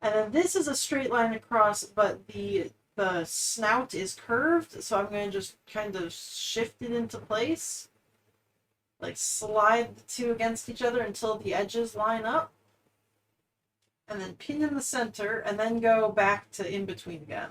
And then this is a straight line across, but the snout is curved, so I'm going to just kind of shift it into place. Like slide the two against each other until the edges line up. And then pin in the center, and then go back to in between again.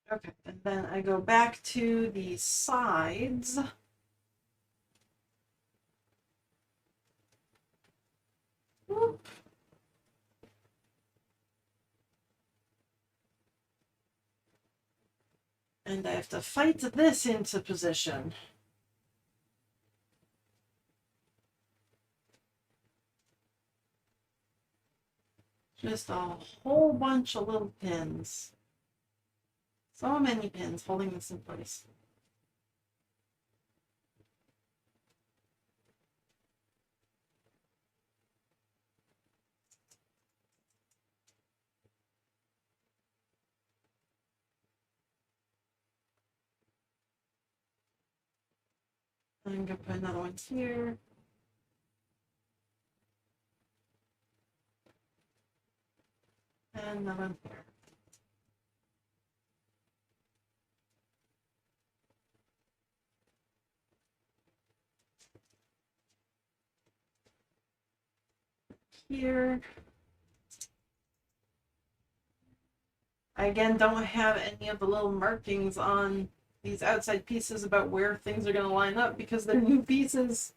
Okay, and then I go back to the sides. Whoop. And I have to fight this into position. Just a whole bunch of little pins. So many pins holding this in place. I'm going to put another one here. And another one here. Here. I again don't have any of the little markings on these outside pieces about where things are going to line up because they're new pieces.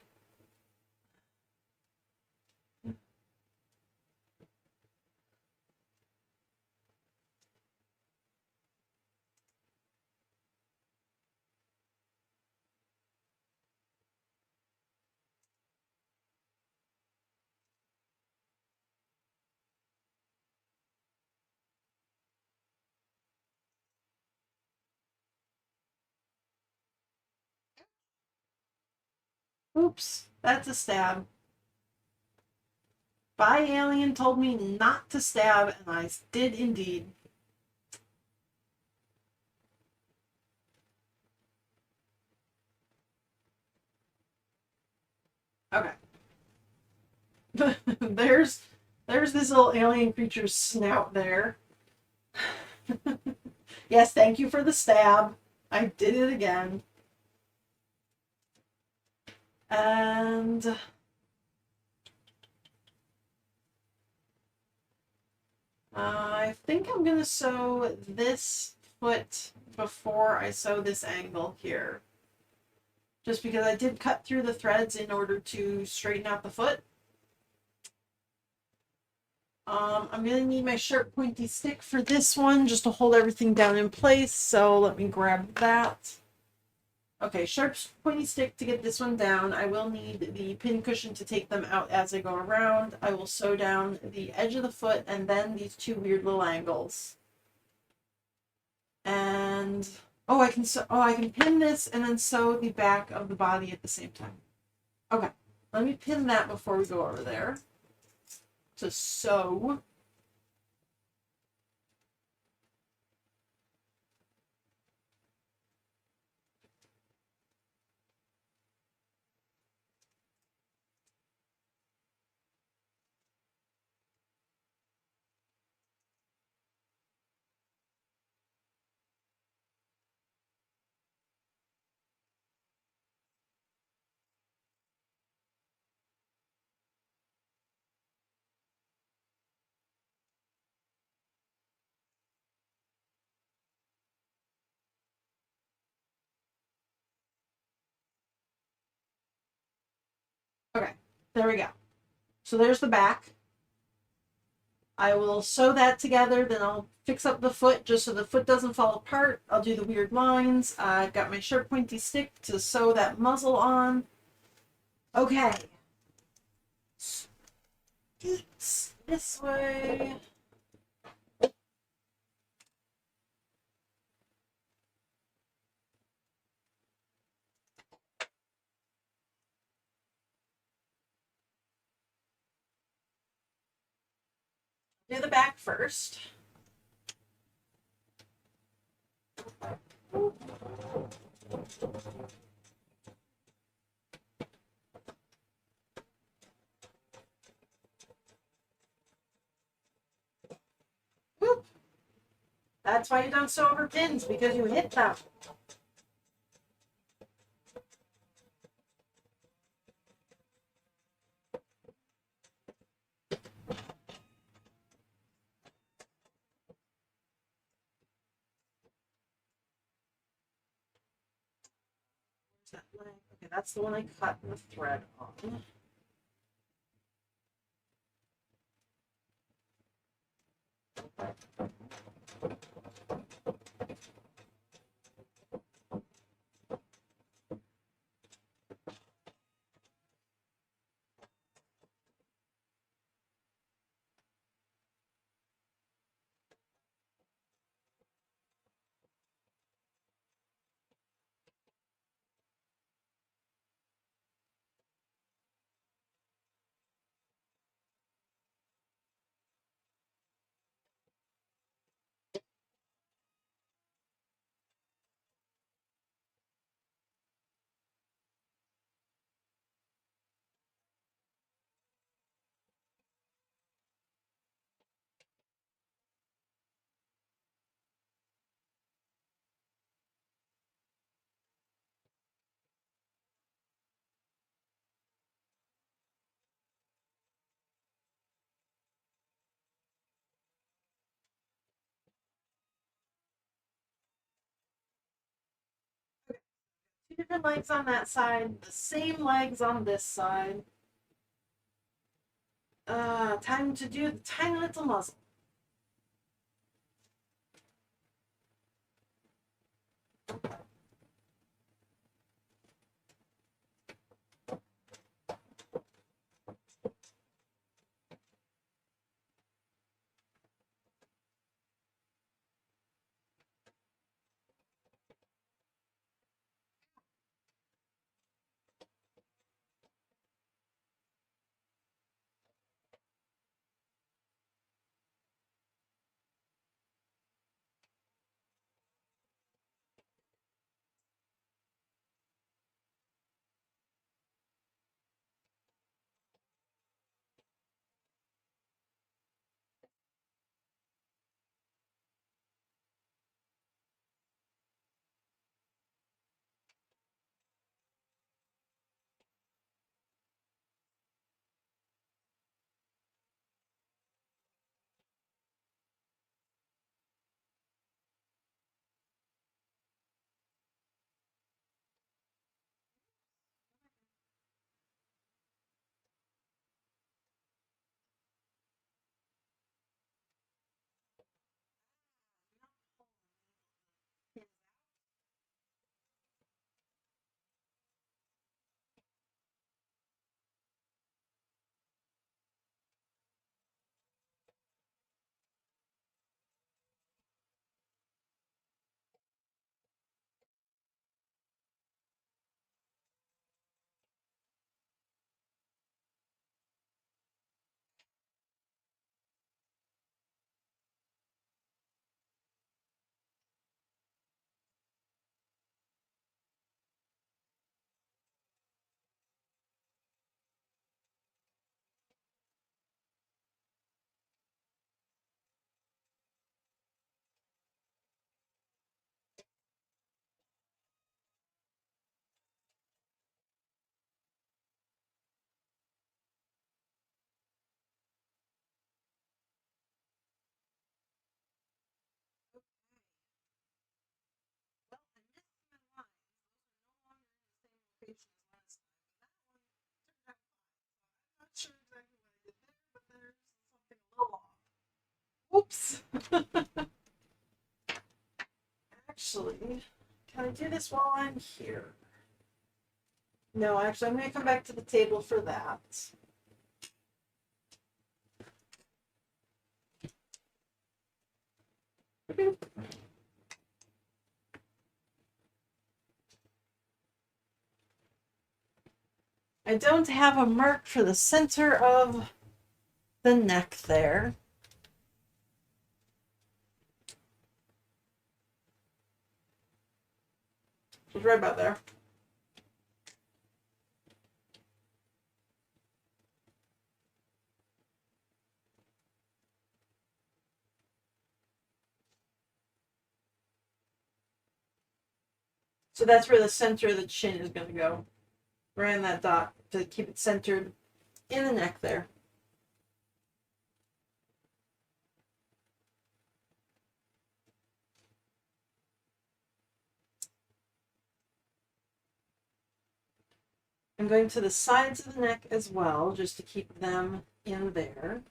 Oops, that's a stab. By Alien told me not to stab, and I did indeed. Okay. there's this little alien creature's snout there. Yes, thank you for the stab. I did it again. And I think I'm going to sew this foot before I sew this angle here. Just because I did cut through the threads in order to straighten out the foot. I'm going to need my sharp pointy stick for this one just to hold everything down in place. So let me grab that. Okay, sharp pointy stick to get this one down. I will need the pin cushion to take them out as I go around. I will sew down the edge of the foot and then these two weird little angles. And I can pin this and then sew the back of the body at the same time. Okay, let me pin that before we go over there. To sew. Okay, there we go. So there's the back. I will sew that together, then I'll fix up the foot just so the foot doesn't fall apart. I'll do the weird lines. I've got my sharp pointy stick to sew that muzzle on. Okay. It's this way. Do the back first. Whoop. That's why you don't sew over pins, because you hit them. That leg. Okay, that's the one I cut the thread on. Two different legs on that side, the same legs on this side. Time to do the tiny little muzzle. Actually, can I do this while I'm here? No, actually, I'm going to come back to the table for that. I don't have a mark for the center of the neck there. It's right about there. So that's where the center of the chin is going to go. Right in that dot to keep it centered in the neck there. I'm going to the sides of the neck as well, just to keep them in there.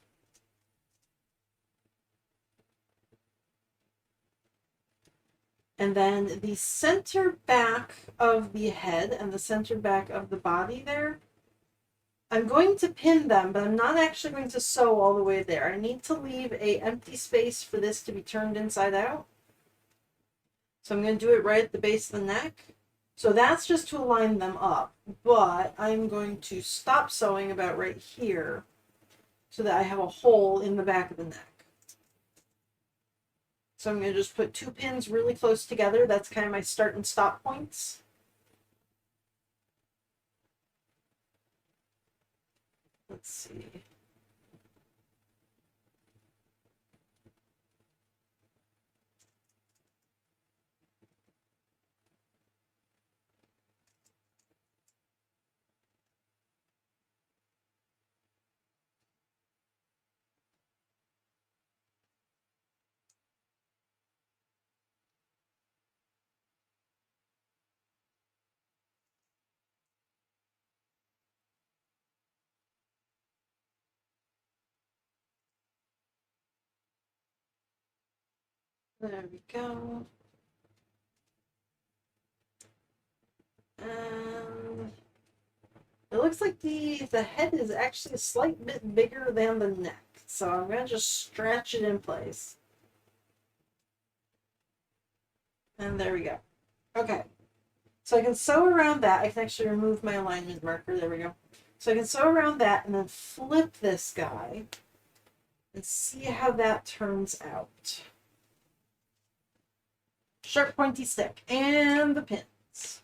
And then the center back of the head and the center back of the body there, I'm going to pin them, but I'm not actually going to sew all the way there. I need to leave an empty space for this to be turned inside out. So I'm going to do it right at the base of the neck. So that's just to align them up, but I'm going to stop sewing about right here so that I have a hole in the back of the neck. So I'm going to just put 2 pins really close together. That's kind of my start and stop points. Let's see. There we go. And it looks like the head is actually a slight bit bigger than the neck. So I'm going to just stretch it in place. And there we go. Okay. So I can sew around that. I can actually remove my alignment marker. There we go. So I can sew around that and then flip this guy and see how that turns out. Sharp pointy stick and the pins.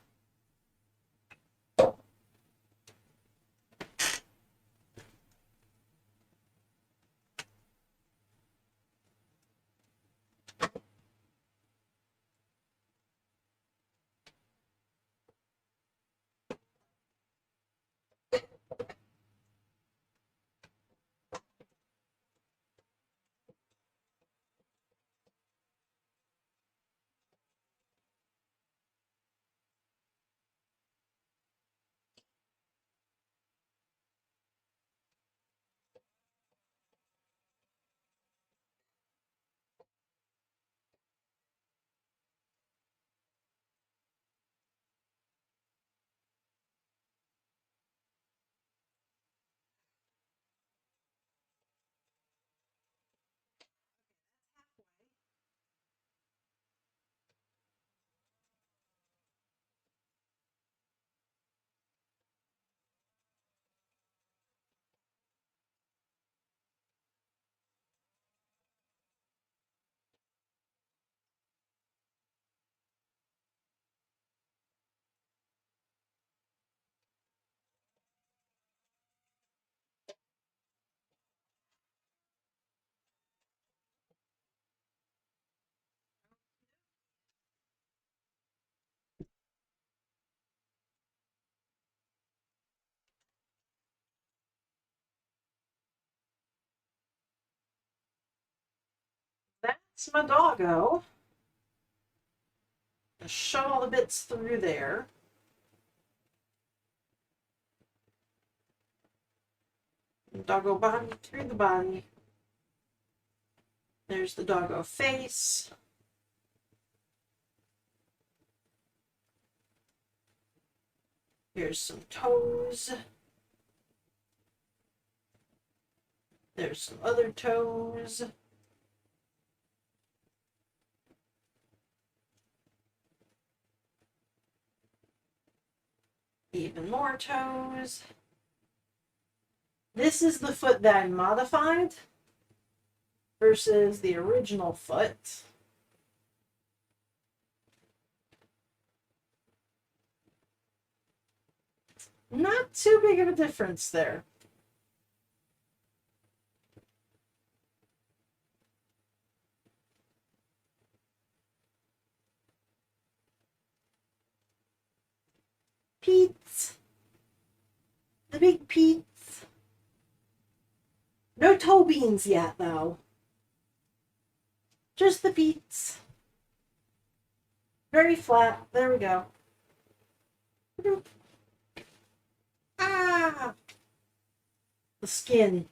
That's my doggo. Shove all the bits through there. Doggo body through the body. There's the doggo face. Here's some toes. There's some other toes. Even more toes. This is the foot that I modified versus the original foot. Not too big of a difference there. Pete's. The big Pete's. No toe beans yet, though. Just the Pete's. Very flat. There we go. Ah! The skin.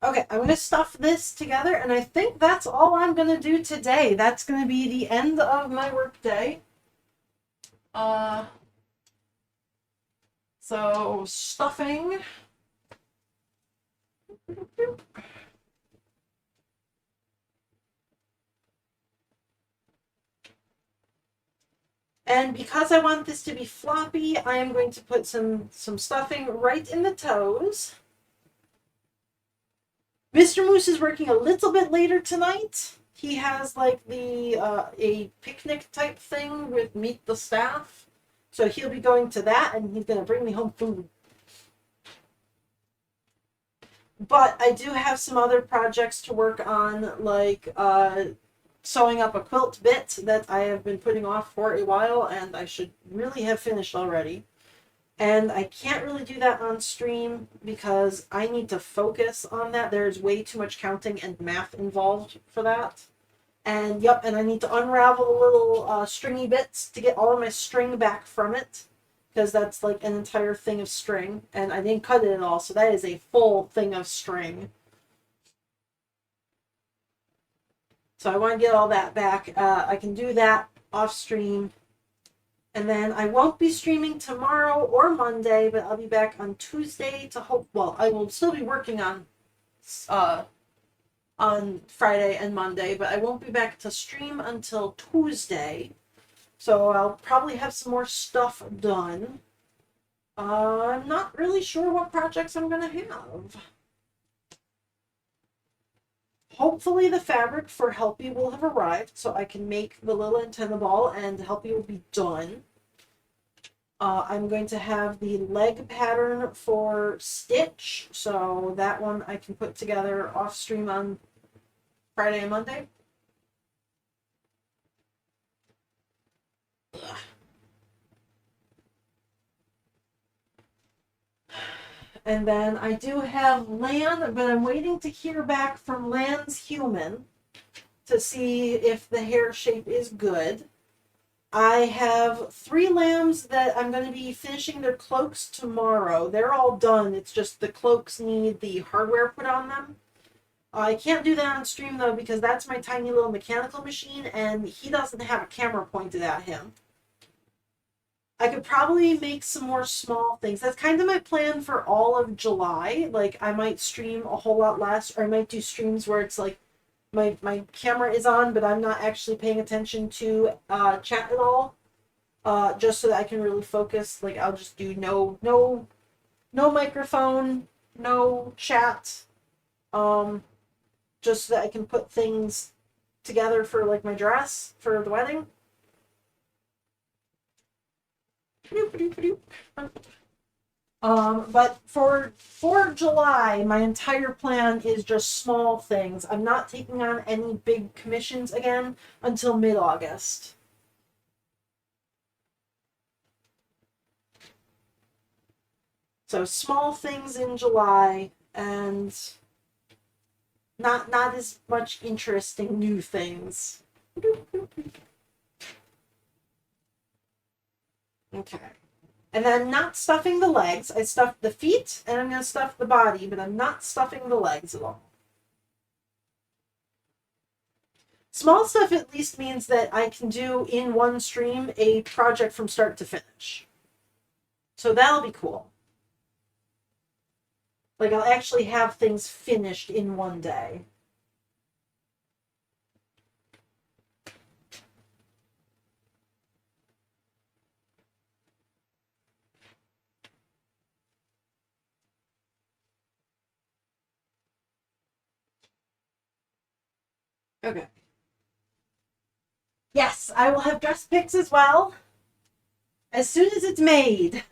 Okay, I'm going to stuff this together, and I think that's all I'm going to do today. That's going to be the end of my work day. So, stuffing. And because I want this to be floppy, I am going to put some stuffing right in the toes. Mr. Moose is working a little bit later tonight. He has like a picnic type thing with Meet the Staff. So he'll be going to that, and he's going to bring me home food. But I do have some other projects to work on, like sewing up a quilt bit that I have been putting off for a while, and I should really have finished already. And I can't really do that on stream because I need to focus on that. There's way too much counting and math involved for that. And yep, and I need to unravel the little stringy bits to get all of my string back from it, because that's like an entire thing of string, and I didn't cut it at all, so that is a full thing of string. So I want to get all that back. I can do that off stream. And then I won't be streaming tomorrow or Monday, but I'll be back on Tuesday to hope. Well, I will still be working on Friday and Monday, but I won't be back to stream until Tuesday. So I'll probably have some more stuff done. I'm not really sure what projects I'm going to have. Hopefully the fabric for Helpy will have arrived, so I can make the little antenna ball, and Helpy will be done. I'm going to have the leg pattern for Stitch, so that one I can put together off stream on Friday and Monday. Ugh. And then I do have Lan, but I'm waiting to hear back from Lan's human to see if the hair shape is good. I have 3 lambs that I'm going to be finishing their cloaks tomorrow. They're all done. It's just the cloaks need the hardware put on them. I can't do that on stream, though, because that's my tiny little mechanical machine, and he doesn't have a camera pointed at him. I could probably make some more small things. That's kind of my plan for all of July. Like, I might stream a whole lot less, or I might do streams where it's like my camera is on, but I'm not actually paying attention to chat at all. Just so that I can really focus. Like, I'll just do no microphone, no chat. Just so that I can put things together for like my dress for the wedding. But for July, my entire plan is just small things. I'm not taking on any big commissions again until mid-August. So small things in July, and not as much interesting new things. Okay. And then I'm not stuffing the legs. I stuffed the feet and I'm going to stuff the body, but I'm not stuffing the legs at all. Small stuff at least means that I can do in one stream a project from start to finish. So that'll be cool. Like, I'll actually have things finished in one day. Okay. Yes, I will have dress pics as well. As soon as it's made.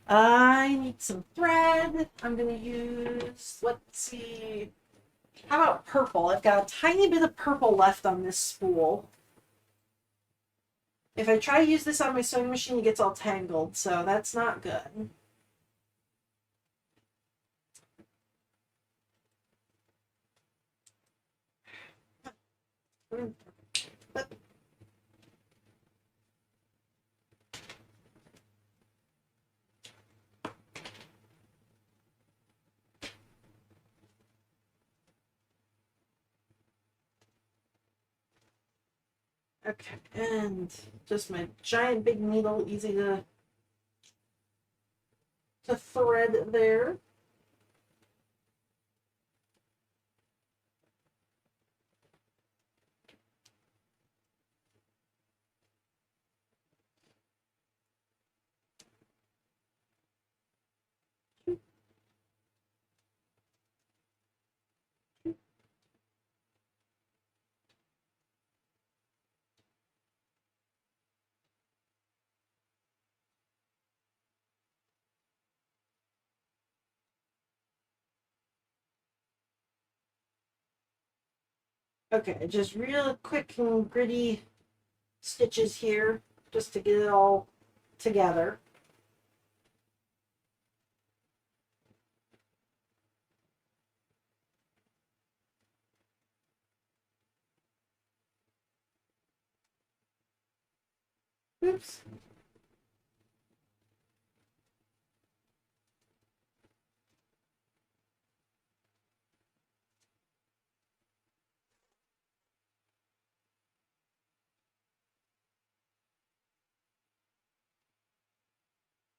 I need some thread. I'm going to use, let's see, how about purple? I've got a tiny bit of purple left on this spool. If I try to use this on my sewing machine, it gets all tangled, so that's not good. Okay, and just my giant big needle, easy to thread there. Okay, just real quick and gritty stitches here, just to get it all together. Oops.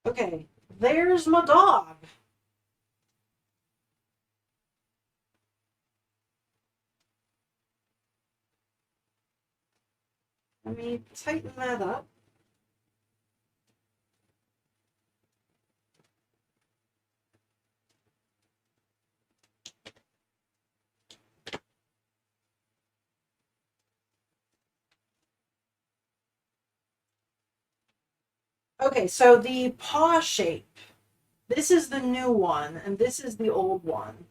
Okay, there's my dog. Let me tighten that up. Okay, so the paw shape. This is the new one, and this is the old one.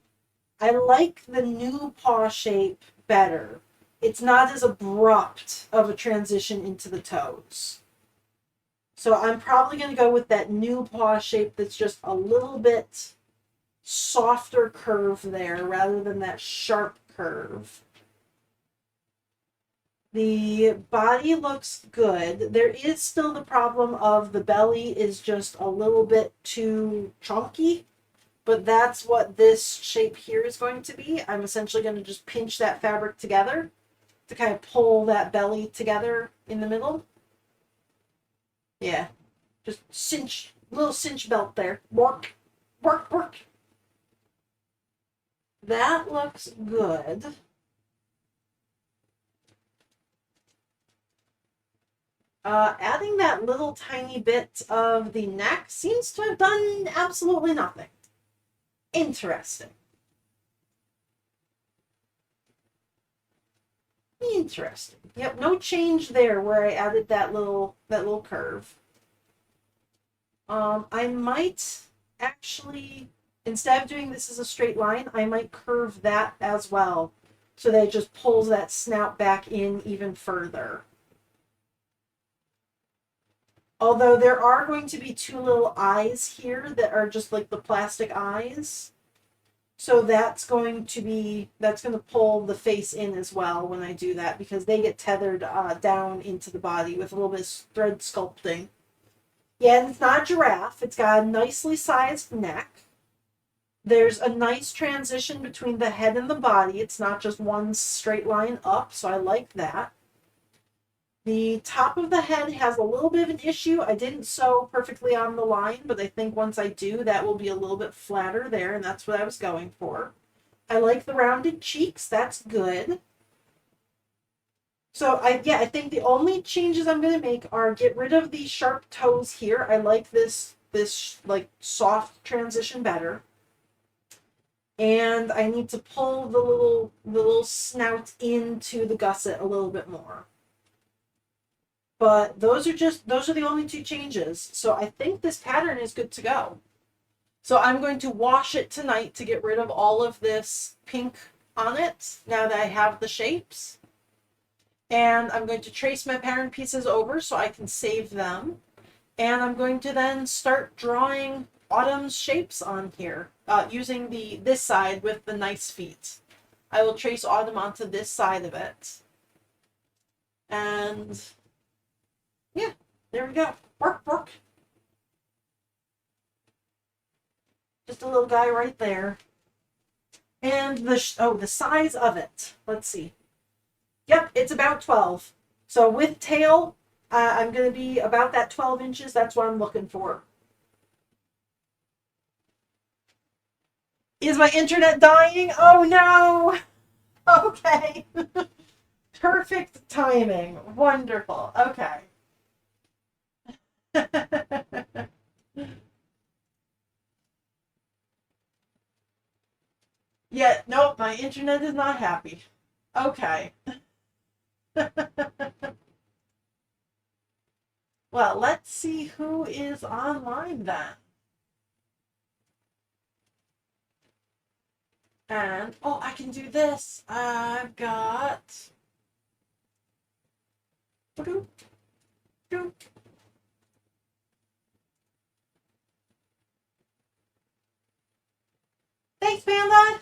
I like the new paw shape better. It's not as abrupt of a transition into the toes. So I'm probably going to go with that new paw shape that's just a little bit softer curve there rather than that sharp curve. The body looks good. There is still the problem of the belly is just a little bit too chunky, but that's what this shape here is going to be. I'm essentially going to just pinch that fabric together to kind of pull that belly together in the middle. Yeah, just cinch, little cinch belt there. Work, work, work. That looks good. Adding that little tiny bit of the neck seems to have done absolutely nothing. Interesting. Interesting. Yep, no change there where I added that little curve. I might actually, instead of doing this as a straight line, I might curve that as well, so that it just pulls that snout back in even further. Although there are going to be two little eyes here that are just like the plastic eyes. So that's going to pull the face in as well when I do that, because they get tethered down into the body with a little bit of thread sculpting. Yeah, and it's not a giraffe. It's got a nicely sized neck. There's a nice transition between the head and the body. It's not just one straight line up, so I like that. The top of the head has a little bit of an issue. I didn't sew perfectly on the line, but I think once I do, that will be a little bit flatter there, and that's what I was going for. I like the rounded cheeks. That's good. So I think the only changes I'm going to make are get rid of the sharp toes here. I like this like soft transition better. And I need to pull the little snout into the gusset a little bit more. But those are the only two changes. So I think this pattern is good to go. So I'm going to wash it tonight to get rid of all of this pink on it now that I have the shapes. And I'm going to trace my pattern pieces over so I can save them. And I'm going to then start drawing Autumn's shapes on here using this side with the nice feet. I will trace Autumn onto this side of it. And yeah, there we go. Work. Just a little guy right there. And the size of it. Let's see. Yep, it's about 12. So with tail, I'm going to be about that 12 inches. That's what I'm looking for. Is my internet dying? Oh no! Okay. Perfect timing. Wonderful. Okay. Yeah, nope, my internet is not happy. Okay. Well, let's see who is online then. And, oh, I can do this. I've got... Thanks, Panda!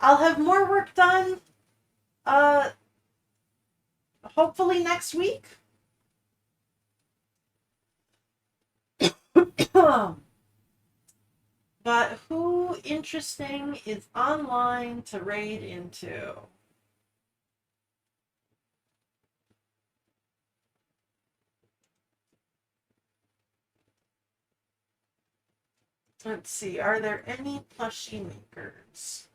I'll have more work done, hopefully next week. But who interesting is online to raid into? Let's see, are there any plushie makers?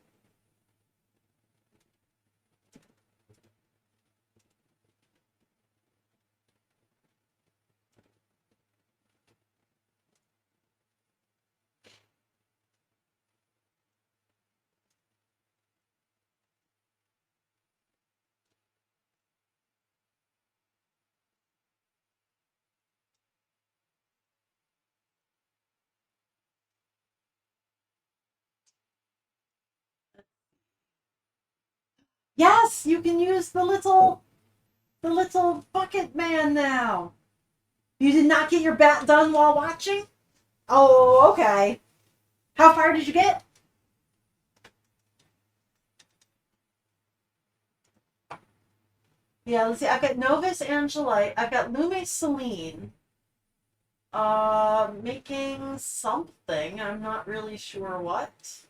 Yes, you can use the little bucket man now. You did not get your bat done while watching? Oh, okay. How far did you get? Yeah, let's see. I've got Novus Angelite. I've got Lume Celine. Making something. I'm not really sure what.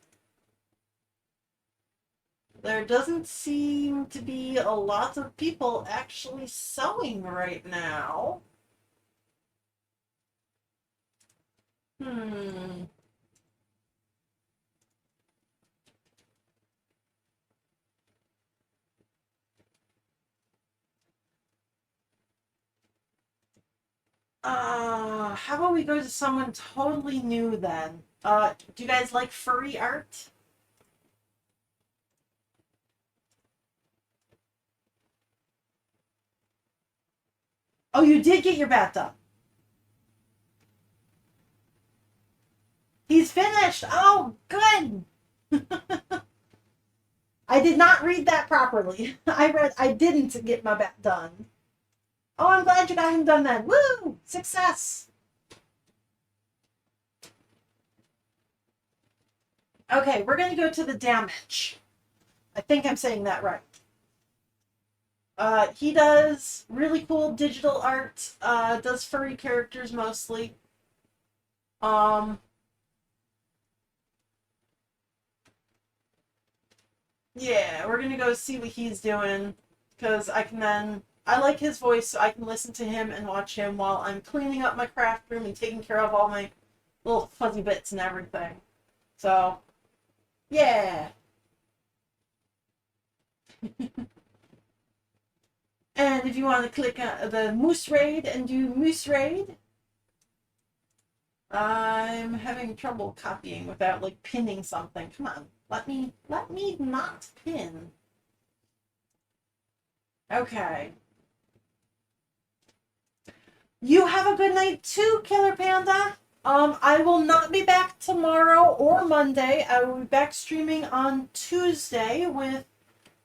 There doesn't seem to be a lot of people actually sewing right now. How about we go to someone totally new then? Do you guys like furry art? Oh, you did get your bat done. He's finished. Oh, good. I did not read that properly. I didn't get my bat done. Oh, I'm glad you got him done then. Woo! Success! Okay, we're gonna go to the damage. I think I'm saying that right. He does really cool digital art, does furry characters mostly. Um, yeah, we're gonna go see what he's doing, because I can then, I like his voice, so I can listen to him and watch him while I'm cleaning up my craft room and taking care of all my little fuzzy bits and everything. So, yeah. And if you want to click the Moose Raid and do Moose Raid, I'm having trouble copying without like pinning something. Come on, let me not pin. Okay. You have a good night too, Killer Panda. I will not be back tomorrow or Monday. I will be back streaming on Tuesday with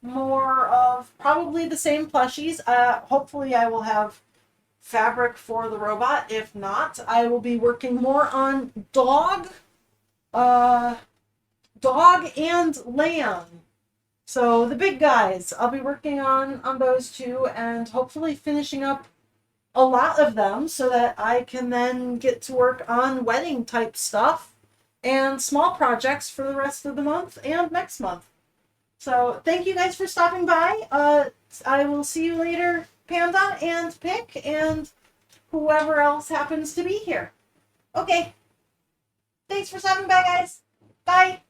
more of probably the same plushies. Hopefully I will have fabric for the robot. If not, I will be working more on uh, dog and lamb. So the big guys, I'll be working on those two and hopefully finishing up a lot of them so that I can then get to work on wedding type stuff and small projects for the rest of the month and next month. So thank you guys for stopping by. I will see you later, Panda and Pick and whoever else happens to be here. Okay. Thanks for stopping by, guys. Bye.